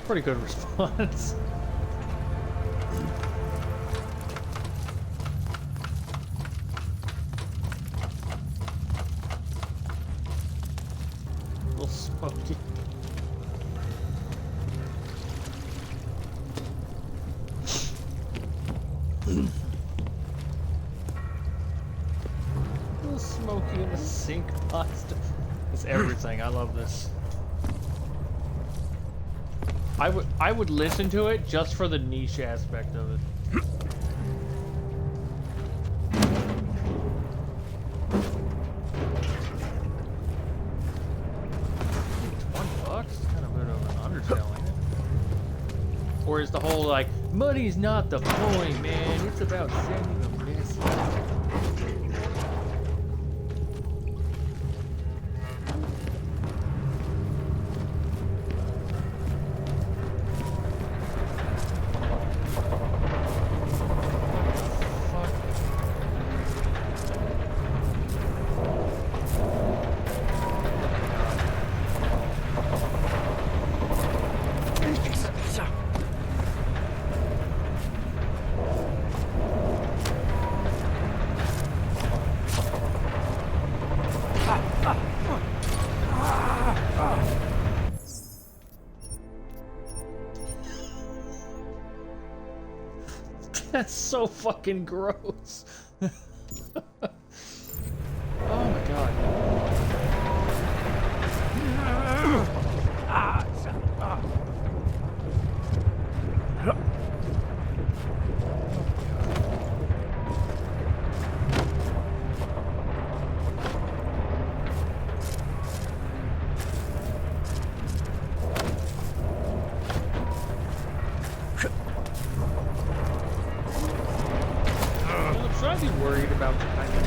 Pretty good response. A little smoky. A little smoky in the sink pasta. It's everything. I love this. I would listen to it just for the niche aspect of it. $20? Kind of a bit of an underselling it. Or is the whole like money's not the point, man? It's about sending a message. That's so fucking gross. Oh my god. Should I be worried about the kind of...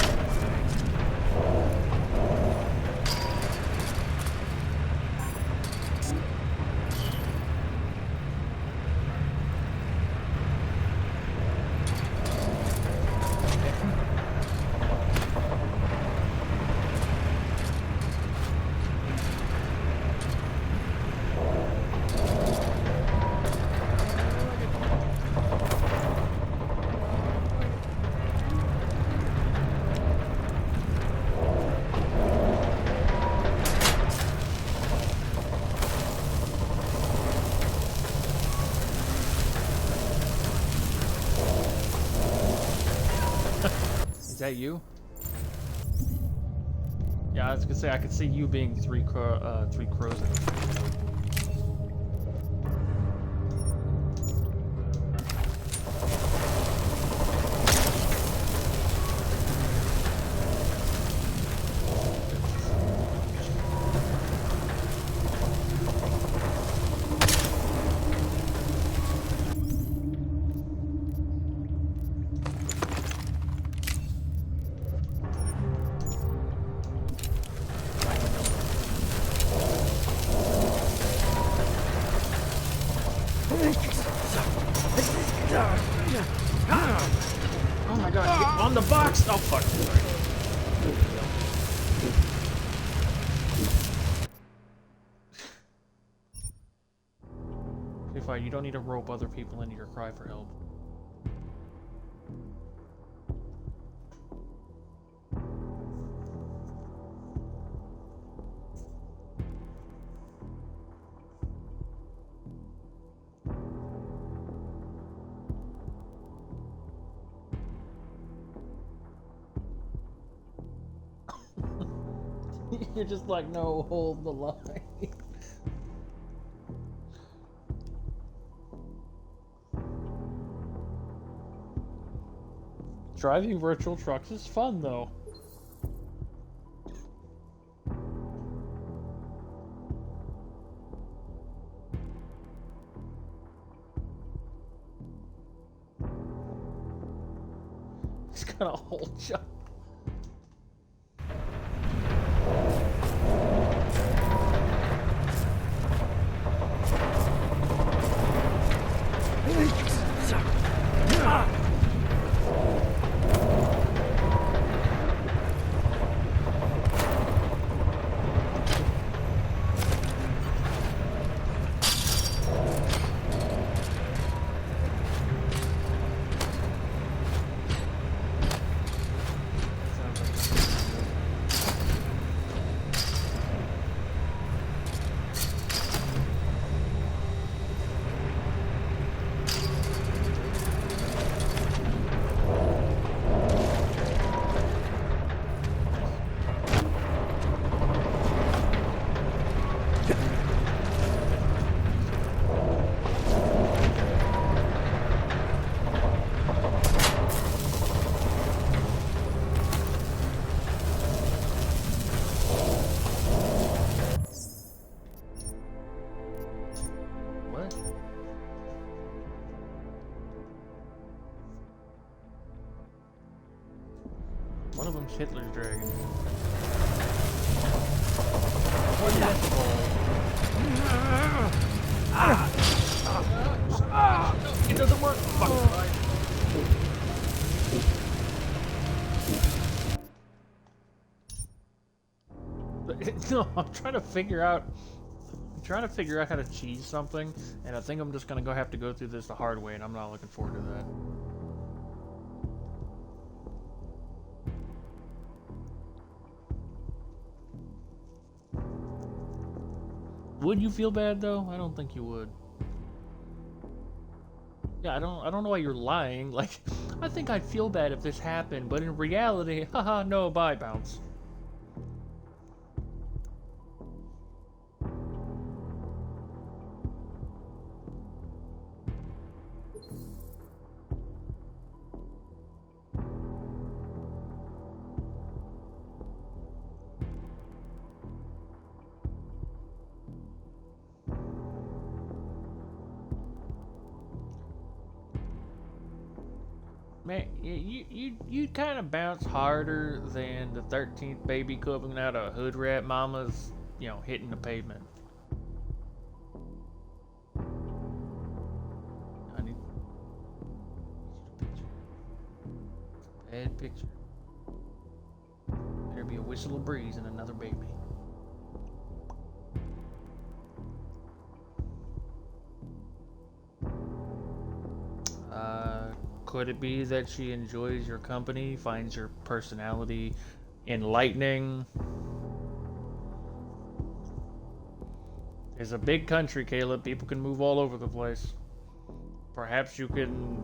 Is that you? Yeah, I was gonna say I could see you being three crows in a tree. Oh my god, get on the box! Oh fuck. Okay, fine, you don't need to rope other people into your cry for help. You're just like, no, hold the line. Driving virtual trucks is fun, though. It's got a whole jump. One of them's Hitler's dragon. It doesn't work. Fuck. No, I'm trying to figure out how to cheese something, and I think I'm just gonna have to go through this the hard way, and I'm not looking forward to that. Would you feel bad though? I don't think you would. Yeah, I don't know why you're lying. Like, I think I'd feel bad if this happened, but in reality, haha, no, bye, bounce. Man, you kind of bounce harder than the 13th baby coming out of hood rat mama's, you know, hitting the pavement. I need a picture. Bad picture. There'd be a whistle of breeze and another baby. Could it be that she enjoys your company, finds your personality enlightening? It's a big country, Caleb. People can move all over the place. Perhaps you can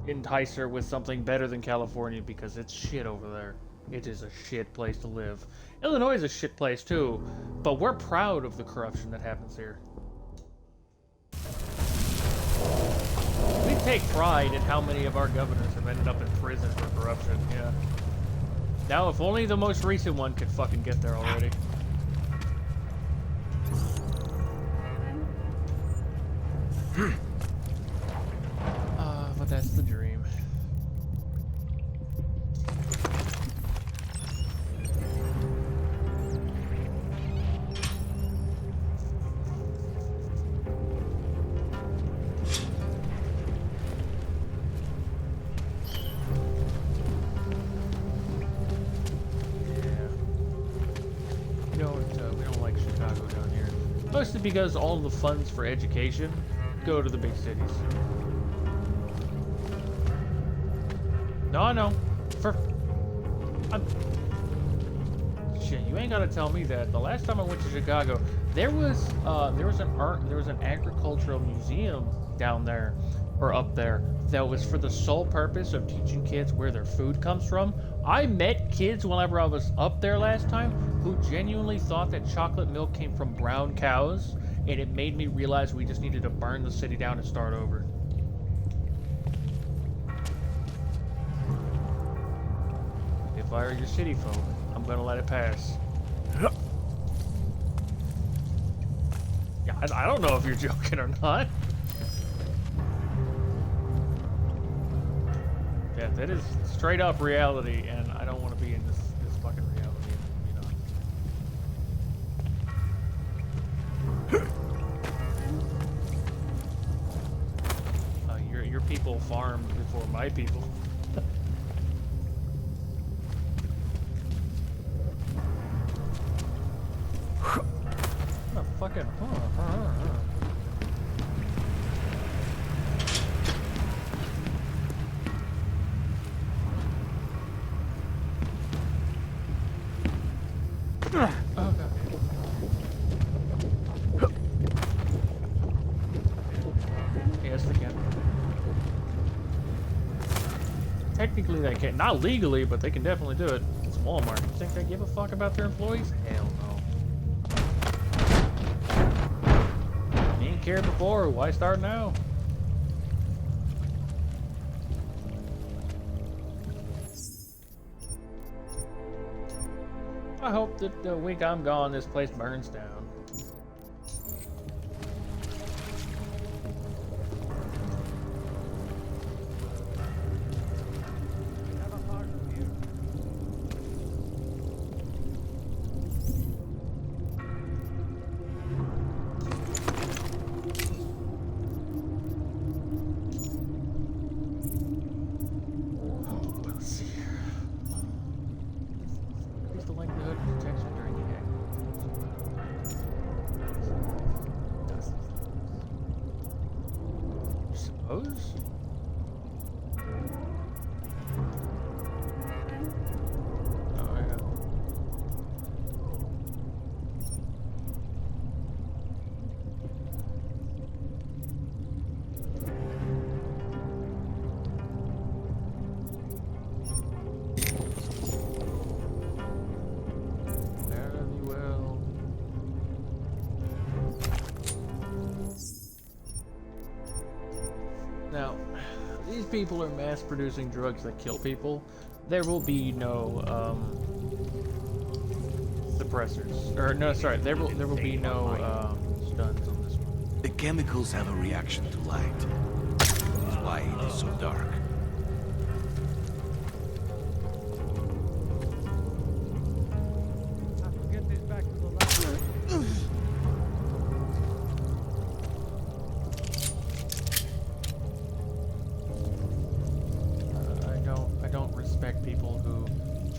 entice her with something better than California, because it's shit over there. It is a shit place to live. Illinois is a shit place too, but we're proud of the corruption that happens here. We take pride in how many of our governors have ended up in prison for corruption, yeah. Now, if only the most recent one could fucking get there already. But that's the dream. Mostly because all the funds for education go to the big cities. No, I know. Shit, you ain't gotta tell me that. The last time I went to Chicago, there was an agricultural museum down there, or up there, that was for the sole purpose of teaching kids where their food comes from. I met kids whenever I was up there last time who genuinely thought that chocolate milk came from brown cows, and it made me realize we just needed to burn the city down and start over. If I were your city folk, I'm gonna let it pass. Yeah, I don't know if you're joking or not. Yeah, that is straight up reality, and I don't want to be in this fucking reality, you know. Your people farmed before my people. Fucking yes, they can. Technically, they can't. Not legally, but they can definitely do it. It's Walmart. You think they give a fuck about their employees? Hell no. You ain't cared before. Why start now? I hope that the week I'm gone, this place burns down. suppose. Oh, yeah. Very well. Now, these people are mass producing drugs that kill people. There will be no suppressors, or no, sorry, there will be no stuns on this one. The chemicals have a reaction to light. That's why it is so dark. I don't respect people who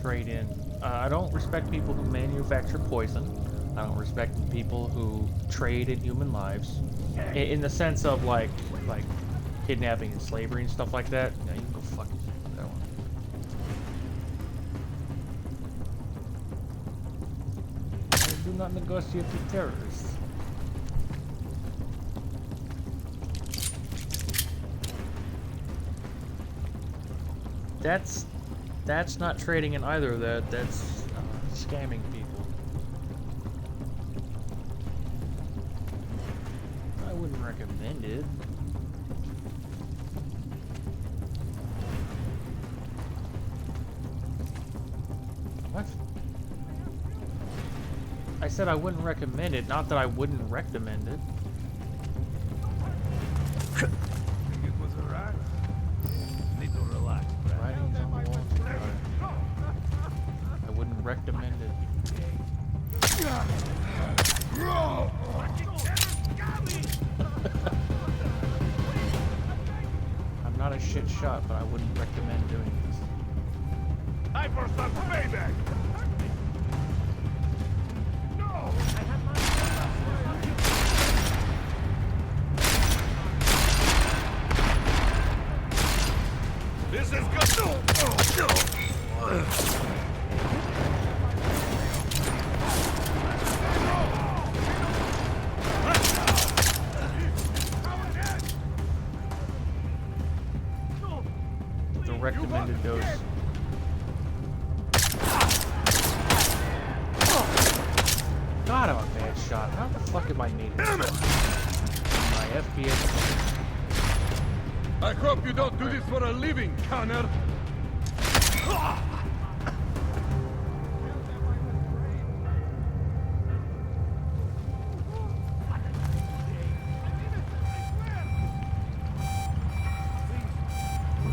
trade in. I don't respect people who manufacture poison. I don't respect people who trade in human lives, in the sense of like kidnapping and slavery and stuff like that. Yeah, you can go fuck yourself with that one. I do not negotiate with terrorists. That's not trading in either of that. That's scamming people. I wouldn't recommend it. What? I said I wouldn't recommend it, not that I wouldn't recommend it. Think it was a rat? Need to relax, Brad. Writings on the wall. I wouldn't recommend it. I'm not a shit shot, but I wouldn't recommend doing this. Time for some payback! No! I have my... This is good! The recommended dose. God, I'm a bad shot. How the fuck am I needed? My FPS. I hope you don't do this for a living, Connor!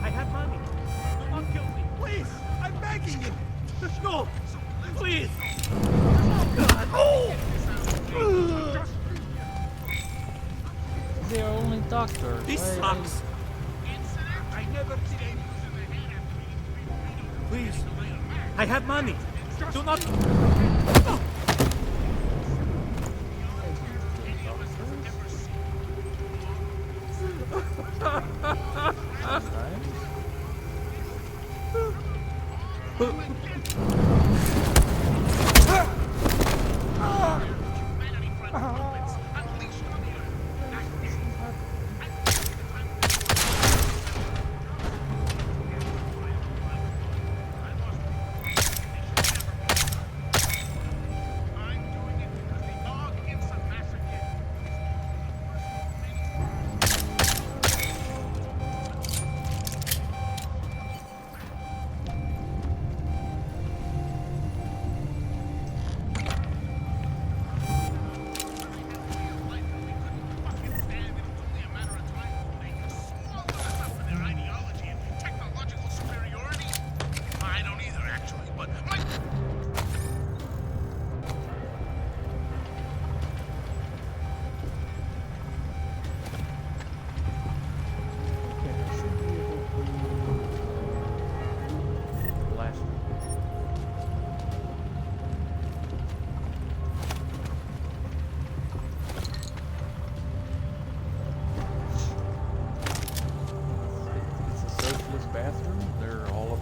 I have money. Do not kill me. Please, I'm begging you. No, please. God. Oh! The only doctor. This sucks. I never did anything. Please, I have money. Do not.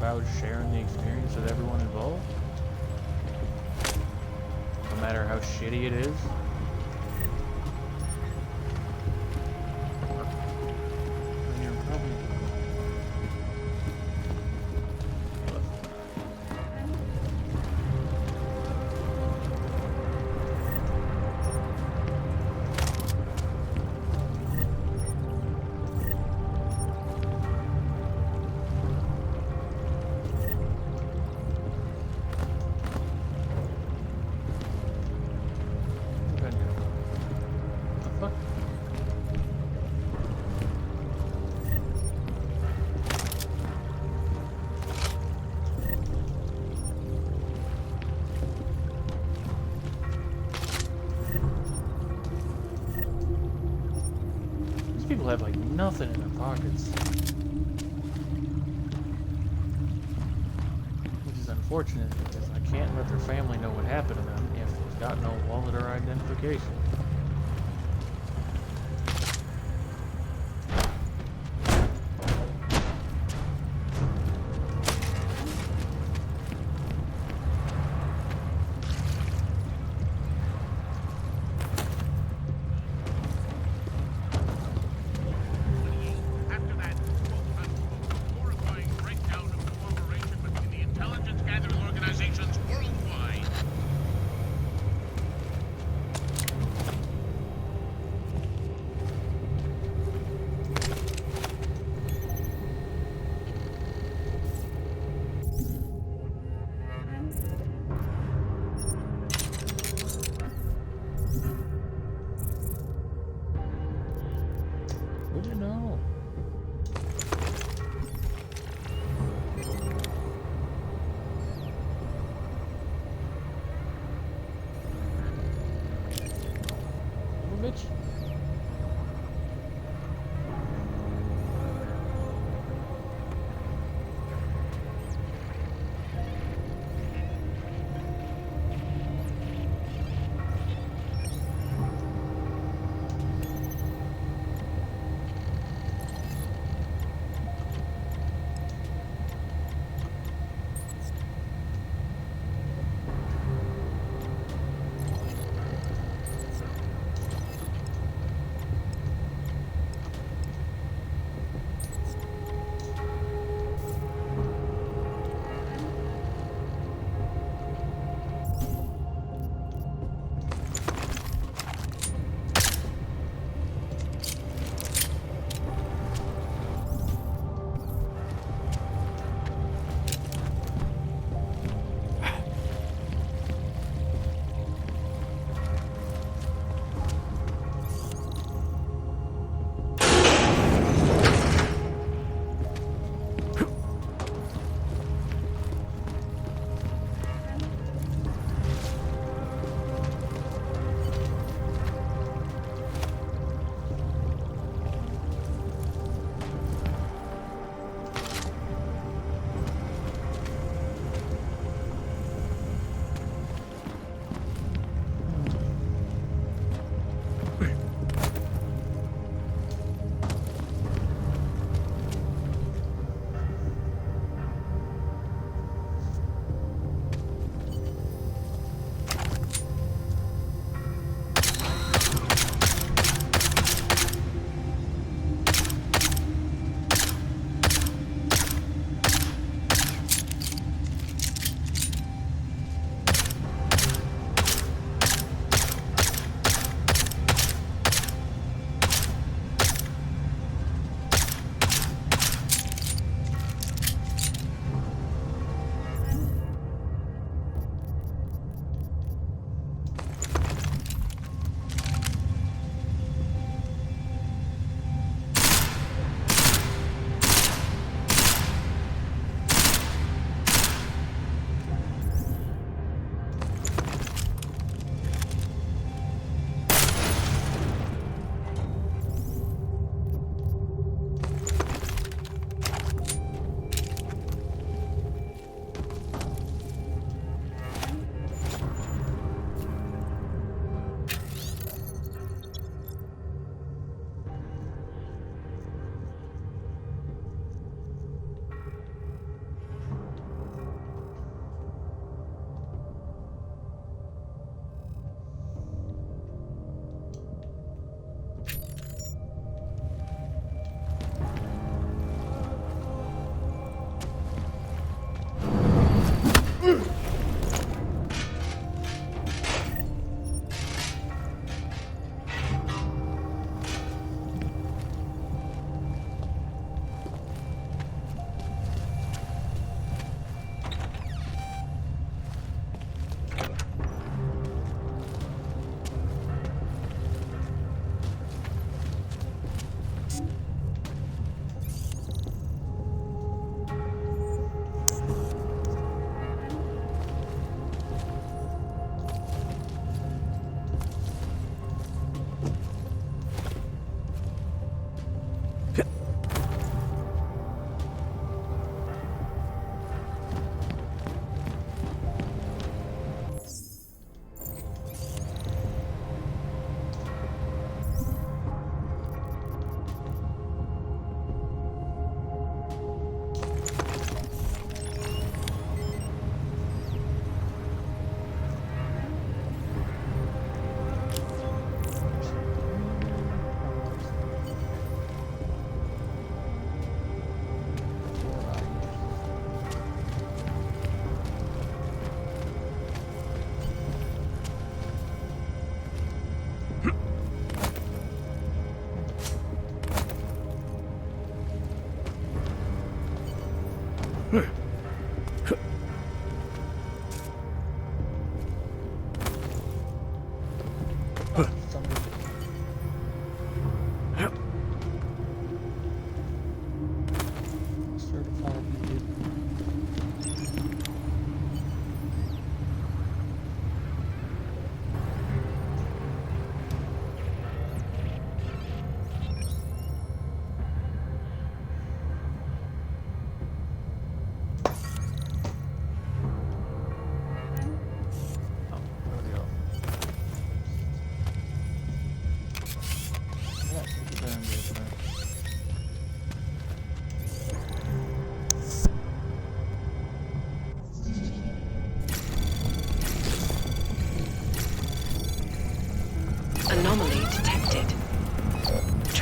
about sharing the experience with everyone involved. No matter how shitty it is. And you're probably... People have like nothing in their pockets, which is unfortunate because I can't let their family know what happened to them if they've got no wallet or identification. After that horrifying breakdown of cooperation between the intelligence gathering organizations worldwide.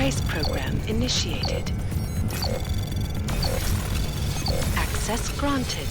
Trace program initiated. Access granted.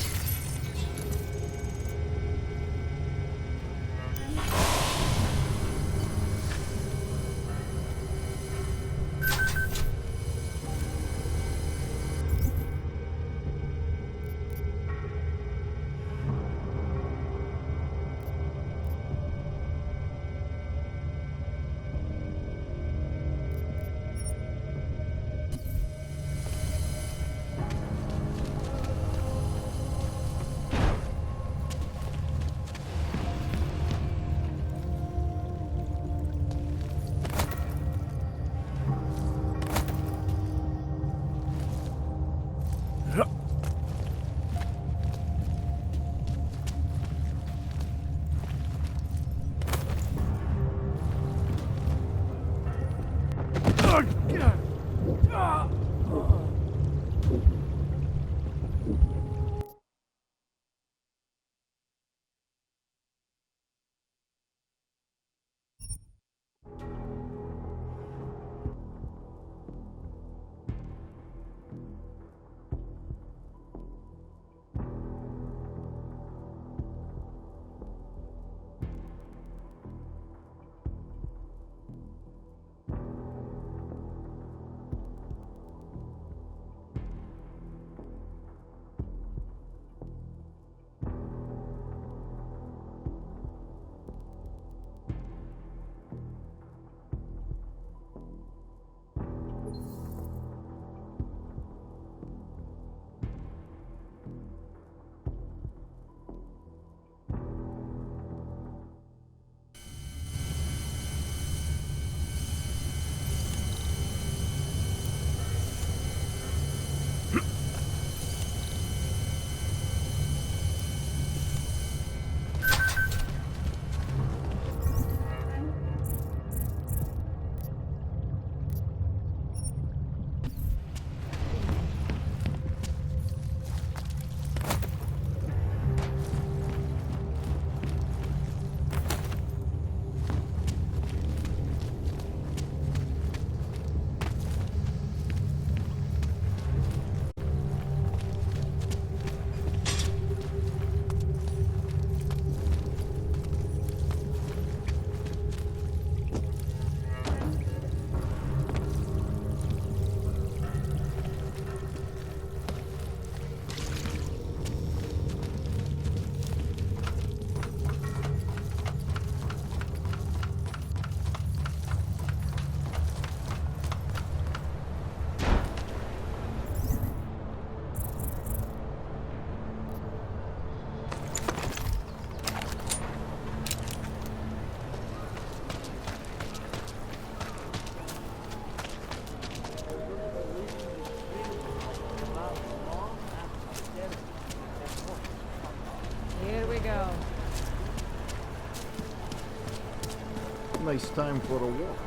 Nice time for a walk.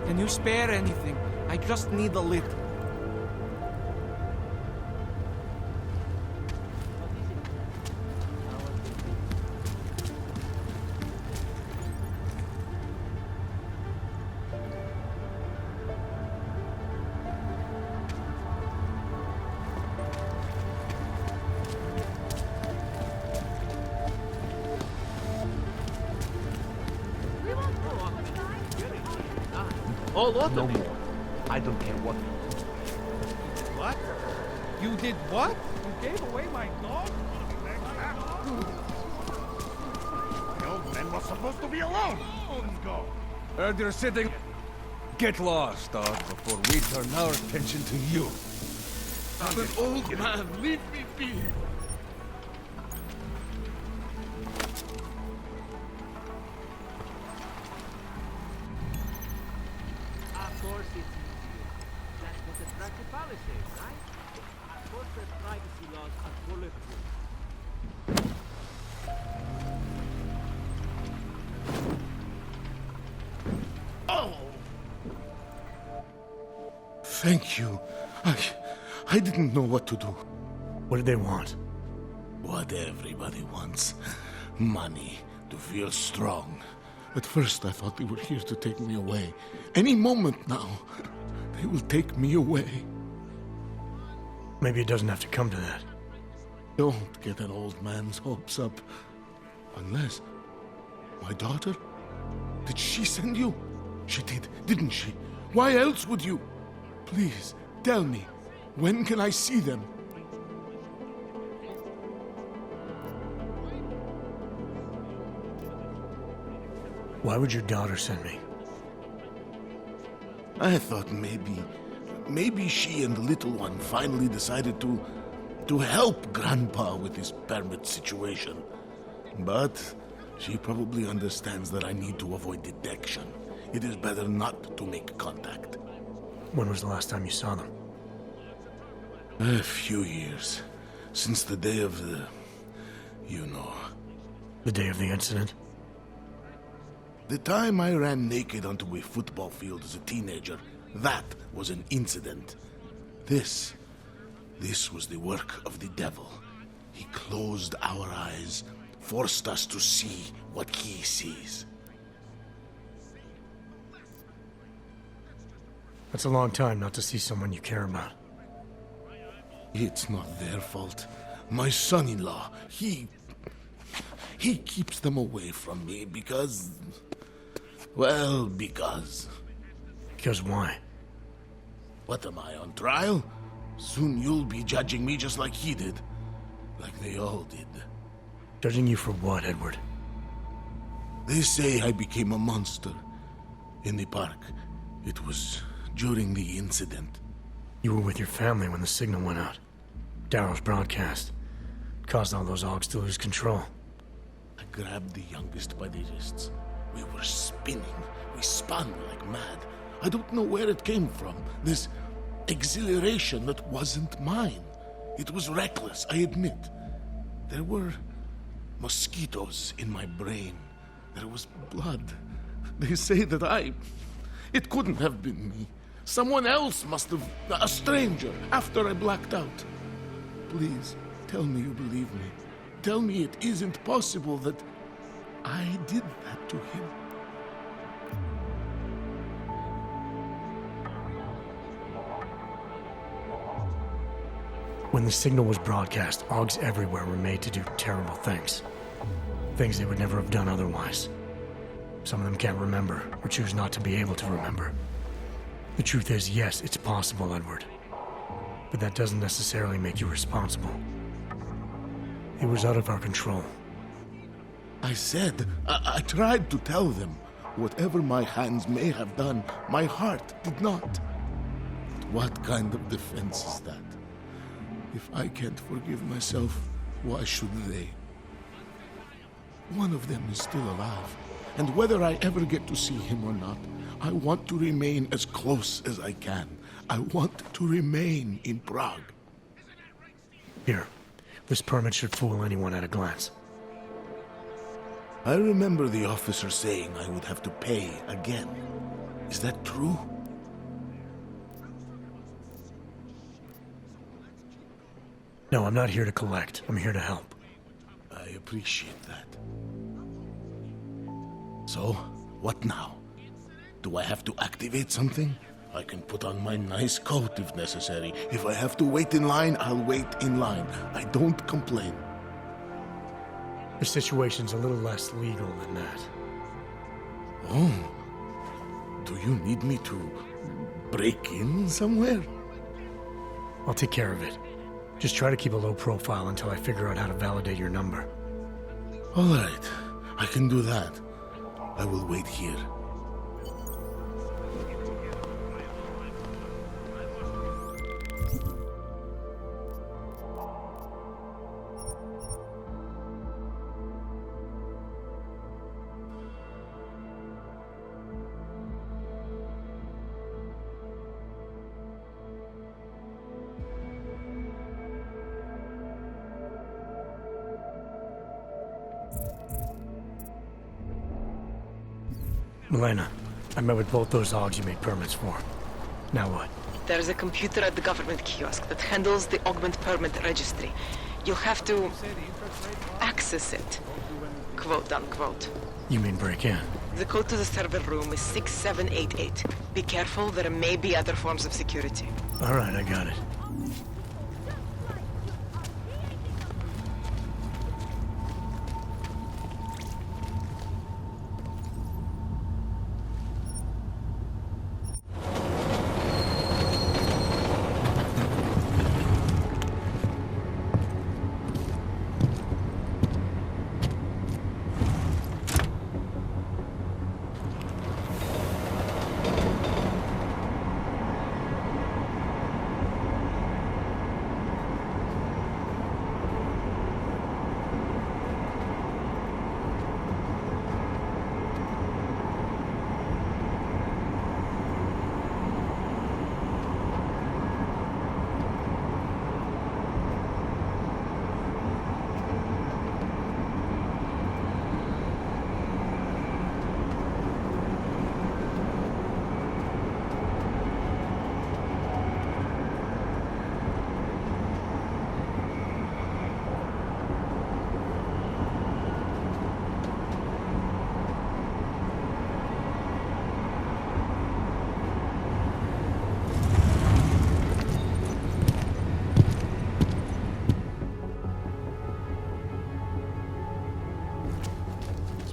Can you spare anything? I just need a little. All of No them. more. I don't care what. What? You did what? You gave away my dog? The old man was supposed to be alone. Go. Heard you're sitting. Get lost, dog, before we turn our attention to you. I'm an old man. Leave me be. Of course it's easier. That's what the Tractopala says, right? Of course the privacy laws are bulletproof. Oh! Thank you. I didn't know what to do. What did they want? What everybody wants. money, to feel strong. At first, I thought they were here to take me away. Any moment now, they will take me away. Maybe it doesn't have to come to that. Don't get an old man's hopes up. Unless... My daughter? Did she send you? She did, didn't she? Why else would you? Please, tell me. When can I see them? Why would your daughter send me? I thought maybe she and the little one finally decided to help Grandpa with his permit situation. But she probably understands that I need to avoid detection. It is better not to make contact. When was the last time you saw them? A few years. Since the day of the... you know. The day of the incident? The time I ran naked onto a football field as a teenager, that was an incident. This was the work of the devil. He closed our eyes, forced us to see what he sees. That's a long time not to see someone you care about. It's not their fault. My son-in-law, he keeps them away from me because... well, because... Because why? What am I, on trial? Soon you'll be judging me just like he did. Like they all did. Judging you for what, Edward? They say I became a monster. In the park. It was during the incident. You were with your family when the signal went out. Darrow's broadcast. Caused all those Augs to lose control. I grabbed the youngest by the wrists. We were spinning. We spun like mad. I don't know where it came from. This exhilaration that wasn't mine. It was reckless, I admit. There were mosquitoes in my brain. There was blood. They say that it couldn't have been me. Someone else must have... a stranger, after I blacked out. Please, tell me you believe me. Tell me it isn't possible that I did that to him. When the signal was broadcast, Augs everywhere were made to do terrible things. Things they would never have done otherwise. Some of them can't remember, or choose not to be able to remember. The truth is, yes, it's possible, Edward. But that doesn't necessarily make you responsible. It was out of our control. I said, I tried to tell them. Whatever my hands may have done, my heart did not. What kind of defense is that? If I can't forgive myself, why should they? One of them is still alive, and whether I ever get to see him or not, I want to remain as close as I can. I want to remain in Prague. Here, this permit should fool anyone at a glance. I remember the officer saying I would have to pay again. Is that true? No, I'm not here to collect. I'm here to help. I appreciate that. So, what now? Do I have to activate something? I can put on my nice coat if necessary. If I have to wait in line, I'll wait in line. I don't complain. The situation's a little less legal than that. Oh. Do you need me to break in somewhere? I'll take care of it. Just try to keep a low profile until I figure out how to validate your number. All right. I can do that. I will wait here. Milena, I met with both those Augs you made permits for. Now what? There's a computer at the government kiosk that handles the augment permit registry. You'll have to access it. quote unquote. You mean break in? The code to the server room is 6788. Be careful, there may be other forms of security. All right, I got it.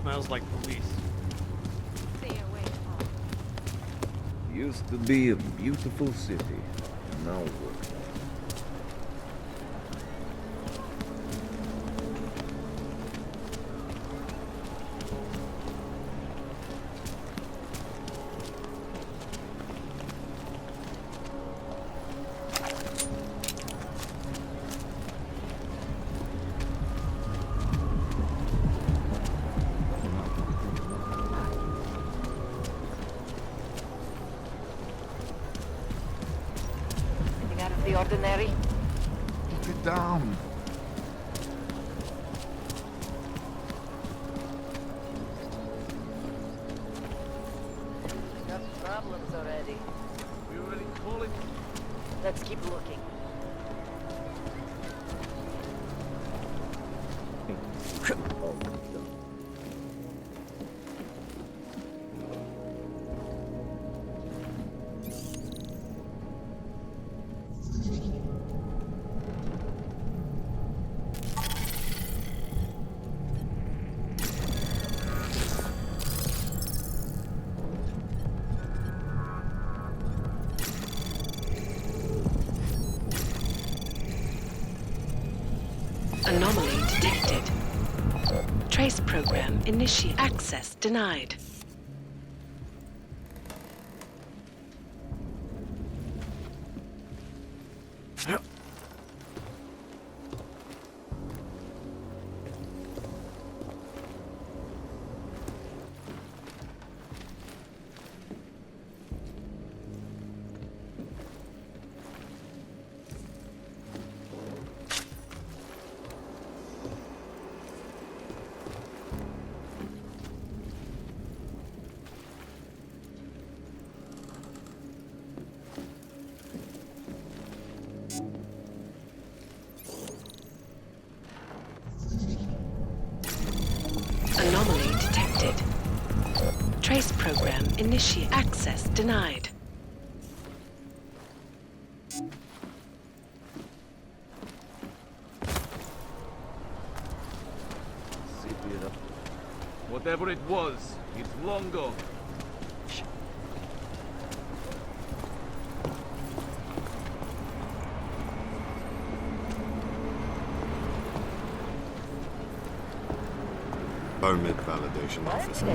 Smells like police. Used to be a beautiful city. Now what? Out of the ordinary? Put it down. Got problems already. We already call it. Let's keep looking. Anomaly detected. Trace program initiate. Access denied. Anomaly detected. Trace program initiate. Access denied. Whatever it was, it's long gone. Permit validation officer.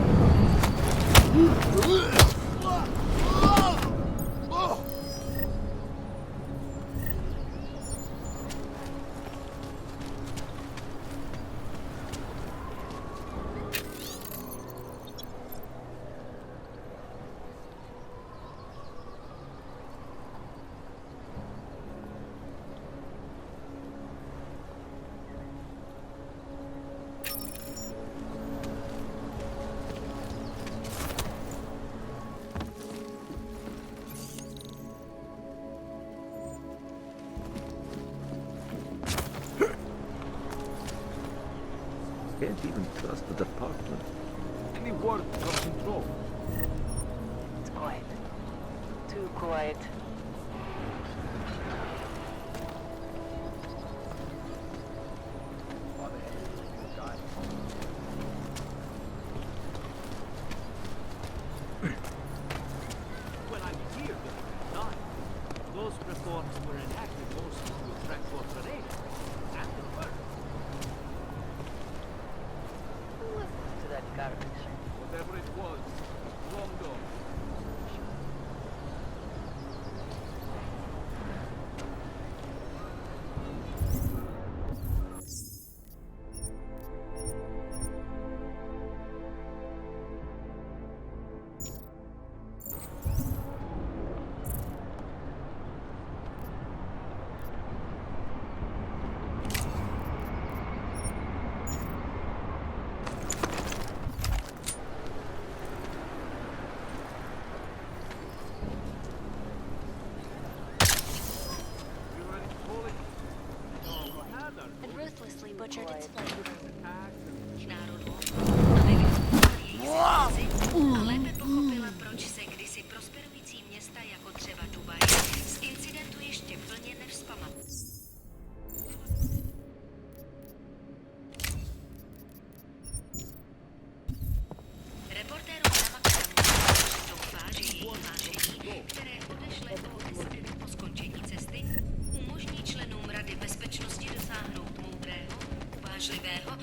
can't even trust the department. Any word from control? It's quiet. Too quiet. When I'm here, not. Those reforms were enacted mostly to attract more trade. And they work. Who listens to that garbage? Whatever it was, long gone. And ruthlessly butchered its prey. A lépe pochopila, proč se kdysi prosperující města jako třeba Dubaj z incidentu ještě plně nevzpamatují. Reportérům namakala doufá, že její hlášení, které odešle o 10 minut po skončení cesty, umožní členům Rady bezpečnosti dosáhnout moudrého, uvážlivého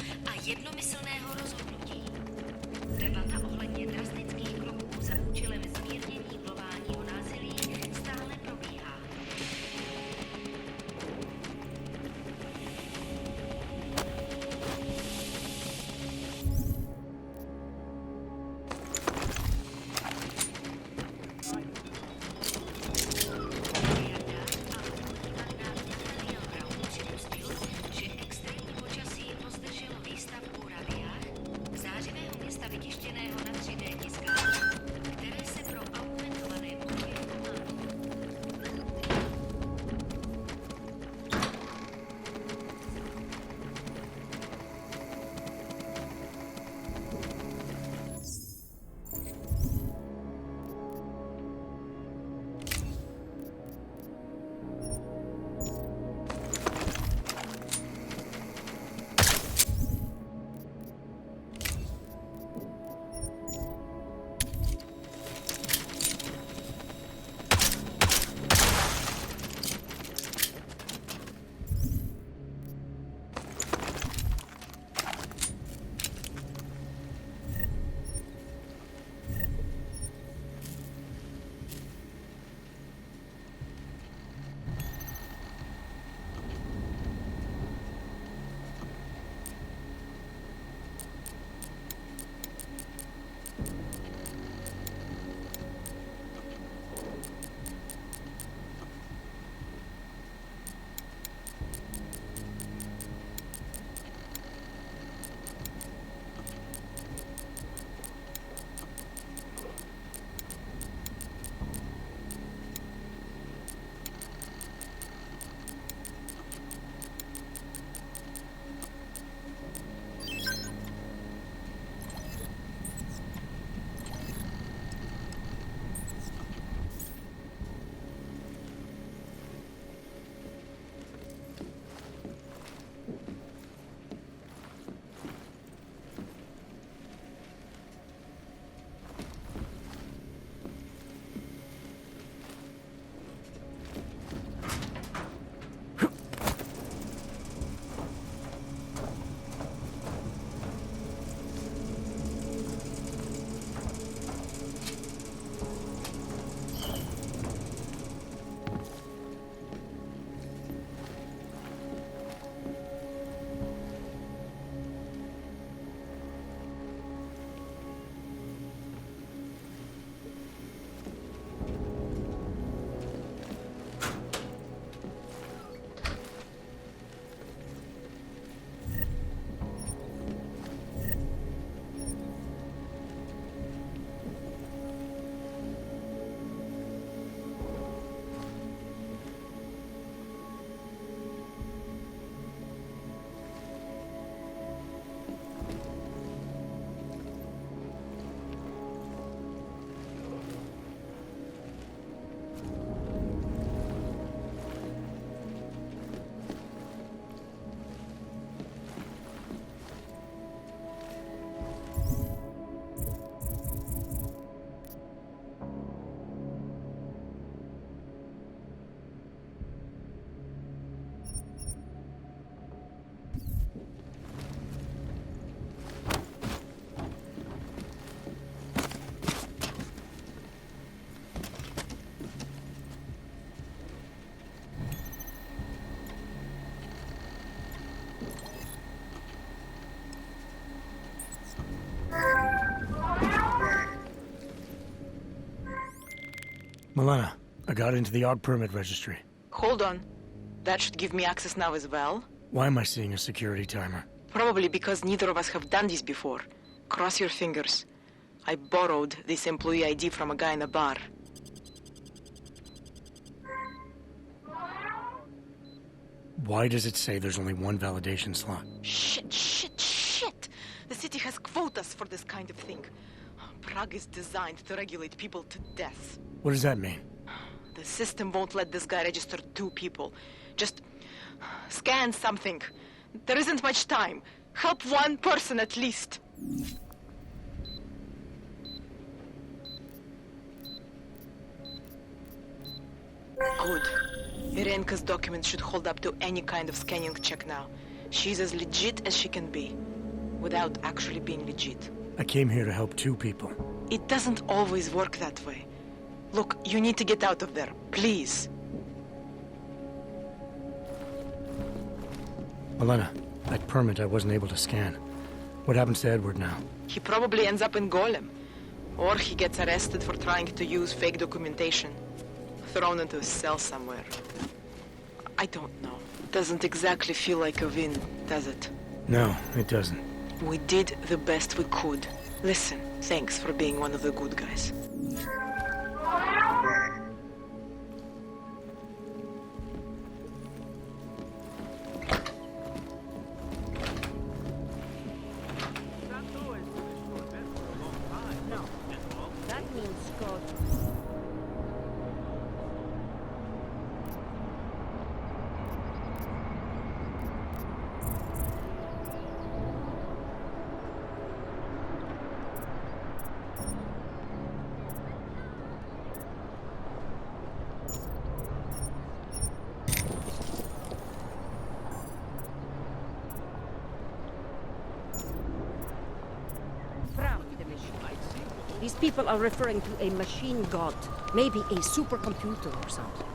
Elena, I got into the AUG permit registry. Hold on. That should give me access now as well. Why am I seeing a security timer? Probably because neither of us have done this before. Cross your fingers. I borrowed this employee ID from a guy in a bar. Why does it say there's only one validation slot? Shit! The city has quotas for this kind of thing. Prague is designed to regulate people to death. What does that mean? The system won't let this guy register 2 people. Just scan something. There isn't much time. Help one person at least. Good. Irenka's documents should hold up to any kind of scanning check now. She's as legit as she can be, without actually being legit. I came here to help 2 people. It doesn't always work that way. Look, you need to get out of there, please. Elena, that permit I wasn't able to scan. What happens to Edward now? He probably ends up in Golem. Or he gets arrested for trying to use fake documentation. Thrown into a cell somewhere. I don't know. Doesn't exactly feel like a win, does it? No, it doesn't. We did the best we could. Listen, thanks for being one of the good guys. That means God. These people are referring to a machine god, maybe a supercomputer or something.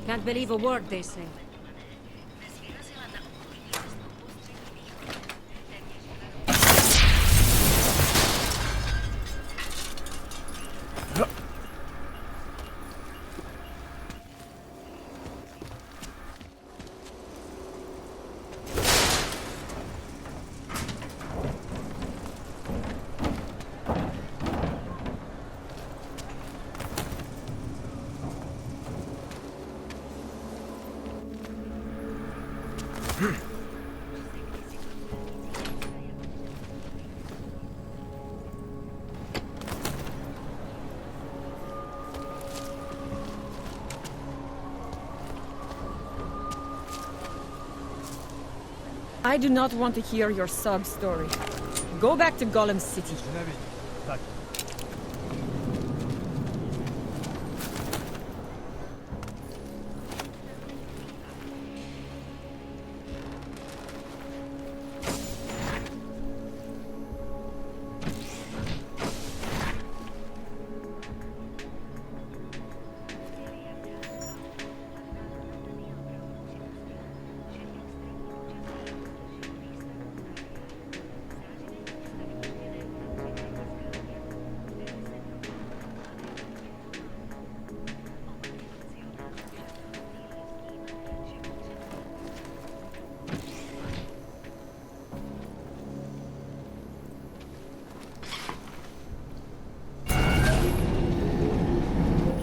Can't believe a word they say. I do not want to hear your sub story. Go back to Golem City.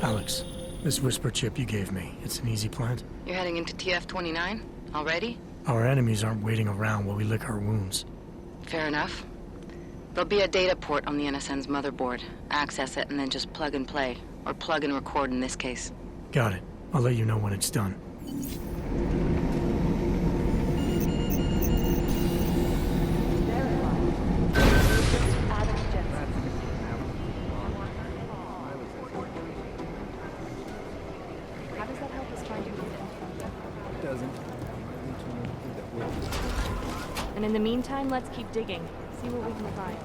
Alex, this whisper chip you gave me, it's an easy plant? You're heading into TF-29 already? Our enemies aren't waiting around while we lick our wounds. Fair enough. There'll be a data port on the NSN's motherboard. Access it and then just plug and play. Or plug and record in this case. Got it. I'll let you know when it's done. And in the meantime, let's keep digging. See what we can find.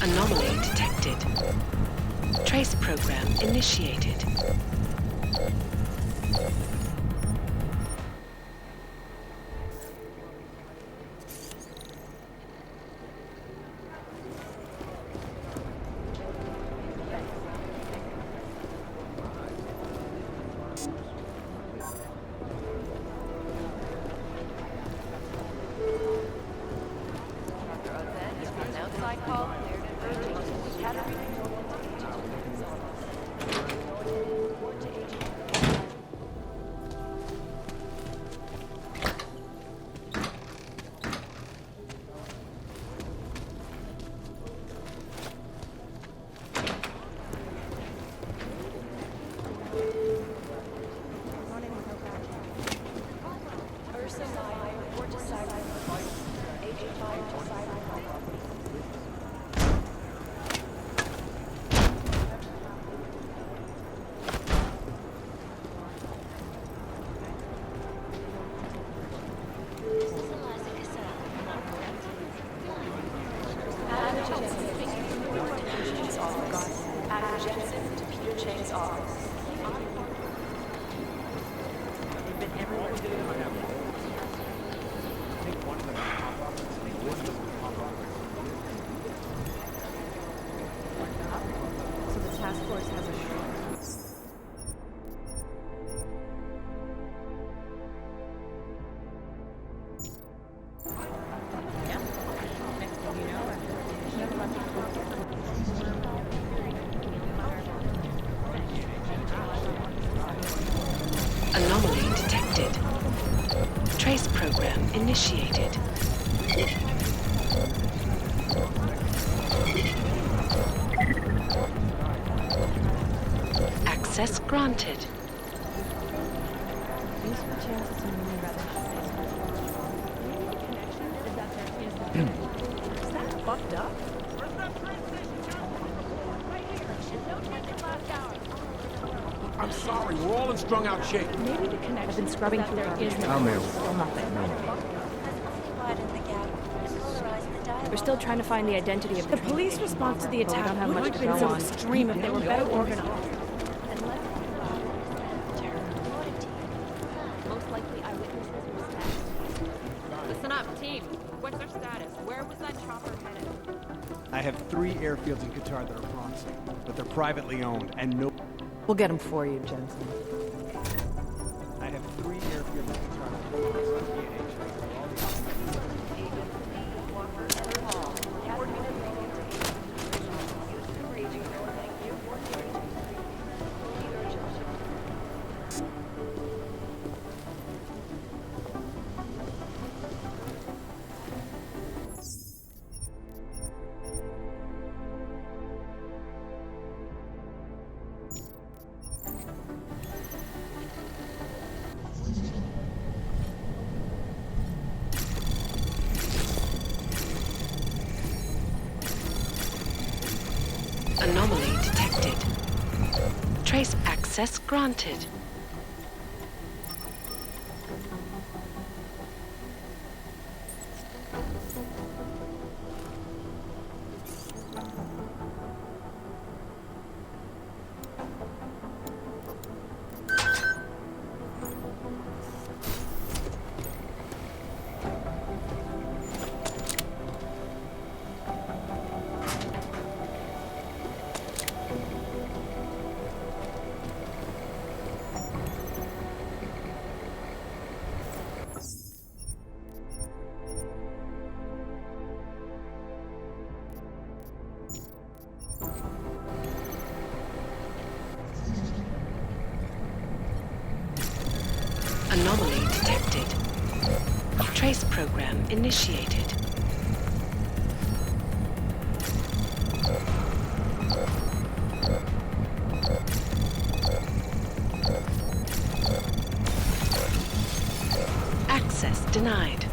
Anomaly detected. Trace program initiated. So the task force has a shrine. Anomaly detected. Trace program initiated. Access granted. Useful chances to move rather than is that fucked up? I'm sorry, we're all in strung out shape. Maybe the connection. I've been scrubbing through there is I'll mail. still nothing. They're still trying to find the identity of the police response to the attack. Don't have much to go on. Extreme if they were better organized. Most likely eyewitnesses were stabbed. Listen up, team. What's our status? Where was that chopper headed? I have 3 airfields in Qatar that are bronze, but they're privately owned, and no... We'll get him for you, Jensen. I have 3 airfields in Qatar that are bronze. Trace access granted. Anomaly detected. Trace program initiated. Access denied.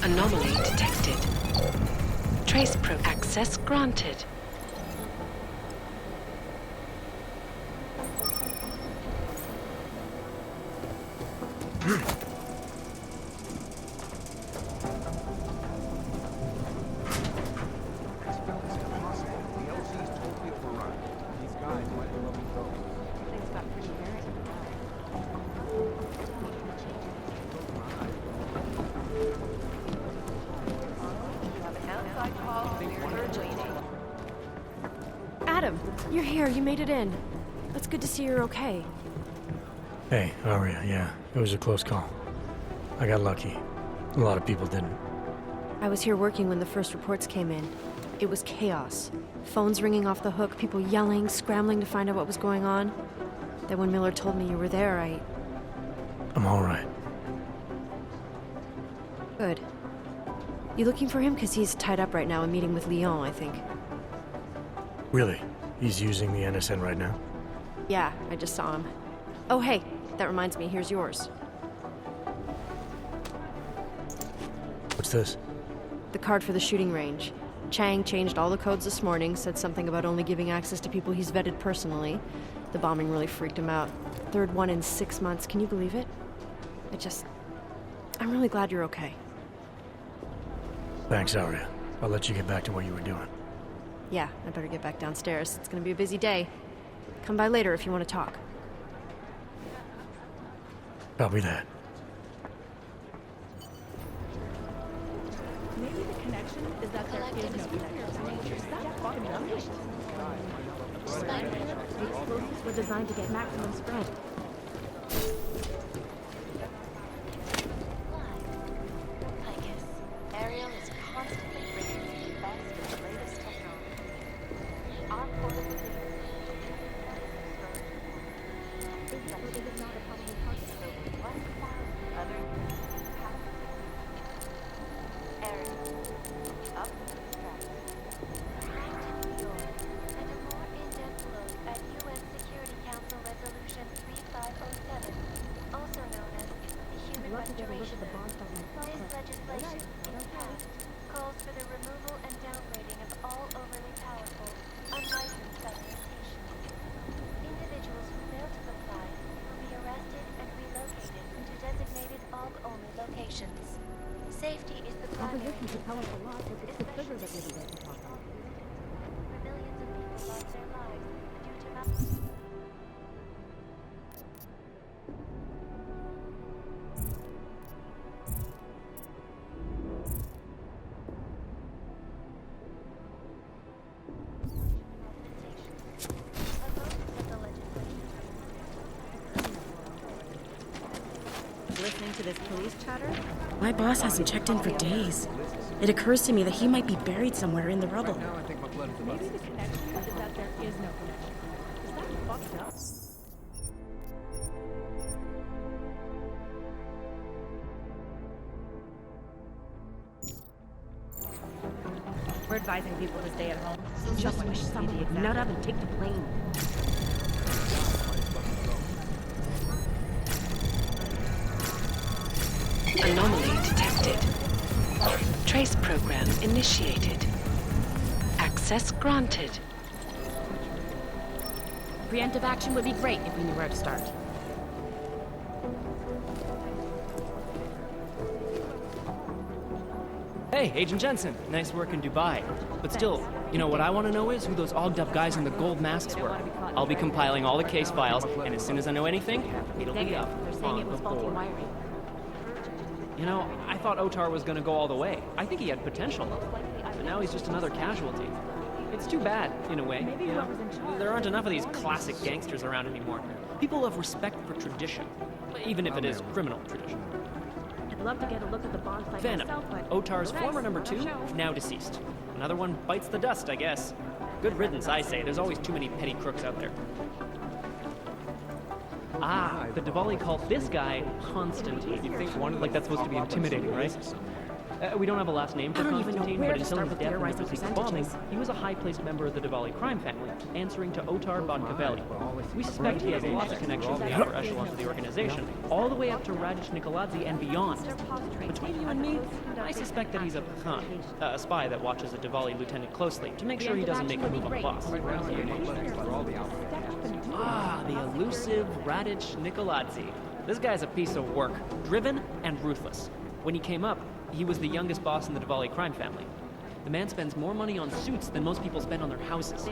Anomaly detected. Trace pro access granted. Adam, you're here. You made it in. It's good to see you're okay. Hey, Aria, yeah, it was a close call. I got lucky. A lot of people didn't. I was here working when the first reports came in. It was chaos. Phones ringing off the hook, people yelling, scrambling to find out what was going on. Then when Miller told me you were there, I'm all right. Good. You looking for him? Because he's tied up right now, a meeting with Lyon, I think. Really? He's using the NSN right now? Yeah, I just saw him. Oh, hey, that reminds me, here's yours. What's this? The card for the shooting range. Chang changed all the codes this morning, said something about only giving access to people he's vetted personally. The bombing really freaked him out. Third one in 6 months, can you believe it? I'm really glad you're okay. Thanks, Aria. I'll let you get back to what you were doing. Yeah, I better get back downstairs. It's gonna be a busy day. Come by later if you want to talk. Copy that. Maybe the connection is that there is no connection. That fucking unleashed. The explosives were designed to get maximum spread. Ariel is constantly bringing us the best and the latest technology. Our portal is not a probable target of over 1,000 other Ariel, up to the strike. New York, and a more in-depth look at UN Security Council Resolution 3. this police chatter? My boss hasn't checked in for days. It occurs to me that he might be buried somewhere in the rubble. Maybe the connection is that there is no connection. Is that fucked up? We're advising people to stay at home. Just wish someone would nut up and take the plane. Anomaly detected. Trace program initiated. Access granted. Preemptive action would be great if we knew where to start. Hey, Agent Jensen. Nice work in Dubai. But still, you know what I want to know is who those ogged up guys in the gold masks were. I'll be compiling all the case files, and as soon as I know anything, it'll be up on the board. You know, I thought Otar was gonna go all the way. I think he had potential. But now he's just another casualty. It's too bad, in a way. You know? There aren't enough of these classic gangsters around anymore. People have respect for tradition, even if it is criminal tradition. I'd love to get a look at the bonfire Venom, myself, but... Otar's former number 2, now deceased. Another one bites the dust, I guess. Good riddance, I say. There's always too many petty crooks out there. Ah, the Diwali called this guy Constantine. You'd think like that's supposed to be intimidating, right? We don't have a last name for Constantine, but until his death in the preceding bombing, he was a high-placed member of the Diwali crime family, answering to Otar Boncavelli. We suspect he has lots of connections in the upper echelons of the organization, all the way up to Rajesh Nikoladze and beyond. Between you and me, I suspect that he's a Khan, a spy that watches a Diwali lieutenant closely to make sure he doesn't make a move on the boss. Ah, the elusive Rajesh Nikoladze. This guy's a piece of work, driven and ruthless. When he came up, he was the youngest boss in the Diwali crime family. The man spends more money on suits than most people spend on their houses.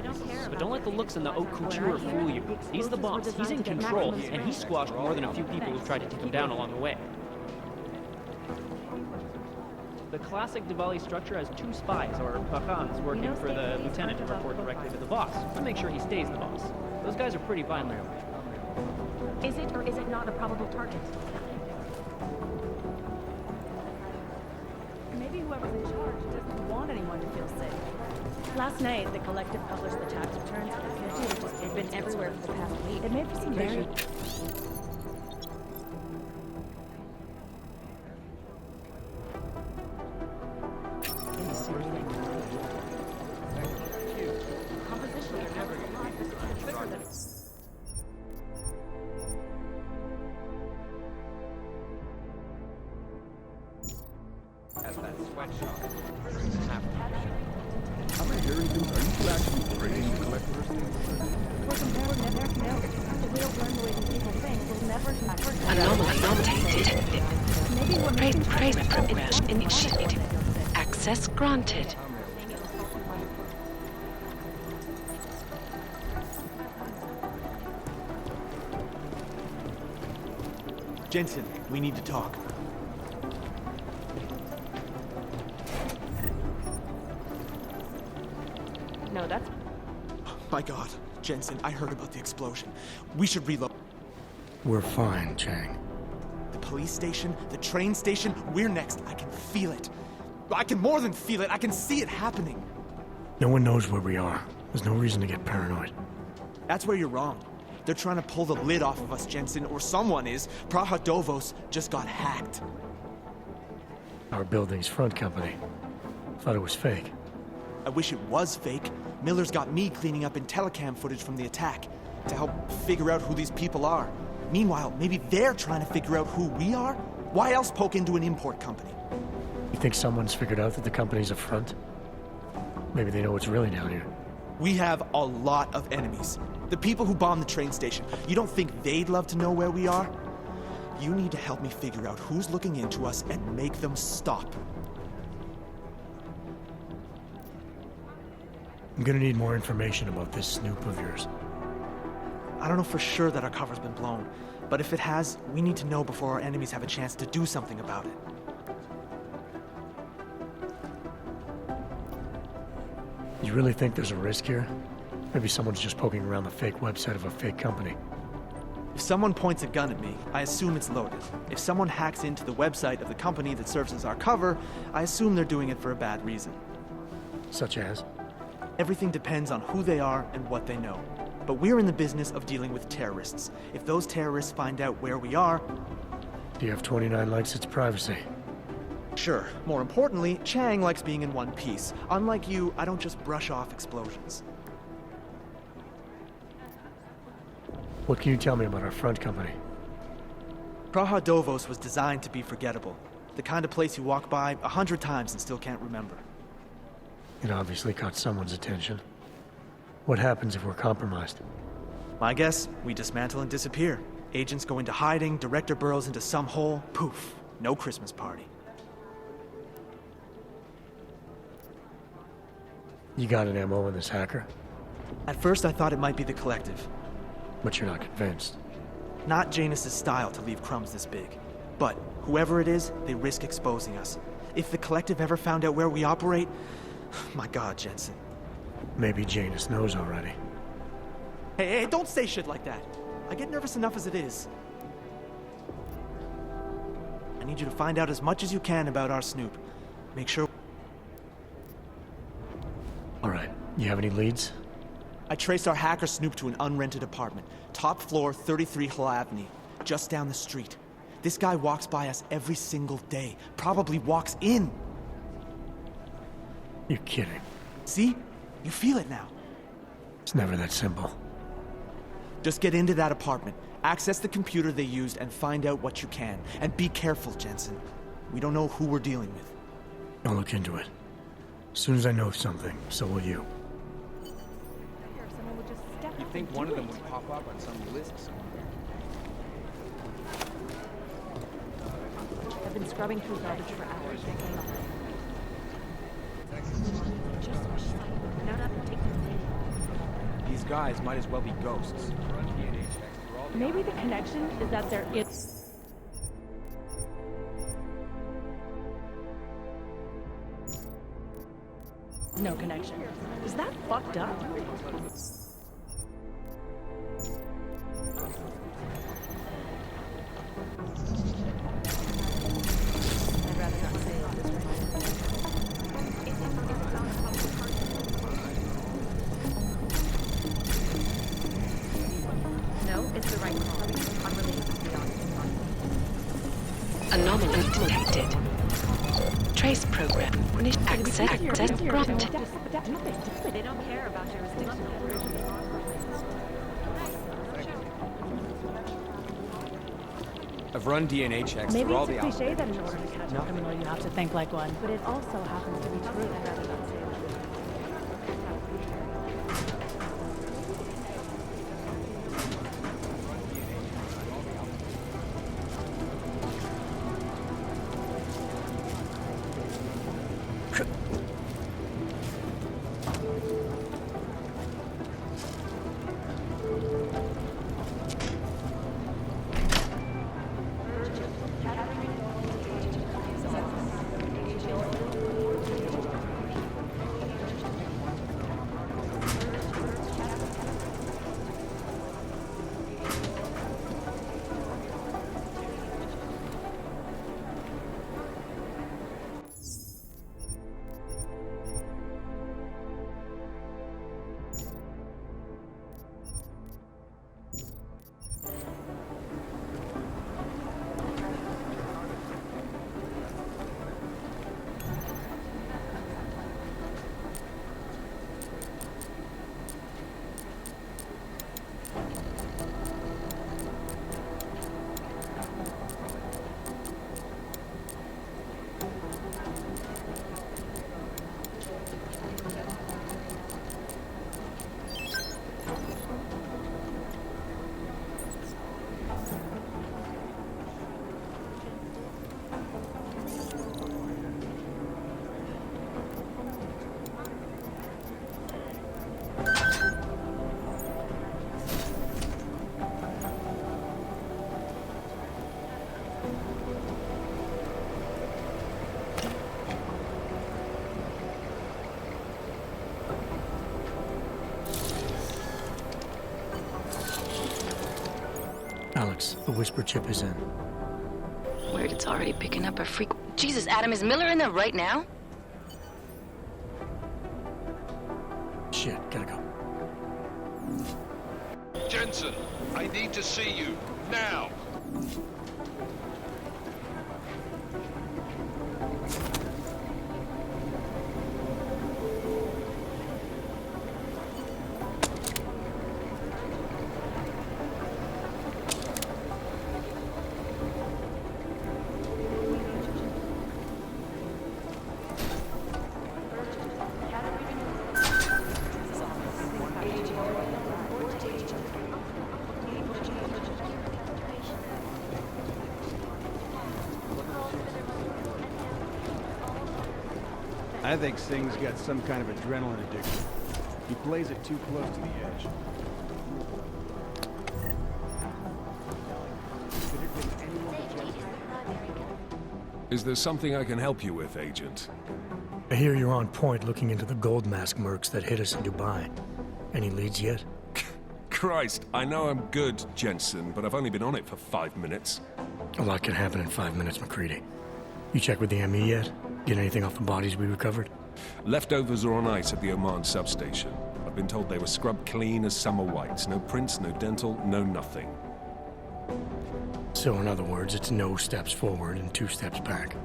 But don't let the looks and the haute couture fool you. He's the boss, he's in control, and he squashed more than a few people who've tried to take him down along the way. The classic Diwali structure has 2 spies, or Pakhans, working for the lieutenant to report directly to the boss, to make sure he stays the boss. Those guys are pretty violent. Is it or is it not a probable target? Maybe whoever's in charge doesn't want anyone to feel safe. Last night, the collective published the tax returns. They've been everywhere for the past week. It may seem very... Am I hearing things? Are you two actually breaking the collector's Anomaly detected. Trace program initiated. Access granted. Jensen, we need to talk. No, that's... My God, Jensen, I heard about the explosion. We should reload. We're fine, Chang. The police station, the train station, we're next. I can feel it. I can more than feel it. I can see it happening. No one knows where we are. There's no reason to get paranoid. That's where you're wrong. They're trying to pull the lid off of us, Jensen, or someone is. Praha Dovos just got hacked. Our building's front company. Thought it was fake. I wish it was fake. Miller's got me cleaning up IntelliCam footage from the attack to help figure out who these people are. Meanwhile, maybe they're trying to figure out who we are? Why else poke into an import company? You think someone's figured out that the company's a front? Maybe they know what's really down here. We have a lot of enemies. The people who bombed the train station. You don't think they'd love to know where we are? You need to help me figure out who's looking into us and make them stop. I'm gonna need more information about this snoop of yours. I don't know for sure that our cover's been blown, but if it has, we need to know before our enemies have a chance to do something about it. You really think there's a risk here? Maybe someone's just poking around the fake website of a fake company. If someone points a gun at me, I assume it's loaded. If someone hacks into the website of the company that serves as our cover, I assume they're doing it for a bad reason. Such as? Everything depends on who they are and what they know. But we're in the business of dealing with terrorists. If those terrorists find out where we are... Do you have 29 likes its privacy? Sure. More importantly, Chang likes being in one piece. Unlike you, I don't just brush off explosions. What can you tell me about our front company? Praha Dovos was designed to be forgettable. The kind of place you walk by 100 times and still can't remember. It obviously caught someone's attention. What happens if we're compromised? My guess, we dismantle and disappear. Agents go into hiding, Director burrows into some hole, poof, no Christmas party. You got an MO in this hacker? At first I thought it might be the Collective. But you're not convinced? Not Janus' style to leave crumbs this big. But whoever it is, they risk exposing us. If the Collective ever found out where we operate... My God, Jensen. Maybe Janus knows already. Hey, don't say shit like that. I get nervous enough as it is. I need you to find out as much as you can about our snoop. Make sure... Alright, you have any leads? I traced our hacker snoop to an unrented apartment. Top floor, 33 Hlavny. Just down the street. This guy walks by us every single day. Probably walks in. You're kidding. See? You feel it now. It's never that simple. Just get into that apartment, access the computer they used, and find out what you can. And be careful, Jensen. We don't know who we're dealing with. I'll look into it. As soon as I know something, so will you. You think one of them would pop up on some list somewhere? I've been scrubbing through garbage for hours. These guys might as well be ghosts. Maybe the connection is that there is... no connection. Is that fucked up? I'd rather not say it this way. No, it's the right call. Unrelated to the Anomaly detected. Trace program. Access granted. They don't care about jurisdiction. I've run DNA checks Maybe through all it's the a cliche that in order to catch a criminal, you have to think like one. But it also happens to be true. I'd rather not say that. Alex, the whisper chip is in. Weird, it's already picking up a freak. Jesus, Adam, is Miller in there right now? Shit, gotta go. Jensen, I need to see you. Now! I think Singh's got some kind of adrenaline addiction. He plays it too close to the edge. Is there something I can help you with, Agent? I hear you're on point looking into the gold mask mercs that hit us in Dubai. Any leads yet? Christ, I know I'm good, Jensen, but I've only been on it for 5 minutes. A lot can happen in 5 minutes, McCready. You check with the ME yet? Get anything off the bodies we recovered? Leftovers are on ice at the Oman substation. I've been told they were scrubbed clean as summer whites. No prints, no dental, no nothing. So in other words, it's no steps forward and 2 steps back.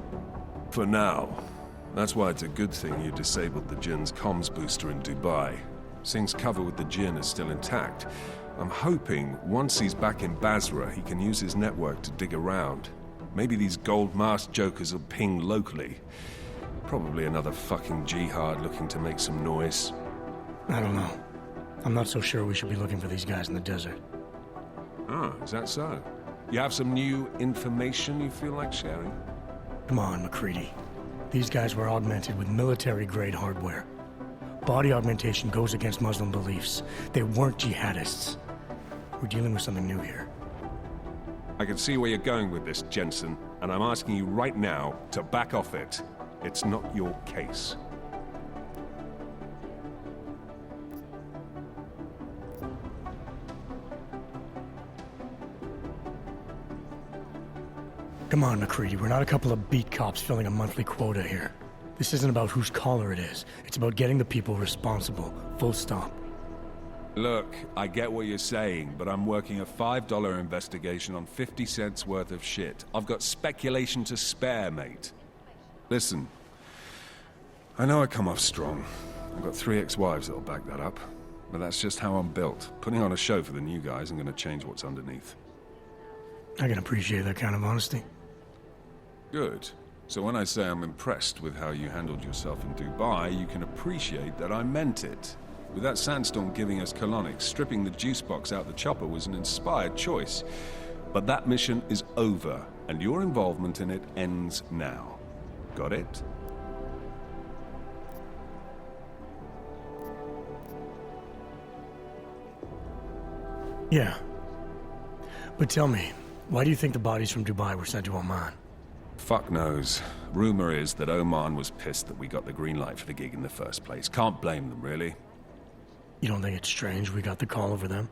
For now. That's why it's a good thing you disabled the Jinn's comms booster in Dubai. Singh's cover with the Jinn is still intact. I'm hoping once he's back in Basra, he can use his network to dig around. Maybe these gold mask jokers will ping locally. Probably another fucking jihad looking to make some noise. I don't know. I'm not so sure we should be looking for these guys in the desert. Ah, is that so? You have some new information you feel like sharing? Come on, McCready. These guys were augmented with military-grade hardware. Body augmentation goes against Muslim beliefs. They weren't jihadists. We're dealing with something new here. I can see where you're going with this, Jensen, and I'm asking you right now to back off it. It's not your case. Come on, McCready. We're not a couple of beat cops filling a monthly quota here. This isn't about whose collar it is. It's about getting the people responsible. Full stop. Look, I get what you're saying, but I'm working a $5 investigation on 50 cents worth of shit. I've got speculation to spare, mate. Listen, I know I come off strong. I've got 3 ex-wives that'll back that up. But that's just how I'm built. Putting on a show for the new guys, I'm gonna change what's underneath. I can appreciate that kind of honesty. Good. So when I say I'm impressed with how you handled yourself in Dubai, you can appreciate that I meant it. With that sandstorm giving us colonics, stripping the juice box out the chopper was an inspired choice. But that mission is over, and your involvement in it ends now. Got it? Yeah. But tell me, why do you think the bodies from Dubai were sent to Oman? Fuck knows. Rumor is that Oman was pissed that we got the green light for the gig in the first place. Can't blame them, really. You don't think it's strange we got the call over them?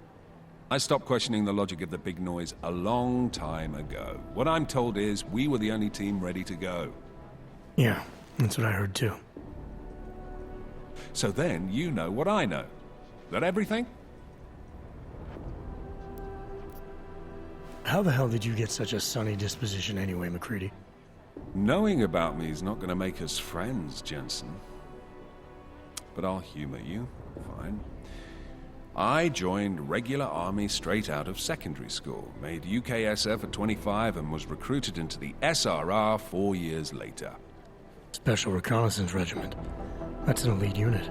I stopped questioning the logic of the big noise a long time ago. What I'm told is we were the only team ready to go. Yeah, that's what I heard too. So then you know what I know. That everything? How the hell did you get such a sunny disposition anyway, McCready? Knowing about me is not going to make us friends, Jensen. But I'll humor you. Fine. I joined regular army straight out of secondary school, made UKSF at 25 and was recruited into the SRR 4 years later. Special Reconnaissance Regiment. That's an elite unit.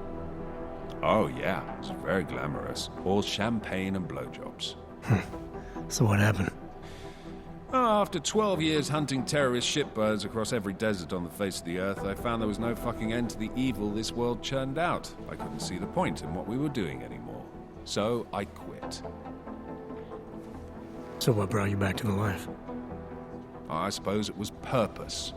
Oh yeah, it's very glamorous. All champagne and blowjobs. So what happened? After 12 years hunting terrorist shitbirds across every desert on the face of the earth, I found there was no fucking end to the evil this world churned out. I couldn't see the point in what we were doing anymore. So I quit. So what brought you back to the life? I suppose it was purpose.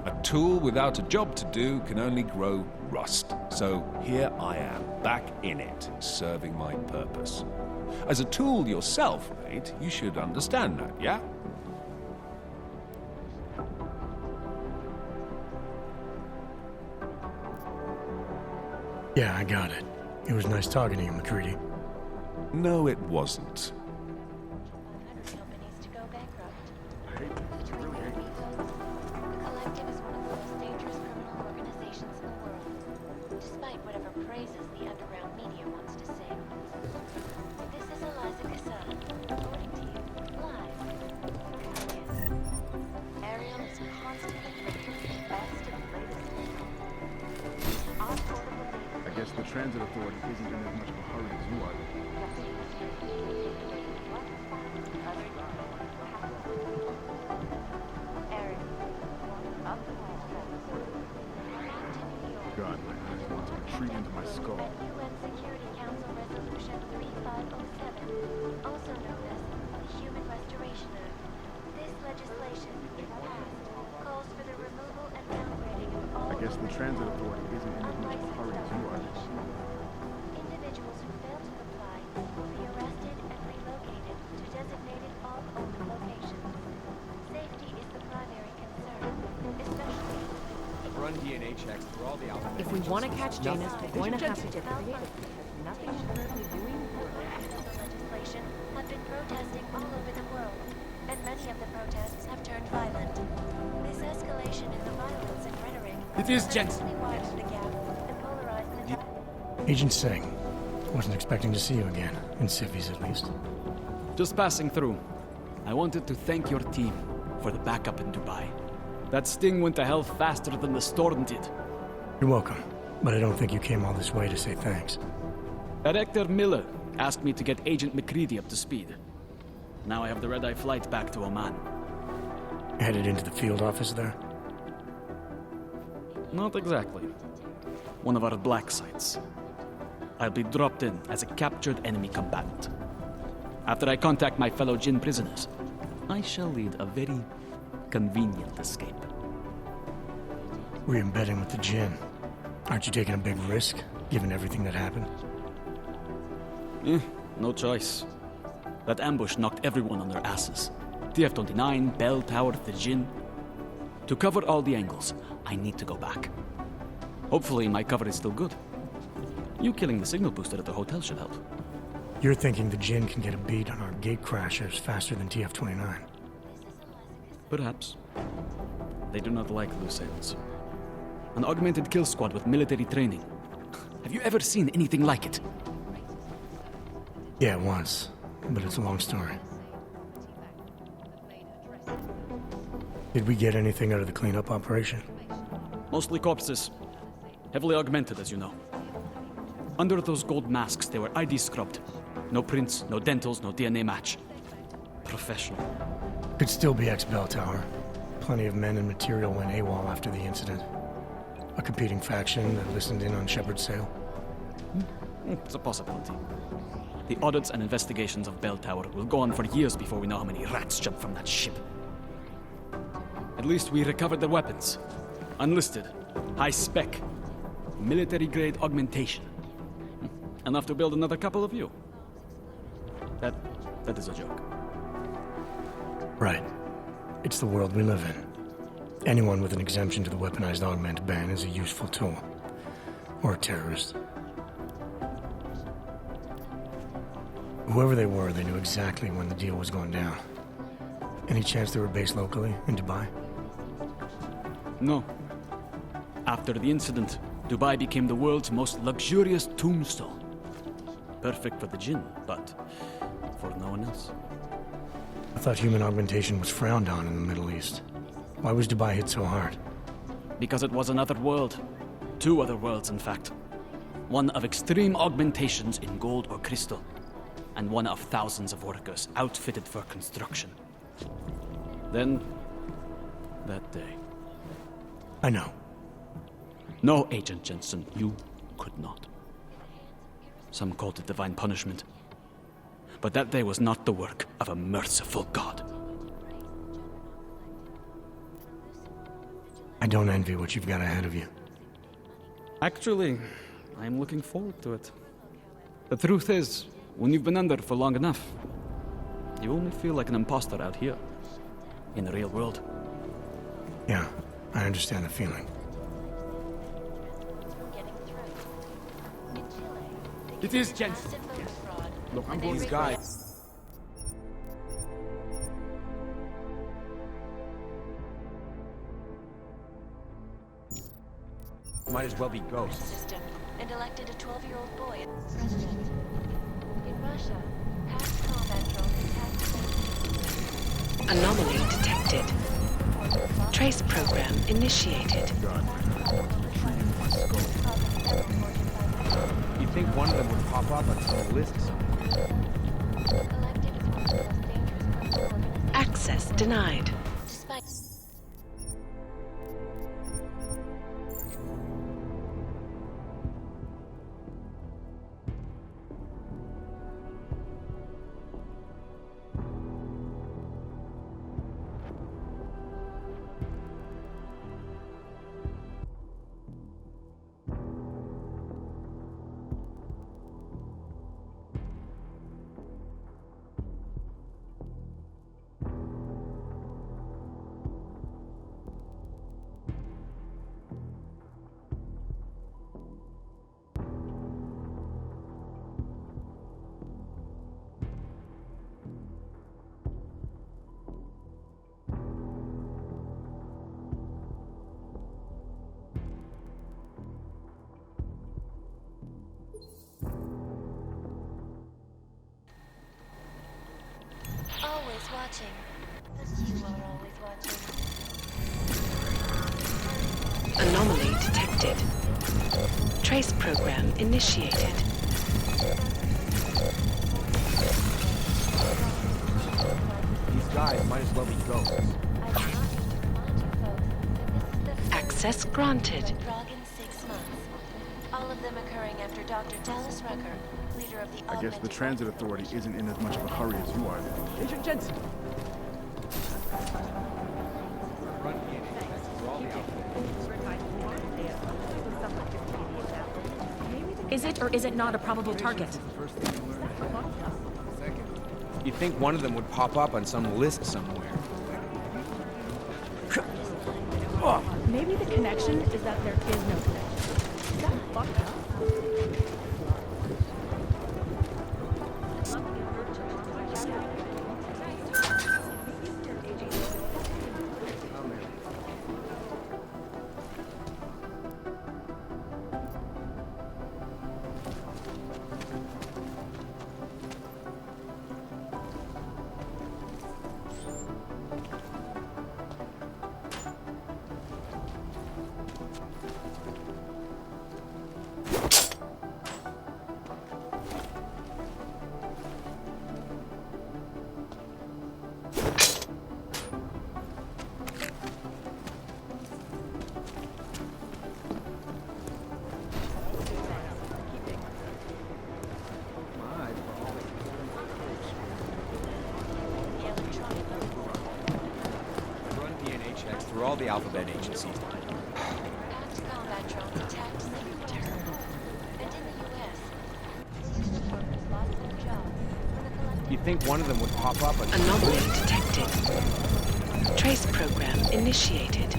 A tool without a job to do can only grow rust. So here I am, back in it, serving my purpose. As a tool yourself, mate, you should understand that, yeah? Yeah, I got it. It was nice talking to you, McCready. No, it wasn't. Companies to go bankrupt. Between the amigos, the Collective is one of the most dangerous criminal organizations in the world, despite whatever praises the underground media wants to sing. This is Eliza Cassan, reporting to you, live. Ariel is constantly bringing the best and latest info. Our portable data. I guess the transit authority isn't in as much of a hurry as you are. God, my eyes want to retreat into my skull. UN Security Council Resolution 3507, also known as the Human Restoration Act. This legislation, if passed, calls for the removal and downgrading of all... I guess the transit authority isn't in as much of a hurry as you are. Individuals who fail to comply will be arrested and relocated to designated off-open locations. Safety is the primary concern, especially... Run DNA checks through all the outlets. If we want to catch Janus, we're going to have to get creative. Nothing she's currently doing for the legislation have been protesting all over the world, and many of the protests have turned violent. This escalation in the violence and rhetoric It is Jensen. widened the gap and polarized the Agent Singh. Wasn't expecting to see you again, in civvies at least. Just passing through. I wanted to thank your team for the backup in Dubai. That sting went to hell faster than the storm did. You're welcome, but I don't think you came all this way to say thanks. Director Miller asked me to get Agent McCready up to speed. Now I have the red-eye flight back to Oman. Headed into the field office there? Not exactly. One of our black sites. I'll be dropped in as a captured enemy combatant. After I contact my fellow Jinn prisoners, I shall lead a very convenient escape. Re-embedding with the Jinn. Aren't you taking a big risk, given everything that happened? No choice. That ambush knocked everyone on their asses. TF-29, Bell Tower, the Jinn. To cover all the angles, I need to go back. Hopefully my cover is still good. You killing the signal booster at the hotel should help. You're thinking the Jinn can get a beat on our gate crashers faster than TF-29. Perhaps. They do not like loose ends. An augmented kill squad with military training. Have you ever seen anything like it? Yeah, once. But it's a long story. Did we get anything out of the cleanup operation? Mostly corpses. Heavily augmented, as you know. Under those gold masks, they were ID scrubbed. No prints, no dentals, no DNA match. Professional. Could still be ex-Bell Tower. Plenty of men and material went AWOL after the incident. A competing faction that listened in on Shepard's sale. It's a possibility. The audits and investigations of Bell Tower will go on for years before we know how many rats jumped from that ship. At least we recovered their weapons. Unlisted, high-spec, military-grade augmentation. Enough to build another couple of you. That is a joke. Right. It's the world we live in. Anyone with an exemption to the weaponized augment ban is a useful tool. Or a terrorist. Whoever they were, they knew exactly when the deal was going down. Any chance they were based locally, in Dubai? No. After the incident, Dubai became the world's most luxurious tombstone. Perfect for the Jinn, but for no one else. I thought human augmentation was frowned on in the Middle East. Why was Dubai hit so hard? Because it was another world. Two other worlds, in fact. One of extreme augmentations in gold or crystal, and one of thousands of workers outfitted for construction. Then, that day. I know. No, Agent Jensen, you could not. Some called it divine punishment. But that day was not the work of a merciful God. I don't envy what you've got ahead of you. Actually, I'm looking forward to it. The truth is, when you've been under for long enough, you only feel like an imposter out here. In the real world. Yeah, I understand the feeling. It is Jensen. Look, I'm going these guys. Might as well be ghosts. System and elected a 12-year-old boy as president. In Russia, past combat drones attacked. Anomaly detected. Trace program initiated. You'd think one of them would pop up on some list somewhere. Access denied. Despite always watching. As you are always watching. Anomaly detected. Trace program initiated. These guys might as well be ghosts. Access granted. Frog in 6 months. All of them occurring after Dr. Dallas Rucker, leader of the I guess the Transit Authority isn't in as much of a hurry as you are. Agent Jensen. Is it or is it not a probable target? You'd think one of them would pop up on some list somewhere. Maybe the connection is that there is no connection. Is that fucked up? Through all the alphabet agencies. Past combat drones attacked Signature. And in the U.S., seasoned workers lost their jobs when the collective You'd think one of them would pop up on Anomaly detected. Trace program initiated.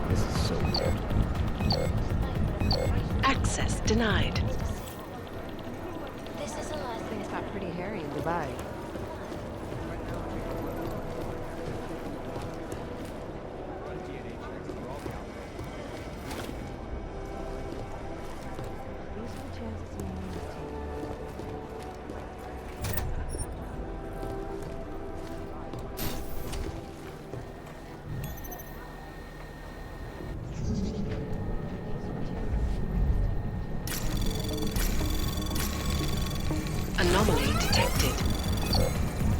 This is so weird. Access denied. This is a lot. Things got pretty hairy in Dubai. Anomaly detected.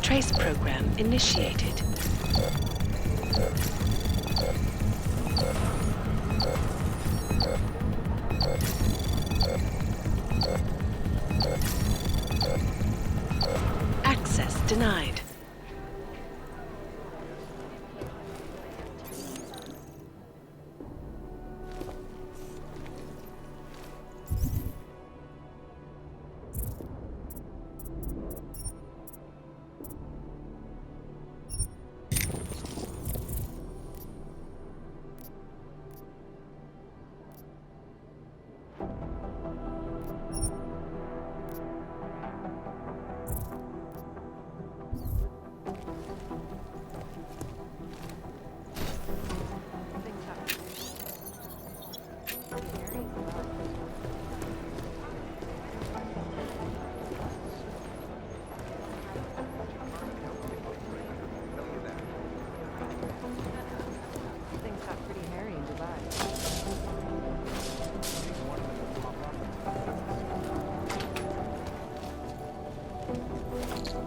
Trace program initiated. Access denied. Do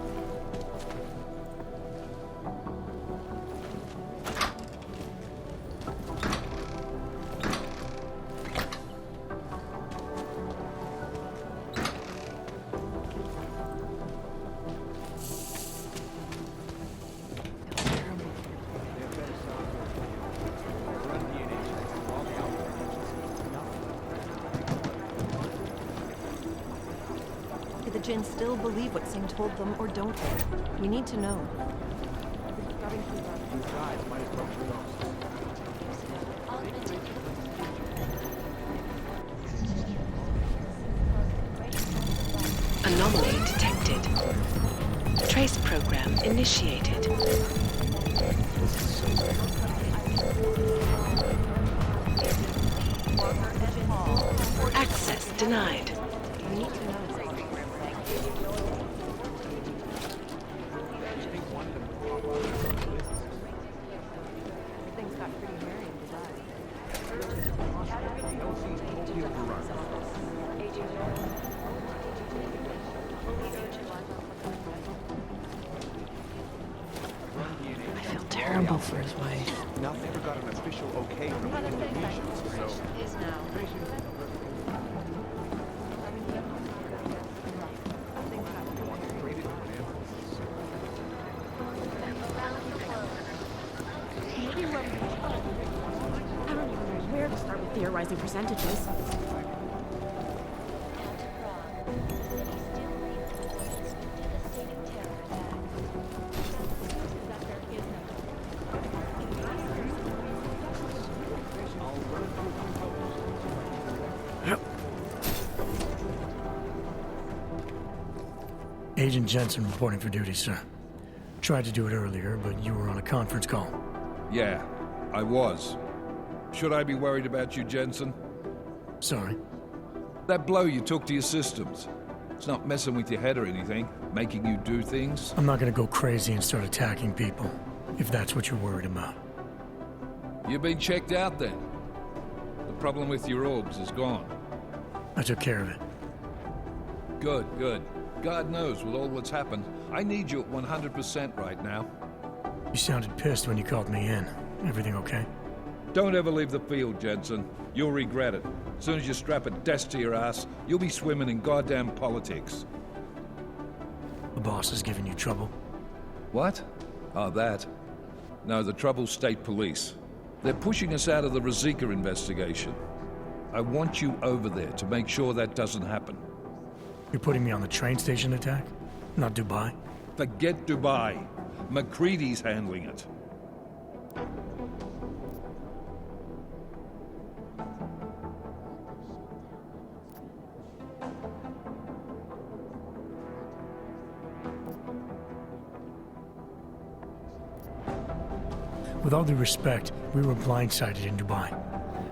the Jinn still believe what Singh told them, or don't they? We need to know. Anomaly detected. Trace program initiated. Access denied. We need to know. Things got pretty hairy in Dubai. I feel terrible for his wife. Nothing got an official okay from the Indonesians, so... Is now. I don't even know where to start with theorizing percentages. Agent Jensen reporting for duty, sir. Tried to do it earlier, but you were on a conference call. Yeah, I was. Should I be worried about you, Jensen? Sorry. That blow you took to your systems. It's not messing with your head or anything, making you do things. I'm not gonna go crazy and start attacking people, if that's what you're worried about. You've been checked out then. The problem with your orbs is gone. I took care of it. Good, good. God knows with all that's happened, I need you at 100% right now. You sounded pissed when you called me in. Everything okay? Don't ever leave the field, Jensen. You'll regret it. As soon as you strap a desk to your ass, you'll be swimming in goddamn politics. The boss is giving you trouble. What? Oh, that. No, the trouble's state police. They're pushing us out of the Rosika investigation. I want you over there to make sure that doesn't happen. You're putting me on the train station attack? Not Dubai? Forget Dubai. McCready's handling it. With all due respect, we were blindsided in Dubai,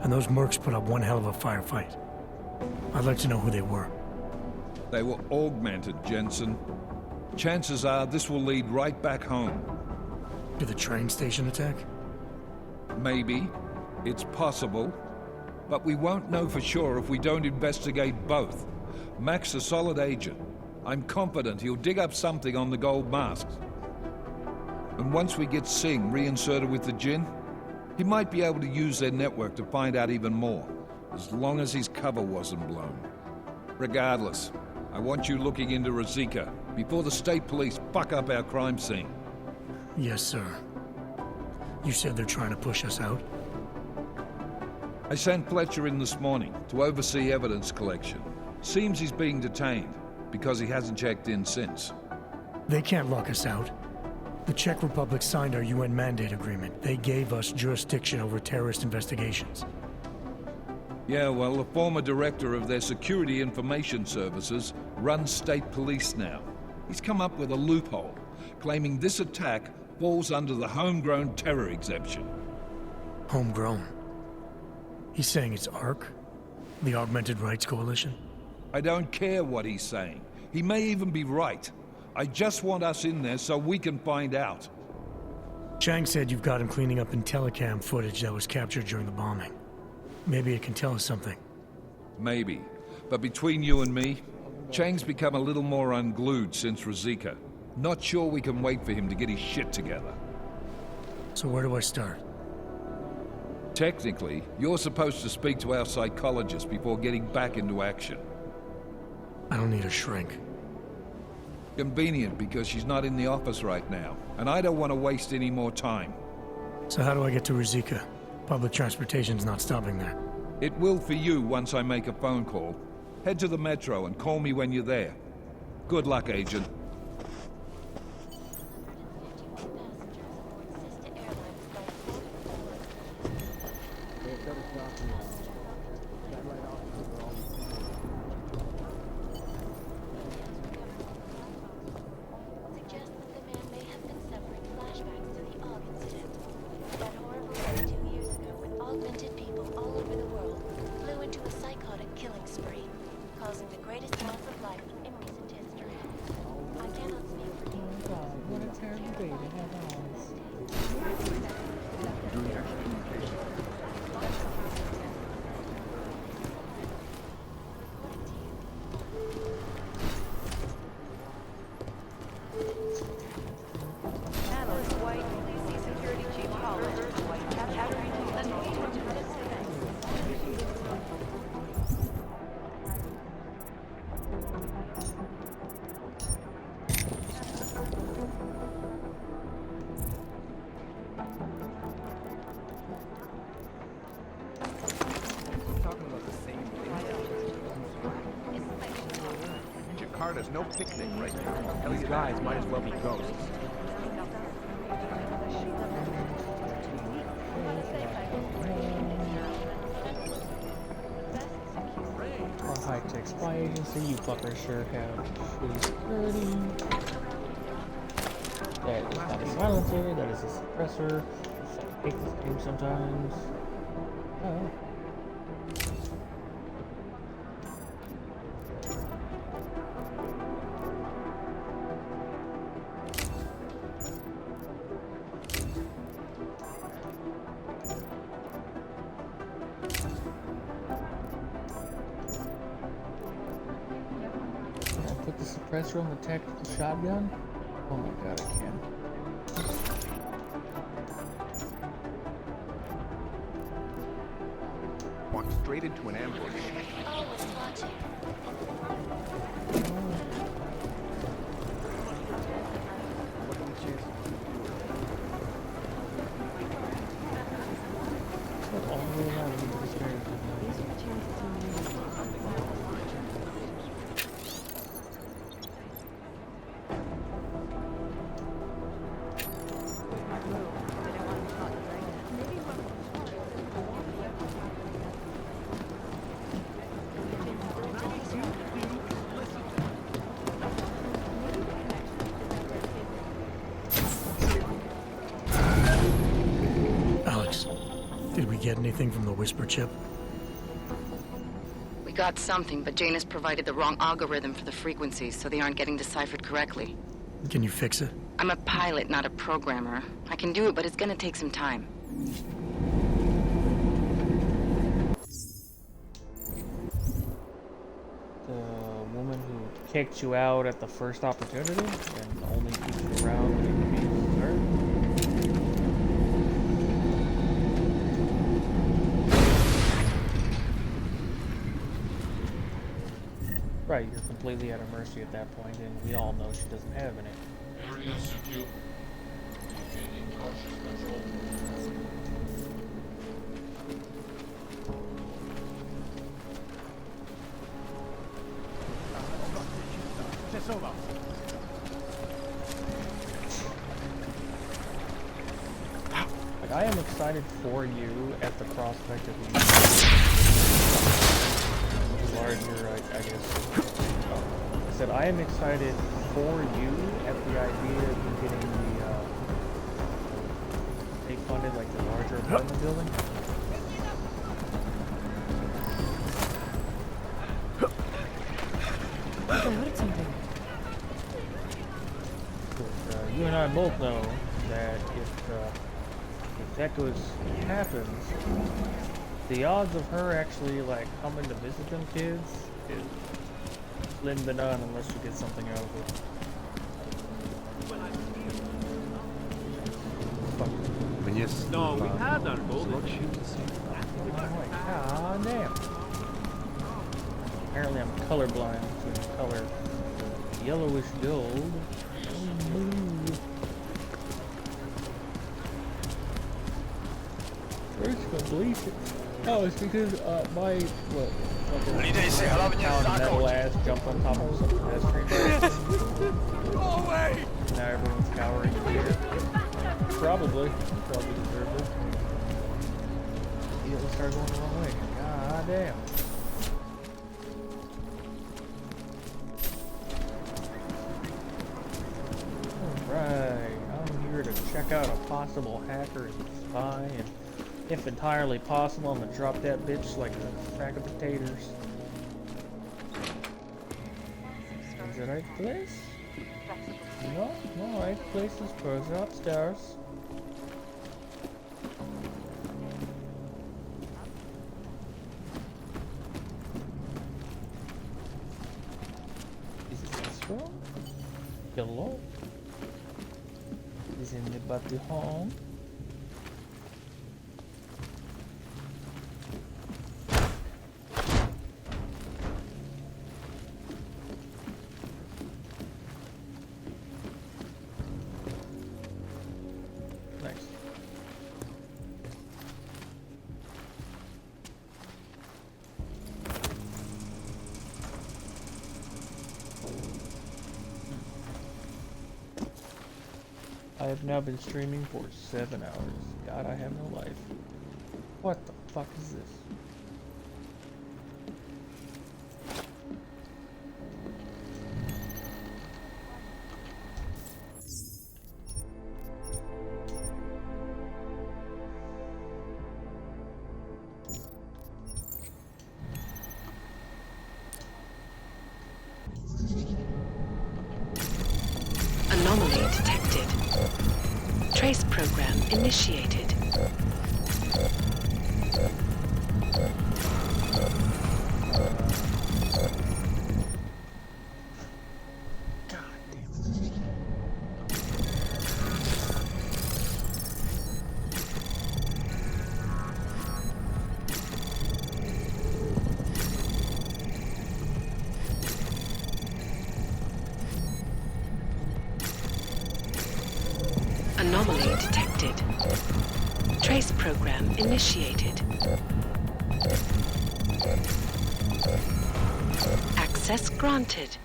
and those mercs put up one hell of a firefight. I'd like to know who they were. They were augmented, Jensen. Chances are this will lead right back home. To the train station attack? Maybe. It's possible. But we won't know for sure if we don't investigate both. Mac's a solid agent. I'm confident he'll dig up something on the gold masks. And once we get Singh reinserted with the Jinn, he might be able to use their network to find out even more, as long as his cover wasn't blown. Regardless, I want you looking into Rosika before the state police fuck up our crime scene. Yes, sir. You said they're trying to push us out? I sent Fletcher in this morning to oversee evidence collection. Seems he's being detained because he hasn't checked in since. They can't lock us out. The Czech Republic signed our UN mandate agreement. They gave us jurisdiction over terrorist investigations. Yeah, well, the former director of their security information services runs state police now. He's come up with a loophole, claiming this attack falls under the homegrown terror exemption. Homegrown? He's saying it's ARC? The Augmented Rights Coalition? I don't care what he's saying. He may even be right. I just want us in there so we can find out. Chang said you've got him cleaning up Intellicam footage that was captured during the bombing. Maybe it can tell us something. Maybe. But between you and me, Chang's become a little more unglued since Rosika. Not sure we can wait for him to get his shit together. So where do I start? Technically, you're supposed to speak to our psychologist before getting back into action. I don't need a shrink. Convenient, because she's not in the office right now, and I don't want to waste any more time. So how do I get to Ruzicka? Public transportation's not stopping there. It will for you once I make a phone call. Head to the metro and call me when you're there. Good luck, Agent. Suggests that the man may have been suffering flashbacks to the Og incident. That horrible day 2 years ago when augmented people all over the world flew into a psychotic killing spree, causing the greatest loss of life in recent history. I cannot speak for you. Oh God, what a terrible day to have eyes. Jakarta's no picnic right now. These guys might as well be ghosts. Our high-tech spy agency, you fuckers sure have shitty security. That is not a silencer, that is a suppressor. I hate this game sometimes. Oh. Put the suppressor on the tactical shotgun? Oh my god, I can. Walk straight into an ambush. Always watching. All the way around into this very good. Alex, did we get anything from the Whisper chip? We got something, but Janus provided the wrong algorithm for the frequencies, so they aren't getting deciphered correctly. Can you fix it? I'm a pilot, not a programmer. I can do it, but it's gonna take some time. The woman who kicked you out at the first opportunity and only keeps you around when you can be hurt. Right, you're completely at her mercy at that point, and we all know she doesn't have any. Area secure. Maintaining cautious control. Like, I am excited for you at the prospect of you larger, I guess. I said I am excited for you at the idea of you getting the state funded, like the larger apartment building. I heard something. You and I both know that if that happens, the odds of her actually like coming to visit them kids is slim to none unless you get something out of it. No, we had our golden days. Ah, damn. Apparently I'm colorblind to the color yellowish gold. Where's the bleach? Oh, it's because my metal ass jumped on top of some pedestrian. Go away! Now everyone's cowering here. Probably deserved it. Immediately started going the wrong way. God damn. Alright, I'm here to check out a possible hacker and spy, and if entirely possible, I'm gonna drop that bitch like a sack of potatoes. Is the right place? No, right place is further upstairs. Is this one? Hello? Is anybody home? Nice. I have now been streaming for 7 hours. God, I have no life. What the fuck is this? Anomaly detected. Trace program initiated. Anomaly detected. Trace program initiated. Access granted.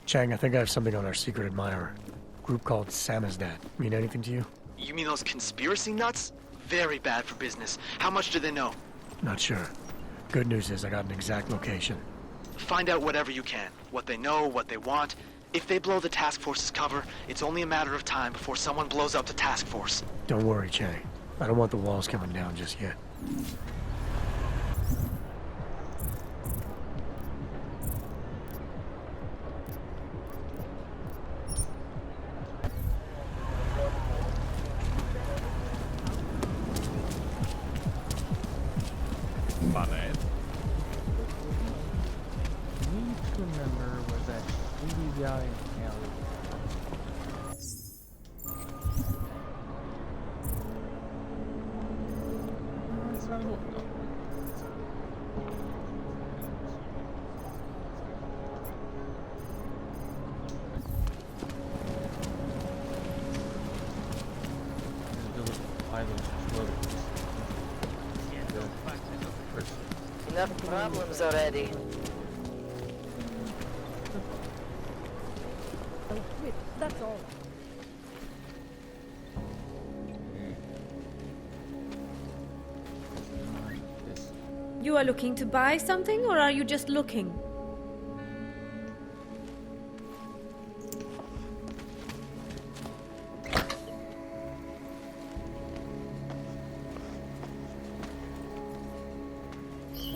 Chang, I think I have something on our secret admirer. Group called Samizdat. Mean anything to you? You mean those conspiracy nuts? Very bad for business. How much do they know? Not sure. Good news is I got an exact location. Find out whatever you can. What they know, what they want. If they blow the task force's cover, it's only a matter of time before someone blows up the task force. Don't worry, Chang. I don't want the walls coming down just yet. Need to remember was that shady guy in alley. enough problems already. Wait, that's all. You are looking to buy something, or are you just looking?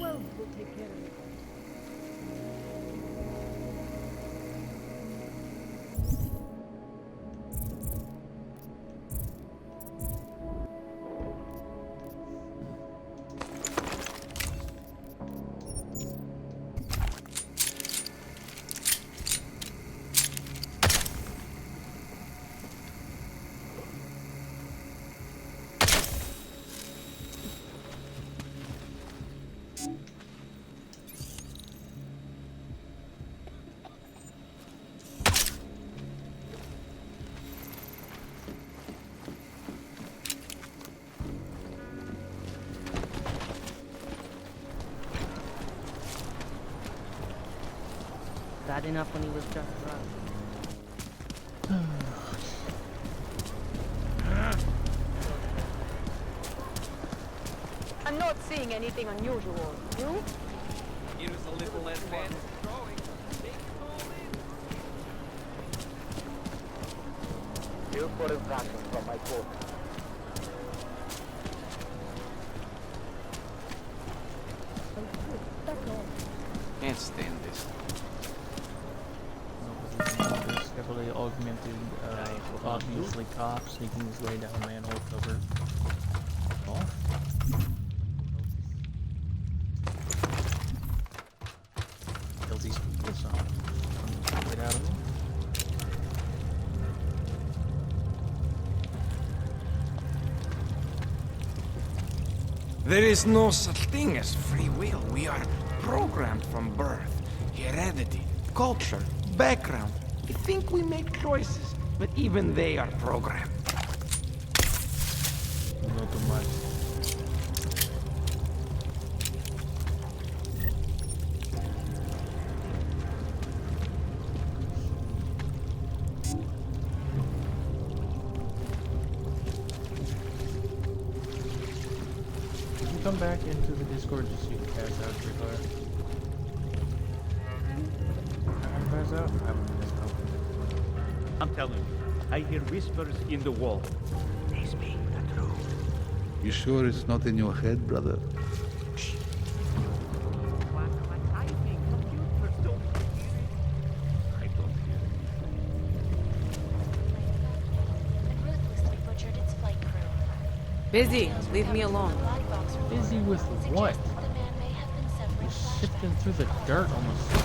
Well, we'll take care of it. Bad enough when he was just drunk. I'm not seeing anything unusual. You? Here's a little less bad. Due for infraction from my court. Can't stand this. This heavily augmented, obviously cop sneaking his way down manhole cover. Oh. Kills these people, so get out of them. There is no such thing as free will. We are programmed from birth. Heredity, culture, background. We think we make choices, but even they are programmed. Not too much. Come back into the Discord just so you can pass out pretty far. I'm pass out? I'm telling you, I hear whispers in the wall. They speak the truth. You sure it's not in your head, brother? Busy. Leave me alone. Busy with what? You're sifting through the dirt on the floor.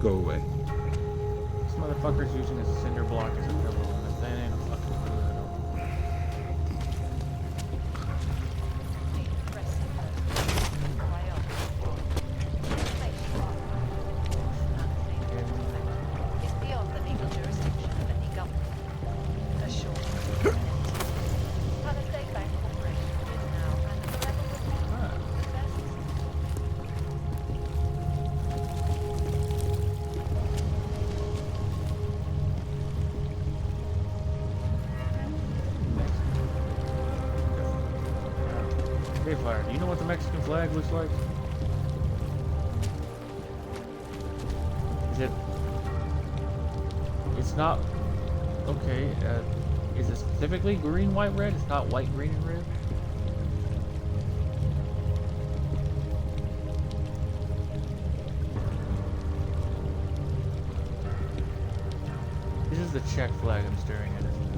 Go away. This motherfucker's using his cinder block as a pillow, and if that ain't a fucking clue, I don't. Is beyond the legal jurisdiction of any government. Assured. Palisade Bank Corporation is now and forever will be the best. Hey, Fire, do you know what the Mexican flag looks like? Is it... It's not... Okay, is it specifically green, white, red? It's not white, green, and red? This is the Czech flag I'm staring at, isn't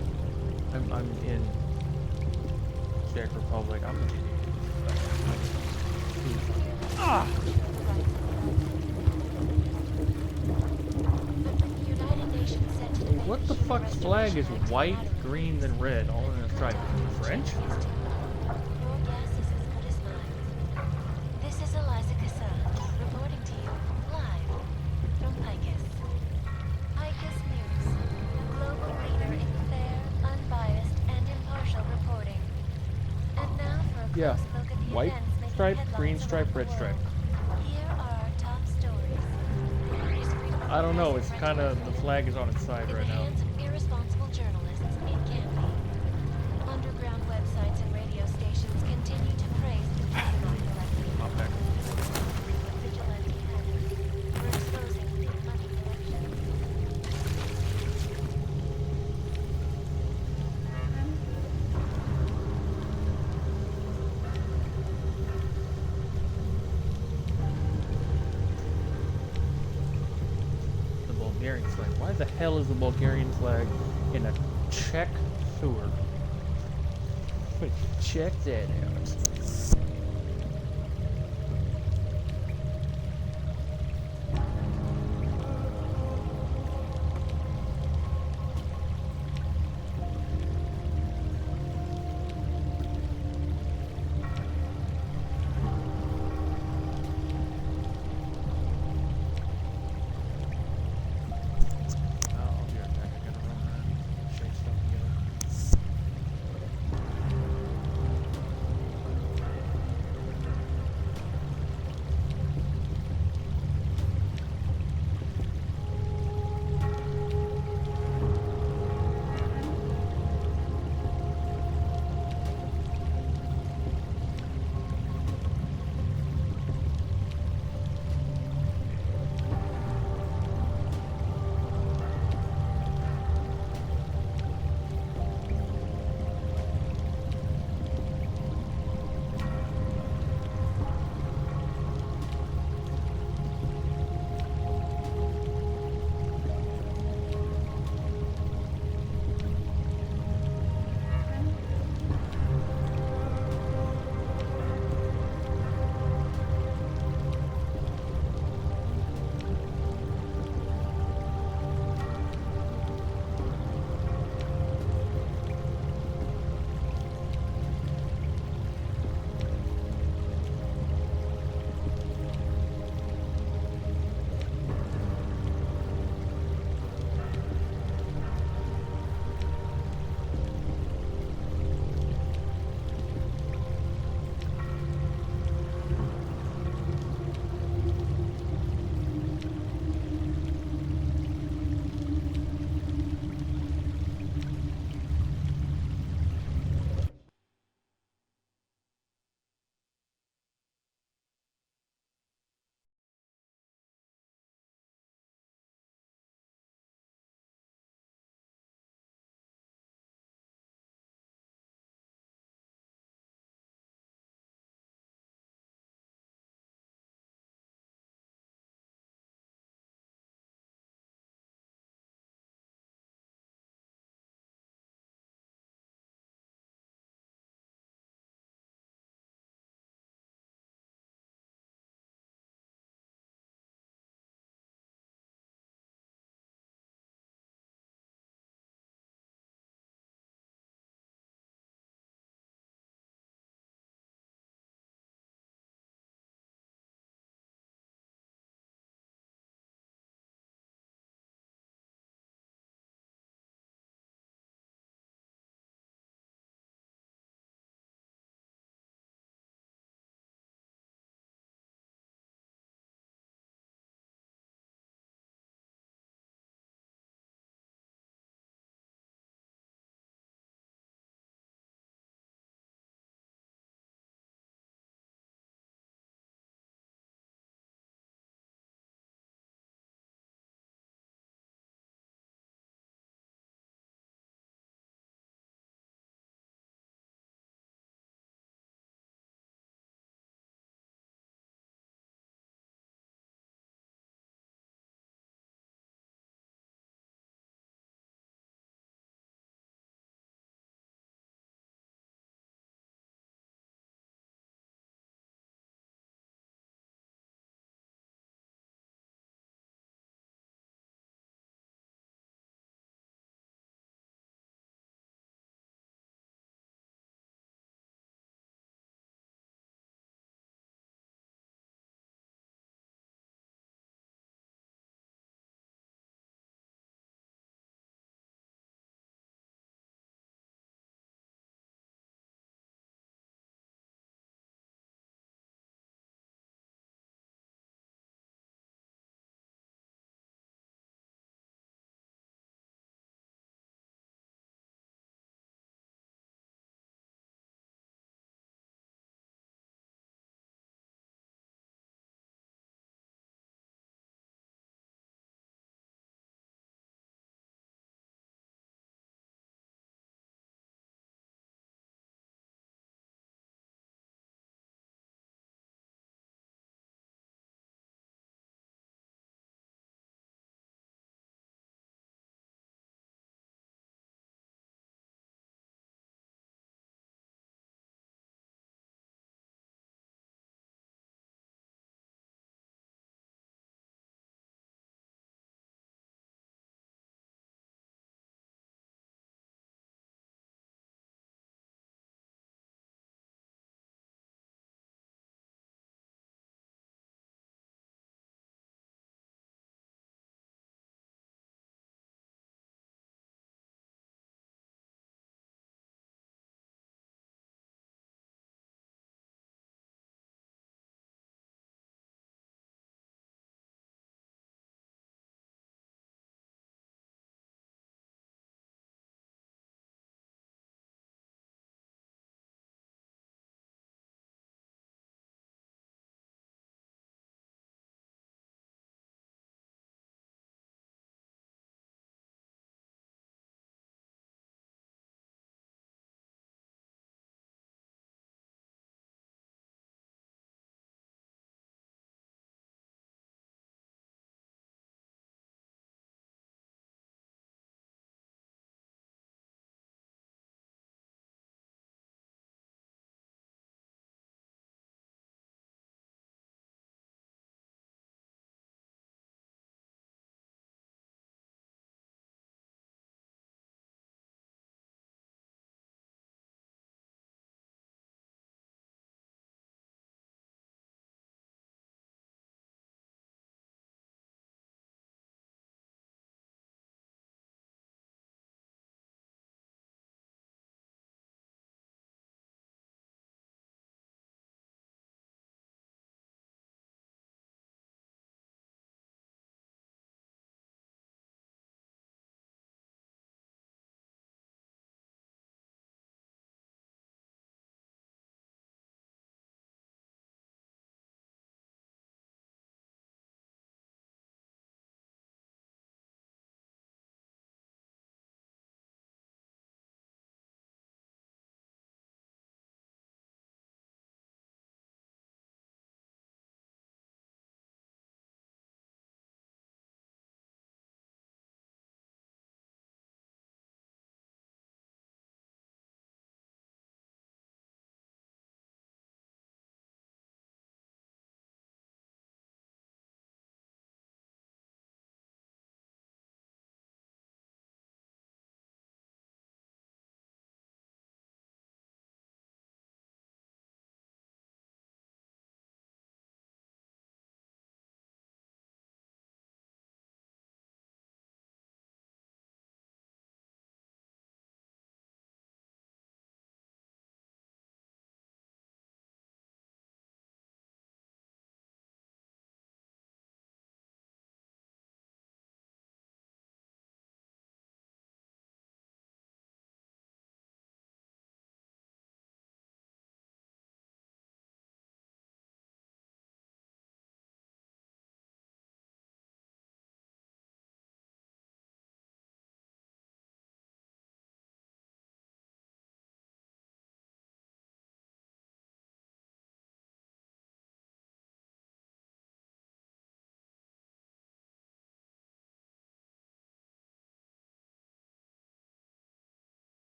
it? I'm in Czech Republic. I'm an idiot. Ah! United Nations What the fuck's flag is white, green, and red, all in a stripe? French? This is Eliza Cassan, reporting to you, live, from Picus. Picus News, the global leader in fair, unbiased, and impartial reporting. And now for a Yeah. close look at the White events making stripe, headlines green around stripe, the red stripe. world. Here are our top stories. I don't know, it's kind of, the flag is on its side right now. Hands of irresponsible journalists, it can be. Underground websites and radio stations continue to praise the Pentagon collective. Vigilante hackers for exposing big money collection. The Bulgarian flag. Why the hell is the Bulgarian flag in a Czech sewer? Wait, check that out. I'll be right back. I gotta run around and shake stuff together.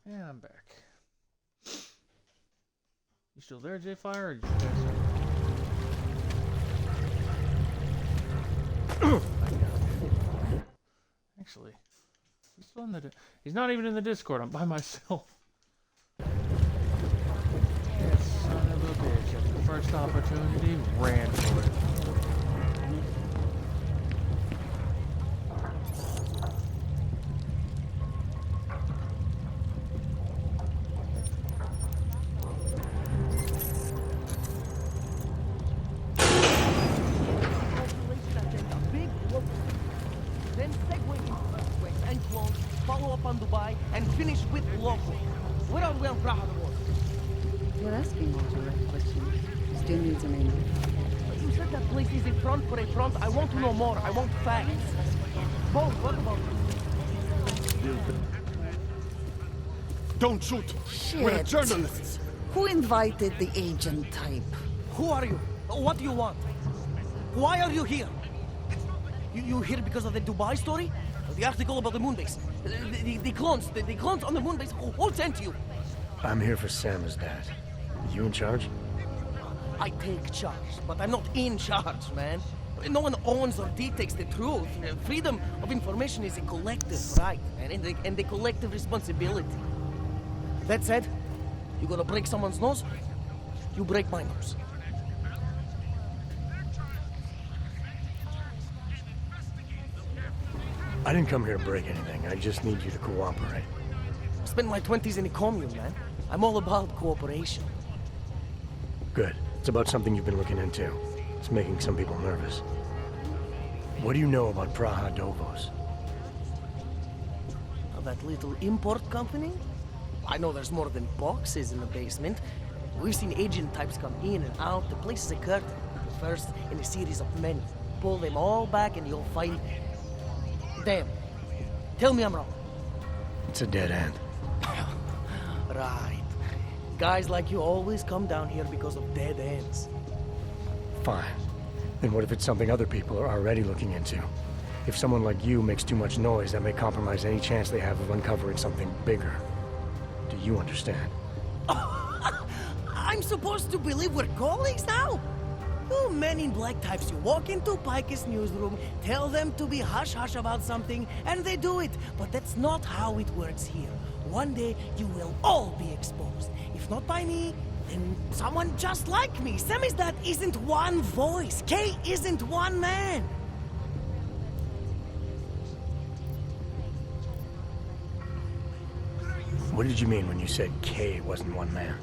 And I'm back. You still there, J-Fire? Or did you guys Actually, he's still in the. He's not even in the Discord. I'm by myself. That son of a bitch! At the first opportunity, ran for it. Then segue into earthquakes and clones, follow up on Dubai, and finish with local. Where are we on Praha? You're asking all the right questions. You still need some info. You said that place is a front for a front. I want to know more. I want facts. Bo, what about Don't shoot! Shit. We're journalists! Who invited the agent type? Who are you? What do you want? Why are you here? You here because of the Dubai story? The article about the moon base? The clones on the moon base? Who sent you? I'm here for Sam's dad. You in charge? I take charge, but I'm not in charge, man. No one owns or dictates the truth. Freedom of information is a collective right, and a collective responsibility. That said, you gonna break someone's nose? You break my nose. I didn't come here to break anything. I just need you to cooperate. I spent my 20s in a commune, man. I'm all about cooperation. Good. It's about something you've been looking into. It's making some people nervous. What do you know about Praha Dovos? That little import company? I know there's more than boxes in the basement. We've seen agent types come in and out. The place is a curtain. The first in a series of many. Pull them all back and you'll find... Damn. Tell me I'm wrong. It's a dead end. Right. Guys like you always come down here because of dead ends. Fine. Then what if it's something other people are already looking into? If someone like you makes too much noise, that may compromise any chance they have of uncovering something bigger. Do you understand? I'm supposed to believe we're colleagues now? You men in black types, you walk into Pike's newsroom, tell them to be hush-hush about something, and they do it. But that's not how it works here. One day, you will all be exposed. If not by me, then someone just like me. Samizdat isn't one voice. K isn't one man. What did you mean when you said K wasn't one man?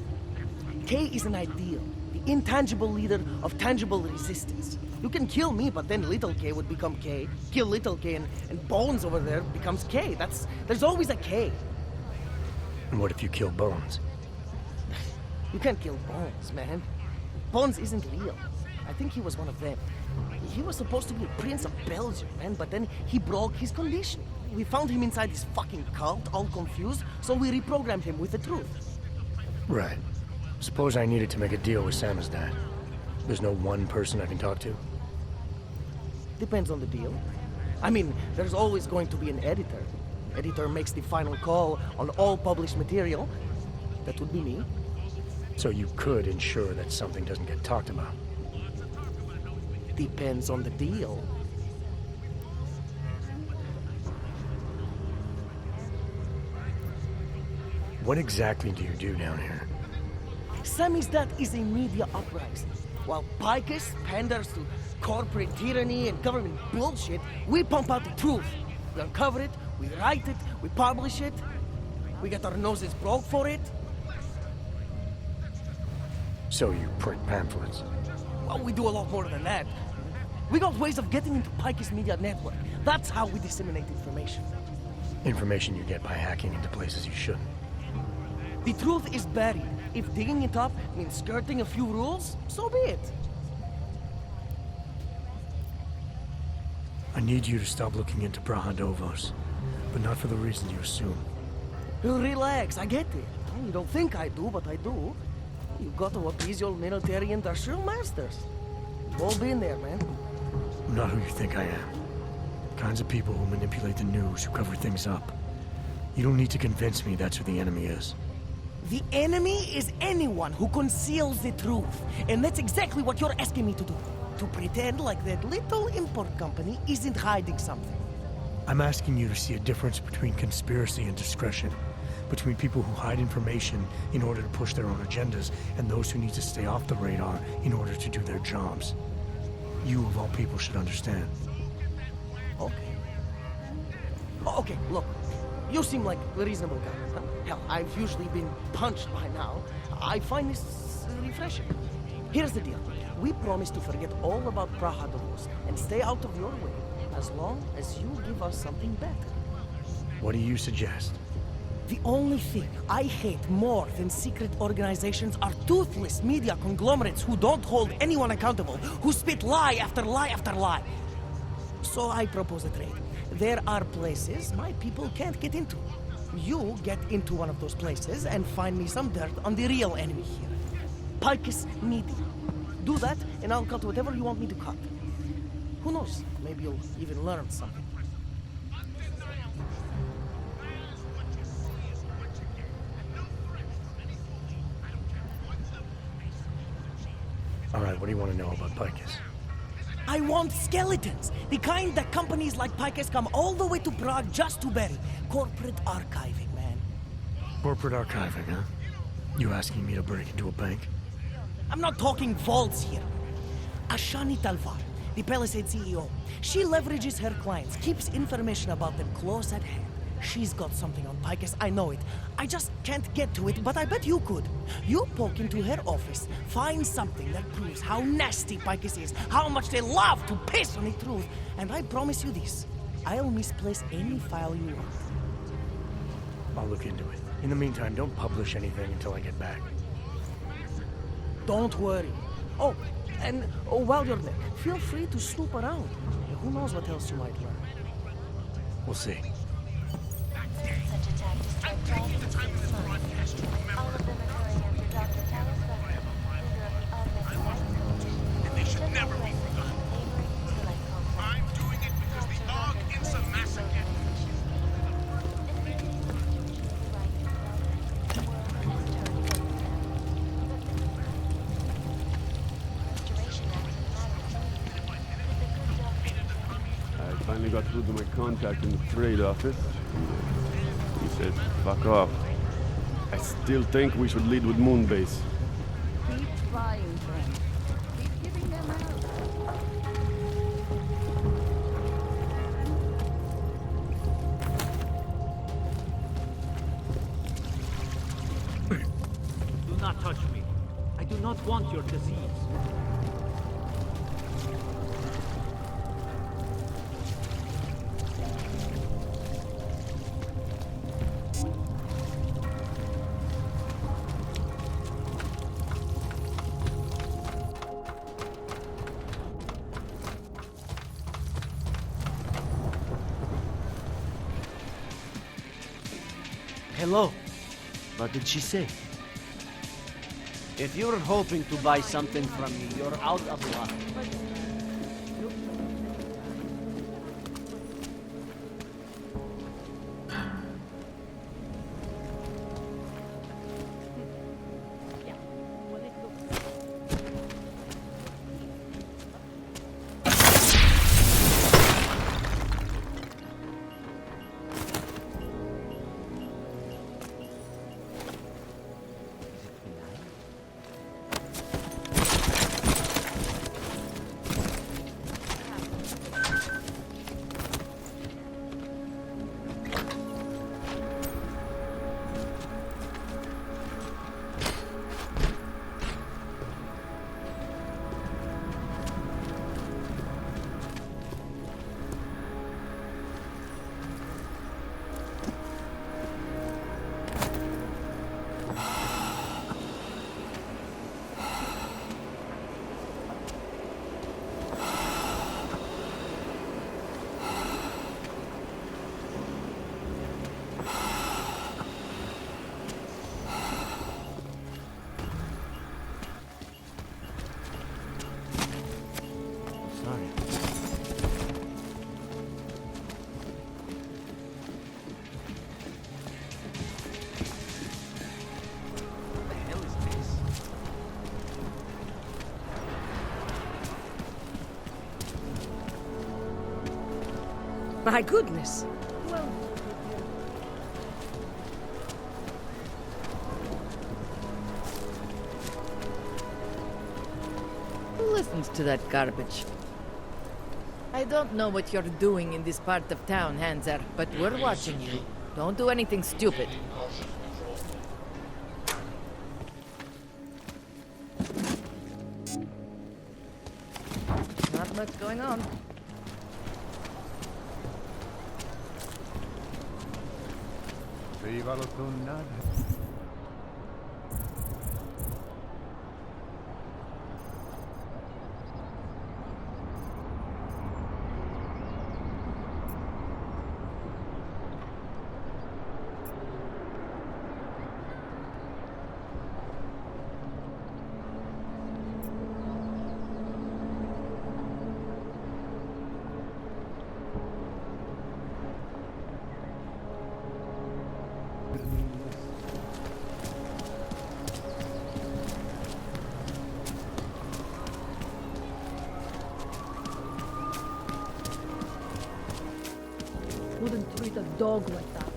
K is an ideal. The intangible leader of tangible resistance. You can kill me, but then little K would become K. Kill little K and Bones over there becomes K. There's always a K. And what if you kill Bones? You can't kill Bones, man. Bones isn't real. I think he was one of them. He was supposed to be a prince of Belgium, man, but then he broke his condition. We found him inside this fucking cult, all confused, so we reprogrammed him with the truth. Right. Suppose I needed to make a deal with Samizdat. There's no one person I can talk to? Depends on the deal. I mean, there's always going to be an editor. Editor makes the final call on all published material. That would be me. So you could ensure that something doesn't get talked about? Depends on the deal. What exactly do you do down here? Samizdat is a media uprising. While Picus panders to corporate tyranny and government bullshit, we pump out the truth. We uncover it, we write it, we publish it. We get our noses broke for it. So you print pamphlets? Well, we do a lot more than that. We got ways of getting into Picus media network. That's how we disseminate information. Information you get by hacking into places you shouldn't. The truth is buried. If digging it up means skirting a few rules, so be it. I need you to stop looking into Praha Dovos, but not for the reason you assume. Relax, I get it. You don't think I do, but I do. You got to appease your military industrial masters. We've all been there, man. I'm not who you think I am. Kinds of people who manipulate the news, who cover things up. You don't need to convince me that's who the enemy is. The enemy is anyone who conceals the truth. And that's exactly what you're asking me to do. To pretend like that little import company isn't hiding something. I'm asking you to see a difference between conspiracy and discretion. Between people who hide information in order to push their own agendas and those who need to stay off the radar in order to do their jobs. You, of all people, should understand. Okay. Okay, look. You seem like a reasonable guy. Huh? Hell, I've usually been punched by now. I find this refreshing. Here's the deal. We promise to forget all about Prahadoros and stay out of your way as long as you give us something better. What do you suggest? The only thing I hate more than secret organizations are toothless media conglomerates who don't hold anyone accountable, who spit lie after lie after lie. So I propose a trade. There are places my people can't get into. You get into one of those places and find me some dirt on the real enemy here. Picus Media. Do that, and I'll cut whatever you want me to cut. Who knows? Maybe you'll even learn something. All right, what do you want to know about Picus? I want skeletons. The kind that companies like Picus come all the way to Prague just to bury. Corporate archiving, man. Corporate archiving, huh? You asking me to break into a bank? I'm not talking vaults here. Ashani Talvar, the Palisade CEO, she leverages her clients, keeps information about them close at hand. She's got something on Picus, I know it. I just can't get to it, but I bet you could. You poke into her office, find something that proves how nasty Picus is, how much they love to piss on the truth, and I promise you this, I'll misplace any file you want. I'll look into it. In the meantime, don't publish anything until I get back. Don't worry. Oh, and while you're there, feel free to snoop around. Who knows what else you might learn. We'll see. Such attack destroyed all of the 6 months. All of them occurring after Dr. Talos Vector, leader of the Augmented Life Coalition, And they should took never up be residence forgotten. in neighboring Utilight complex. I'm doing it because the AUG is a massacre. I finally got through to my contact in the trade office. He said, fuck off. I still think we should lead with Moonbase. Keep trying, friend. Keep giving them out. Do not touch me. I do not want your disease. Hello. What did she say? If you're hoping to buy something from me, you're out of luck. My goodness. Well, Who listens to that garbage? I don't know what you're doing in this part of town, Hanser, but we're watching you. Don't do anything stupid. Not much going on. Viva la tunad. wouldn't treat a dog like that.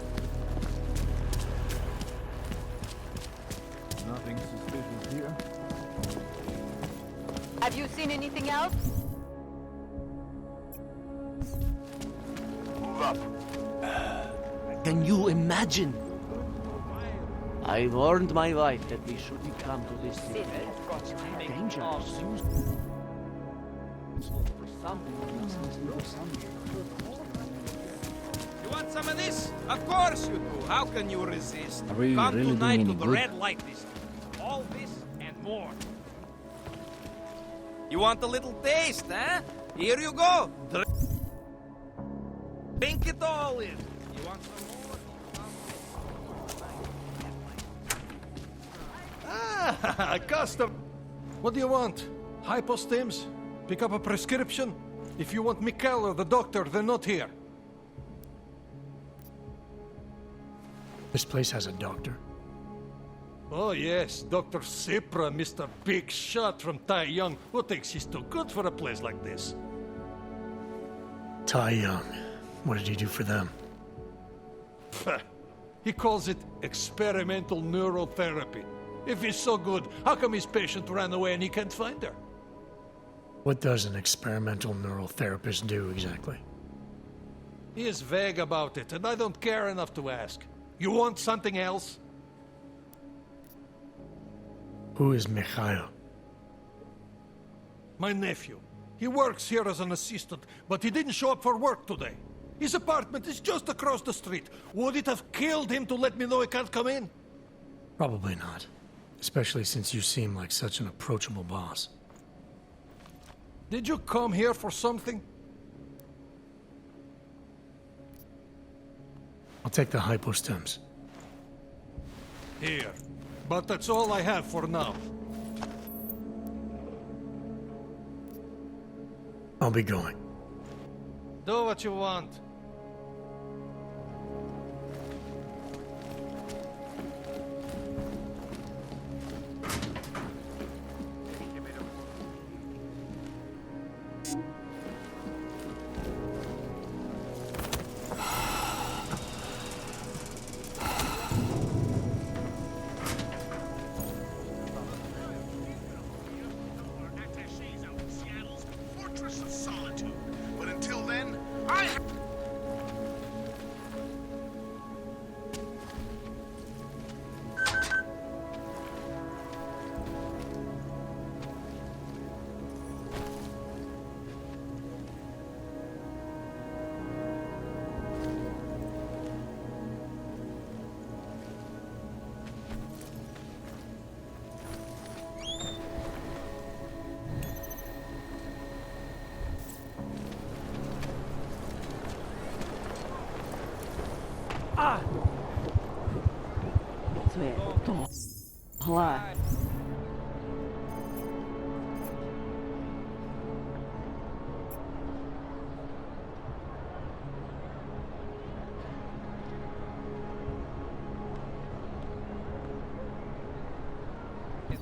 Nothing suspicious here. Have you seen anything else? Move up. Can you imagine? I warned my wife that we shouldn't come to this city. Dangerous. You want some of this? Of course you do. How can you resist? Are we Come really doing tonight any to the good? red light district. All this and more. You want a little taste, huh? Here you go. Drink it all in. You want some more? Ah, custom. What do you want? Hypostims? Pick up a prescription? If you want Mikkel or the doctor, they're not here. This place has a doctor? Oh yes, Dr. Sipra, Mr. Big Shot from Tai Young. Who thinks he's too good for a place like this? Tai Young. What did he do for them? He calls it experimental neurotherapy. If he's so good, how come his patient ran away and he can't find her? What does an experimental neural therapist do exactly? He is vague about it, and I don't care enough to ask. You want something else? Who is Mikhail? My nephew. He works here as an assistant, but he didn't show up for work today. His apartment is just across the street. Would it have killed him to let me know he can't come in? Probably not. Especially since you seem like such an approachable boss. Did you come here for something? I'll take the hypostems. Here. But that's all I have for now. I'll be going. Do what you want. Fortress of Solitude. But until then, I have...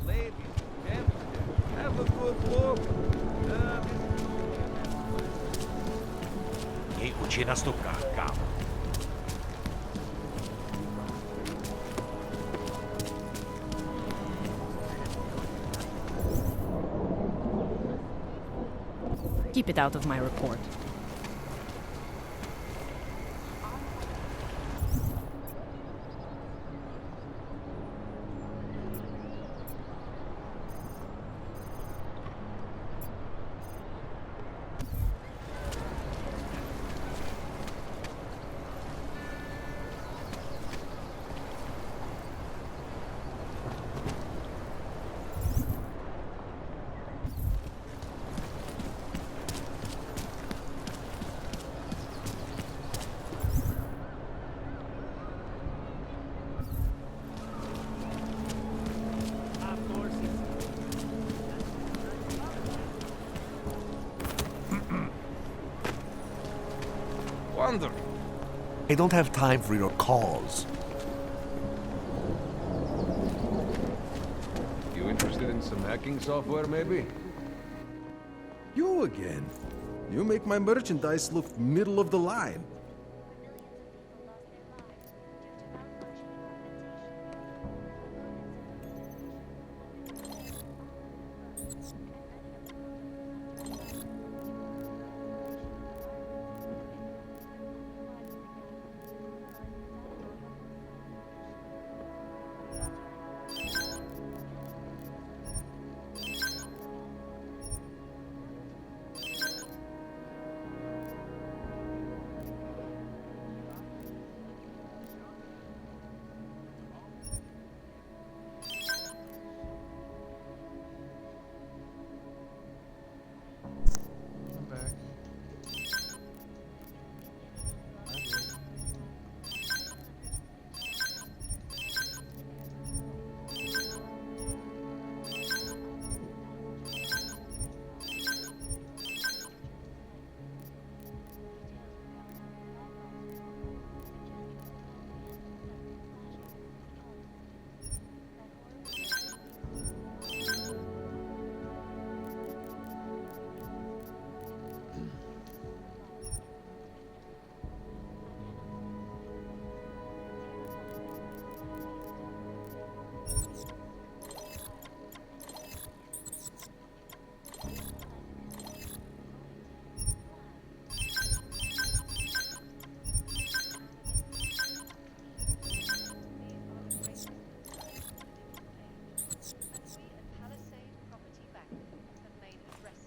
Ladies, have a good look. Měj oči na stopkách, kámo. Keep it out of my report. I don't have time for your calls. You interested in some hacking software, maybe? You again. You make my merchandise look middle of the line.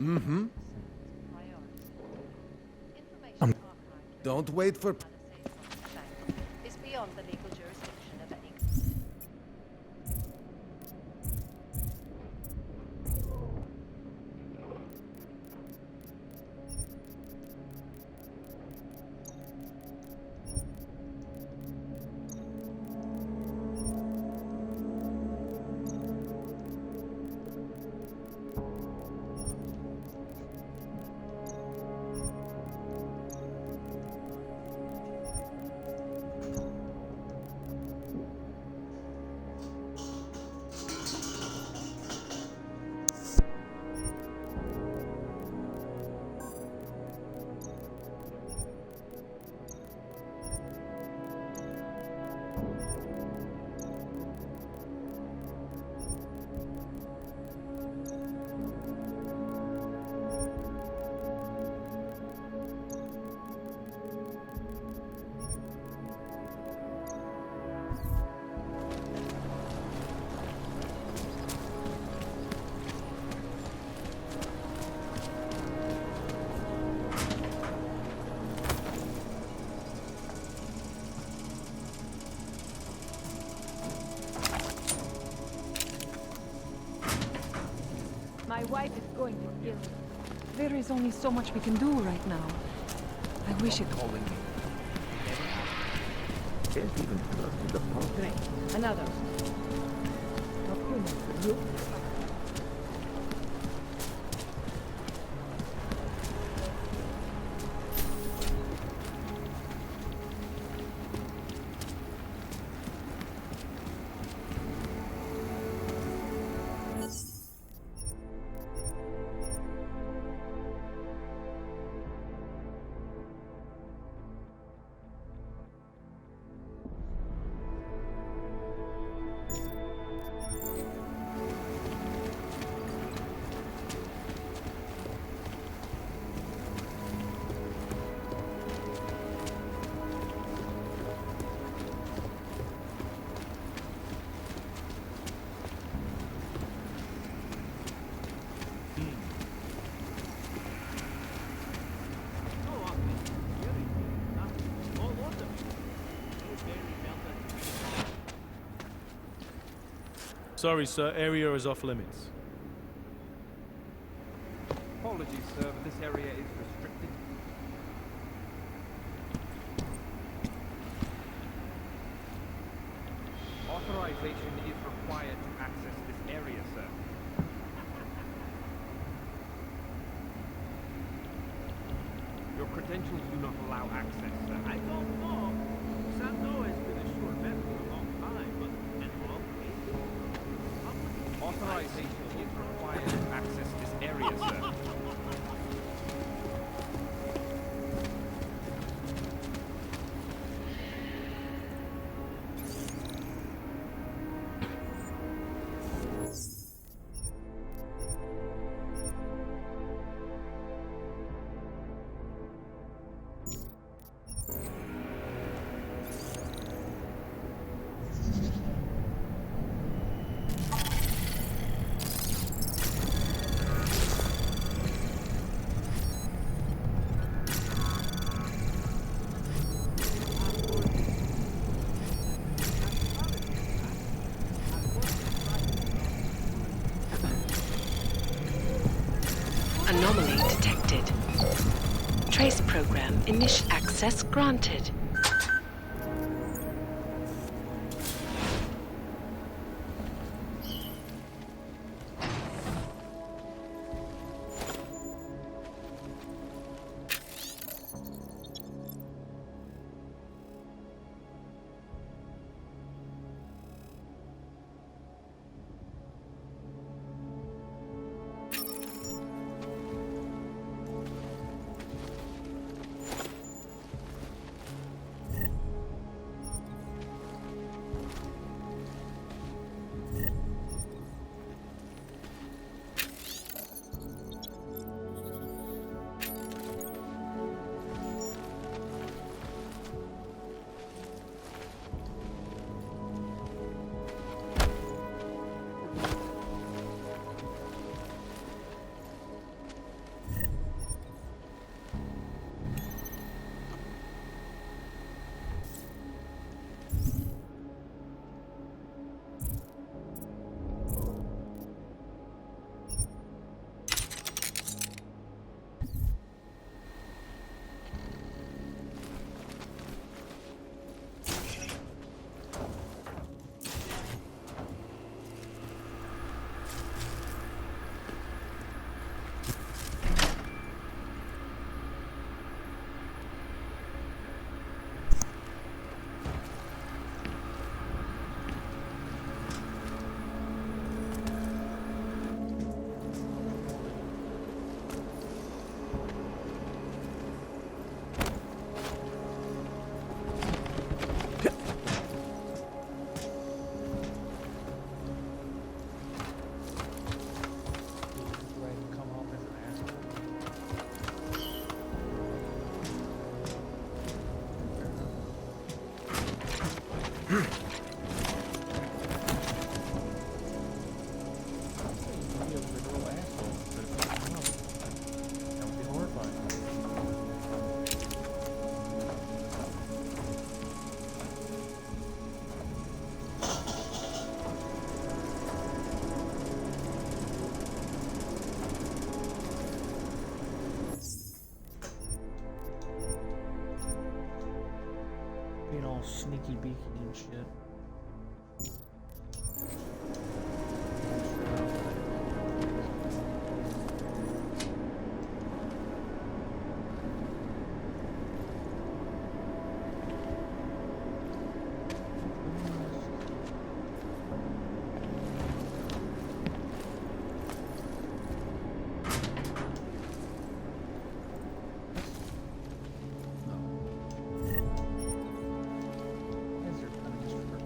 Mm-hmm. Don't wait for... Is beyond the legal jurisdiction of any... My wife is going to kill me. There is only so much we can do right now. I wish it... Calling me. Can't even trust the pump. Great. Another. You. Sorry, sir. Area is off limits. Apologies, sir, but this area is restricted. Authorization is required to access this area, sir. Your credentials do not allow access, sir. I don't know. Santo has been a sure bet for a long time, but authorization is required to access this area, sir. Anomaly detected. Trace program initial access granted. Being all sneaky beaky and shit. Is there kind of just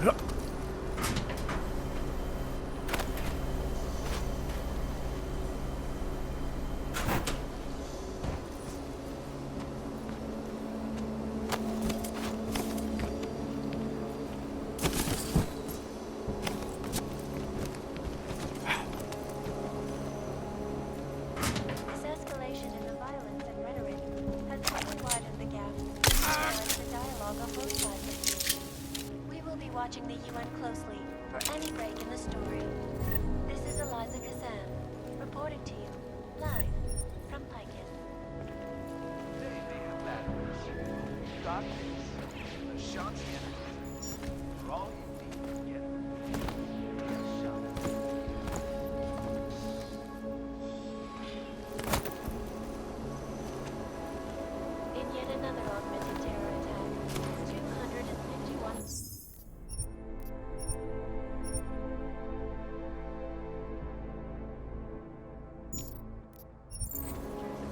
This escalation in the violence and rhetoric has only widened the gap and the dialogue on both sides. We will be watching the UN closely for any break in the story. This is Eliza Kazan, reporting to you, live from Piken. They may have ladders, doctors, a shotgun. For all you need, get a shot. In yet another augmented terror attack, 251.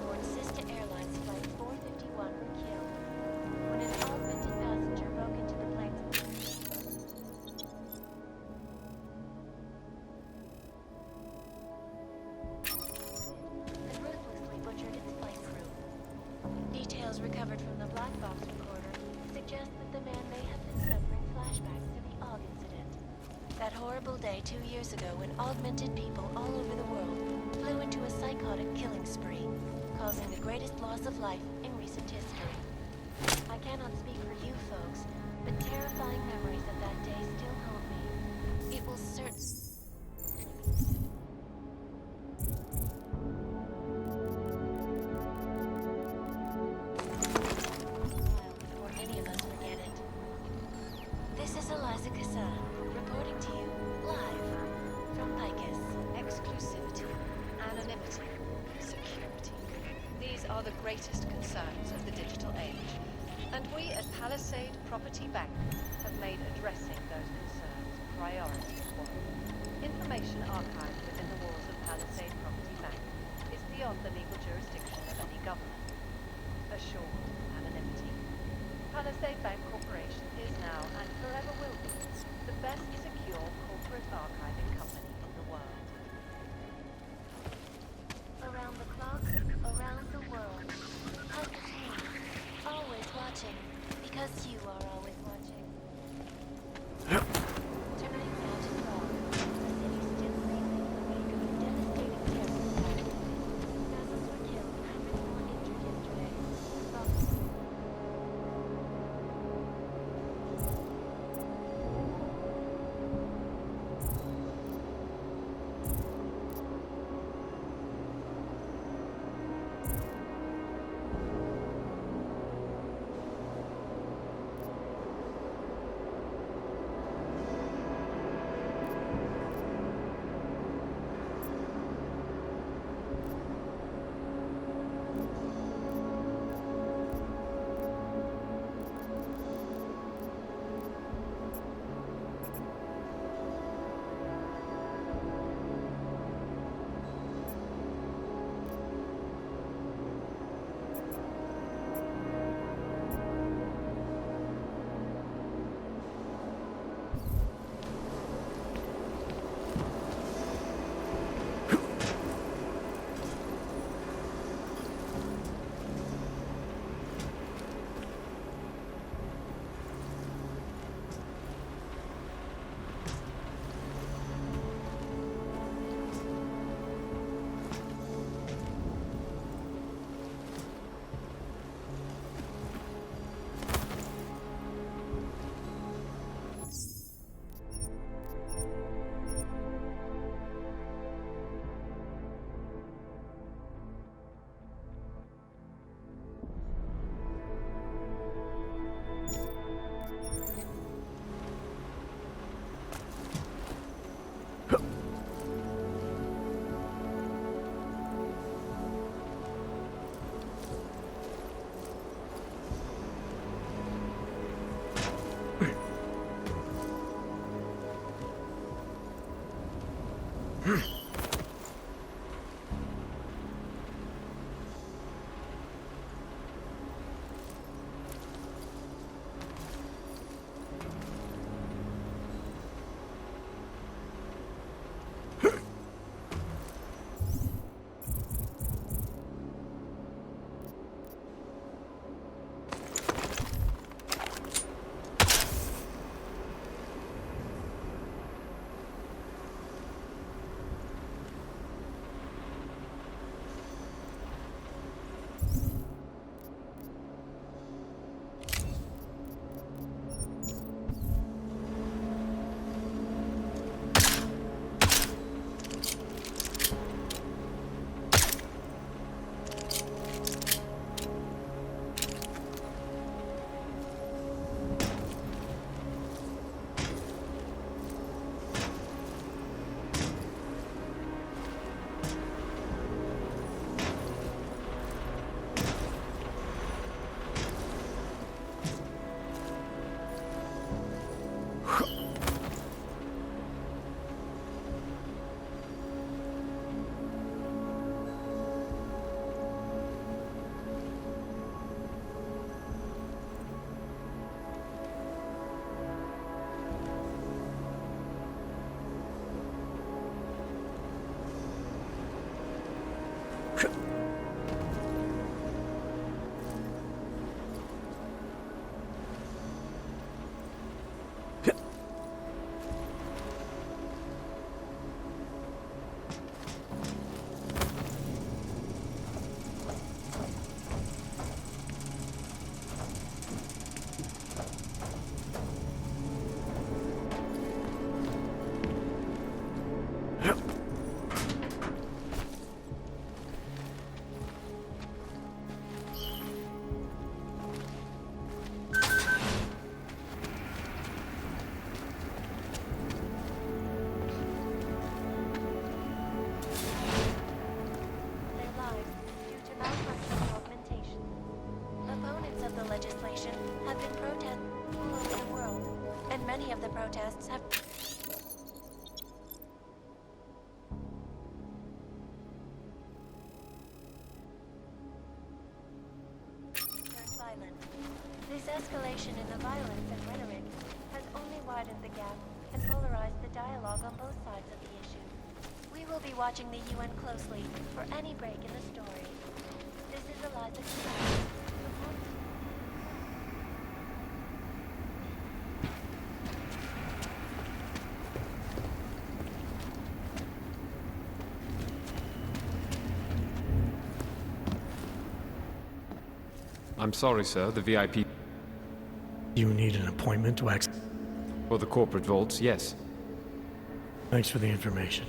Aboard Sister Airlines Flight 451 were killed when an augmented passenger broke into the plane's. And ruthlessly butchered its flight crew. Details recovered from the black box recorder suggest that the man may have been suffering flashbacks to the AUG incident. That horrible day 2 years ago when augmented people all over the world flew into a psychotic killing spree, causing the greatest loss of life in recent history. I cannot speak for you folks, but terrifying memories of that day still haunt me. It will before any of us forget it. This is Eliza Kazan, reporting to you, live, from Picus. Exclusivity, anonymity, security. These are the greatest concerns of the digital age. And we at Palisade Property Bank have made addressing those concerns priority one. Information archived within the walls of Palisade Property Bank is beyond the legal jurisdiction of any government. Assured anonymity. Palisade Bank Corporation is now and forever will be the best secure corporate archiving company in the world. Around the clock, around the world. Picus me, always watching, because you are always watching. Turning now to Prague, a city still reeling in the wake of a devastating terror attack. Dozens were killed and hundreds more injured yesterday. many of the protests have turned violent. This escalation in the violence and rhetoric has only widened the gap and polarized the dialogue on both sides of the issue. We will be watching the UN closely for any break in the story. This is Eliza Contreras, reporting. I'm sorry, sir. The VIP... You need an appointment to access... For the corporate vaults, yes. Thanks for the information.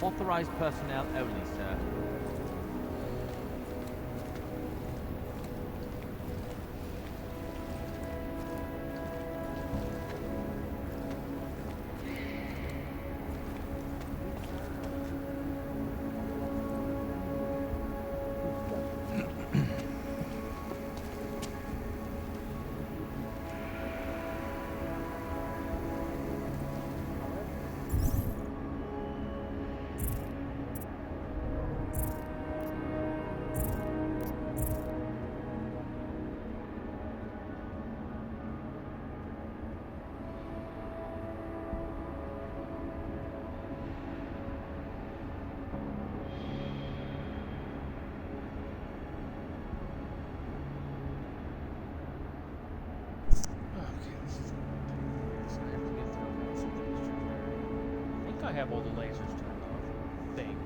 Authorized personnel only, sir. I have all the lasers turned off. Think.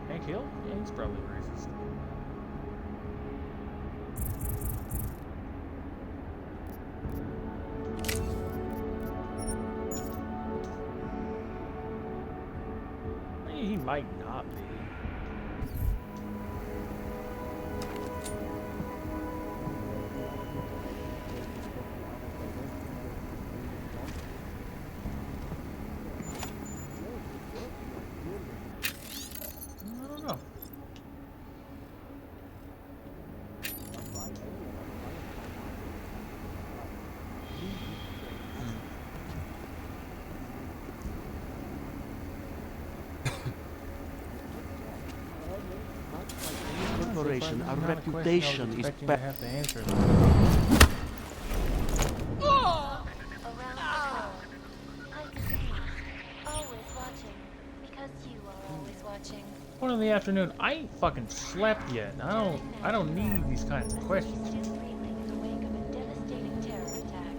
Hank Hill? Yeah, he's probably racist. He might not be. Corporation, our reputation is bad. Have to answer Around the world, I'm always watching, because you are always watching. 1 in the afternoon. I ain't fucking slept yet. I don't need these kinds of questions. In the wake of a devastating terror attack.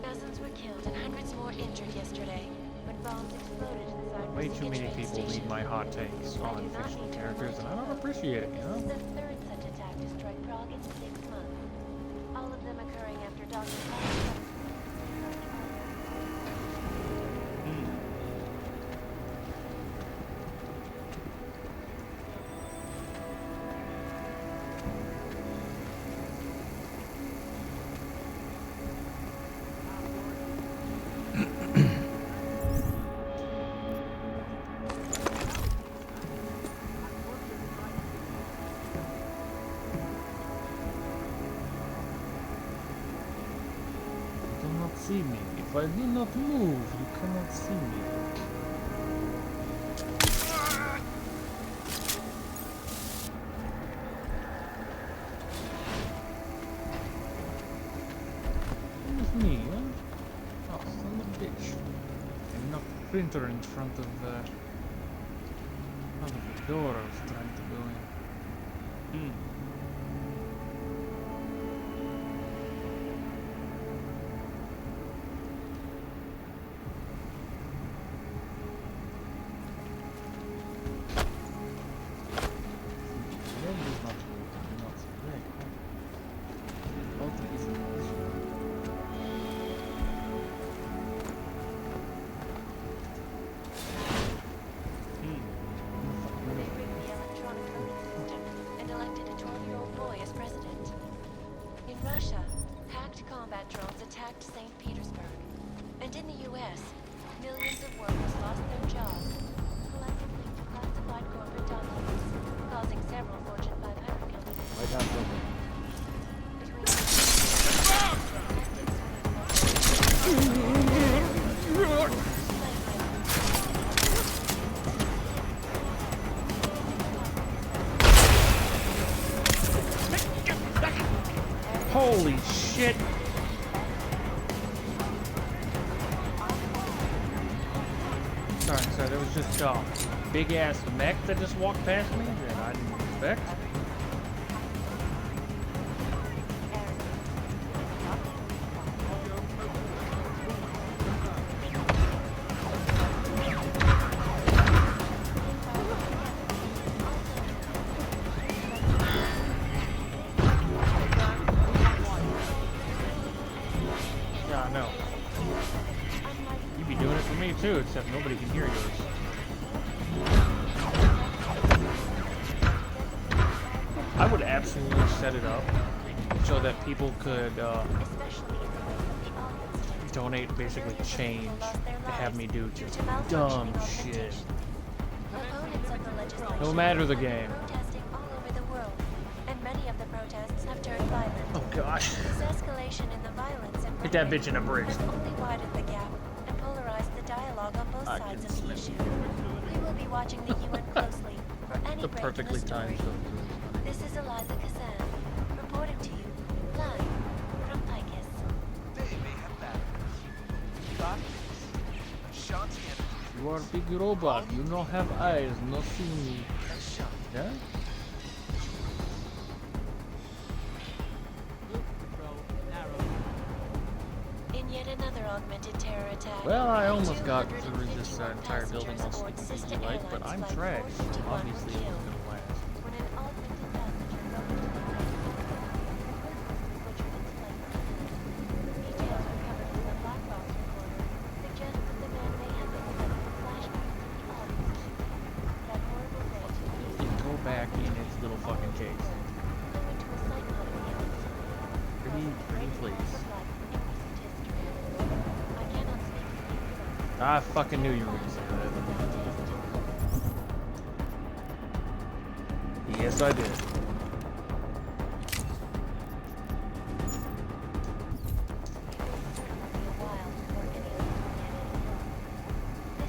Dozens were killed and hundreds more injured yesterday when bombs exploded inside Way too many Pacific train people read station. my hot takes on fictional characters, and I don't appreciate it, you know? This is the third such attack to strike Prague in 6 months. All of them occurring after Dr. See me. If I do not move, you cannot see me. Who's me, huh? Oh, son of a bitch. And knocked the printer in front of the door I was trying to go in. Russia, packed combat drones attacked St. Petersburg. And in the US, millions of workers lost their jobs, collecting linked to classified corporate documents, causing several Fortune 500 companies. Holy shit! Sorry, there was just a big ass mech that just walked past me that I didn't expect. Yeah, I know. You be doing it for me too, except nobody can hear yours. I would absolutely set it up so that people could donate basically change to have me do just dumb shit. No matter the game. Protesting all over the world, and many of the protests have turned violent. Oh gosh. This escalation in the violence and Hit that bitch in the bridge. has only widened the gap and polarized the dialogue on both sides of the issue. We will be watching the UN closely for any The break perfectly in the story. timed stuff. This is Eliza Kazan, reporting to you, live from Picus. They may have batteries. But Shanti Energy You are a big robot. You don't have eyes, no see me. has Shanti. Yeah? In yet another augmented terror attack. Well, I almost got through this entire building on Sleepy Light, but I'm trash. So obviously it was gonna last. When an augmented passenger broke into the plane, butchered its flight. Details recovered from the black box recorder suggest that the man may have been sending flashbacks to the audience. That horrible day, You go back in its little fucking case. I went to a site audit the other side. Pretty place. I cannot speak to the exact. I fucking knew you were gonna say that. Yes, I did. This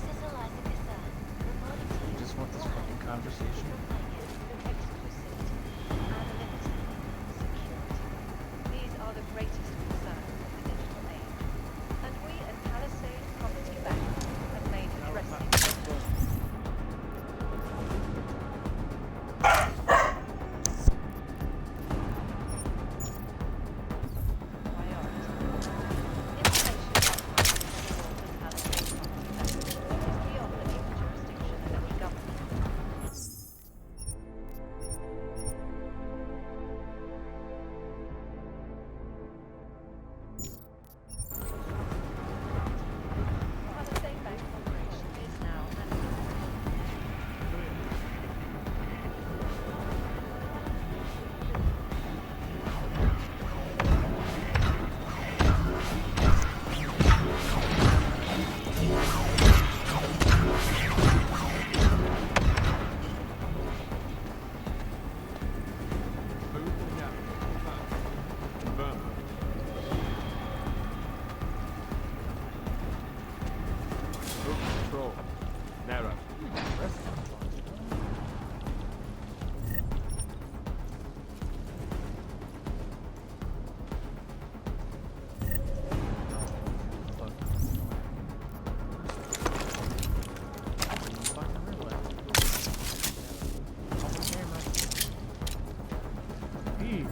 is Eliza Kazan, reporting to You you just want this fucking conversation. These are the greatest concerns of the digital age. And we at Palisade Property Bank have made addressing Control. Narrow.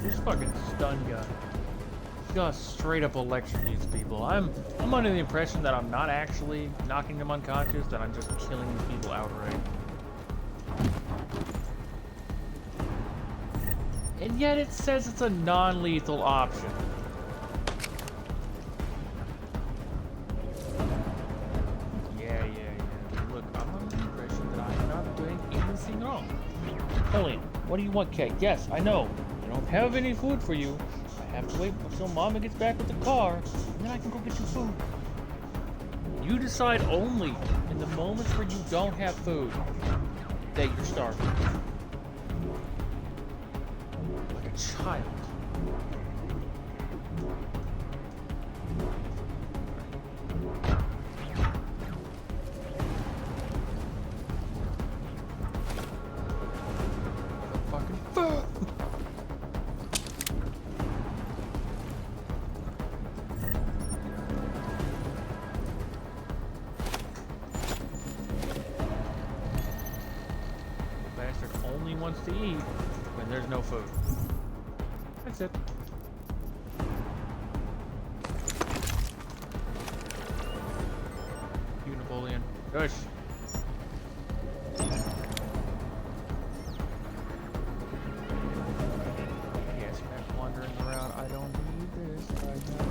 This fucking stun gun just straight up electrocutes people. I'm under the impression that I'm not actually knocking them unconscious, that I'm just killing these people outright. And yet it says it's a non-lethal option. Yeah. Look, I'm under the impression that I'm not doing anything wrong. Helene, what do you want, Kate? Yes, I know. I don't have any food for you. I have to wait until Mama gets back with the car, and then I can go get you food. You decide only in the moments where you don't have food that you're starving. Like a child. Fucking food. Bastard only wants to eat when there's no food. That's it. You Napoleon. Gosh. Yes, man, wandering around. I don't need this right now.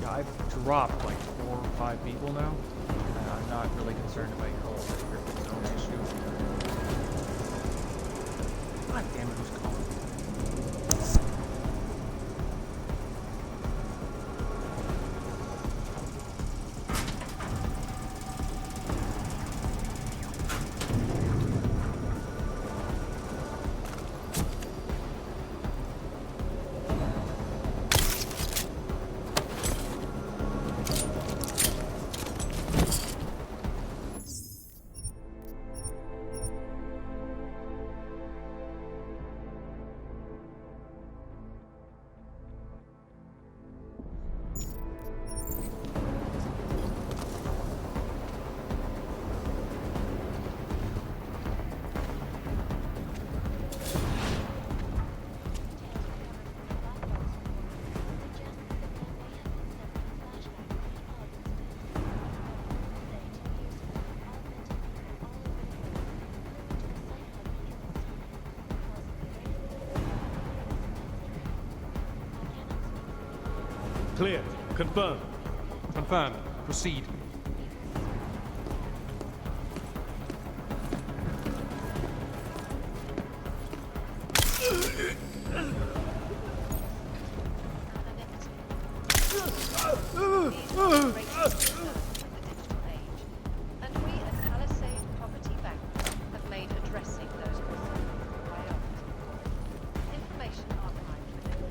I've dropped like 4 or 5 people now. And I'm not really concerned about your whole Griffin's own issue. God damn it, who's calling? Clear. Confirmed. Confirmed. Proceed. And we at Palisade Property Bank have made addressing those concerns a priority. Information archived within.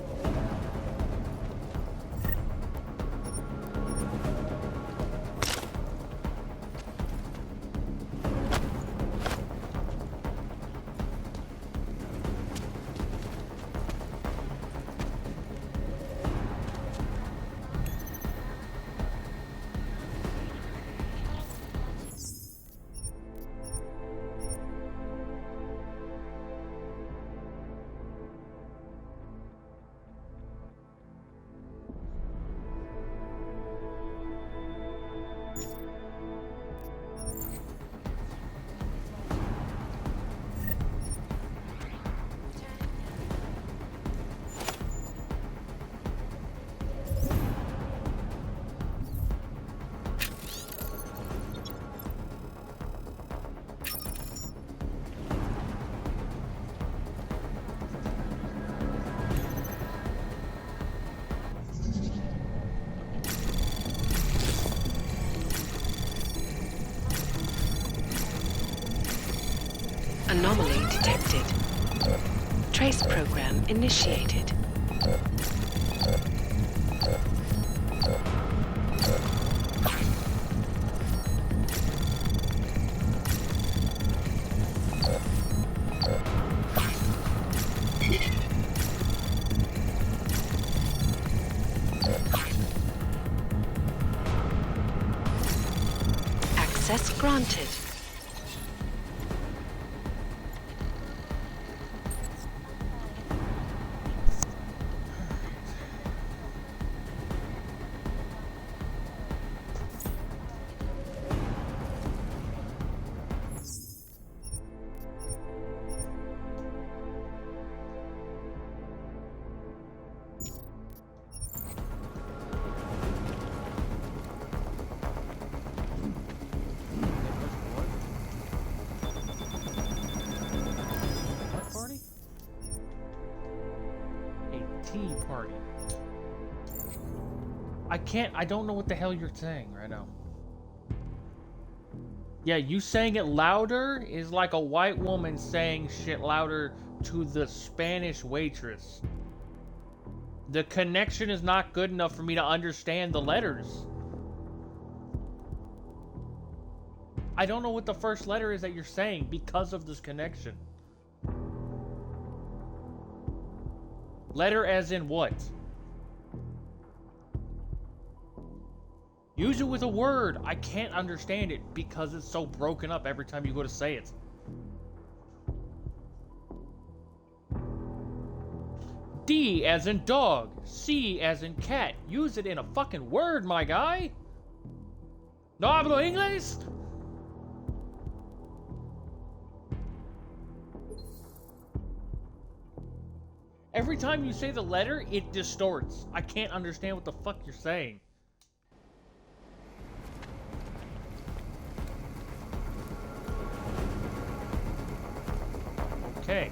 Anomaly detected. Trace program initiated. Access granted. What party? A tea party. I don't know what the hell you're saying right now. Yeah, you saying it louder is like a white woman saying shit louder to the Spanish waitress. The connection is not good enough for me to understand the letters. I don't know what the first letter is that you're saying because of this connection. Letter as in what? Use it with a word. I can't understand it because it's so broken up every time you go to say it. D as in dog. C as in cat. Use it in a fucking word, my guy. No hablo inglés? Every time you say the letter, it distorts. I can't understand what the fuck you're saying. Okay.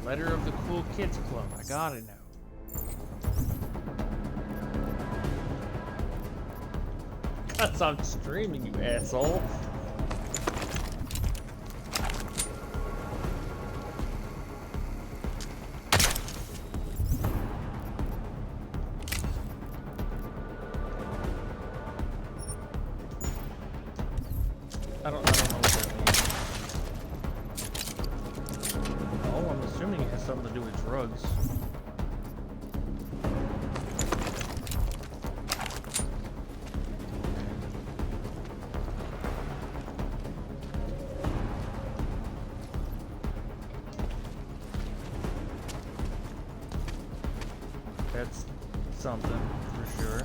Letter of the Cool Kids Club. I got it now. Cause I'm streaming, you asshole. I don't know what that means. Oh, I'm assuming it has something to do with drugs. That's something, for sure.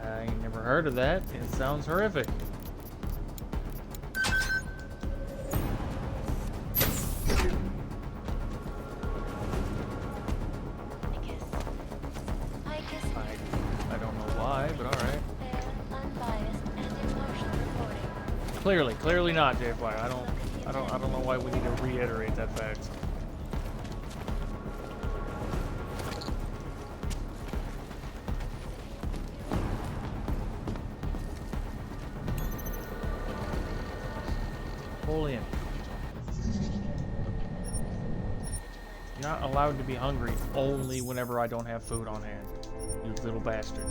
I ain't never heard of that. It sounds horrific. I don't know why, but alright. Clearly not, JFY. I don't know why we need to reiterate that fact. Napoleon. You're not allowed to be hungry only whenever I don't have food on hand. You little bastard.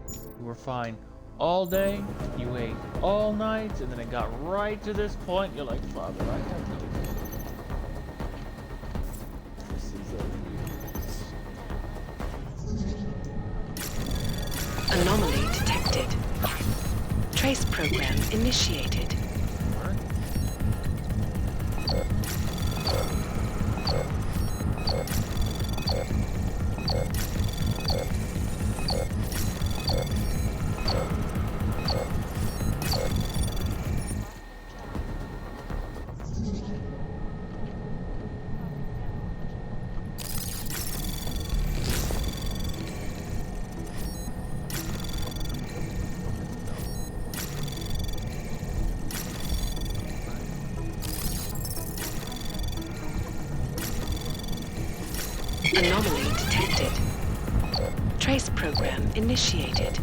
You were fine all day, you ate all night, and then it got right to this point, you're like, Father, I have to do this. Anomaly detected. Trace program initiated. Anomaly detected. Trace program initiated.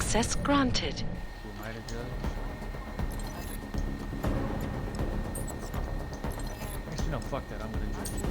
Access granted. Who might have judged? Actually, no, fuck that. I'm gonna judge you.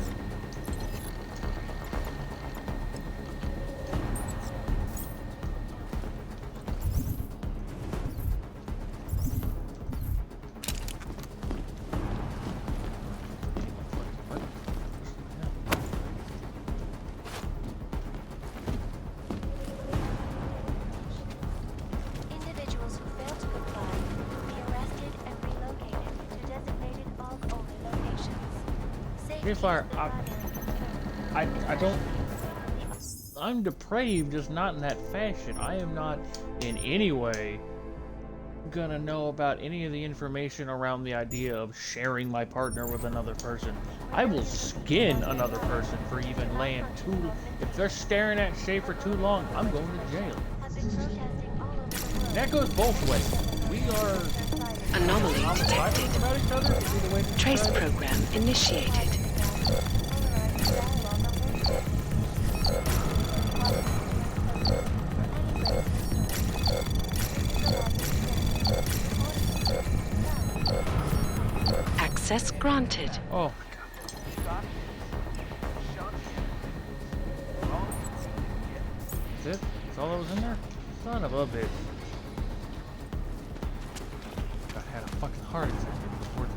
Individuals who fail to comply will be arrested and relocated to designated AUG-only locations. Safety is the Fire, primary concern. I don't. I'm depraved, just not in that fashion. I am not in any way gonna know about any of the information around the idea of sharing my partner with another person. I will skin another person for even laying too. If they're staring at Shay for too long, I'm going to jail. That goes both ways. We are Anomaly detected. about each other. Trace program initiated. Access granted. Oh. That's it? That's all that was in there? Son of a bitch. I had a fucking heart attack before this.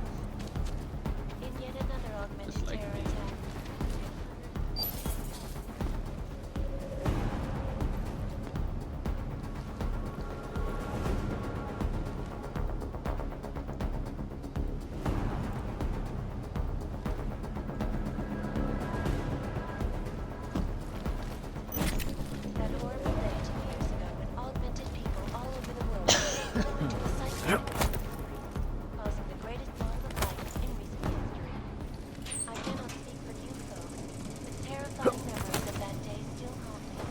In yet another augmented Just like terror me. attack. That horrible day 2 years ago when augmented people all over the world fell into a cycle of causing the greatest loss of life in recent history. I cannot speak for you folks, but terrifying memories of that day still haunt me.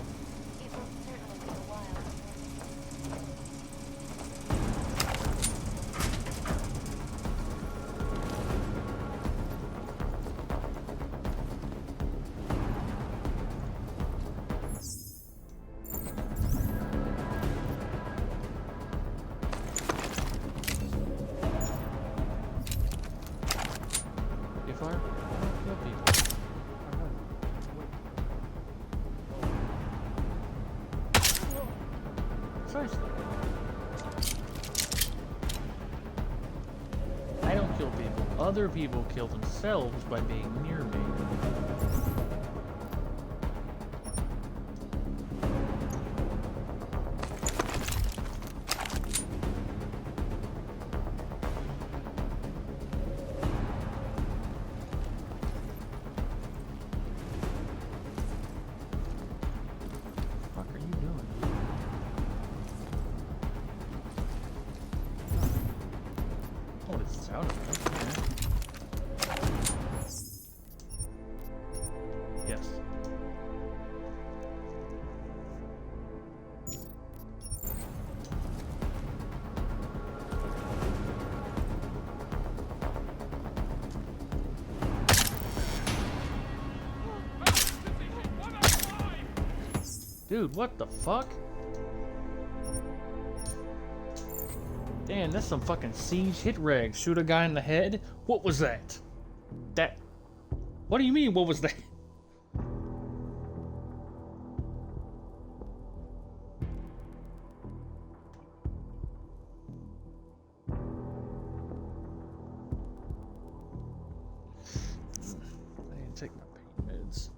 It will certainly be a while before If I kill people. Seriously. I don't kill people. Other people kill themselves by being near me. What the fuck are you doing? Oh, it's out of it. Yes. Dude, what the fuck? Damn, that's some fucking siege hit reg. Shoot a guy in the head? What was that? That... What do you mean, what was that? I didn't take my pain meds.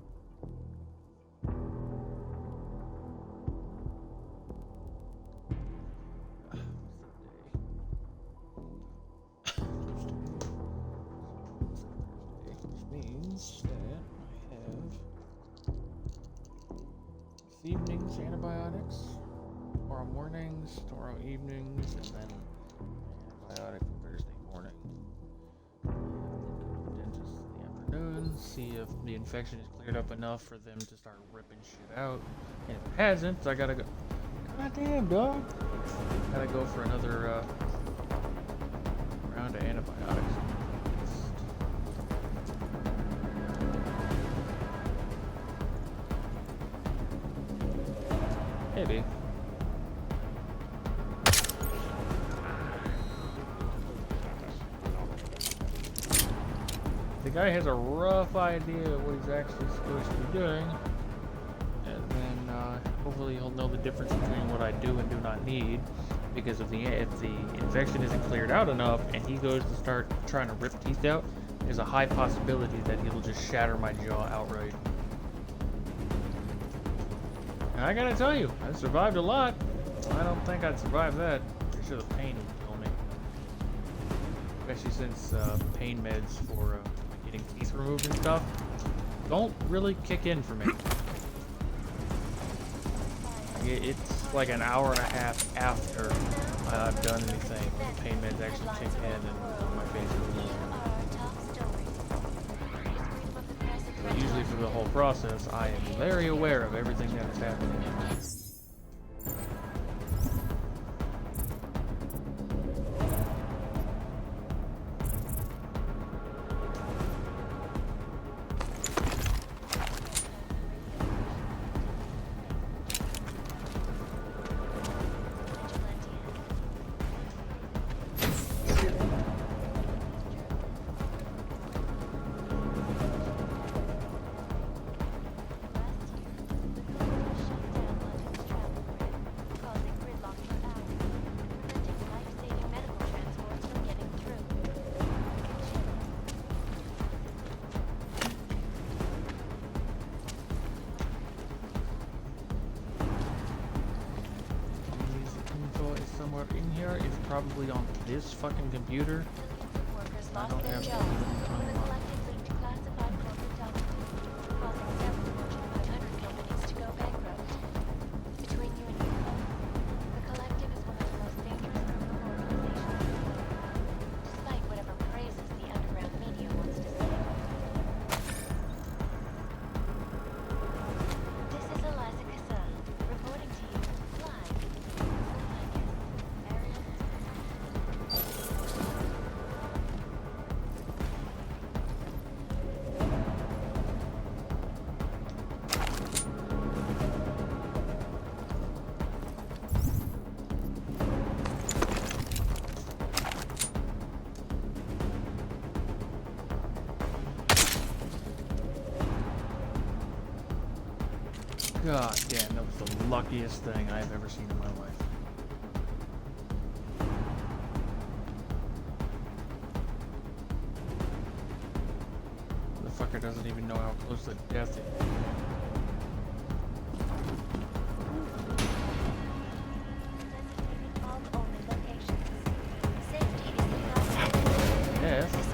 Which means that I have this evening's antibiotics, tomorrow mornings, tomorrow evenings, and then antibiotic for Thursday morning. Go to the dentist in the afternoon, see if the infection is cleared up enough for them to start ripping shit out. And if it hasn't, I gotta go. God damn, dog. Gotta go for another round of antibiotics. Maybe. The guy has a rough idea of what he's actually supposed to be doing, and then hopefully he'll know the difference between what I do and do not need. Because if the infection isn't cleared out enough, and he goes to start trying to rip teeth out, there's a high possibility that he'll just shatter my jaw outright. And I gotta tell you, I survived a lot. I don't think I'd survive that. Pretty sure the pain would kill me. Especially since pain meds for getting teeth removed and stuff don't really kick in for me. It's like an hour and a half after I've done anything. The pain meds actually kick in and my face goes. Usually for the whole process, I am very aware of everything that is happening. In here is probably on this fucking computer. I don't have God damn, that was the luckiest thing I've ever seen in my life. The fucker doesn't even know how close to death it is. Yes.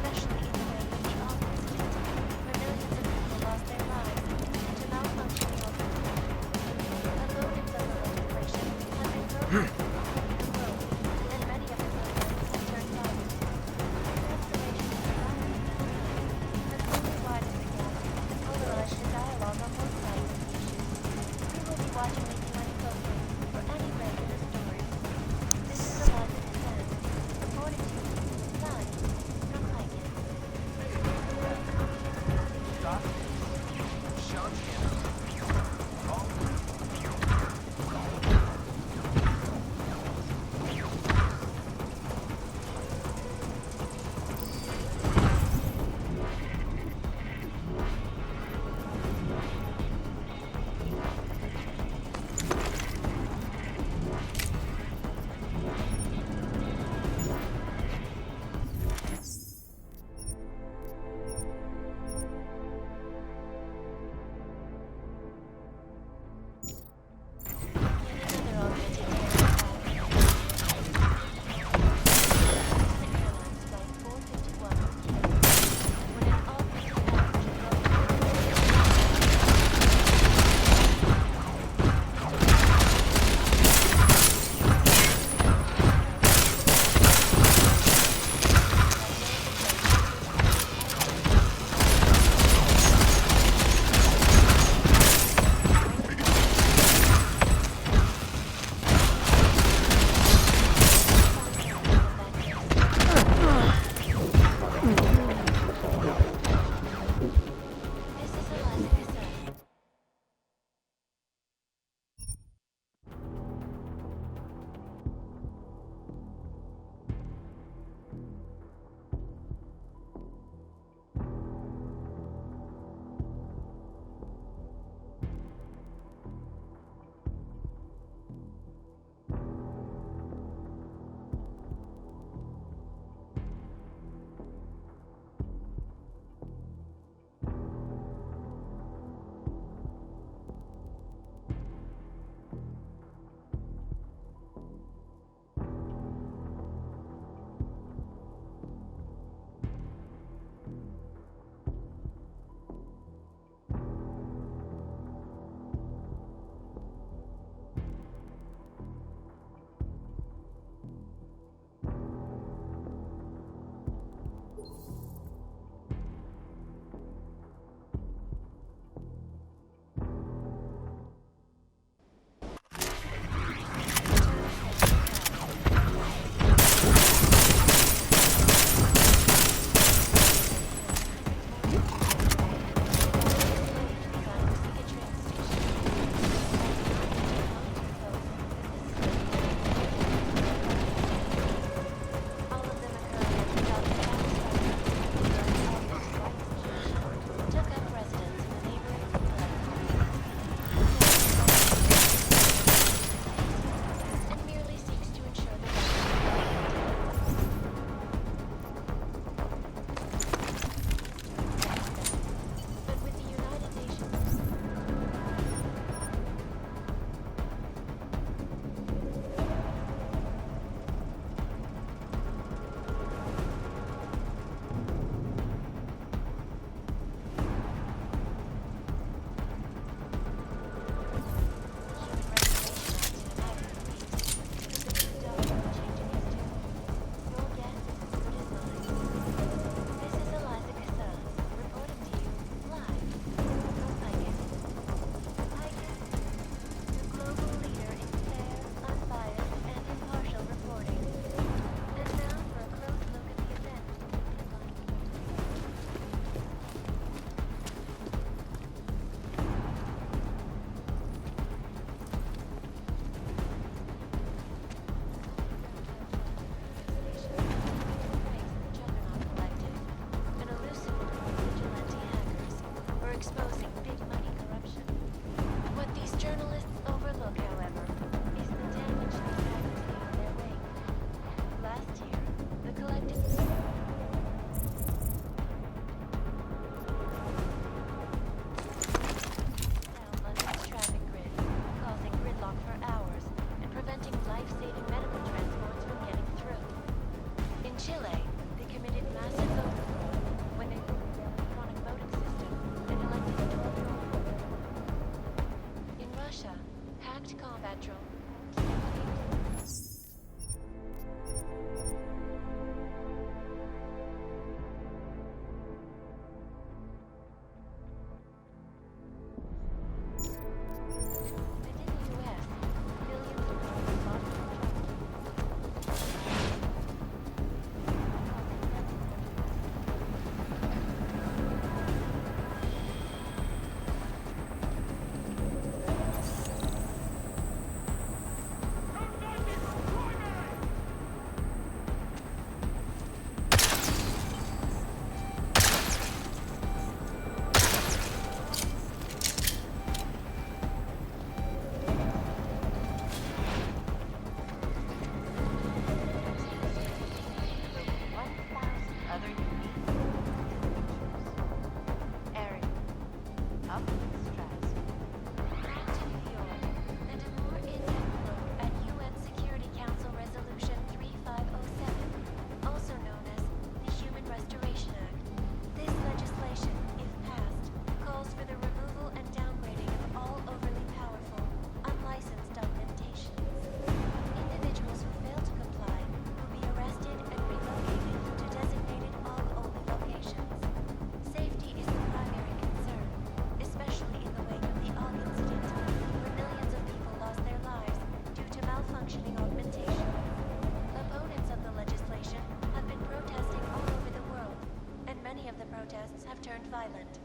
citizens have turned violent.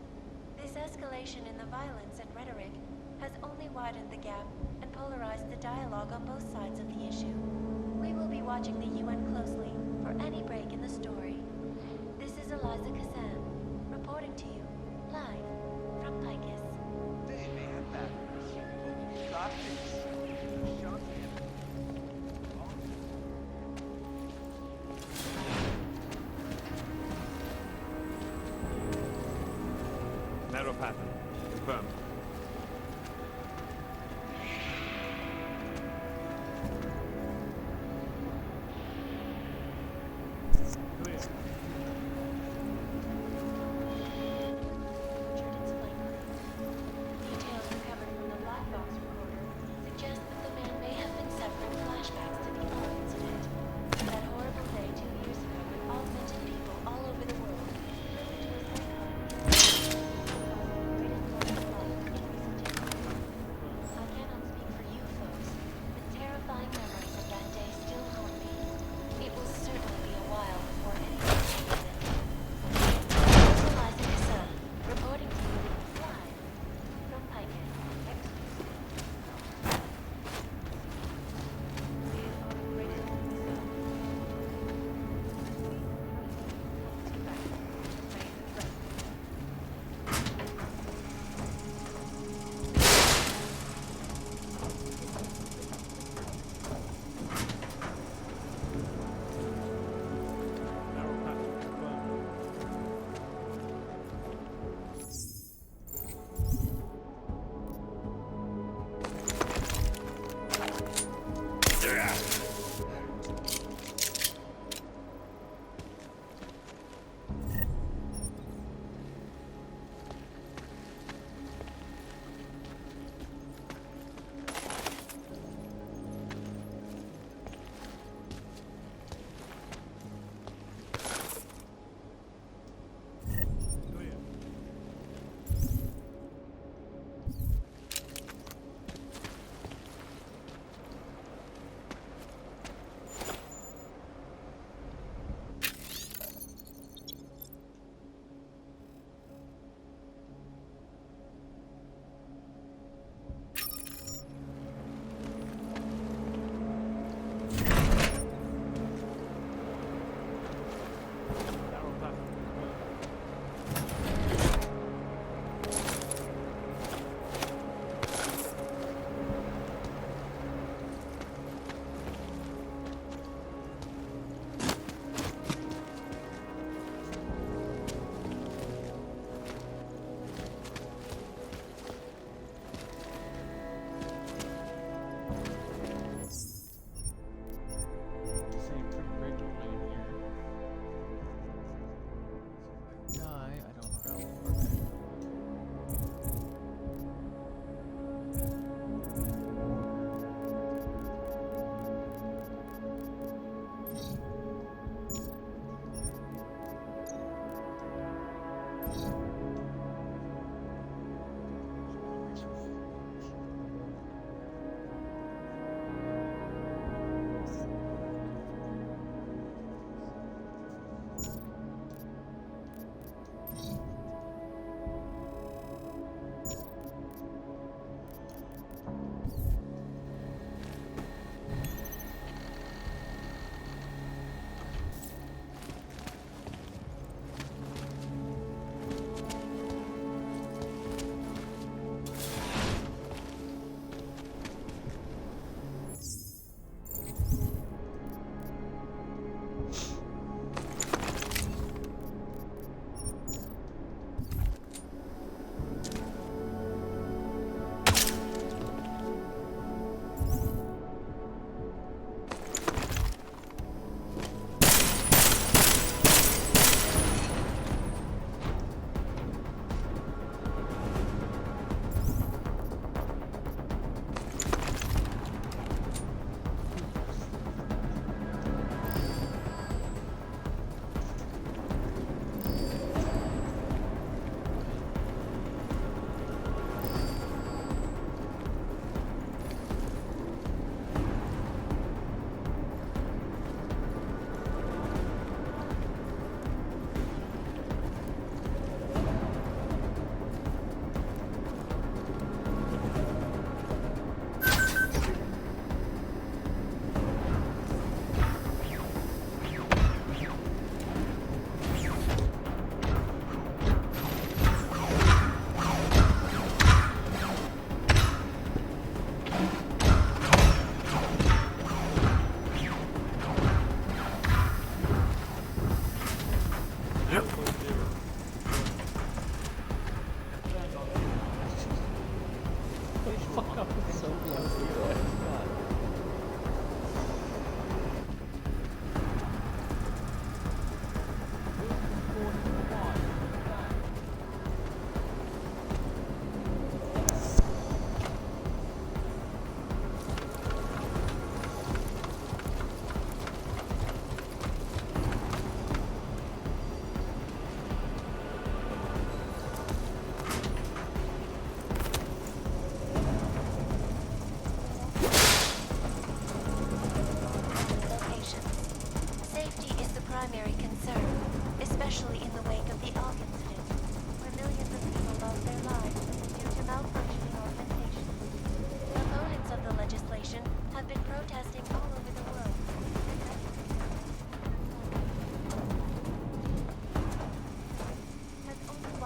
This escalation in the violence and rhetoric has only widened the gap and polarized the dialogue on both sides of the issue. We will be watching the UN closely for any break in the story. This is Eliza Kazan, reporting to you, live from Picus. Hey man, that shot is shot. Narrow pattern. Confirmed. Clear. Details recovered from the black box recorder suggest that the man may have been suffering flashbacks to the art incident. That horrible day 2 years ago when all mental people all over the world flew into a psychotic. I cannot speak for you folks, but terrifying memories of that day still haunt me. It will certainly be a while before anyone changes it. This is Eliza Kazan, reporting to you live from Picus.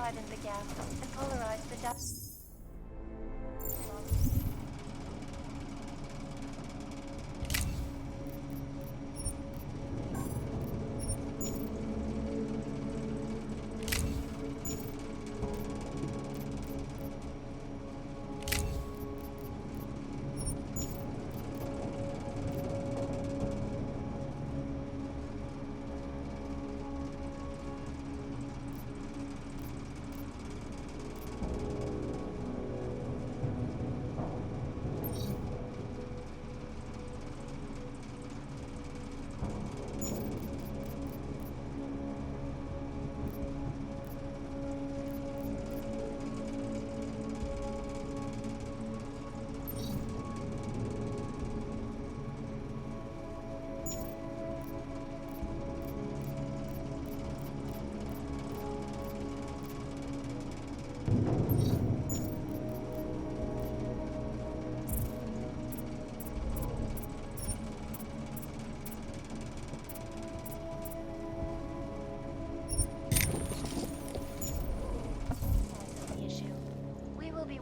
widen the gap and polarize the dust.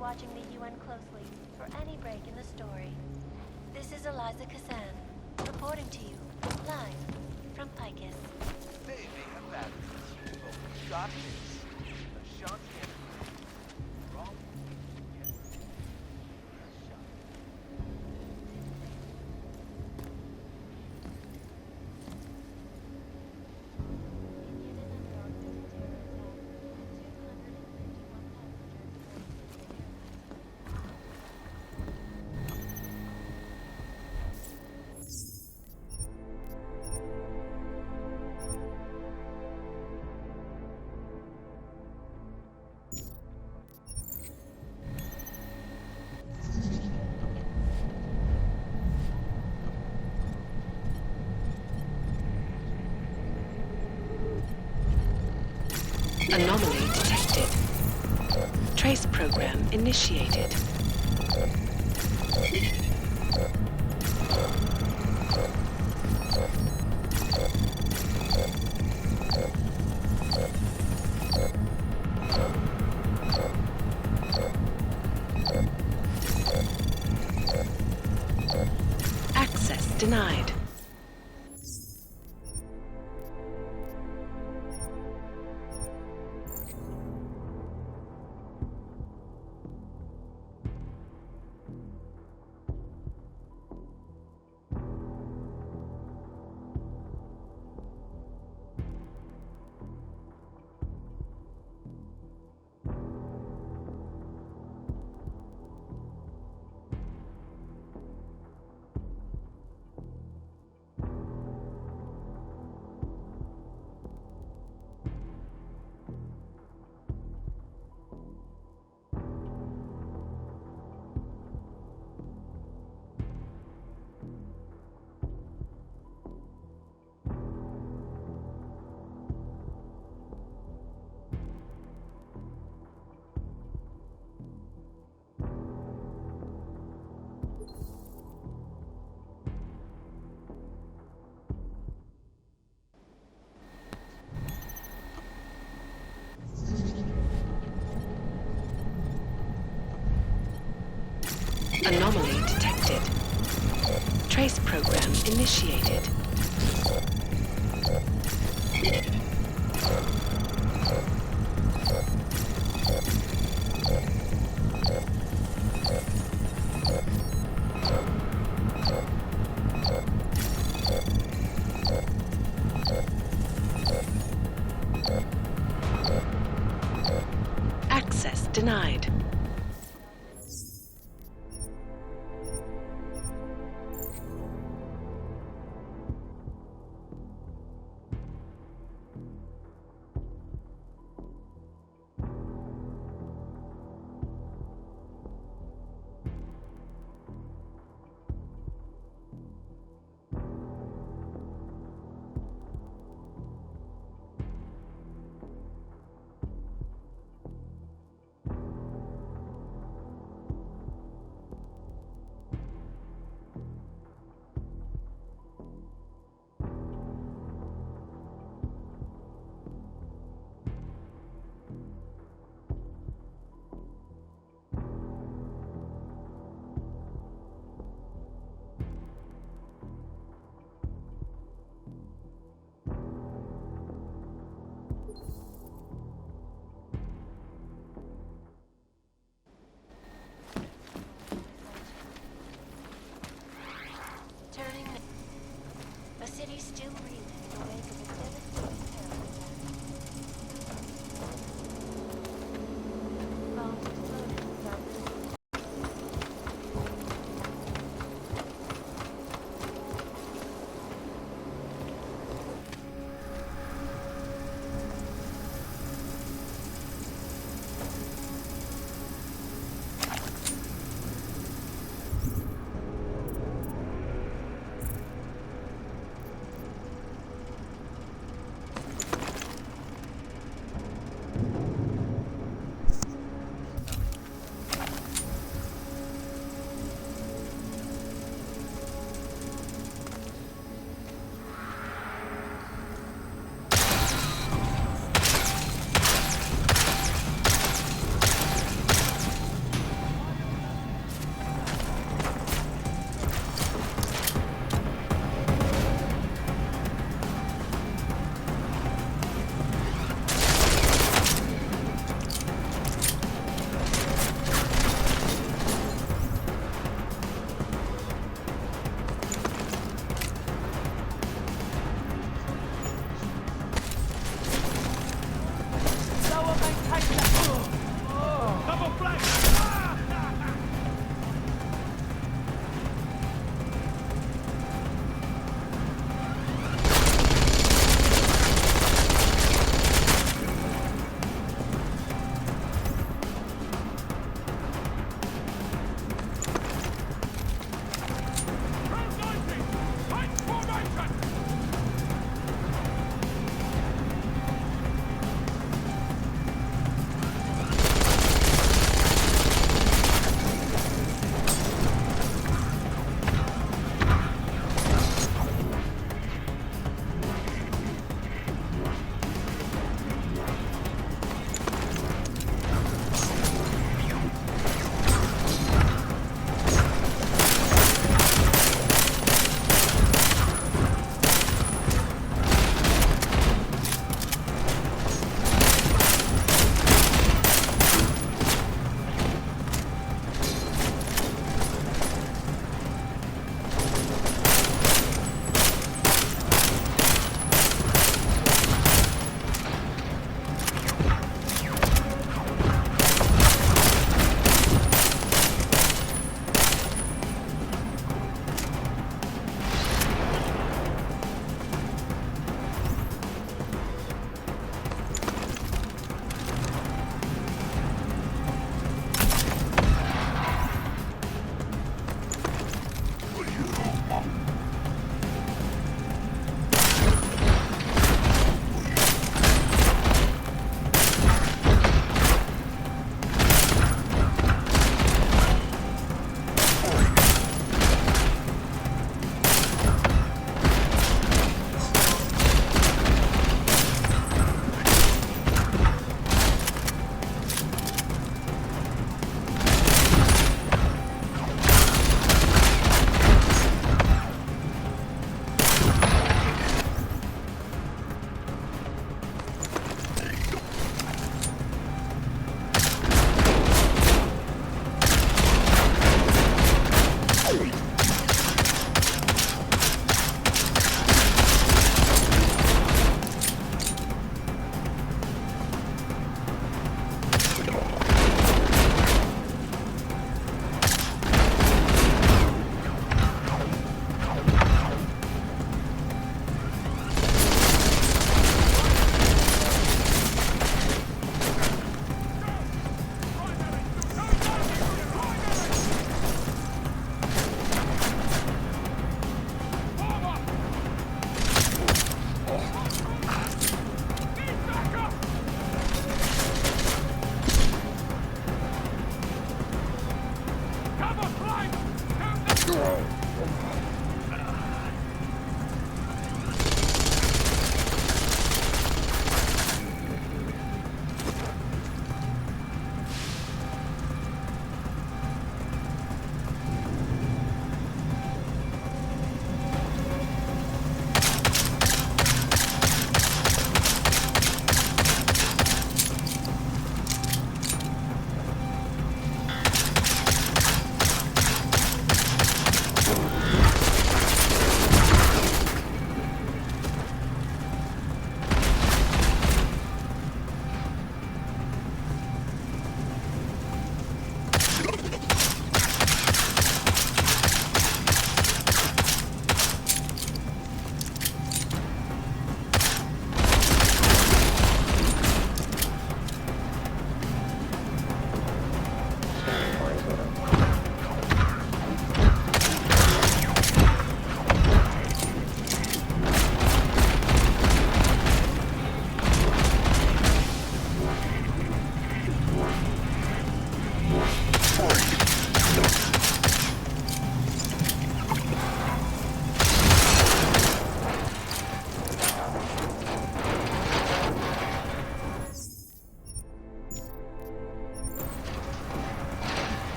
Watching the UN closely for any break in the story. This is Eliza Kazan, reporting to you, live from Picus. Anomaly detected. Trace program initiated. Access denied. Anomaly detected. Trace program initiated. Access denied.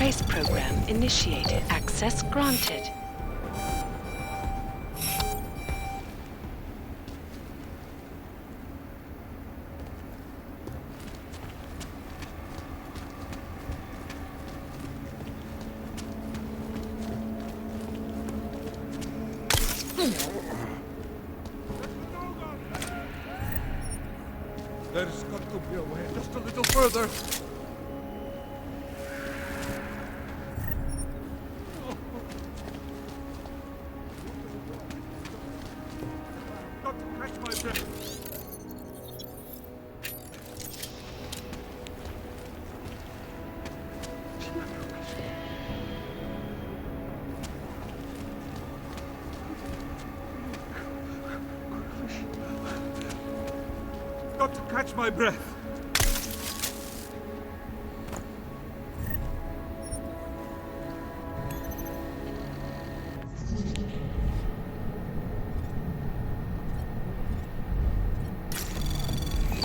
Trace program initiated. Access granted. There's got to be a way, just a little further. Got to catch my breath. Got to catch my breath.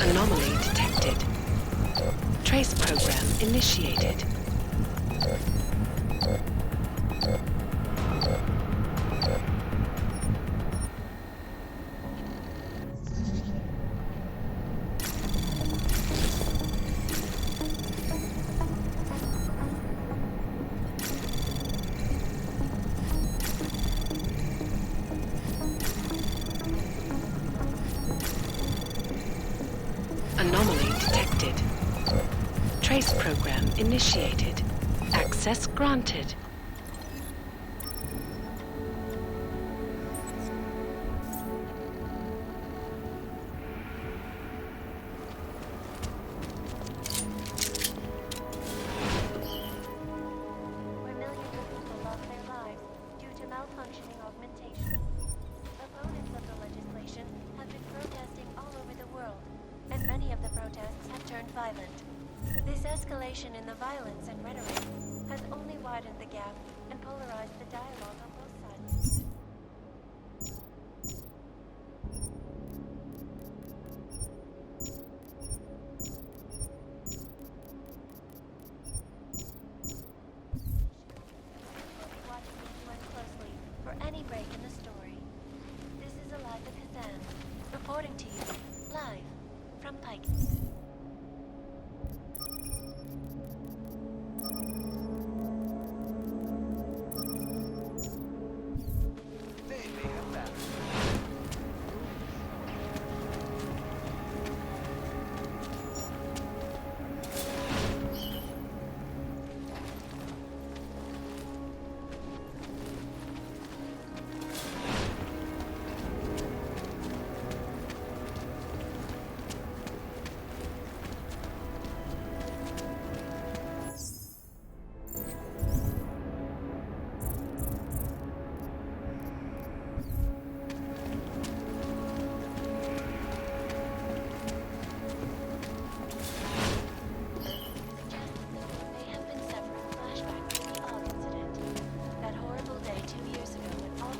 Anomaly detected. Trace program initiated. Anomaly detected. Trace program initiated. Access granted. Where millions of people lost their lives due to malfunctioning augmentation. Opponents of the legislation have been protesting all over the world, and many of the protests have turned violent. This escalation in the violence and rhetoric has only widened the gap and polarized the dialogue on both sides. We'll be watching the UN closely for any break in the story. This is Eliza Kazan, reporting to you, live, from Pike. May have been several flashbacks to the Og incident. That horrible day 2 years ago when all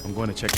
I'm going to check.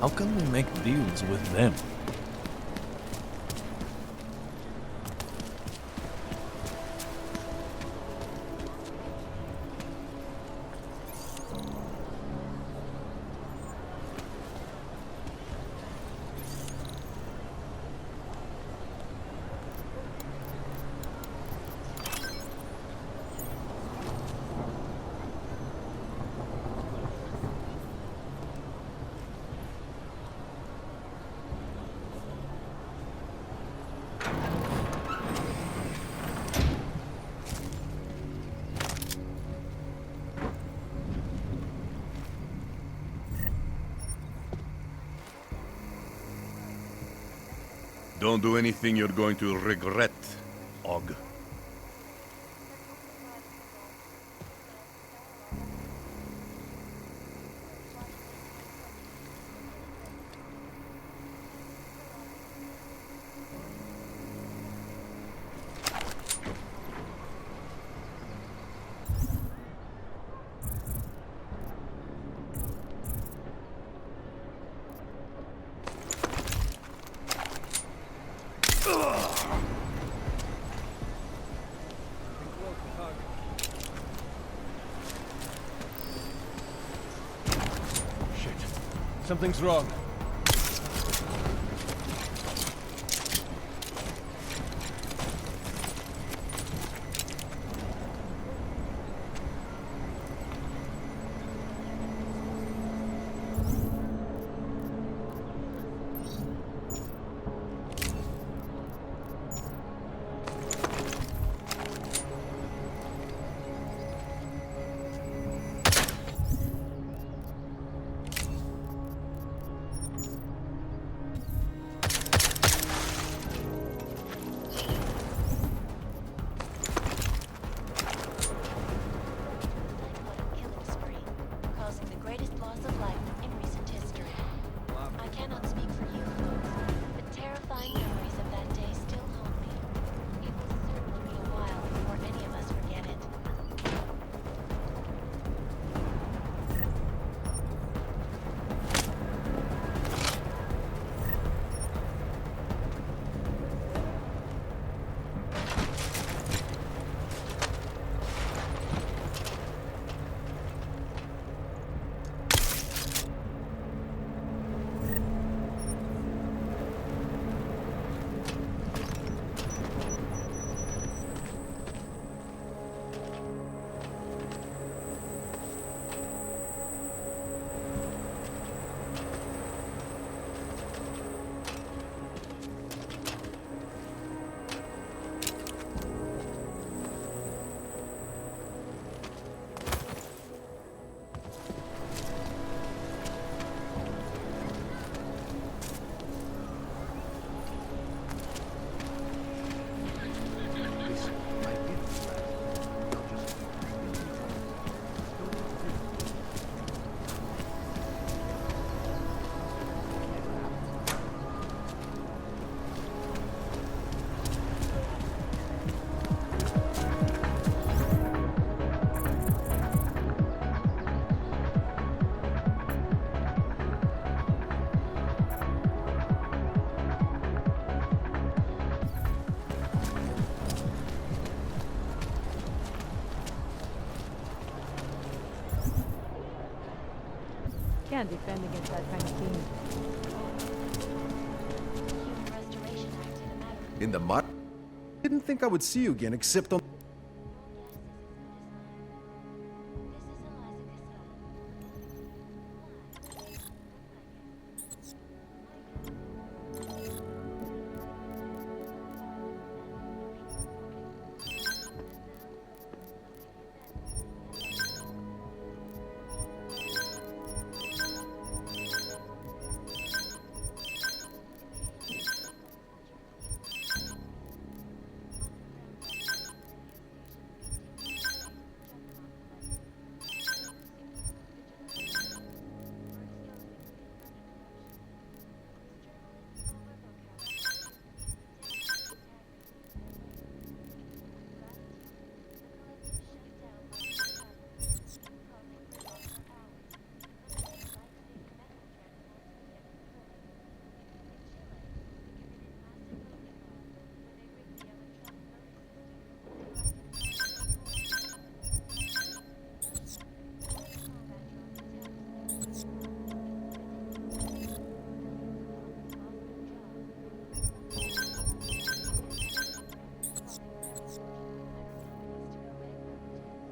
How can we make deals with them? Don't do anything you're going to regret, Og. Something's wrong. Can't defend against that kind of thing. In the mud? Didn't think I would see you again except on...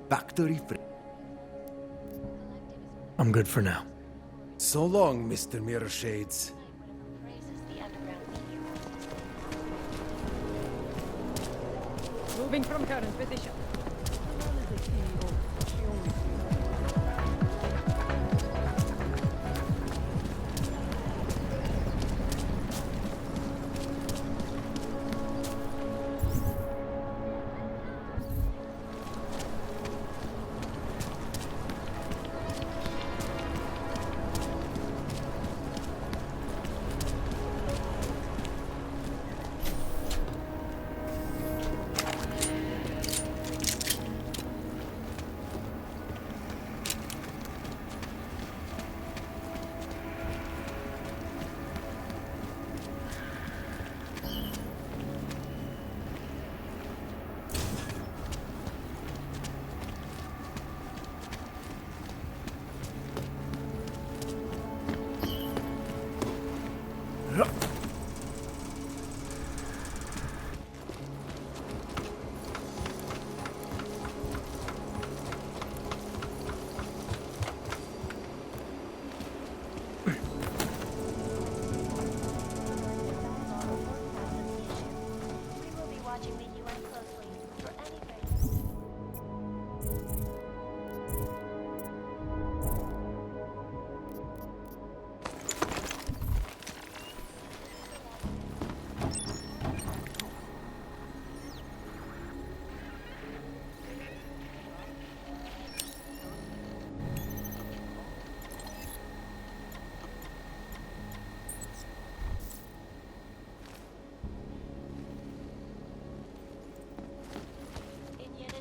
Factory free. I'm good for now. So long, Mr. Mirror Shades. Moving from current position.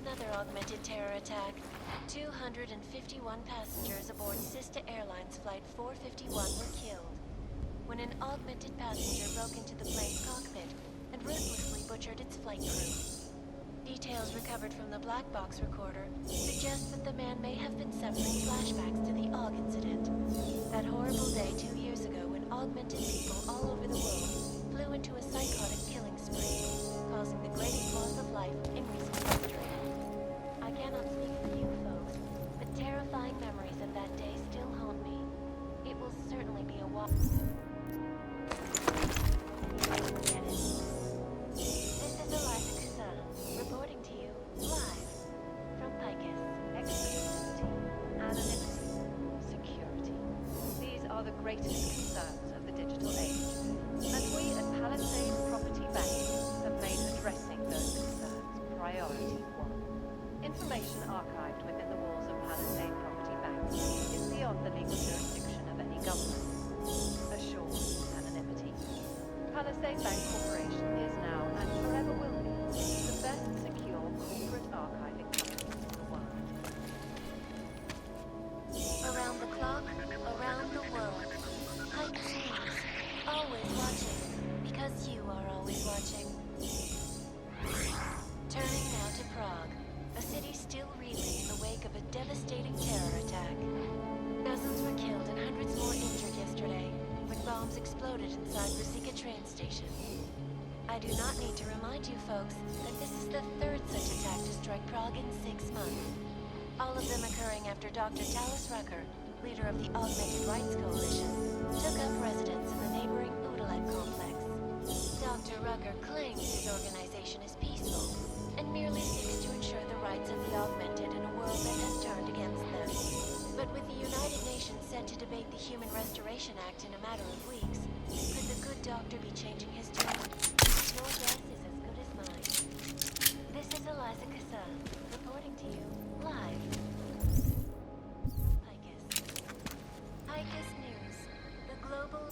Another augmented terror attack. 251 passengers aboard Sister Airlines Flight 451 were killed when an augmented passenger broke into the plane's cockpit and ruthlessly butchered its flight crew. Details recovered from the black box recorder suggest that the man may have been suffering flashbacks to the AUG incident. That horrible day 2 years ago when augmented people all over the world flew into a psychotic killing spree, causing the greatest loss of life in recent history. I cannot speak for you folks, but terrifying memories of that day still haunt me. It will certainly be a while. This is Eliza Kassan, reporting to you live from Picus. Exclusivity, anonymity, security. These are the greatest concerns of the digital age, and we at Palisade Property Bank have made addressing those concerns priority one. Information archived within the walls of Palisade Property Bank is beyond the legal jurisdiction of any government. Assured anonymity. Palisade Bank Corporation is now and forever will be the best secure corporate archiving company in the world. Around the clock, around the world. Pipes News. Always watching, because you are always watching. Turning now to Prague. A city still reeling in the wake of a devastating terror attack. Dozens were killed and hundreds more injured yesterday when bombs exploded inside Rusika train station. I do not need to remind you folks that this is the third such attack to strike Prague in 6 months. All of them occurring after Dr. Talis Rucker, leader of the Augmented Rights Coalition, took up residence in the neighboring Udalet complex. Dr. Rucker claims his organization is peaceful and merely seeks to ensure the rights of the augmented in a world that has turned against them. But with the United Nations set to debate the Human Restoration Act in a matter of weeks, could the good doctor be changing his tune? Your guess is as good as mine. This is Eliza Kassan, reporting to you live. Picus. Picus News, the global...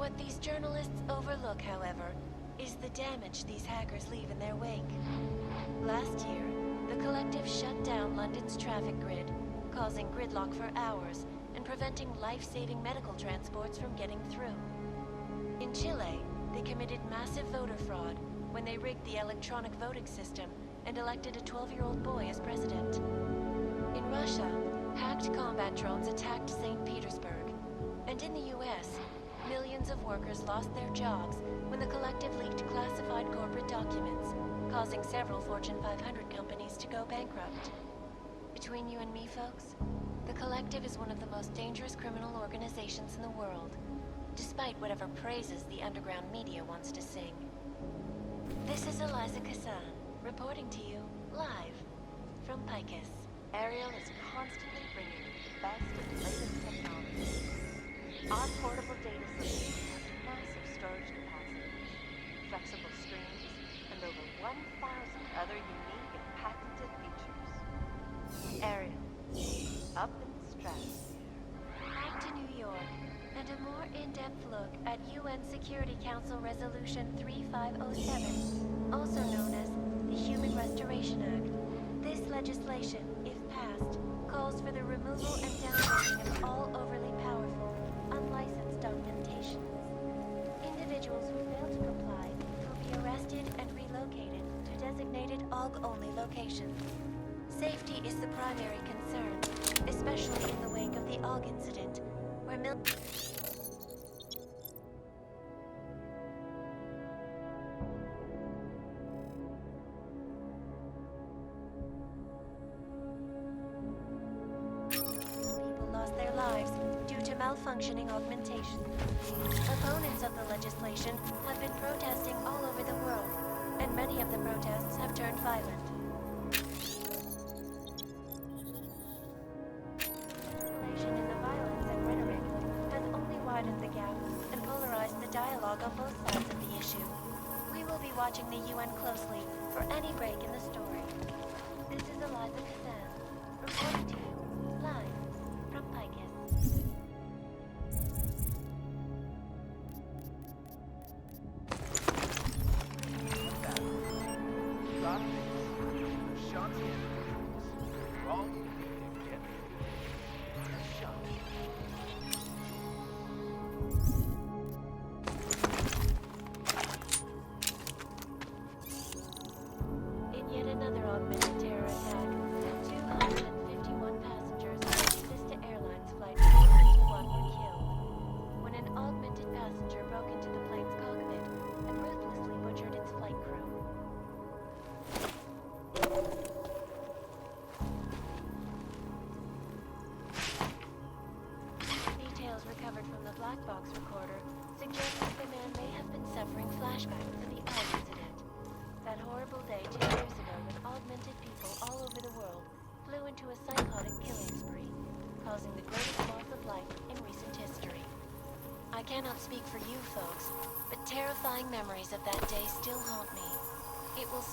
What these journalists overlook, however, is the damage these hackers leave in their wake. Last year, the Collective shut down London's traffic grid, causing gridlock for hours and preventing life-saving medical transports from getting through. In Chile, they committed massive voter fraud when they rigged the electronic voting system and elected a 12-year-old boy as president. In Russia, hacked combat drones attacked St. Petersburg. And in the US, millions of workers lost their jobs when the Collective leaked classified corporate documents, causing several Fortune 500 companies to go bankrupt. Between you and me, folks, the Collective is one of the most dangerous criminal organizations in the world, despite whatever praises the underground media wants to sing. This is Eliza Kassan, reporting to you live from Picus. Ariel is constantly bringing you the best and latest technology. Our portable data system has massive storage capacities, flexible screens, and over 1,000 other unique and patented features. Ariel, up in the stratosphere. Back to New York, and a more in-depth look at UN Security Council Resolution 3507, also known as the Human Restoration Act. This legislation, if passed, calls for the removal and downloading of all overly powerful, unlicensed documentations. Individuals who fail to comply will be arrested and relocated to designated AUG-only locations. Safety is the primary concern, especially in the wake of the AUG incident, where malfunctioning augmentation. Opponents of the legislation have been protesting all over the world, and many of the protests have turned violent. Escalation in the violence and rhetoric has only widened the gap and polarized the dialogue on both sides of the issue. We will be watching the UN closely for any break in the story. This is Eliza Kassan, reporting to you live from Picus. I cannot speak for you folks, but terrifying memories of that day still haunt me. It will...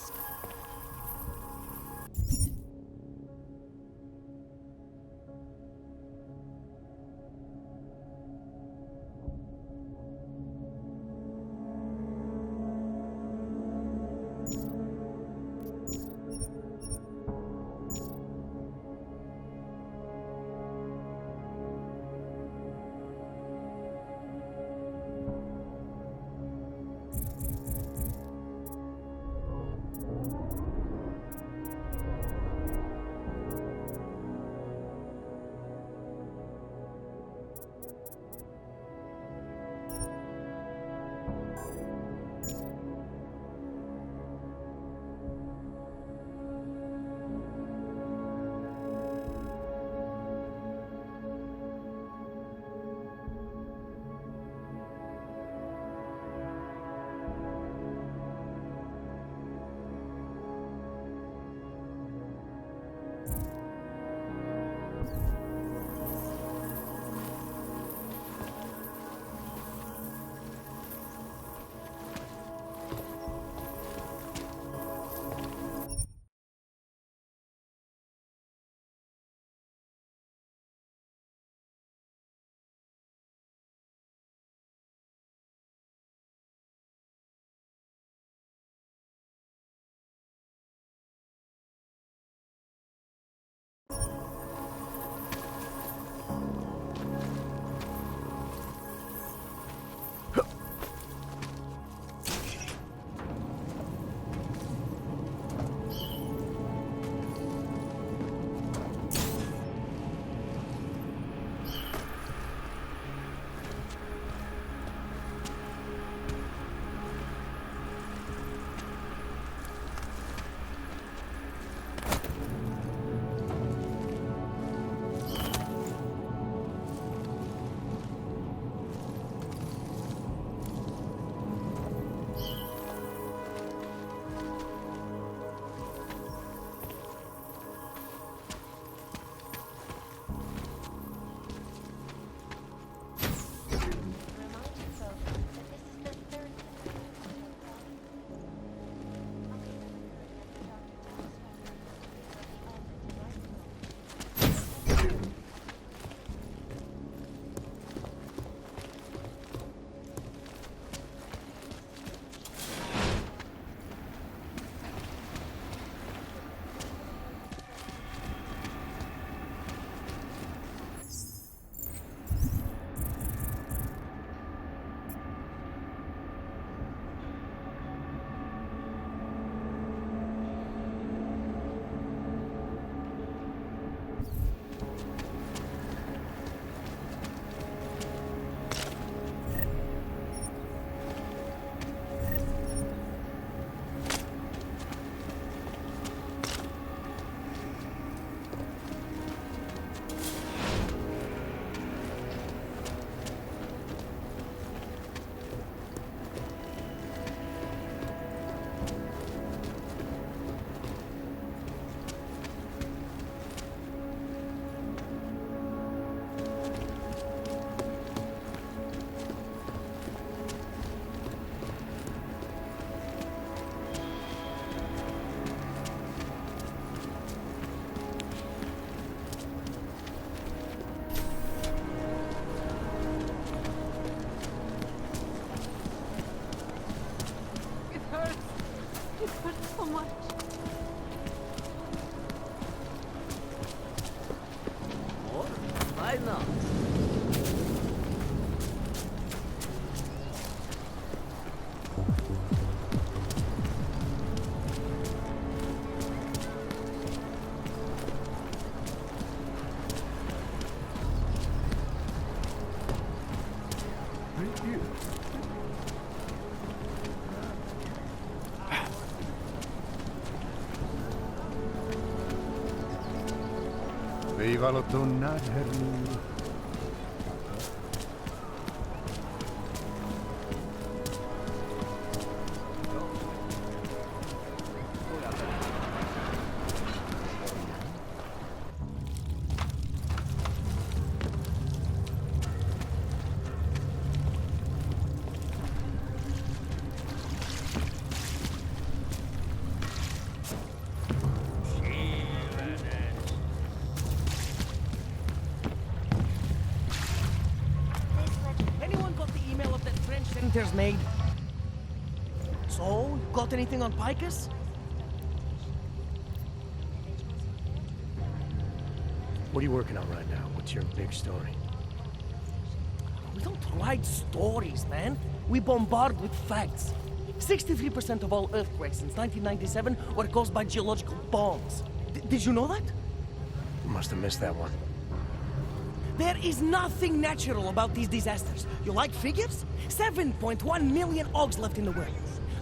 much. Or, why not? Viva l'autunno, Hermine. Anyone got the email of that French senator's maid? So, got anything on Picus? What are you working on right now? What's your big story? We don't write stories, man. We bombard with facts. 63% of all earthquakes since 1997 were caused by geological bombs. Did you know that? Must have missed that one. There is nothing natural about these disasters. You like figures? 7.1 million Augs left in the world.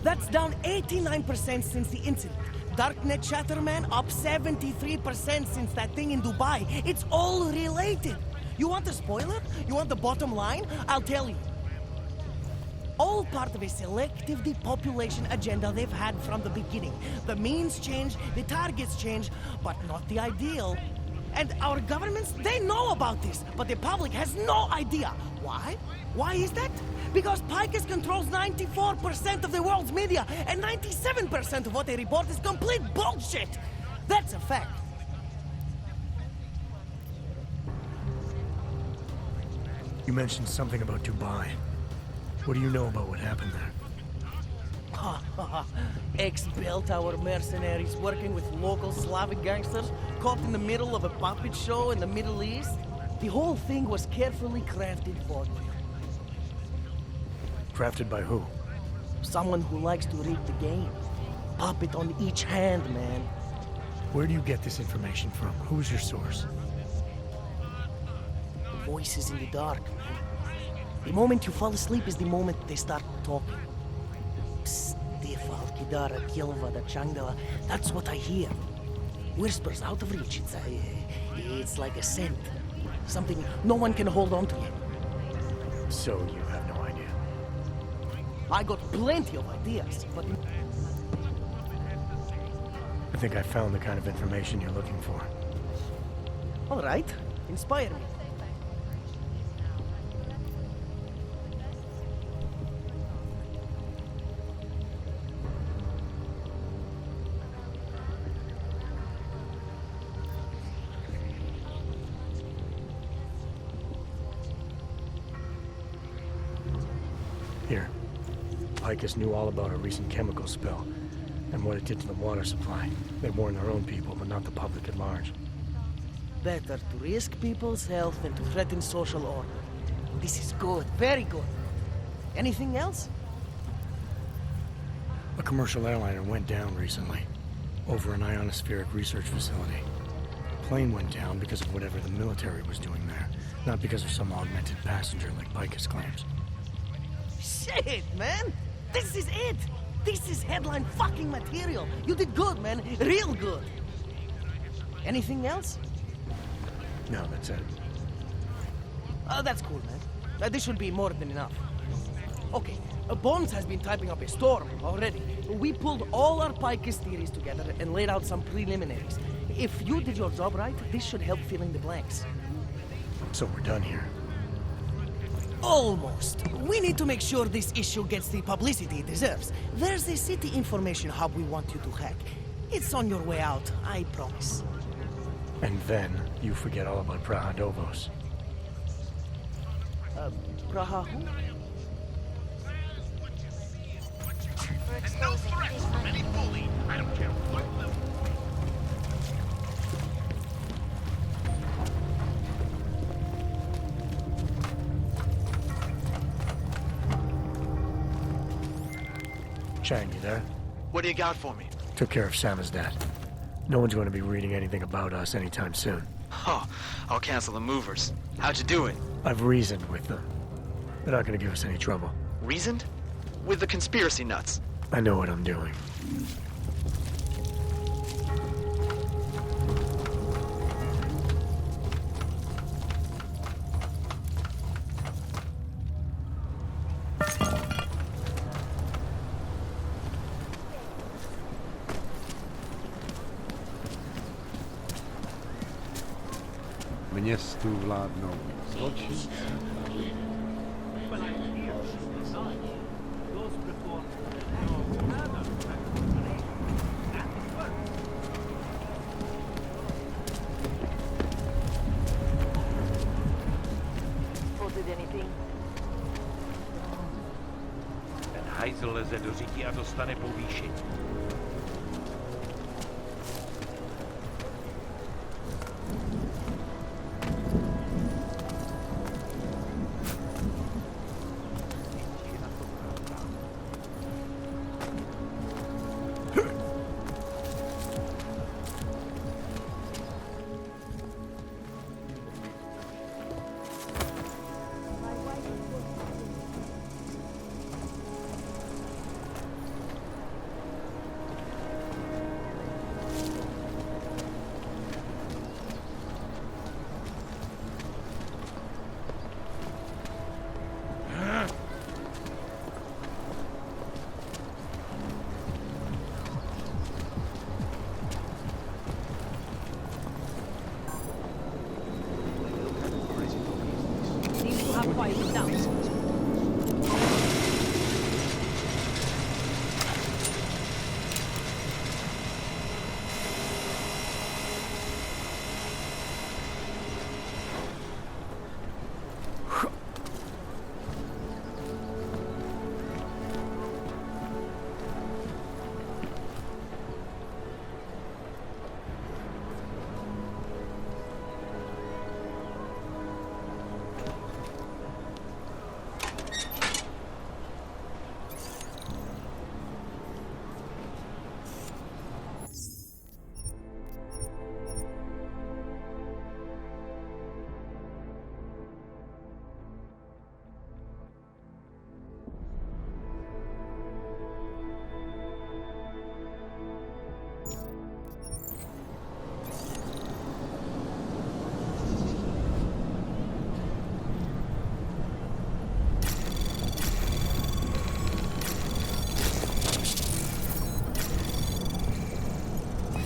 That's down 89% since the incident. Darknet chatter, man, up 73% since that thing in Dubai. It's all related. You want a spoiler? You want the bottom line? I'll tell you. All part of a selective depopulation agenda they've had from the beginning. The means change, the targets change, but not the ideal. And our governments, they know about this, but the public has no idea. Why? Why is that? Because Picus controls 94% of the world's media, and 97% of what they report is complete bullshit. That's a fact. You mentioned something about Dubai. What do you know about what happened there? Ex-bell tower mercenaries working with local Slavic gangsters caught in the middle of a puppet show in the Middle East. The whole thing was carefully crafted for you. Crafted by who? Someone who likes to read the game. Puppet on each hand, man. Where do you get this information from? Who's your source? Voices in the dark, man. The moment you fall asleep is the moment they start talking. Stefal, Kidara, Kilva, Changdala. That's what I hear. Whispers out of reach. It's like a scent. Something no one can hold on to yet. So you have no idea? I got plenty of ideas, but... I think I found the kind of information you're looking for. All right. Inspire me. Here. Picus knew all about a recent chemical spill and what it did to the water supply. They warned their own people, but not the public at large. Better to risk people's health than to threaten social order. This is good, very good. Anything else? A commercial airliner went down recently, over an ionospheric research facility. The plane went down because of whatever the military was doing there, not because of some augmented passenger like Picus claims. Shit, man! This is it! This is headline fucking material! You did good, man. Real good. Anything else? No, that's it. That's cool, man. This should be more than enough. Okay, Bones has been typing up a storm already. We pulled all our Picus theories together and laid out some preliminaries. If you did your job right, this should help fill in the blanks. So we're done here. Almost. We need to make sure this issue gets the publicity it deserves. There's a city information hub we want you to hack. It's on your way out, I promise. And then you forget all about Praha Dovos. Praha who? And no threats from any bully. I don't care Chang, you there? What do you got for me? Took care of Samizdat. No one's going to be reading anything about us anytime soon. Oh, I'll cancel the movers. How'd you do it? I've reasoned with them. They're not going to give us any trouble. Reasoned? With the conspiracy nuts. I know what I'm doing. Městu vládnou zločinci. Ten hajzl leze do řití a dostane povýšení.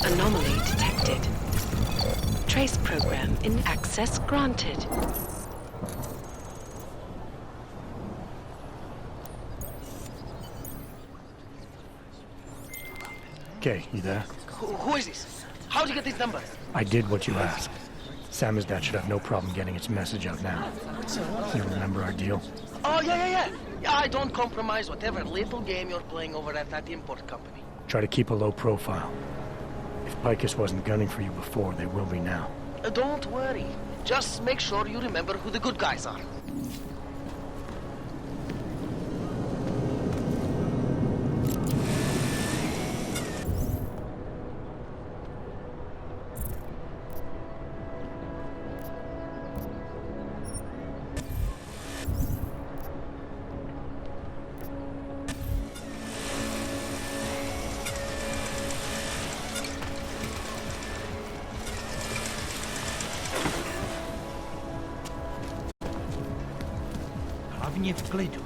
Anomaly detected. Trace program in access granted. Okay, you there? Who is this? How'd you get these numbers? I did what you asked. Samizdat should have no problem getting its message out now. You remember our deal? Oh, yeah. Yeah, I don't compromise whatever little game you're playing over at that import company. Try to keep a low profile. If Picus wasn't gunning for you before, they will be now. Don't worry. Just make sure you remember who the good guys are. Hlavně v klidu.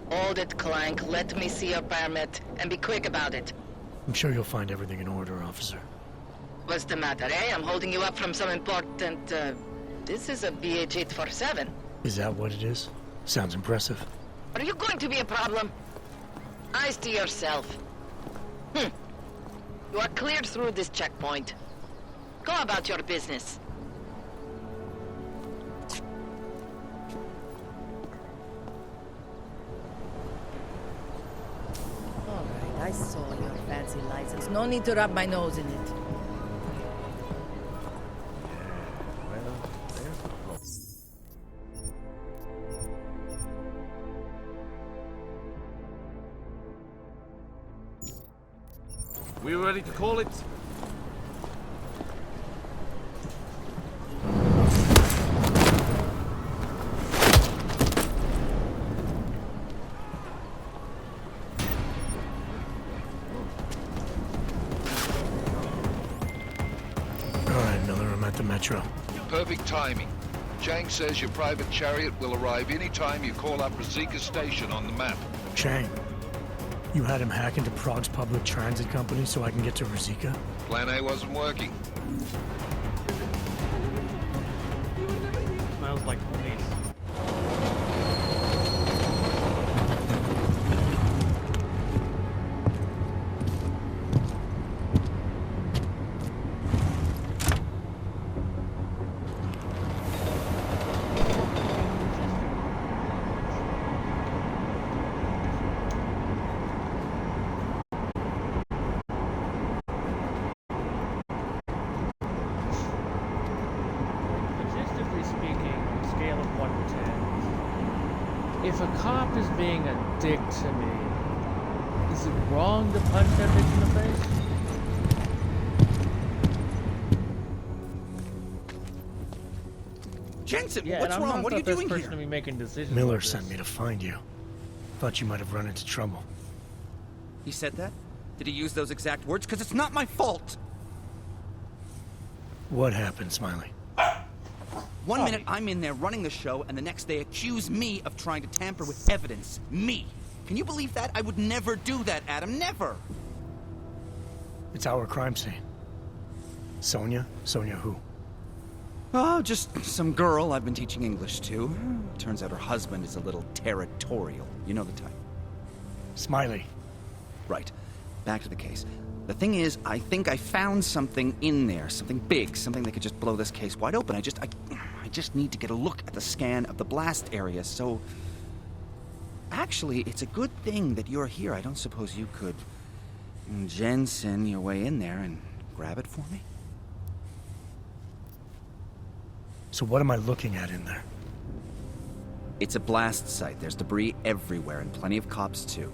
Hold it, Clank. Let me see your permit, and be quick about it. I'm sure you'll find everything in order, officer. What's the matter, eh? I'm holding you up from some important, This is a BH-847. Is that what it is? Sounds impressive. Are you going to be a problem? Eyes to yourself. You are cleared through this checkpoint. Go about your business. I saw your fancy license. No need to rub my nose in it. We ready to call it? Alright, Miller, I'm at the Metro. Perfect timing. Chang says your private chariot will arrive any time you call up Rosika Station on the map. Chang, you had him hack into Prague's public transit company so I can get to Rosika? Plan A wasn't working. Smells like police. Logistically speaking, on a scale of 1 to 10, if a cop is being a dick to me, is it wrong to punch that bitch in the face? Jensen, Yeah, what's and I'm wrong? not What are you the first doing person here? to be making decisions. Miller like sent this. me to find you. Thought you might have run into trouble. He said that? Did he use those exact words? Because it's not my fault. What happened, Smiley? One minute I'm in there running the show, and the next they accuse me of trying to tamper with evidence. Me. Can you believe that? I would never do that, Adam. Never. It's our crime scene. Sonia? Sonia who? Oh, just some girl I've been teaching English to. Turns out her husband is a little territorial. You know the type. Smiley. Right. Back to the case. The thing is, I think I found something in there. Something big. Something that could just blow this case wide open. I just need to get a look at the scan of the blast area, so... Actually, it's a good thing that you're here. I don't suppose you could... Jensen your way in there and grab it for me? So what am I looking at in there? It's a blast site. There's debris everywhere, and plenty of cops, too.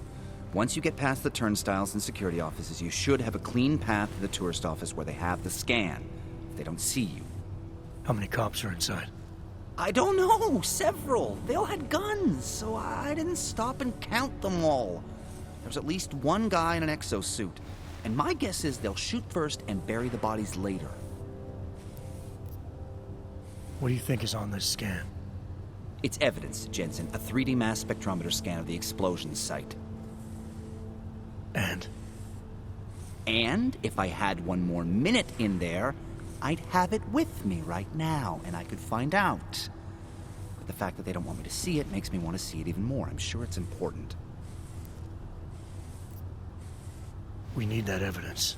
Once you get past the turnstiles and security offices, you should have a clean path to the tourist office where they have the scan. If they don't see you. How many cops are inside? I don't know. Several. They all had guns, so I didn't stop and count them all. There's at least one guy in an exosuit. And my guess is they'll shoot first and bury the bodies later. What do you think is on this scan? It's evidence, Jensen. A 3D mass spectrometer scan of the explosion site. And if I had one more minute in there, I'd have it with me right now, and I could find out. But the fact that they don't want me to see it makes me want to see it even more. I'm sure it's important. We need that evidence.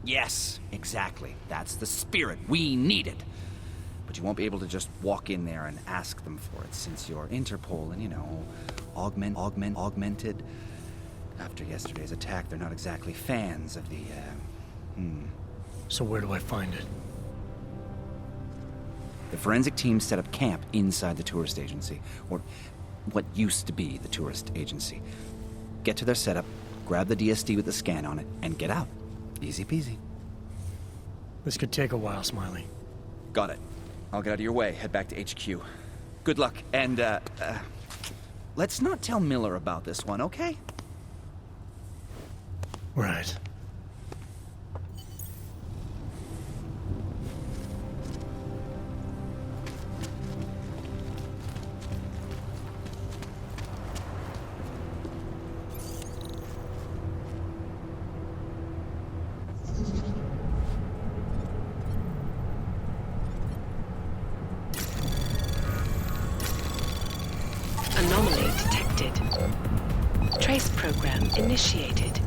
Yes, exactly. That's the spirit. We need it. But you won't be able to just walk in there and ask them for it, since you're Interpol and, you know, augmented. After yesterday's attack, they're not exactly fans of the, So where do I find it? The forensic team set up camp inside the tourist agency, or what used to be the tourist agency. Get to their setup, grab the DSD with the scan on it, and get out. Easy peasy. This could take a while, Smiley. Got it. I'll get out of your way, head back to HQ. Good luck, and, let's not tell Miller about this one, okay? Right. Anomaly detected. Trace program initiated.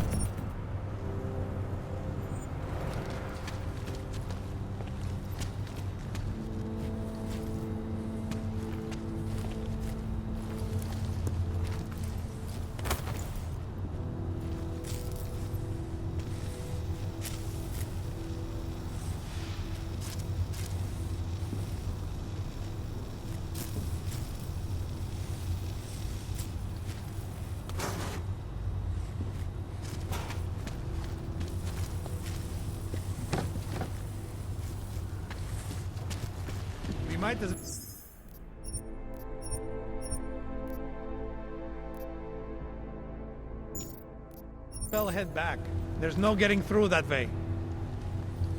might as... well head back. There's no getting through that way.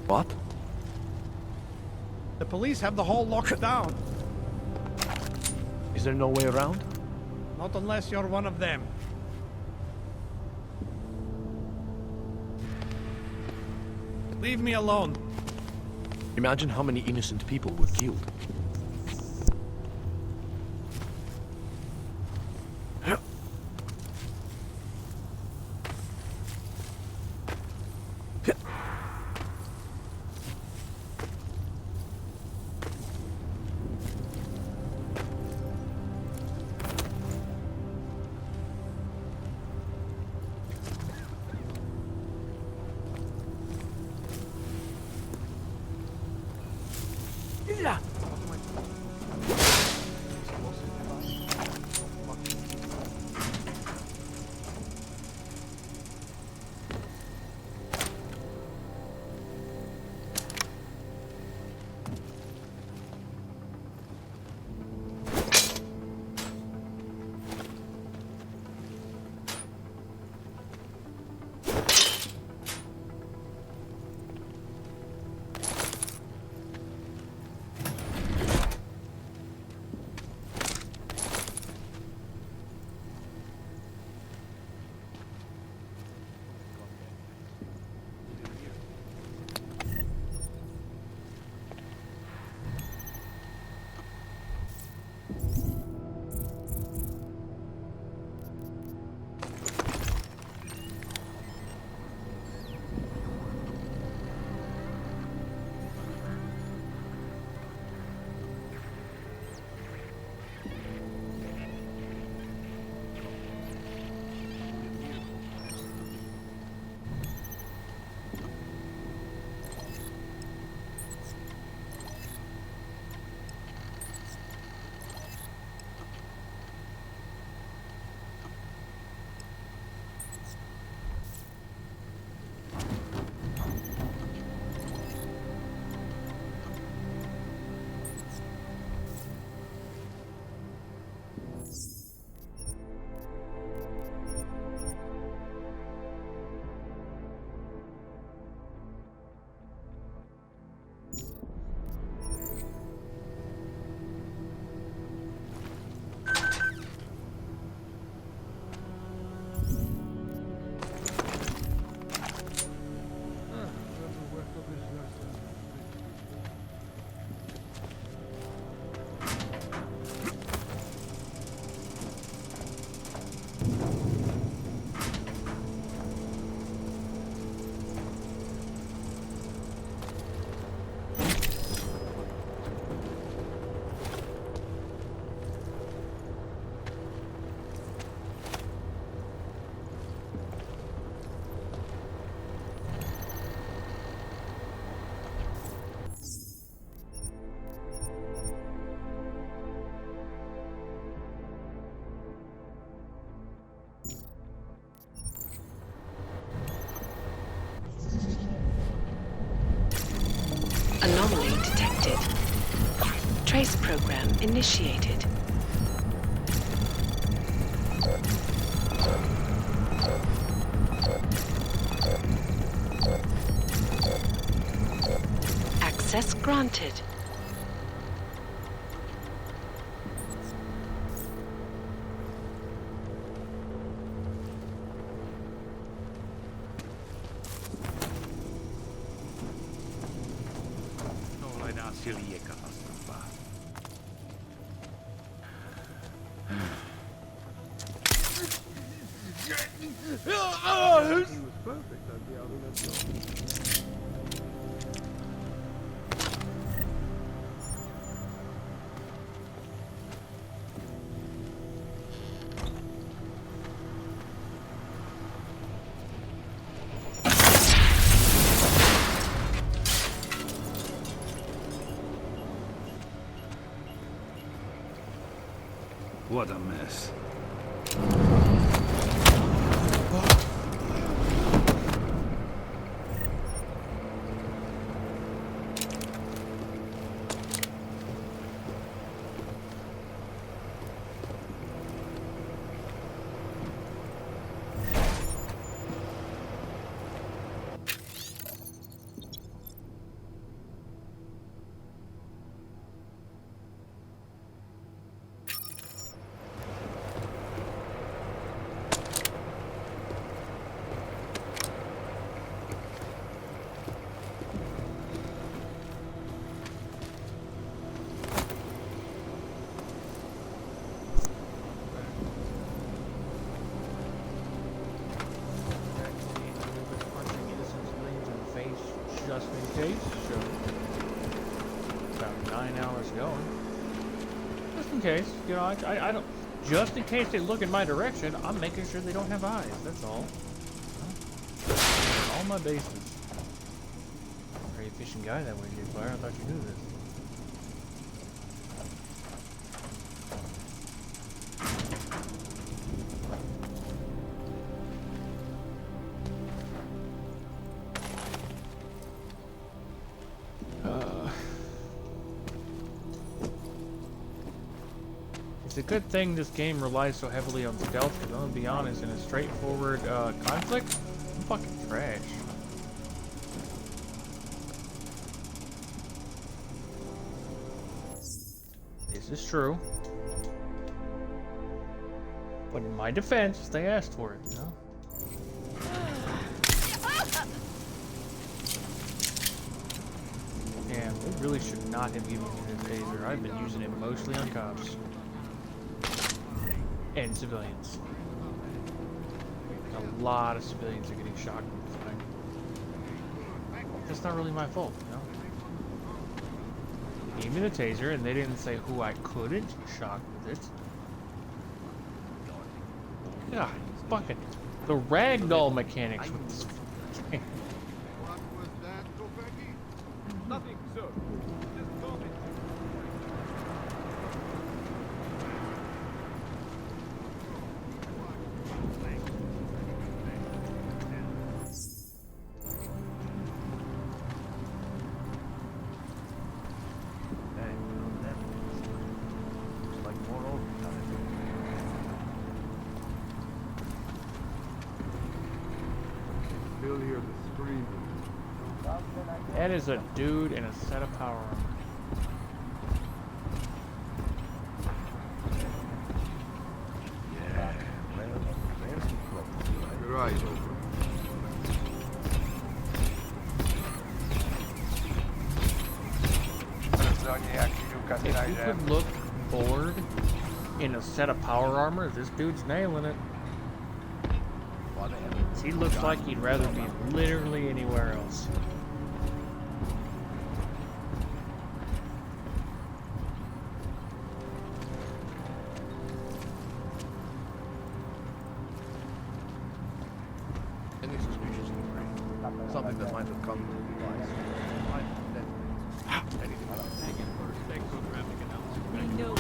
What? The police have the hall locked down. Is there no way around? Not unless you're one of them. Leave me alone. Imagine how many innocent people were killed. Anomaly detected. Trace program initiated. Access granted. Silje katastrofa. He was perfect at the other level. What a mess. case. You know, I don't. Just in case they look in my direction, I'm making sure they don't have eyes. That's all. All my bases. Very efficient guy that way, Claire. I thought you knew this. It's a good thing this game relies so heavily on stealth, because I'm gonna be honest, in a straightforward conflict, I'm fucking trash. This is true. But in my defense, they asked for it, you know? Damn, they really should not have given me this taser. I've been using it mostly on cops. And civilians. A lot of civilians are getting shocked with this thing. That's not really my fault, you know? They gave me the taser, and they didn't say who I couldn't shock with it. God, fucking the ragdoll mechanics with this game. Nothing, sir. Just call me. Still hear the screaming. That is a dude in a set of power armor. Yeah, well, there's some clothes. Your eyes open. If you could look bored in a set of power armor, this dude's nailing it. He looks like he'd rather be literally anywhere else. Any suspicious information? Something that might have come to light. Anything else? We know.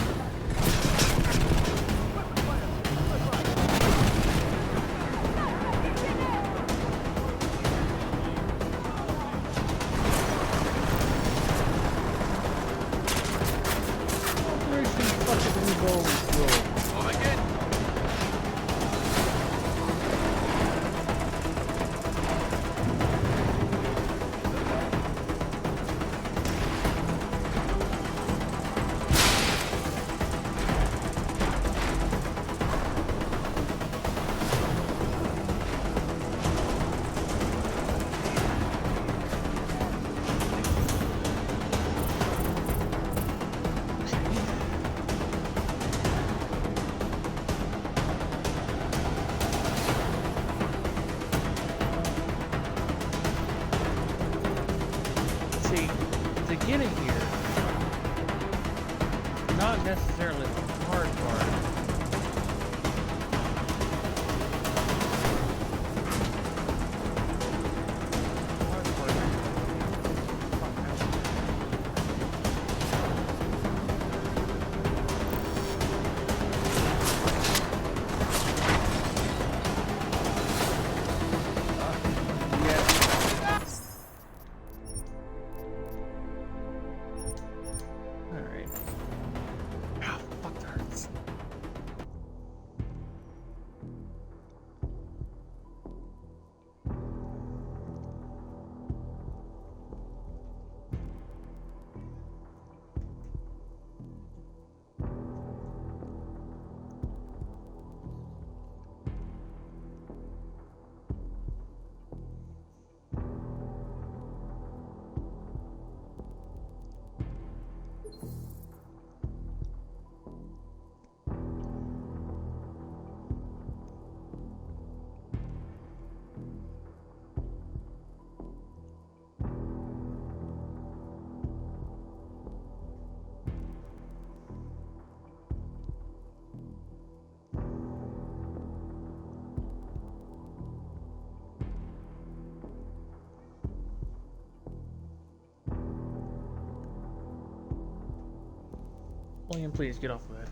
William, please get off of that.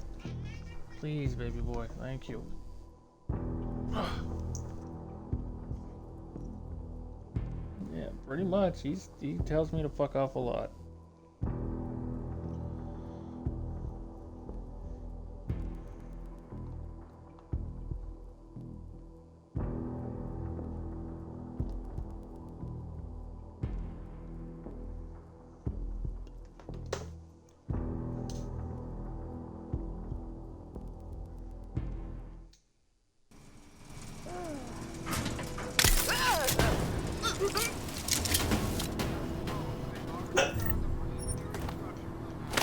Please, baby boy. Thank you. Yeah, pretty much. He tells me to fuck off a lot.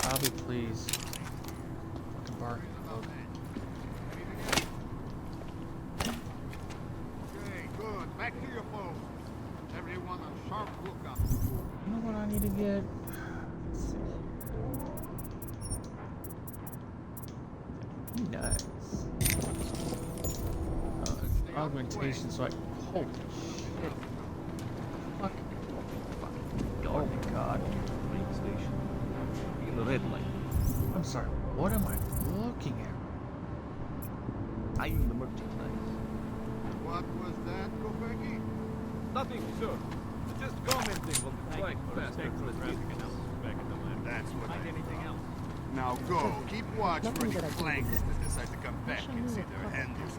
Bobby, please. Fucking bark. Okay, good. Back to your post. Everyone on sharp lookout. You know what I need to get? Nice. Augmentation, so I. Holy shit. Fuck. Oh my god. Train station. In the red light. I'm sorry, what am I looking at? I'm the merchandise. What was that, Kopecki? Nothing, sir. Just commenting on the flying faster traffic analysis back at the lab. That's what Find anything else? Now go. Keep watch for any flanks that decide to come back and see their handiwork.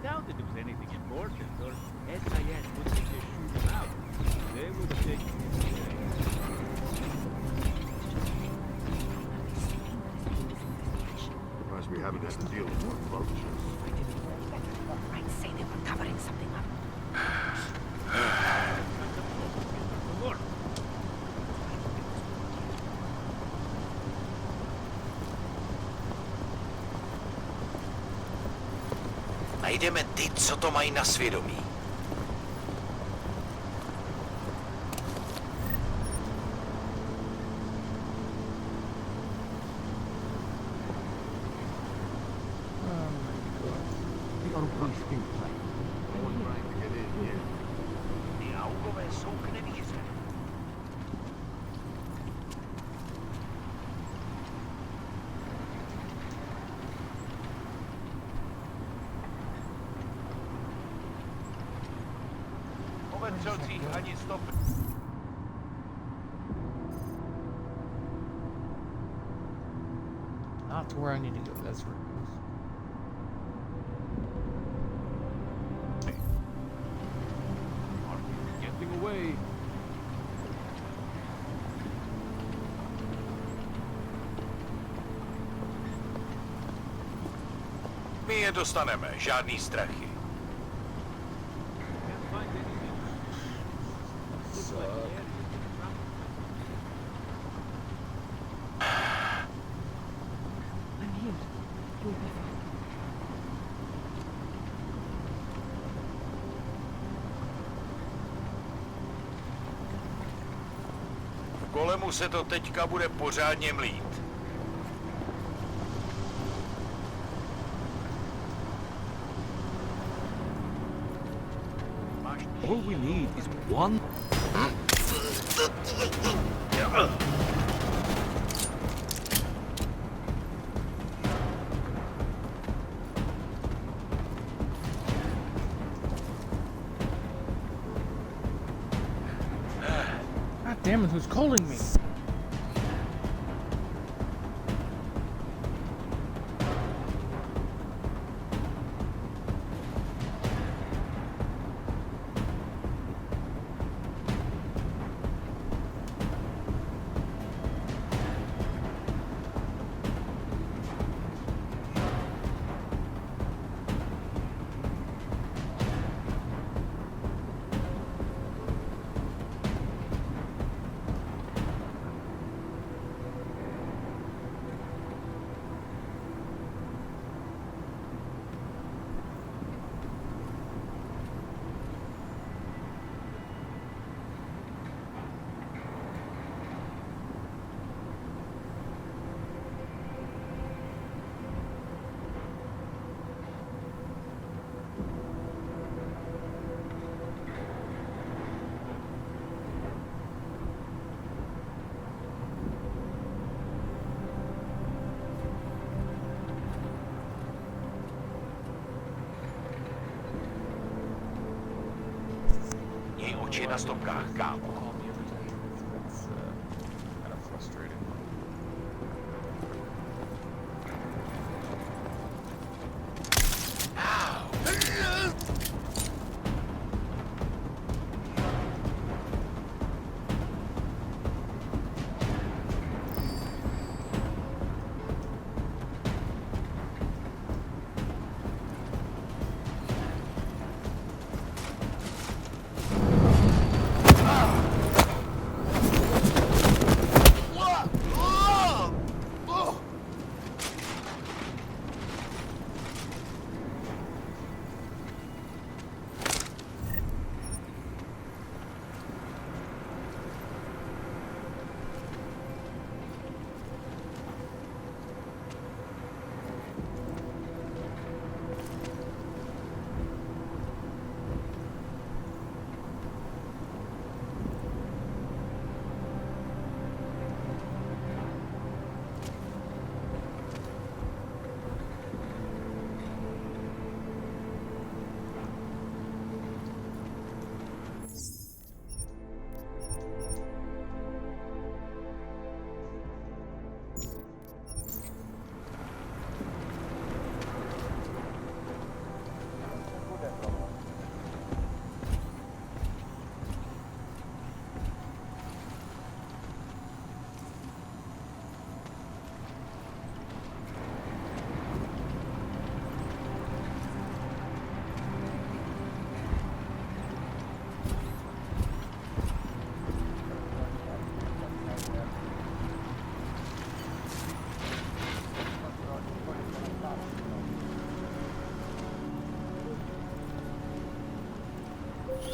Doubt that there was anything important, or SIS would just shoot them out. They would have taken it away. Surprised we haven't had to deal with more vultures. I'd say they were covering something up. Najdeme ty, co to mají na svědomí. The unpunished play. No one trying to get in here. Ty augové jsou k nevíře. Celcích ani stopy. Not to where I need to go, that's where it goes. Getting away. My je dostaneme, žádný strachy. V Golemu se to teďka bude pořádně mlít. All we need is one. God damn it, who's calling me? Oči na stopkách, kámo. It's kind of frustrating.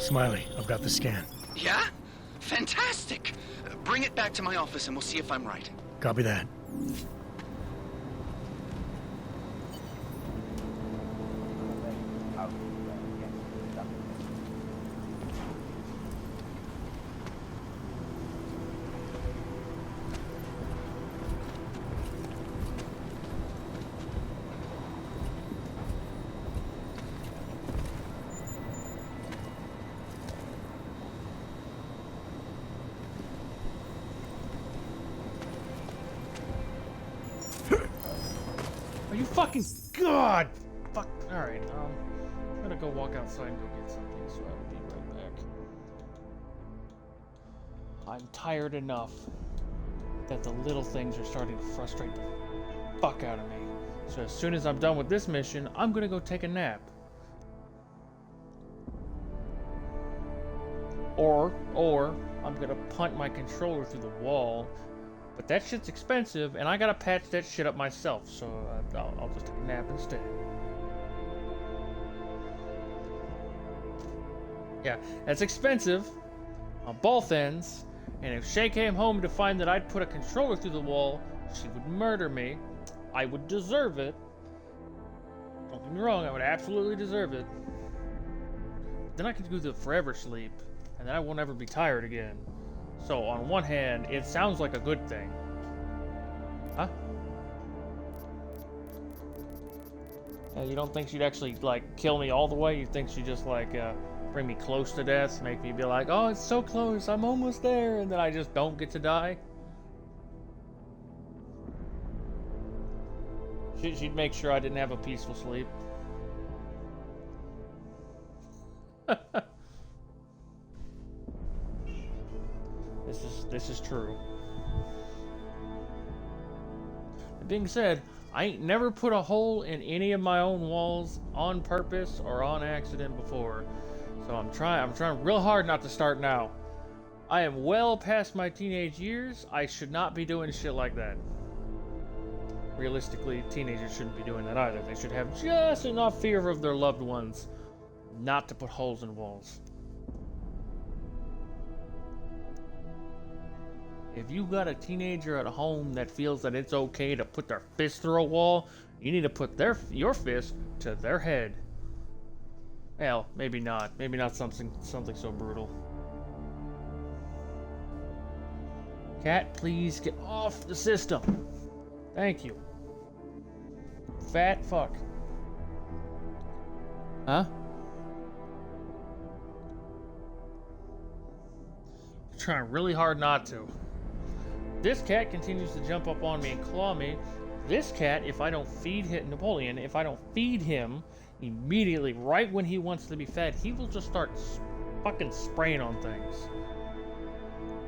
Smiley, I've got the scan. Yeah? Fantastic! Bring it back to my office and we'll see if I'm right. Copy that. Are you fucking God? Fuck. All right. I'm gonna go walk outside and go get something. So I'll be right back. I'm tired enough that the little things are starting to frustrate the fuck out of me. So as soon as I'm done with this mission, I'm gonna go take a nap. Or I'm gonna punt my controller through the wall. But that shit's expensive, and I gotta patch that shit up myself, so I'll just take a nap instead. Yeah, that's expensive on both ends, and if Shay came home to find that I'd put a controller through the wall, she would murder me. I would deserve it. Don't get me wrong, I would absolutely deserve it. Then I could do the forever sleep, and then I won't ever be tired again. So, on one hand, it sounds like a good thing. Huh? You don't think she'd actually, like, kill me all the way? You think she'd just, like, bring me close to death, make me be like, oh, it's so close, I'm almost there, and then I just don't get to die? She'd make sure I didn't have a peaceful sleep. This is true. That being said, I ain't never put a hole in any of my own walls on purpose or on accident before. So I'm trying real hard not to start now. I am well past my teenage years. I should not be doing shit like that. Realistically, teenagers shouldn't be doing that either. They should have just enough fear of their loved ones not to put holes in walls. If you got a teenager at home that feels that it's okay to put their fist through a wall, you need to put your fist to their head. Well, maybe not. Maybe not something so brutal. Cat, please get off the system. Thank you. Fat fuck. Huh? trying really hard not to. This cat continues to jump up on me and claw me. This cat, if I don't feed him, Napoleon, if I don't feed him immediately, right when he wants to be fed, he will just start fucking spraying on things.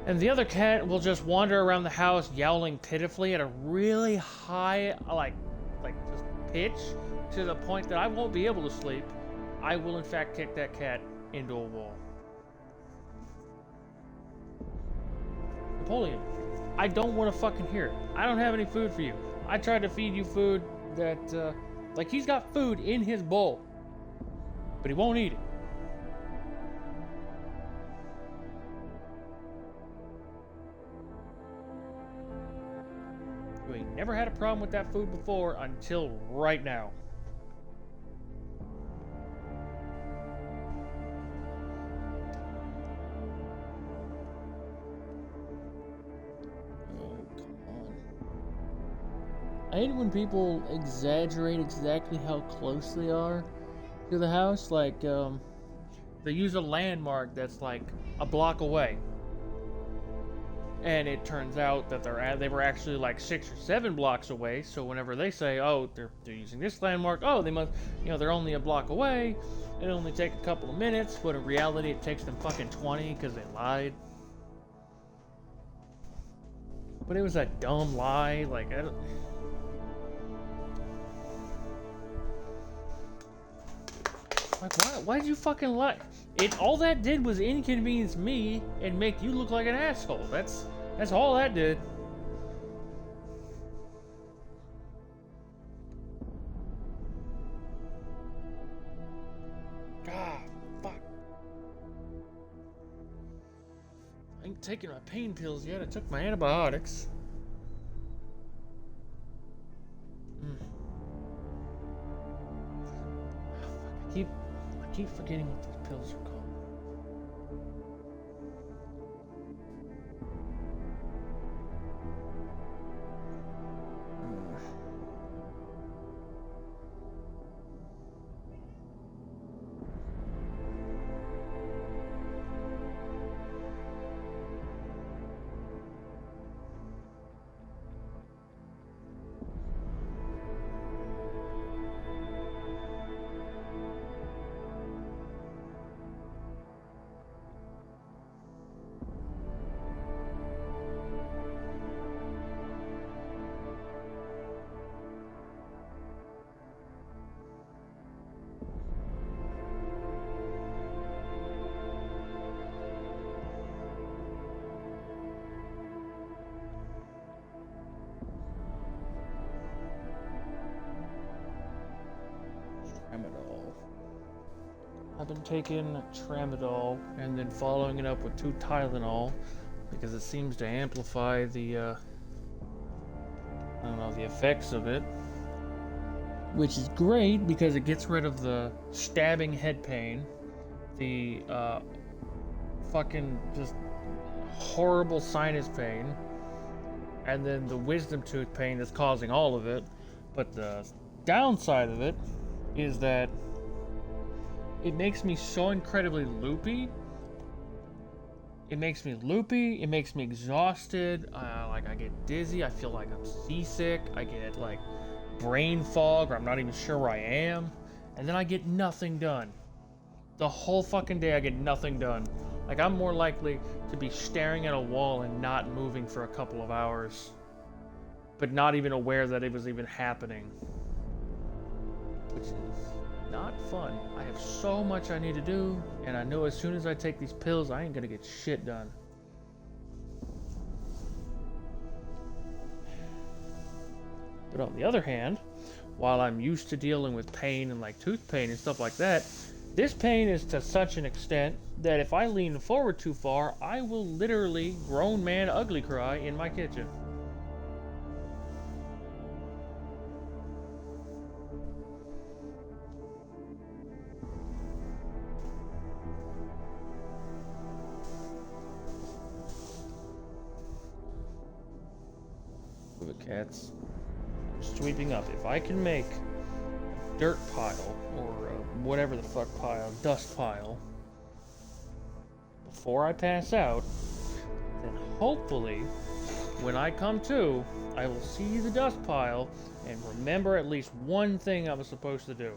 And the other cat will just wander around the house yowling pitifully at a really high, like just pitch, to the point that I won't be able to sleep. I will in fact kick that cat into a wall. Napoleon, I don't want to fucking hear it. I don't have any food for you. I tried to feed you food that, like, he's got food in his bowl, but he won't eat it. You ain't never had a problem with that food before until right now. I hate when people exaggerate exactly how close they are to the house. Like, they use a landmark that's like a block away, and it turns out that they were actually like 6 or 7 blocks away. So whenever they say, "Oh, they're using this landmark," oh, they must, they're only a block away. It'll only take a couple of minutes, but in reality, it takes them fucking 20 because they lied. But it was a dumb lie. Like, why'd you fucking lie? All that did was inconvenience me and make you look like an asshole. That's all that did. God, fuck. I ain't taking my pain pills yet. I took my antibiotics. I keep forgetting what these pills are called. Tramadol. I've been taking Tramadol and then following it up with 2 Tylenol because it seems to amplify the, I don't know, the effects of it. Which is great because it gets rid of the stabbing head pain, the, fucking just horrible sinus pain, and then the wisdom tooth pain that's causing all of it. But the downside of it is that it makes me so incredibly loopy. It makes me loopy, it makes me exhausted, like I get dizzy, I feel like I'm seasick, I get like brain fog, or I'm not even sure where I am, and then I get nothing done. The whole fucking day I get nothing done. Like, I'm more likely to be staring at a wall and not moving for a couple of hours, but not even aware that it was even happening. Which is not fun. I have so much I need to do, and I know as soon as I take these pills, I ain't gonna get shit done. But on the other hand, while I'm used to dealing with pain and like tooth pain and stuff like that, this pain is to such an extent that if I lean forward too far, I will literally grown man ugly cry in my kitchen. The cats sweeping up. If I can make a dirt pile or whatever the fuck pile, dust pile, before I pass out, hopefully, when I come to, I will see the dust pile and remember at least one thing I was supposed to do.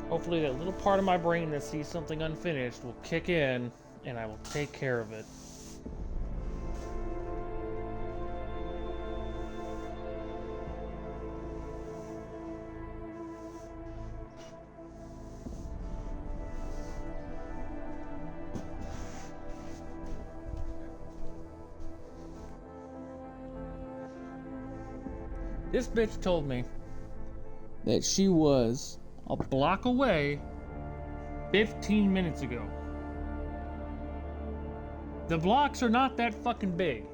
Hopefully that little part of my brain that sees something unfinished will kick in and I will take care of it. This bitch told me that she was a block away 15 minutes ago. The blocks are not that fucking big.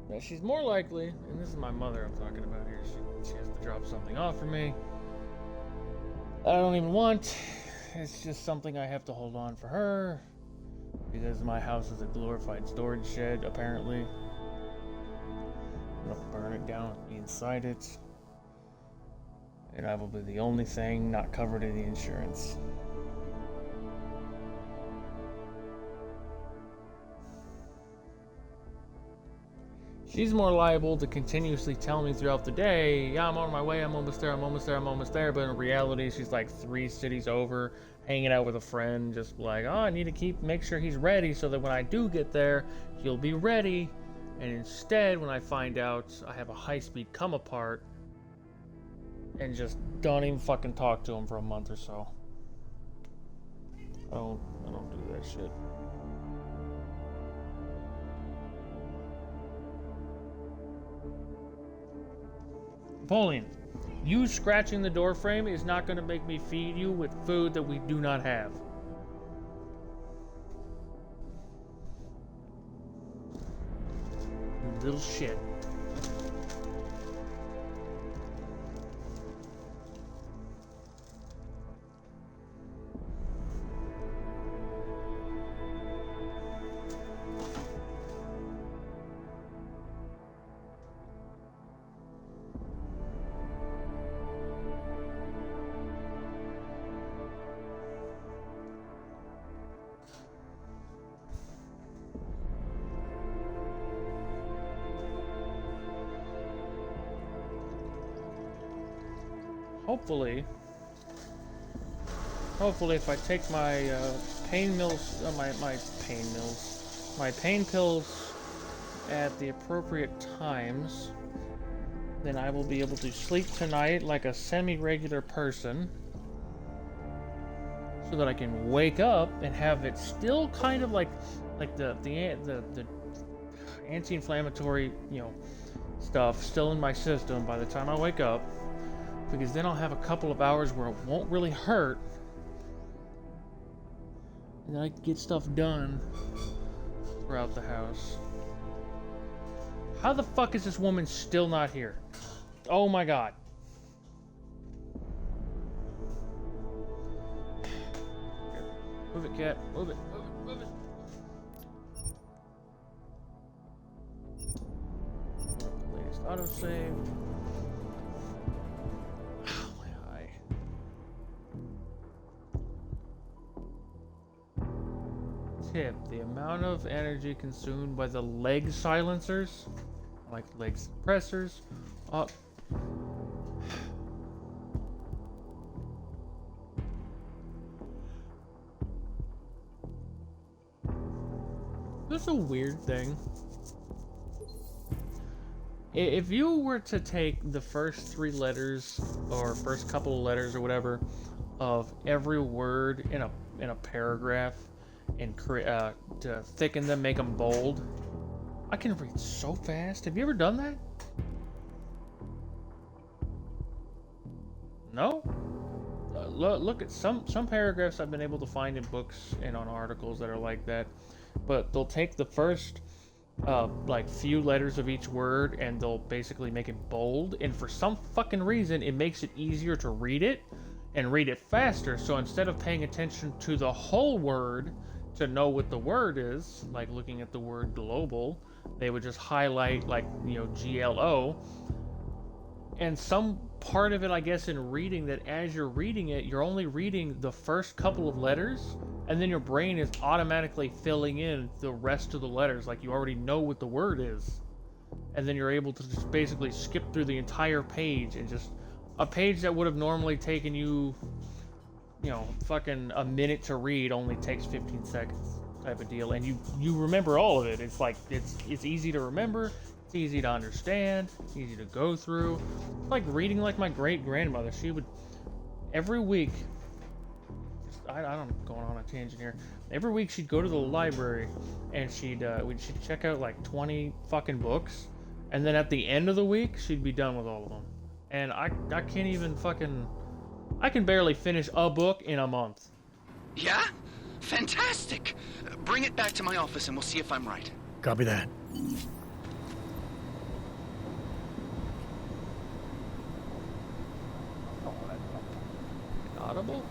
Now she's more likely, and this is my mother I'm talking about here, she has to drop something off for me I don't even want. It's just something I have to hold on for her because my house is a glorified storage shed, apparently. I'm gonna burn it down inside it, and I will be the only thing not covered in the insurance. She's more liable to continuously tell me throughout the day, yeah, I'm on my way, I'm almost there, I'm almost there, I'm almost there. But in reality, she's like 3 cities over, hanging out with a friend, just like, oh, I need to make sure he's ready so that when I do get there, he'll be ready. And instead, when I find out I have a high-speed come apart, and just don't even fucking talk to him for a month or so. I don't do that shit. Napoleon, you scratching the door frame is not going to make me feed you with food that we do not have. You little shit. Hopefully if I take my pain pills at the appropriate times, then I will be able to sleep tonight like a semi-regular person, so that I can wake up and have it still kind of like the anti-inflammatory, stuff still in my system by the time I wake up. Because then I'll have a couple of hours where it won't really hurt. And then I can get stuff done throughout the house. How the fuck is this woman still not here? Oh my god. Here. Move it, cat. Move it. Move it. Move it. Latest autosave. Tip: the amount of energy consumed by the leg silencers, like leg suppressors, this is a weird thing. If you were to take the first 3 letters or first couple of letters or whatever of every word in a paragraph and to thicken them, make them bold, I can read so fast. Have you ever done that? No? Look at some paragraphs I've been able to find in books and on articles that are like that, but they'll take the first like few letters of each word and they'll basically make it bold, and for some fucking reason it makes it easier to read it and read it faster. So instead of paying attention to the whole word, to know what the word is, like looking at the word global, they would just highlight like, you know, GLO. And some part of it, I guess, in reading that as you're reading it, you're only reading the first couple of letters, and then your brain is automatically filling in the rest of the letters, like you already know what the word is. And then you're able to just basically skip through the entire page, and just a page that would have normally taken you, you know, fucking a minute to read only takes 15 seconds type of deal. And you remember all of it. It's like, it's easy to remember, it's easy to understand, it's easy to go through. It's like reading like my great-grandmother. She would, every week, I don't going on a tangent here. Every week she'd go to the library and she'd check out like 20 fucking books, and then at the end of the week she'd be done with all of them. And I can't even fucking, I can barely finish a book in a month. Yeah? Fantastic! Bring it back to my office and we'll see if I'm right. Copy that. Audible?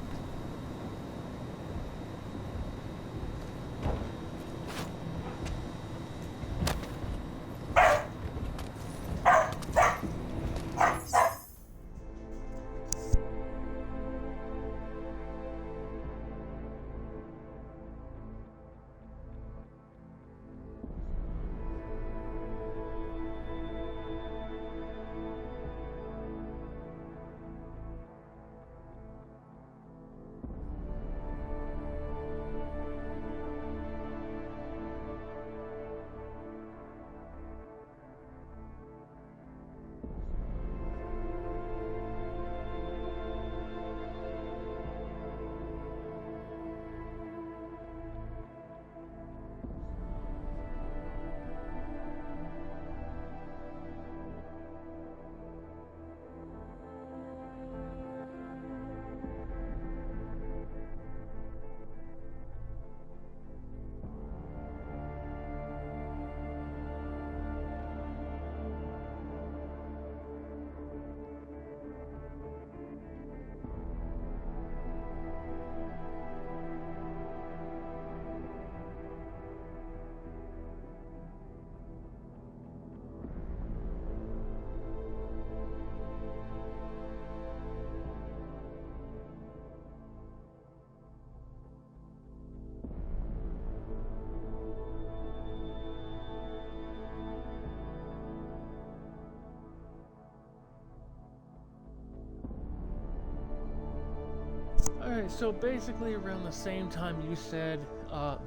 Alright, so basically around the same time you said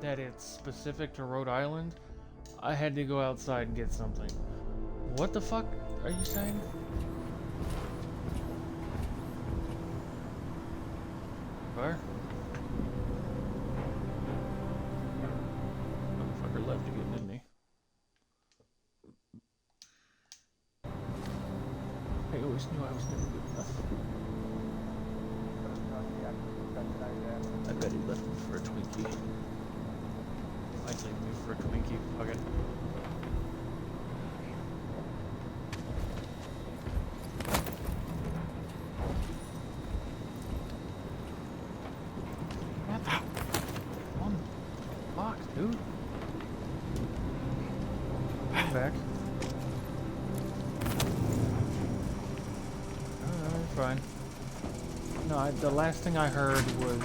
that it's specific to Rhode Island, I had to go outside and get something. What the fuck are you saying? Where? Motherfucker left again, didn't he? I always knew I was never good enough. I bet he left me for a Twinkie. Might leave me for a Twinkie. Fuck it. What the? One box, dude. I'm back. Alright, fine. No, the last thing I heard was,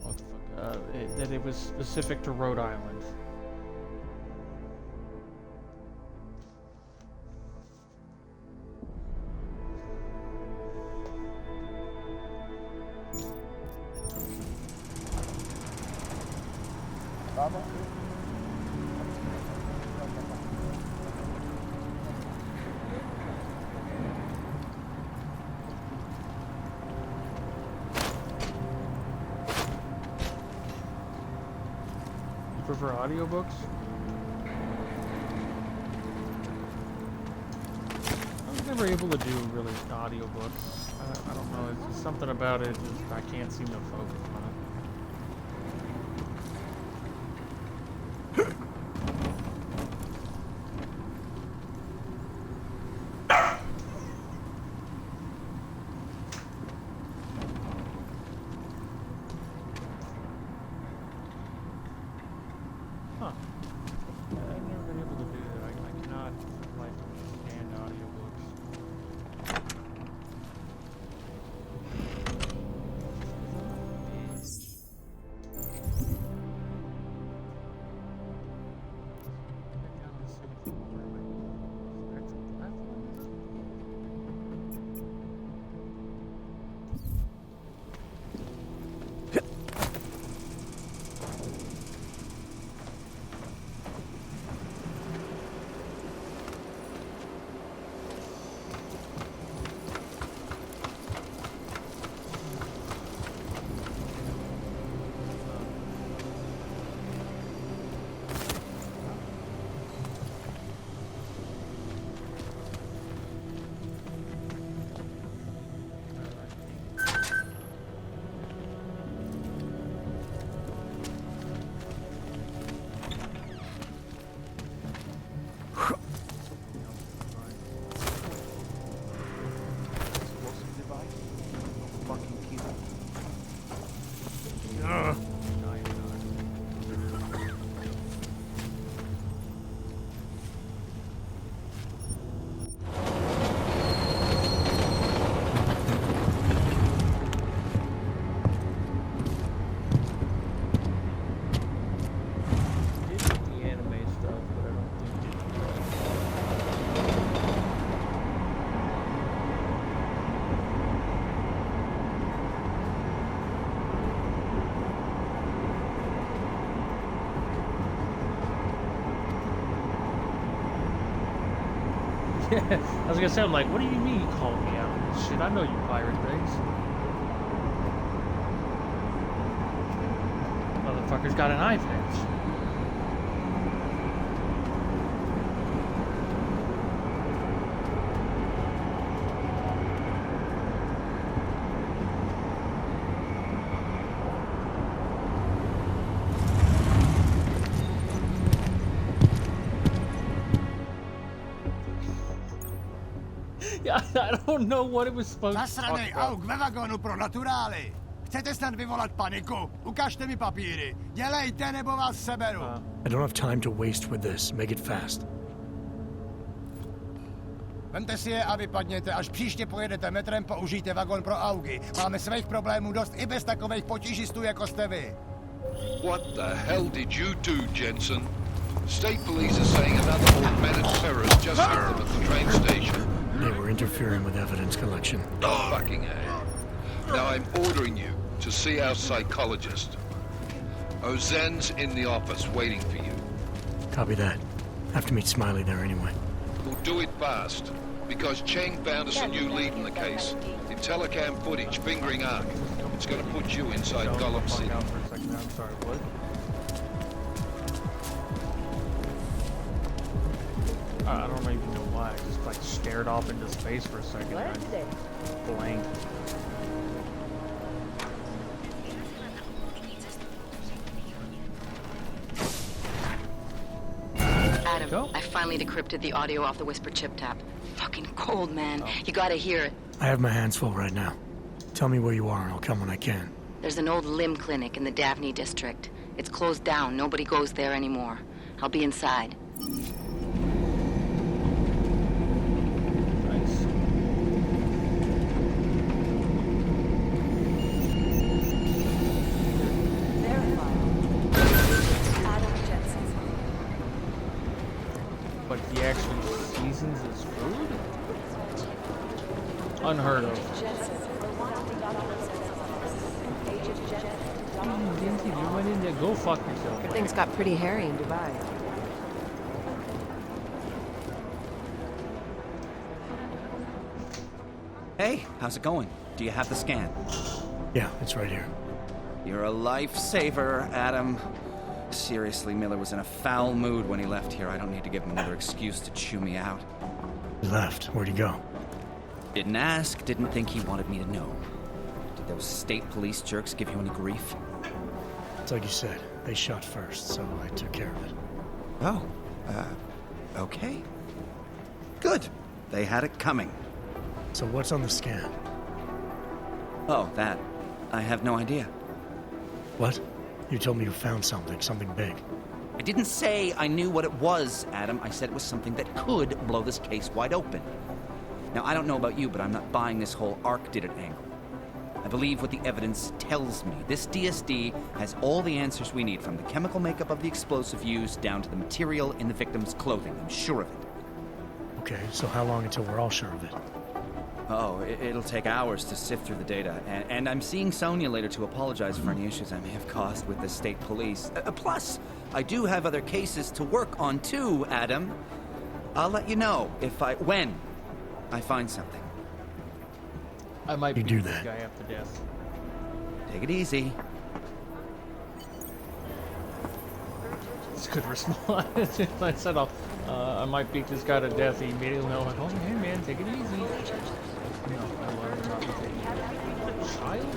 what the fuck, that it was specific to Rhode Island. For audiobooks? I was never able to do really audiobooks. I don't know, it's just something about it, just I can't seem to focus on it. I was gonna say, I'm like, what do you mean you called me out? Shit, I know you pirate things. Motherfucker's got an eye patch. I don't know what it was supposed to talk Zasranej about. auk ve vagonu pro naturály. Chcete snad vyvolat paniku? Ukažte mi papíry. Dělejte, nebo vás seberu. I don't have time to waste with this. Make it fast. Vemte si je a vypadněte. Až příště pojedete metrem, použijte vagon pro augy. Máme svých problémů dost i bez takových potížistů, jako jste vy. What the hell did you do, Jensen? State police are saying another augmented terrorist just hit them at the train station. They were interfering with evidence collection. Fucking A. Now I'm ordering you to see our psychologist. Ozen's in the office waiting for you. Copy that. Have to meet Smiley there anyway. We'll do it fast, because Cheng found us a new lead in the case. In telecam footage fingering Ark. It's gonna put you inside Gollum City. I'm sorry, what? I don't even know why. I just like stared off into space for a second. I blanked. Adam, I finally decrypted the audio off the Whisper chip tap. Fucking cold, man. You gotta hear it. I have my hands full right now. Tell me where you are and I'll come when I can. There's an old limb clinic in the Daphne district. It's closed down. Nobody goes there anymore. I'll be inside. But he actually seasons his food? Unheard of. Dinty, you went in there. Go fuck yourself. Everything's got pretty hairy in Dubai. Hey, how's it going? Do you have the scan? Yeah, it's right here. You're a lifesaver, Adam. Seriously, Miller was in a foul mood when he left here. I don't need to give him another excuse to chew me out. He left. Where'd he go? Didn't ask, didn't think he wanted me to know. Did those state police jerks give you any grief? It's like you said. They shot first, so I took care of it. Oh, okay. Good. They had it coming. So what's on the scan? Oh, that. I have no idea. What? You told me you found something big. I didn't say I knew what it was, Adam. I said it was something that could blow this case wide open. Now, I don't know about you, but I'm not buying this whole Ark did it angle. I believe what the evidence tells me. This DSD has all the answers we need, from the chemical makeup of the explosive used down to the material in the victim's clothing. I'm sure of it. Okay, so how long until we're all sure of it? Oh, it'll take hours to sift through the data, and I'm seeing Sonia later to apologize for any issues I may have caused with the state police. Plus, I do have other cases to work on too, Adam. I'll let you know when I find something. I might you beat do this that. guy up to death. Take it easy. It's a good response. I said I might beat this guy to death. He immediately went, oh hey man, take it easy. No, I learned not to take it. Child?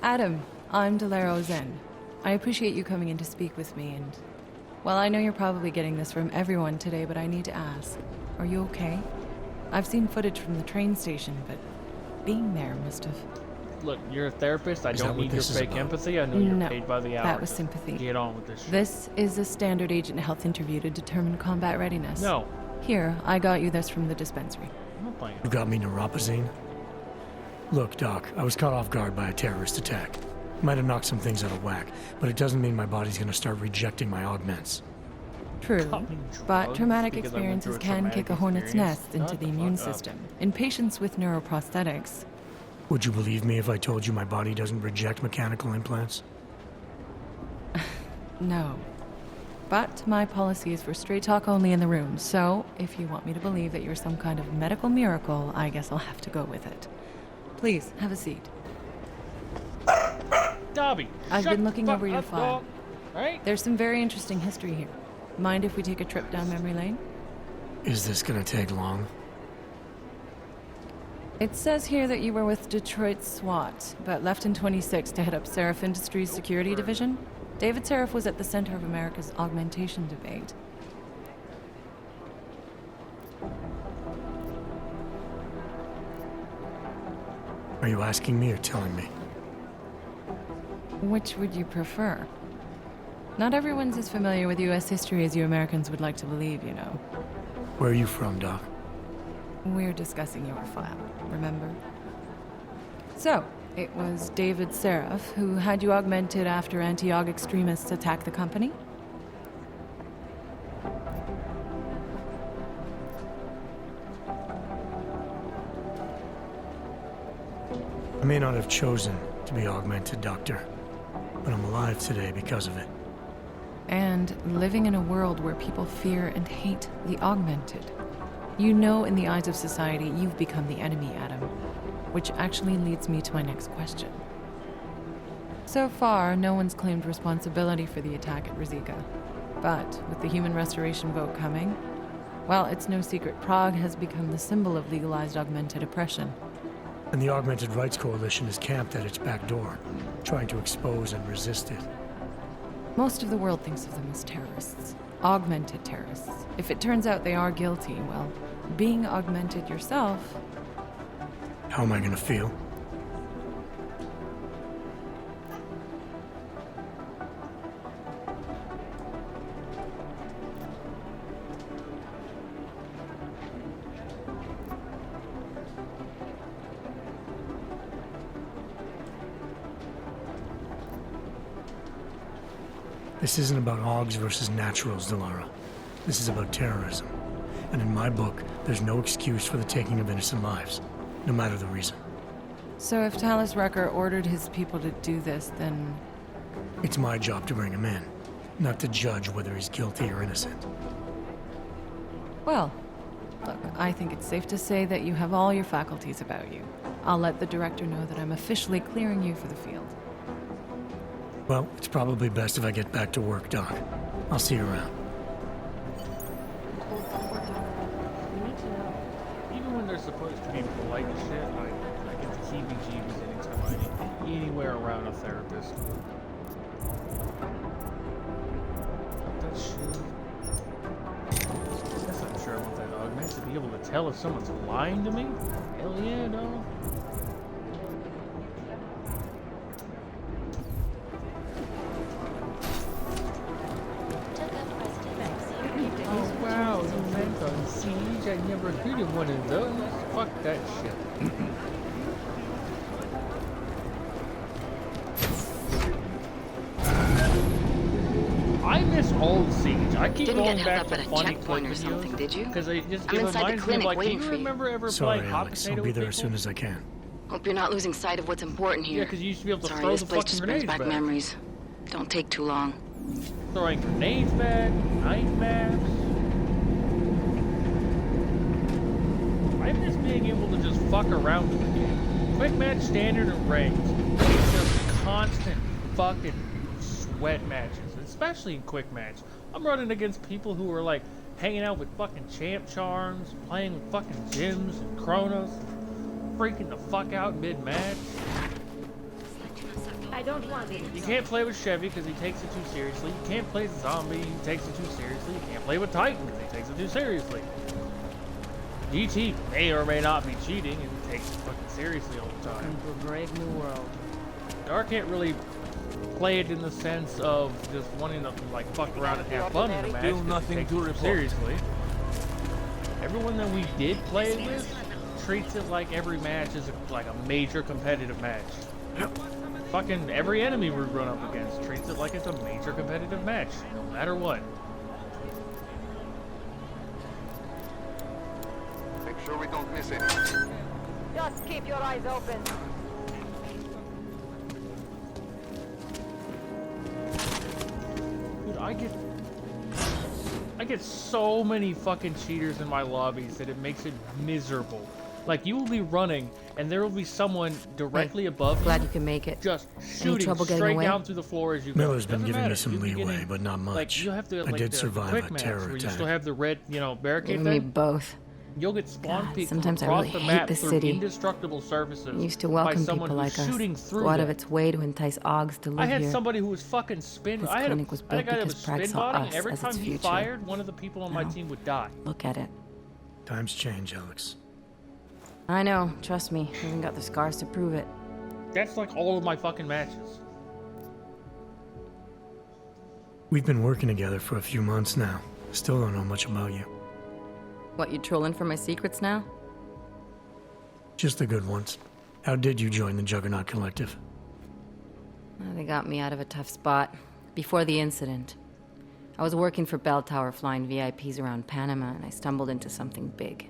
Adam, I'm Delaro Zen. I appreciate you coming in to speak with me, and... Well, I know you're probably getting this from everyone today, but I need to ask. Are you okay? I've seen footage from the train station, but being there must have... Look, you're a therapist. I Is don't that what need your this is fake about? empathy. I know you're No, paid by the hour. that was sympathy. Get on with this shit. This is a standard agent health interview to determine combat readiness. No. Here, I got you this from the dispensary. I'm not playing. You got me neuropazine? Look, Doc, I was caught off guard by a terrorist attack. Might have knocked some things out of whack, but it doesn't mean my body's gonna start rejecting my augments. True, but traumatic because I went through experiences a can traumatic kick a hornet's experience. nest into Shut the the immune fuck up. system. In patients with neuroprosthetics, Would you believe me if I told you my body doesn't reject mechanical implants? no. But my policy is for straight talk only in the room, so if you want me to believe that you're some kind of medical miracle, I guess I'll have to go with it. Please, have a seat. Dobby, I've shut been looking the over your fuck up, file. dog. Right? There's some very interesting history here. Mind if we take a trip down memory lane? Is this gonna take long? It says here that you were with Detroit SWAT, but left in 26 to head up Seraph Industries' security division. David Seraph was at the center of America's augmentation debate. Are you asking me or telling me? Which would you prefer? Not everyone's as familiar with U.S. history as you Americans would like to believe, you know. Where are you from, Doc? We're discussing your file, remember? So, it was David Seraph who had you augmented after anti-aug extremists attacked the company? I may not have chosen to be augmented, Doctor, but I'm alive today because of it. And living in a world where people fear and hate the augmented. You know, in the eyes of society, you've become the enemy, Adam. Which actually leads me to my next question. So far, no one's claimed responsibility for the attack at Ruzicka. But with the human restoration vote coming, well, it's no secret Prague has become the symbol of legalized augmented oppression. And the Augmented Rights Coalition is camped at its back door, trying to expose and resist it. Most of the world thinks of them as terrorists. Augmented terrorists. If it turns out they are guilty, well, being augmented yourself... How am I gonna feel? This isn't about Augs versus Naturals, Delara. This is about terrorism. And in my book, there's no excuse for the taking of innocent lives, no matter the reason. So if Talus Rucker ordered his people to do this, then... It's my job to bring him in, not to judge whether he's guilty or innocent. Well, look, I think it's safe to say that you have all your faculties about you. I'll let the director know that I'm officially clearing you for the field. Well, it's probably best if I get back to work, Doc. I'll see you around. Even when they're supposed to be polite and shit, I get the heebie-jeebies anytime I anywhere around a therapist. That shit. I guess I'm sure I want that augment to be able to tell if someone's lying to me. Hell yeah, no. Oh wow, you meant on Siege? I never heard of one of those. Fuck that shit. I miss old Siege. I keep Didn't going get back held to up at a funny checkpoint clip or something, did you? because it just I'm it inside the reminds me of clinic like, do waiting you for you. remember ever Sorry, playing hot Alex. potato I'll be with there as people? soon as I can. Hope you're not losing sight of what's important here. Yeah, because you used to be able to Sorry, throw this the place fucking just brings grenades back back. memories. Don't take too long. Throwing grenades back, knife maps. I miss being able to just fuck around with the game. Quick match, standard, and ranked. It's just constant fucking sweat matches, especially in quick match. I'm running against people who are like hanging out with fucking champ charms, playing with fucking gyms and chronos, freaking the fuck out mid-match. I don't want it. You can't play with Chevy because he takes it too seriously. You can't play as Zombie, he takes it too seriously. You can't play with Titan because he takes it too seriously. DT may or may not be cheating and he takes it fucking seriously all the time. Into a brave new world. Dark can't really play it in the sense of just wanting to like fuck around and have fun in the match. Do 'cause he nothing takes to it too report. seriously. Everyone that we did play it with treats it like every match is like a major competitive match. Fucking every enemy we run up against treats it like it's a major competitive match, no matter what. Make sure we don't miss it. Just keep your eyes open. Dude, I get I get so many fucking cheaters in my lobbies that it makes it miserable. Like, you will be running, and there will be someone directly above you. Glad you can make it. Just Any shooting trouble getting straight away? down through the floor as you go. Miller's been Doesn't giving matter. me some You'll be leeway, getting, but not much. Like, you have to, I like, did the survive quick a maps terror where you attack. still have the red, you know, barricade You and me thing. both. You'll get spawn God, peeked sometimes I across really the hate map this through city. indestructible surfaces. It used to by welcome someone people who's like us. shooting through Go out of them. its way to entice Augs to live I had here. somebody who was fucking spin. This I had clinic was a built guy that was because Prague spin saw botting, and us every as time its he future. fired, one of the people on my Now, team would die. Look at it. Times change, Alex. I know. Trust me. I even got the scars to prove it. That's like all of my fucking matches. We've been working together for a few months now. Still don't know much about you. What, you trolling for my secrets now? Just the good ones. How did you join the Juggernaut Collective? They got me out of a tough spot. Before the incident, I was working for Bell Tower flying VIPs around Panama, and I stumbled into something big.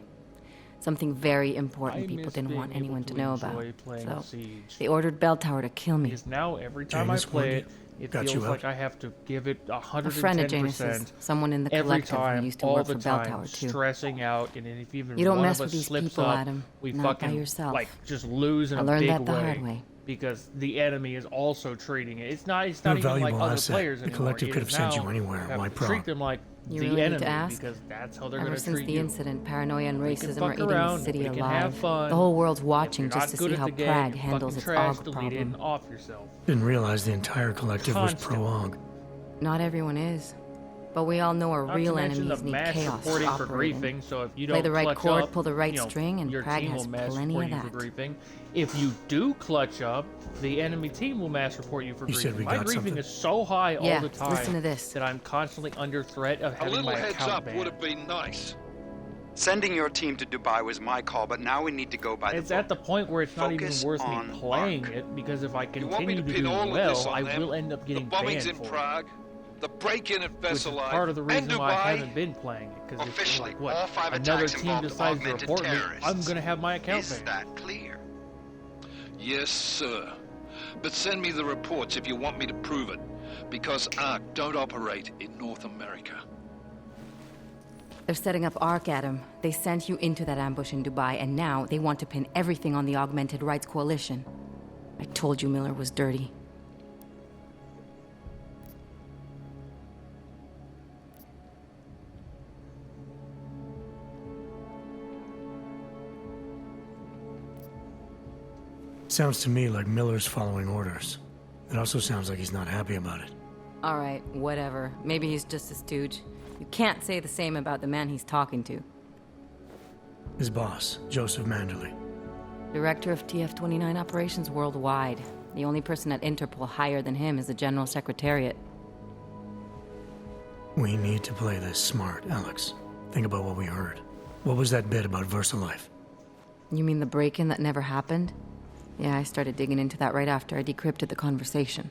Something very important people didn't want anyone to know about. So they ordered Bell Tower to kill me. Because now every time I play it, it feels like I have to give it 110%. A friend of Janus's, someone in the every collective time, who used to all work the for Bell time, Tower too. stressing out, and if even You don't one mess of with us these slips people, up, Adam. we Not by fucking yourself. like just lose in I a learned big that the way, hard way. because the enemy is also treating it. It's not You're a even like valuable other asset. players The anymore. collective It could is have sent now you anywhere. have Why to Prague? treat them like You the really need enemy, to ask? because that's how they're Ever going to since treat the you. incident, paranoia and We can racism fuck are eating around, the city we can alive. have fun. The whole world's If watching you're just not to good see at how the game, Prague you're handles fucking its trash, AUG delete it problem. and off yourself. Didn't realize the entire collective was Constant. pro-AUG. Not everyone is. But we all know our Not real to mention enemies the need mass chaos to reporting for operate in. griefing, so if you Play don't the right clutch chord, up, pull the right you know, string, and your Prague team has will mass plenty report of you for that. griefing. If you do clutch up, the enemy team will mass report you for You griefing. said we My got griefing something? is so high all Yeah, the time listen to this. that I'm constantly under threat of A having little my heads account up banned. would have been nice. Sending your team to Dubai was my call, but now we need to go by the It's at the point where it's not even Focus worth me on playing it, because if I You want me continue to to pin do all of this well, on I them? will end up The getting bombings banned in for it. Prague, the break-in at Which is Veselai, part of the and reason why I Dubai. haven't been playing it, because if Officially, like, what, all 5 another attacks team involved decides to augmented report me, terrorists. I'm gonna have my account Is banned. that clear? Yes, sir. But send me the reports if you want me to prove it, because ARC don't operate in North America. They're setting up ARC, Adam. They sent you into that ambush in Dubai, and now they want to pin everything on the Augmented Rights Coalition. I told you Miller was dirty. Sounds to me like Miller's following orders. It also sounds like he's not happy about it. All right, whatever. Maybe he's just a stooge. You can't say the same about the man he's talking to. His boss, Joseph Manderley. Director of TF-29 operations worldwide. The only person at Interpol higher than him is the General Secretariat. We need to play this smart, Alex. Think about what we heard. What was that bit about VersaLife? You mean the break-in that never happened? Yeah, I started digging into that right after I decrypted the conversation.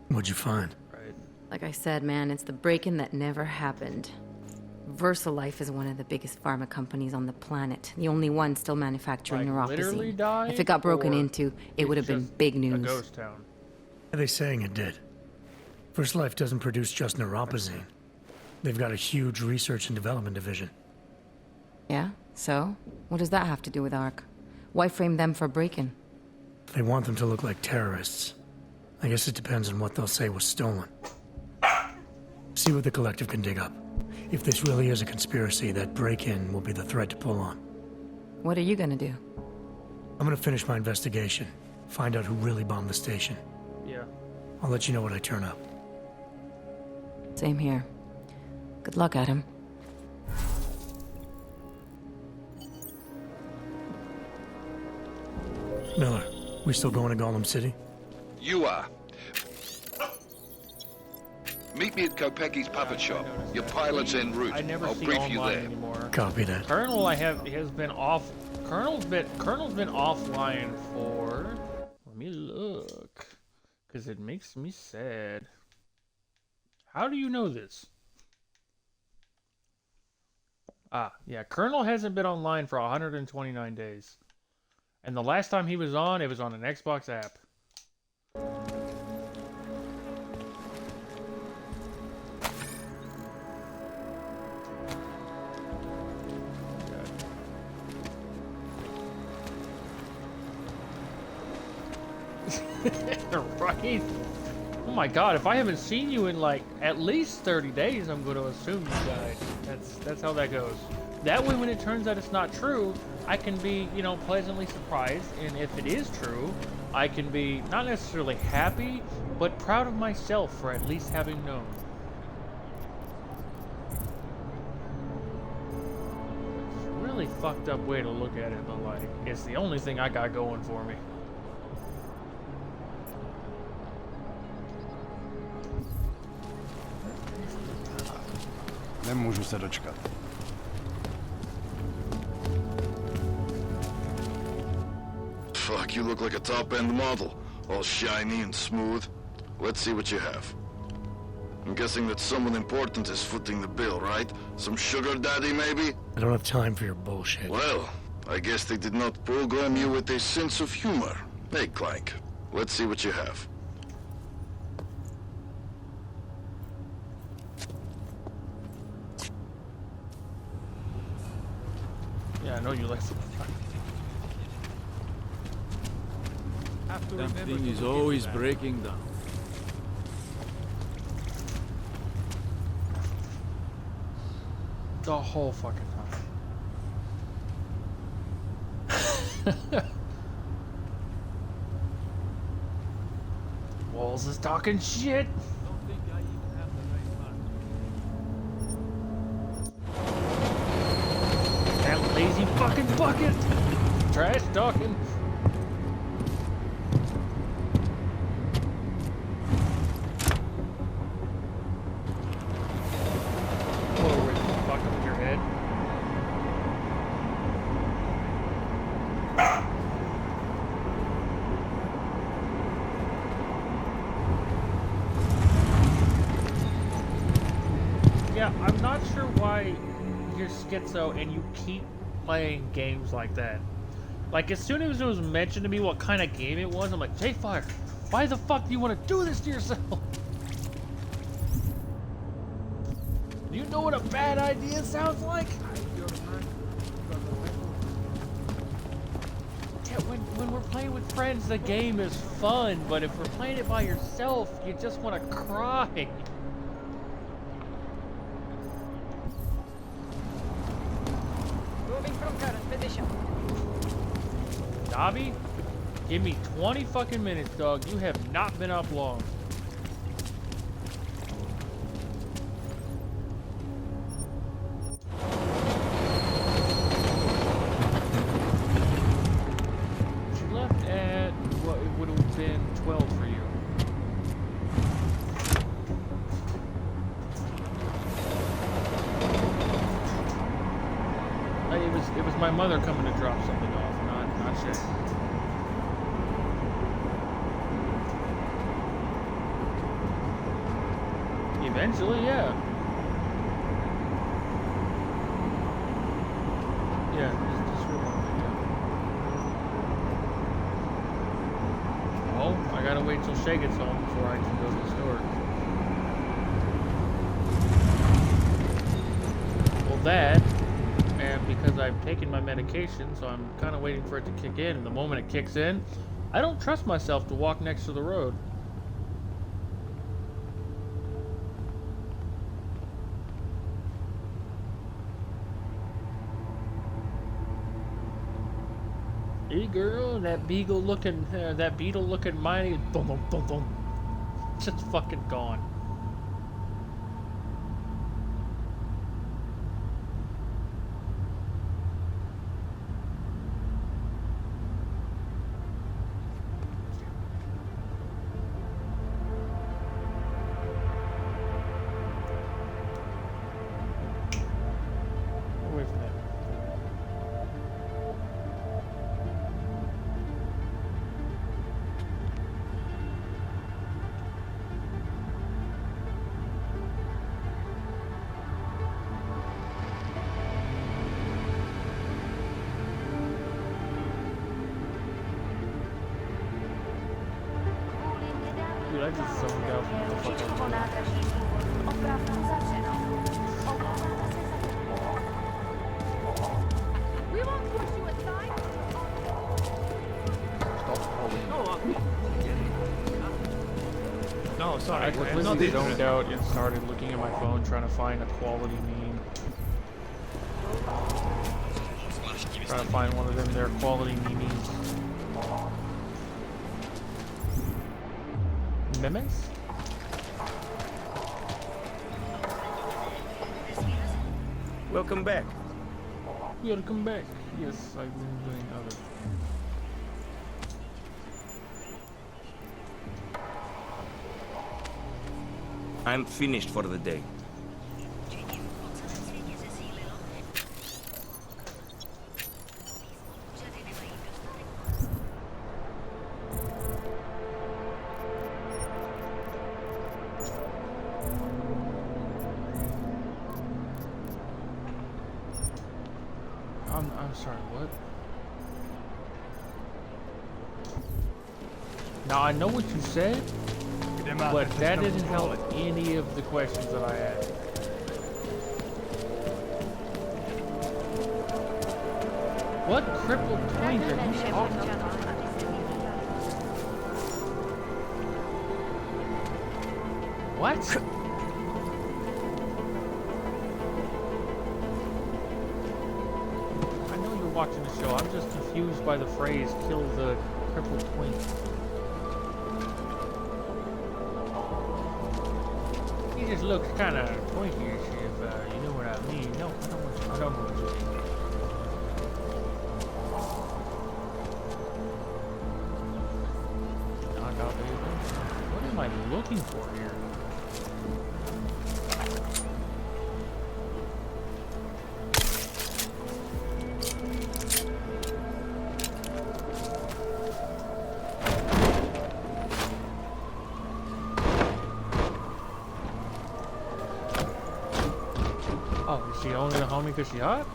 What'd you find? Like I said, man, it's the break-in that never happened. VersaLife is one of the biggest pharma companies on the planet. The only one still manufacturing literally neuropozyne. died, If it got broken or into, it would have been just big a news. ghost town? Are they saying it did? VersaLife doesn't produce just neuropozyne. They've got a huge research and development division. Yeah? So? What does that have to do with ARC? Why frame them for break-in? They want them to look like terrorists. I guess it depends on what they'll say was stolen. See what the collective can dig up. If this really is a conspiracy, that break-in will be the thread to pull on. What are you gonna do? I'm gonna finish my investigation. Find out who really bombed the station. Yeah. I'll let you know when I turn up. Same here. Good luck, Adam. Miller, we still going to Golem City? You are. Meet me at Kopecki's puppet shop. Your pilot's en route. I never I'll see brief you online there. anymore. Copy that. Colonel has been off. Colonel's been offline for. Let me look, because it makes me sad. How do you know this? Ah, yeah. Colonel hasn't been online for 129 days, and the last time he was on, it was on an Xbox app. Right? Oh my god, if I haven't seen you in like at least 30 days, I'm going to assume you died. That's how that goes. That way when it turns out it's not true, I can be, you know, pleasantly surprised, and if it is true, I can be not necessarily happy, but proud of myself for at least having known. It's a really fucked up way to look at it, but like, it's the only thing I got going for me. Nemůžu se dočkat. Fuck, you look like a top-end model. All shiny and smooth. Let's see what you have. I'm guessing that someone important is footing the bill, right? Some sugar daddy, maybe? I don't have time for your bullshit. Well, I guess they did not program you with a sense of humor. Hey, Clank, let's see what you have. Yeah, I know you like some. That thing is always breaking down. The whole fucking time. Walls is talking shit. That lazy fucking bucket. Trash talking. Yeah, I'm not sure why you're schizo and you keep playing games like that. Like, as soon as it was mentioned to me what kind of game it was, I'm like, J-Fire, why the fuck do you want to do this to yourself? Do you know what a bad idea sounds like? Yeah, when we're playing with friends, the game is fun, but if we're playing it by yourself, you just want to cry. Moving from current position. Dobby, give me 20 fucking minutes, dog. You have not been up long. She left at what it would have been 12 for you. It was my mother coming to drop something off, not shit. Eventually, yeah. Yeah, just for a moment, yeah. Oh, I gotta wait till Shay gets home before I can go to the store. Well, that, and because I've taken my medication, so I'm kind of waiting for it to kick in, and the moment it kicks in, I don't trust myself to walk next to the road. Hey girl, that beetle looking mighty, boom, boom, boom, boom, just fucking gone. Away from that. Dude, I just zoned out from the fuck We won't push you aside. Stop calling. No, get it. No, sorry. I completely zoned out and started looking at my phone trying to find a quality meme. Trying to find one of them their quality memes. Memes? Welcome back. Welcome back. Yes, I've been doing other. I'm finished for the day. I'm sorry, what? Now I know what you said, but that didn't help any of the questions that I had. What crippled twink are you talking about? What? I know you're watching the show. I'm just confused by the phrase "kill the crippled twink." He just looks kind of twinkish, if you know what I mean. No, I don't know what you mean. Knock out baby. What am I looking for here? Oh, is she only a homie because she hot?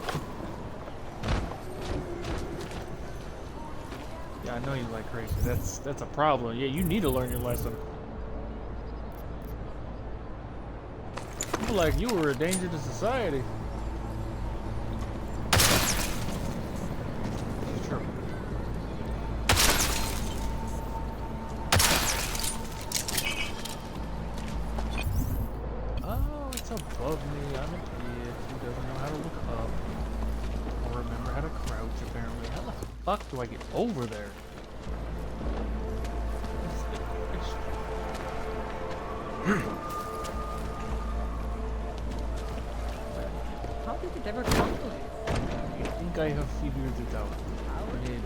Yeah, I know you like crazy. That's a problem. Yeah, you need to learn your lesson. I feel like you were a danger to society. Sure. Oh, it's above me. I'm an idiot who doesn't know how to look up or remember how to crouch, apparently. How the fuck do I get over there? How did it ever come to this? I think I have figured it out. Maybe.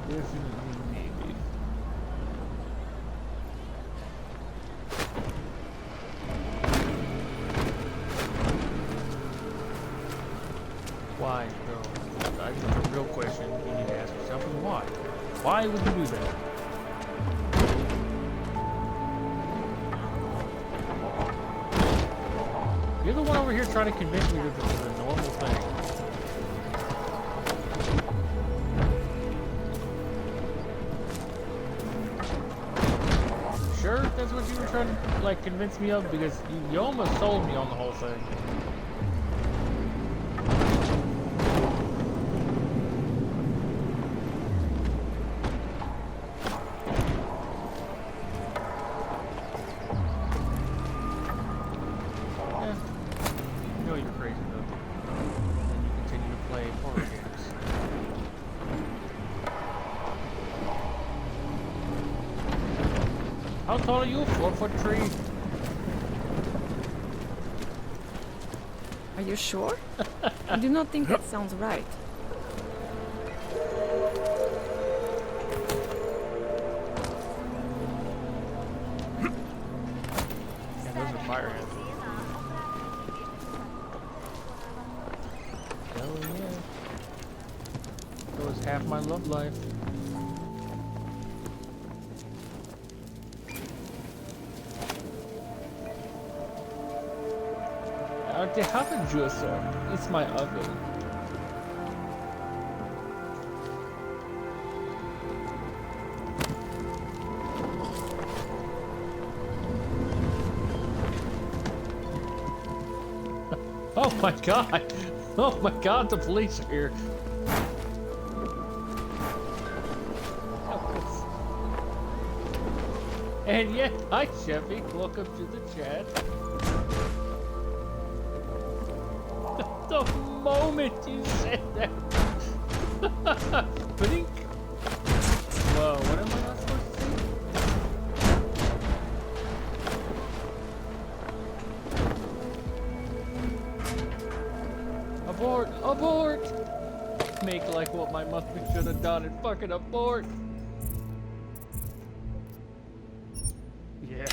Definitely maybe. Why, though? I think the real question you need to ask yourself is why? Why would you do that? You're the one over here trying to convince me that this is a normal thing. Sure, that's what you were trying to like convince me of, because you almost sold me on the whole thing. How tall are you? 4-foot tree? Are you sure? I do not think that sounds right. Yeah, those are fire ants. Hell yeah. That was half my love life. They have a juicer. It's my oven. Oh my god! Oh my god, the police are here. And yeah, hi Chevy, welcome to the chat. The moment you said that. Blink. Whoa, what am I not supposed to see? Abort! Abort! Make like what my mother should have done and fucking abort. Yeah.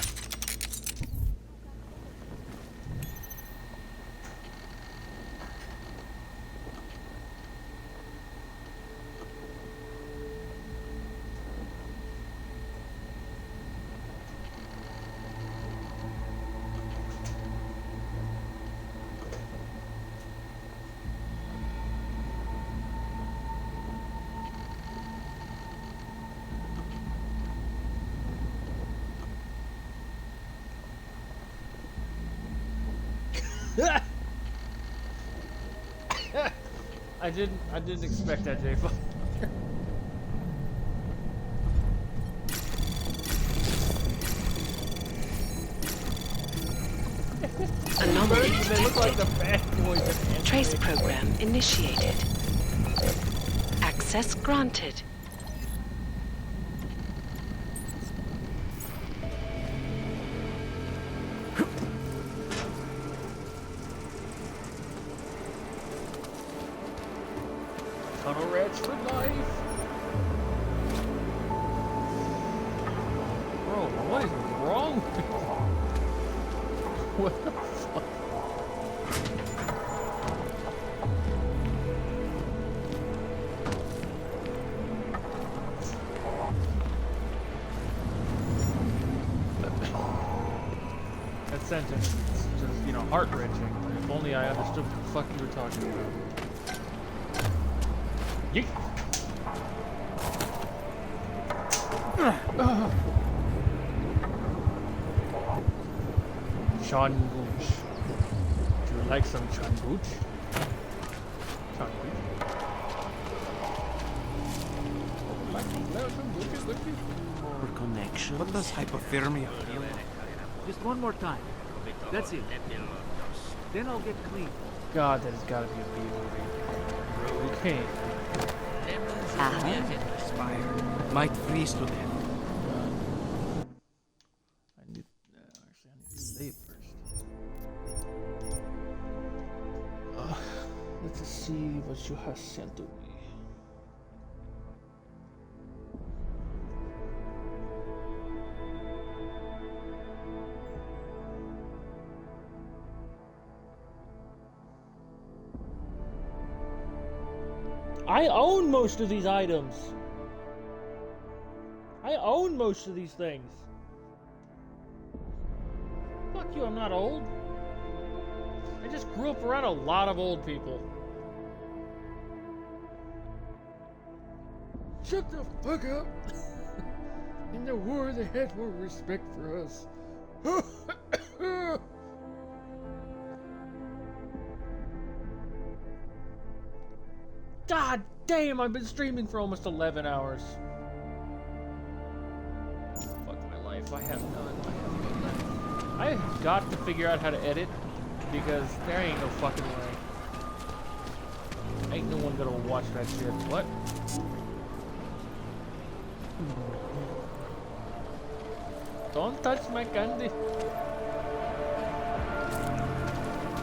I didn't expect that, J. Anomaly They look like the bad boys. Trace program initiated. Access granted. Tunnel rats for life. Bro, what is wrong with you? What the fuck? That sentence is just, you know, heart-wrenching. If only I understood what the fuck you were talking about. Yeet. Chanbooch. Do you like some chanbooch? Chanbooch. More connection. What does hypothermia feel like? Just one more time. That's it. Then I'll get clean. God, that has got to be a B movie. Okay. Expired. Might freeze to death. Actually, I need to save first. Let's just see what you have sent to me. I own most of these items. I own most of these things. Fuck you, I'm not old. I just grew up around a lot of old people. Shut the fuck up. In the war, they had more respect for us. God damn, I've been streaming for almost 11 hours. Fuck my life, I have none. I have got to figure out how to edit, because there ain't no fucking way. Ain't no one gonna watch that shit. What? Don't touch my candy.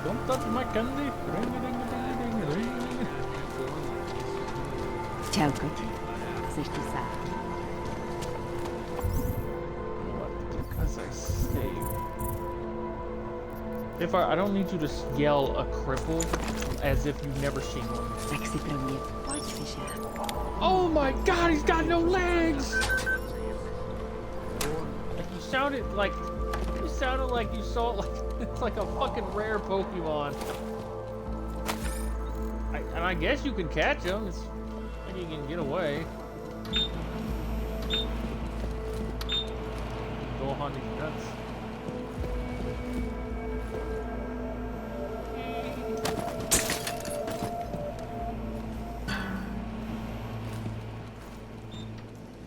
Don't touch my candy. Ring a ding a ding a ding a ding. Ciao, Cookie. Chceš tu sát? What? Because I saved. If I don't need you to yell a cripple as if you've never seen one. Tak si pro mě pojď, Fisher. Oh my god, he's got no legs! Like you sounded like you saw it like it's like a fucking rare Pokemon. And I guess you can catch him. It's like you can get away. Go on these nuts.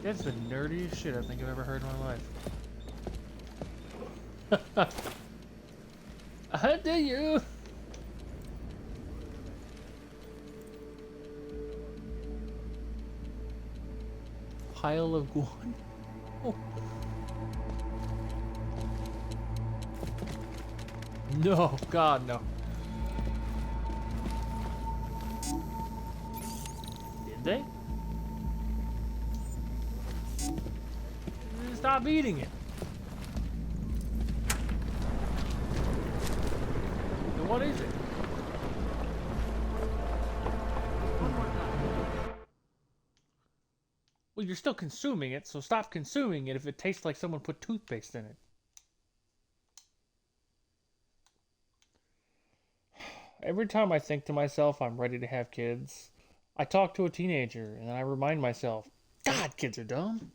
That's the nerdiest shit I think I've ever heard in my life. How do you? Pile of guano. Oh. No, God, no. Did they? Stop eating it. Then what is it? Well, you're still consuming it, so stop consuming it if it tastes like someone put toothpaste in it. Every time I think to myself I'm ready to have kids, I talk to a teenager and then I remind myself, God, kids are dumb.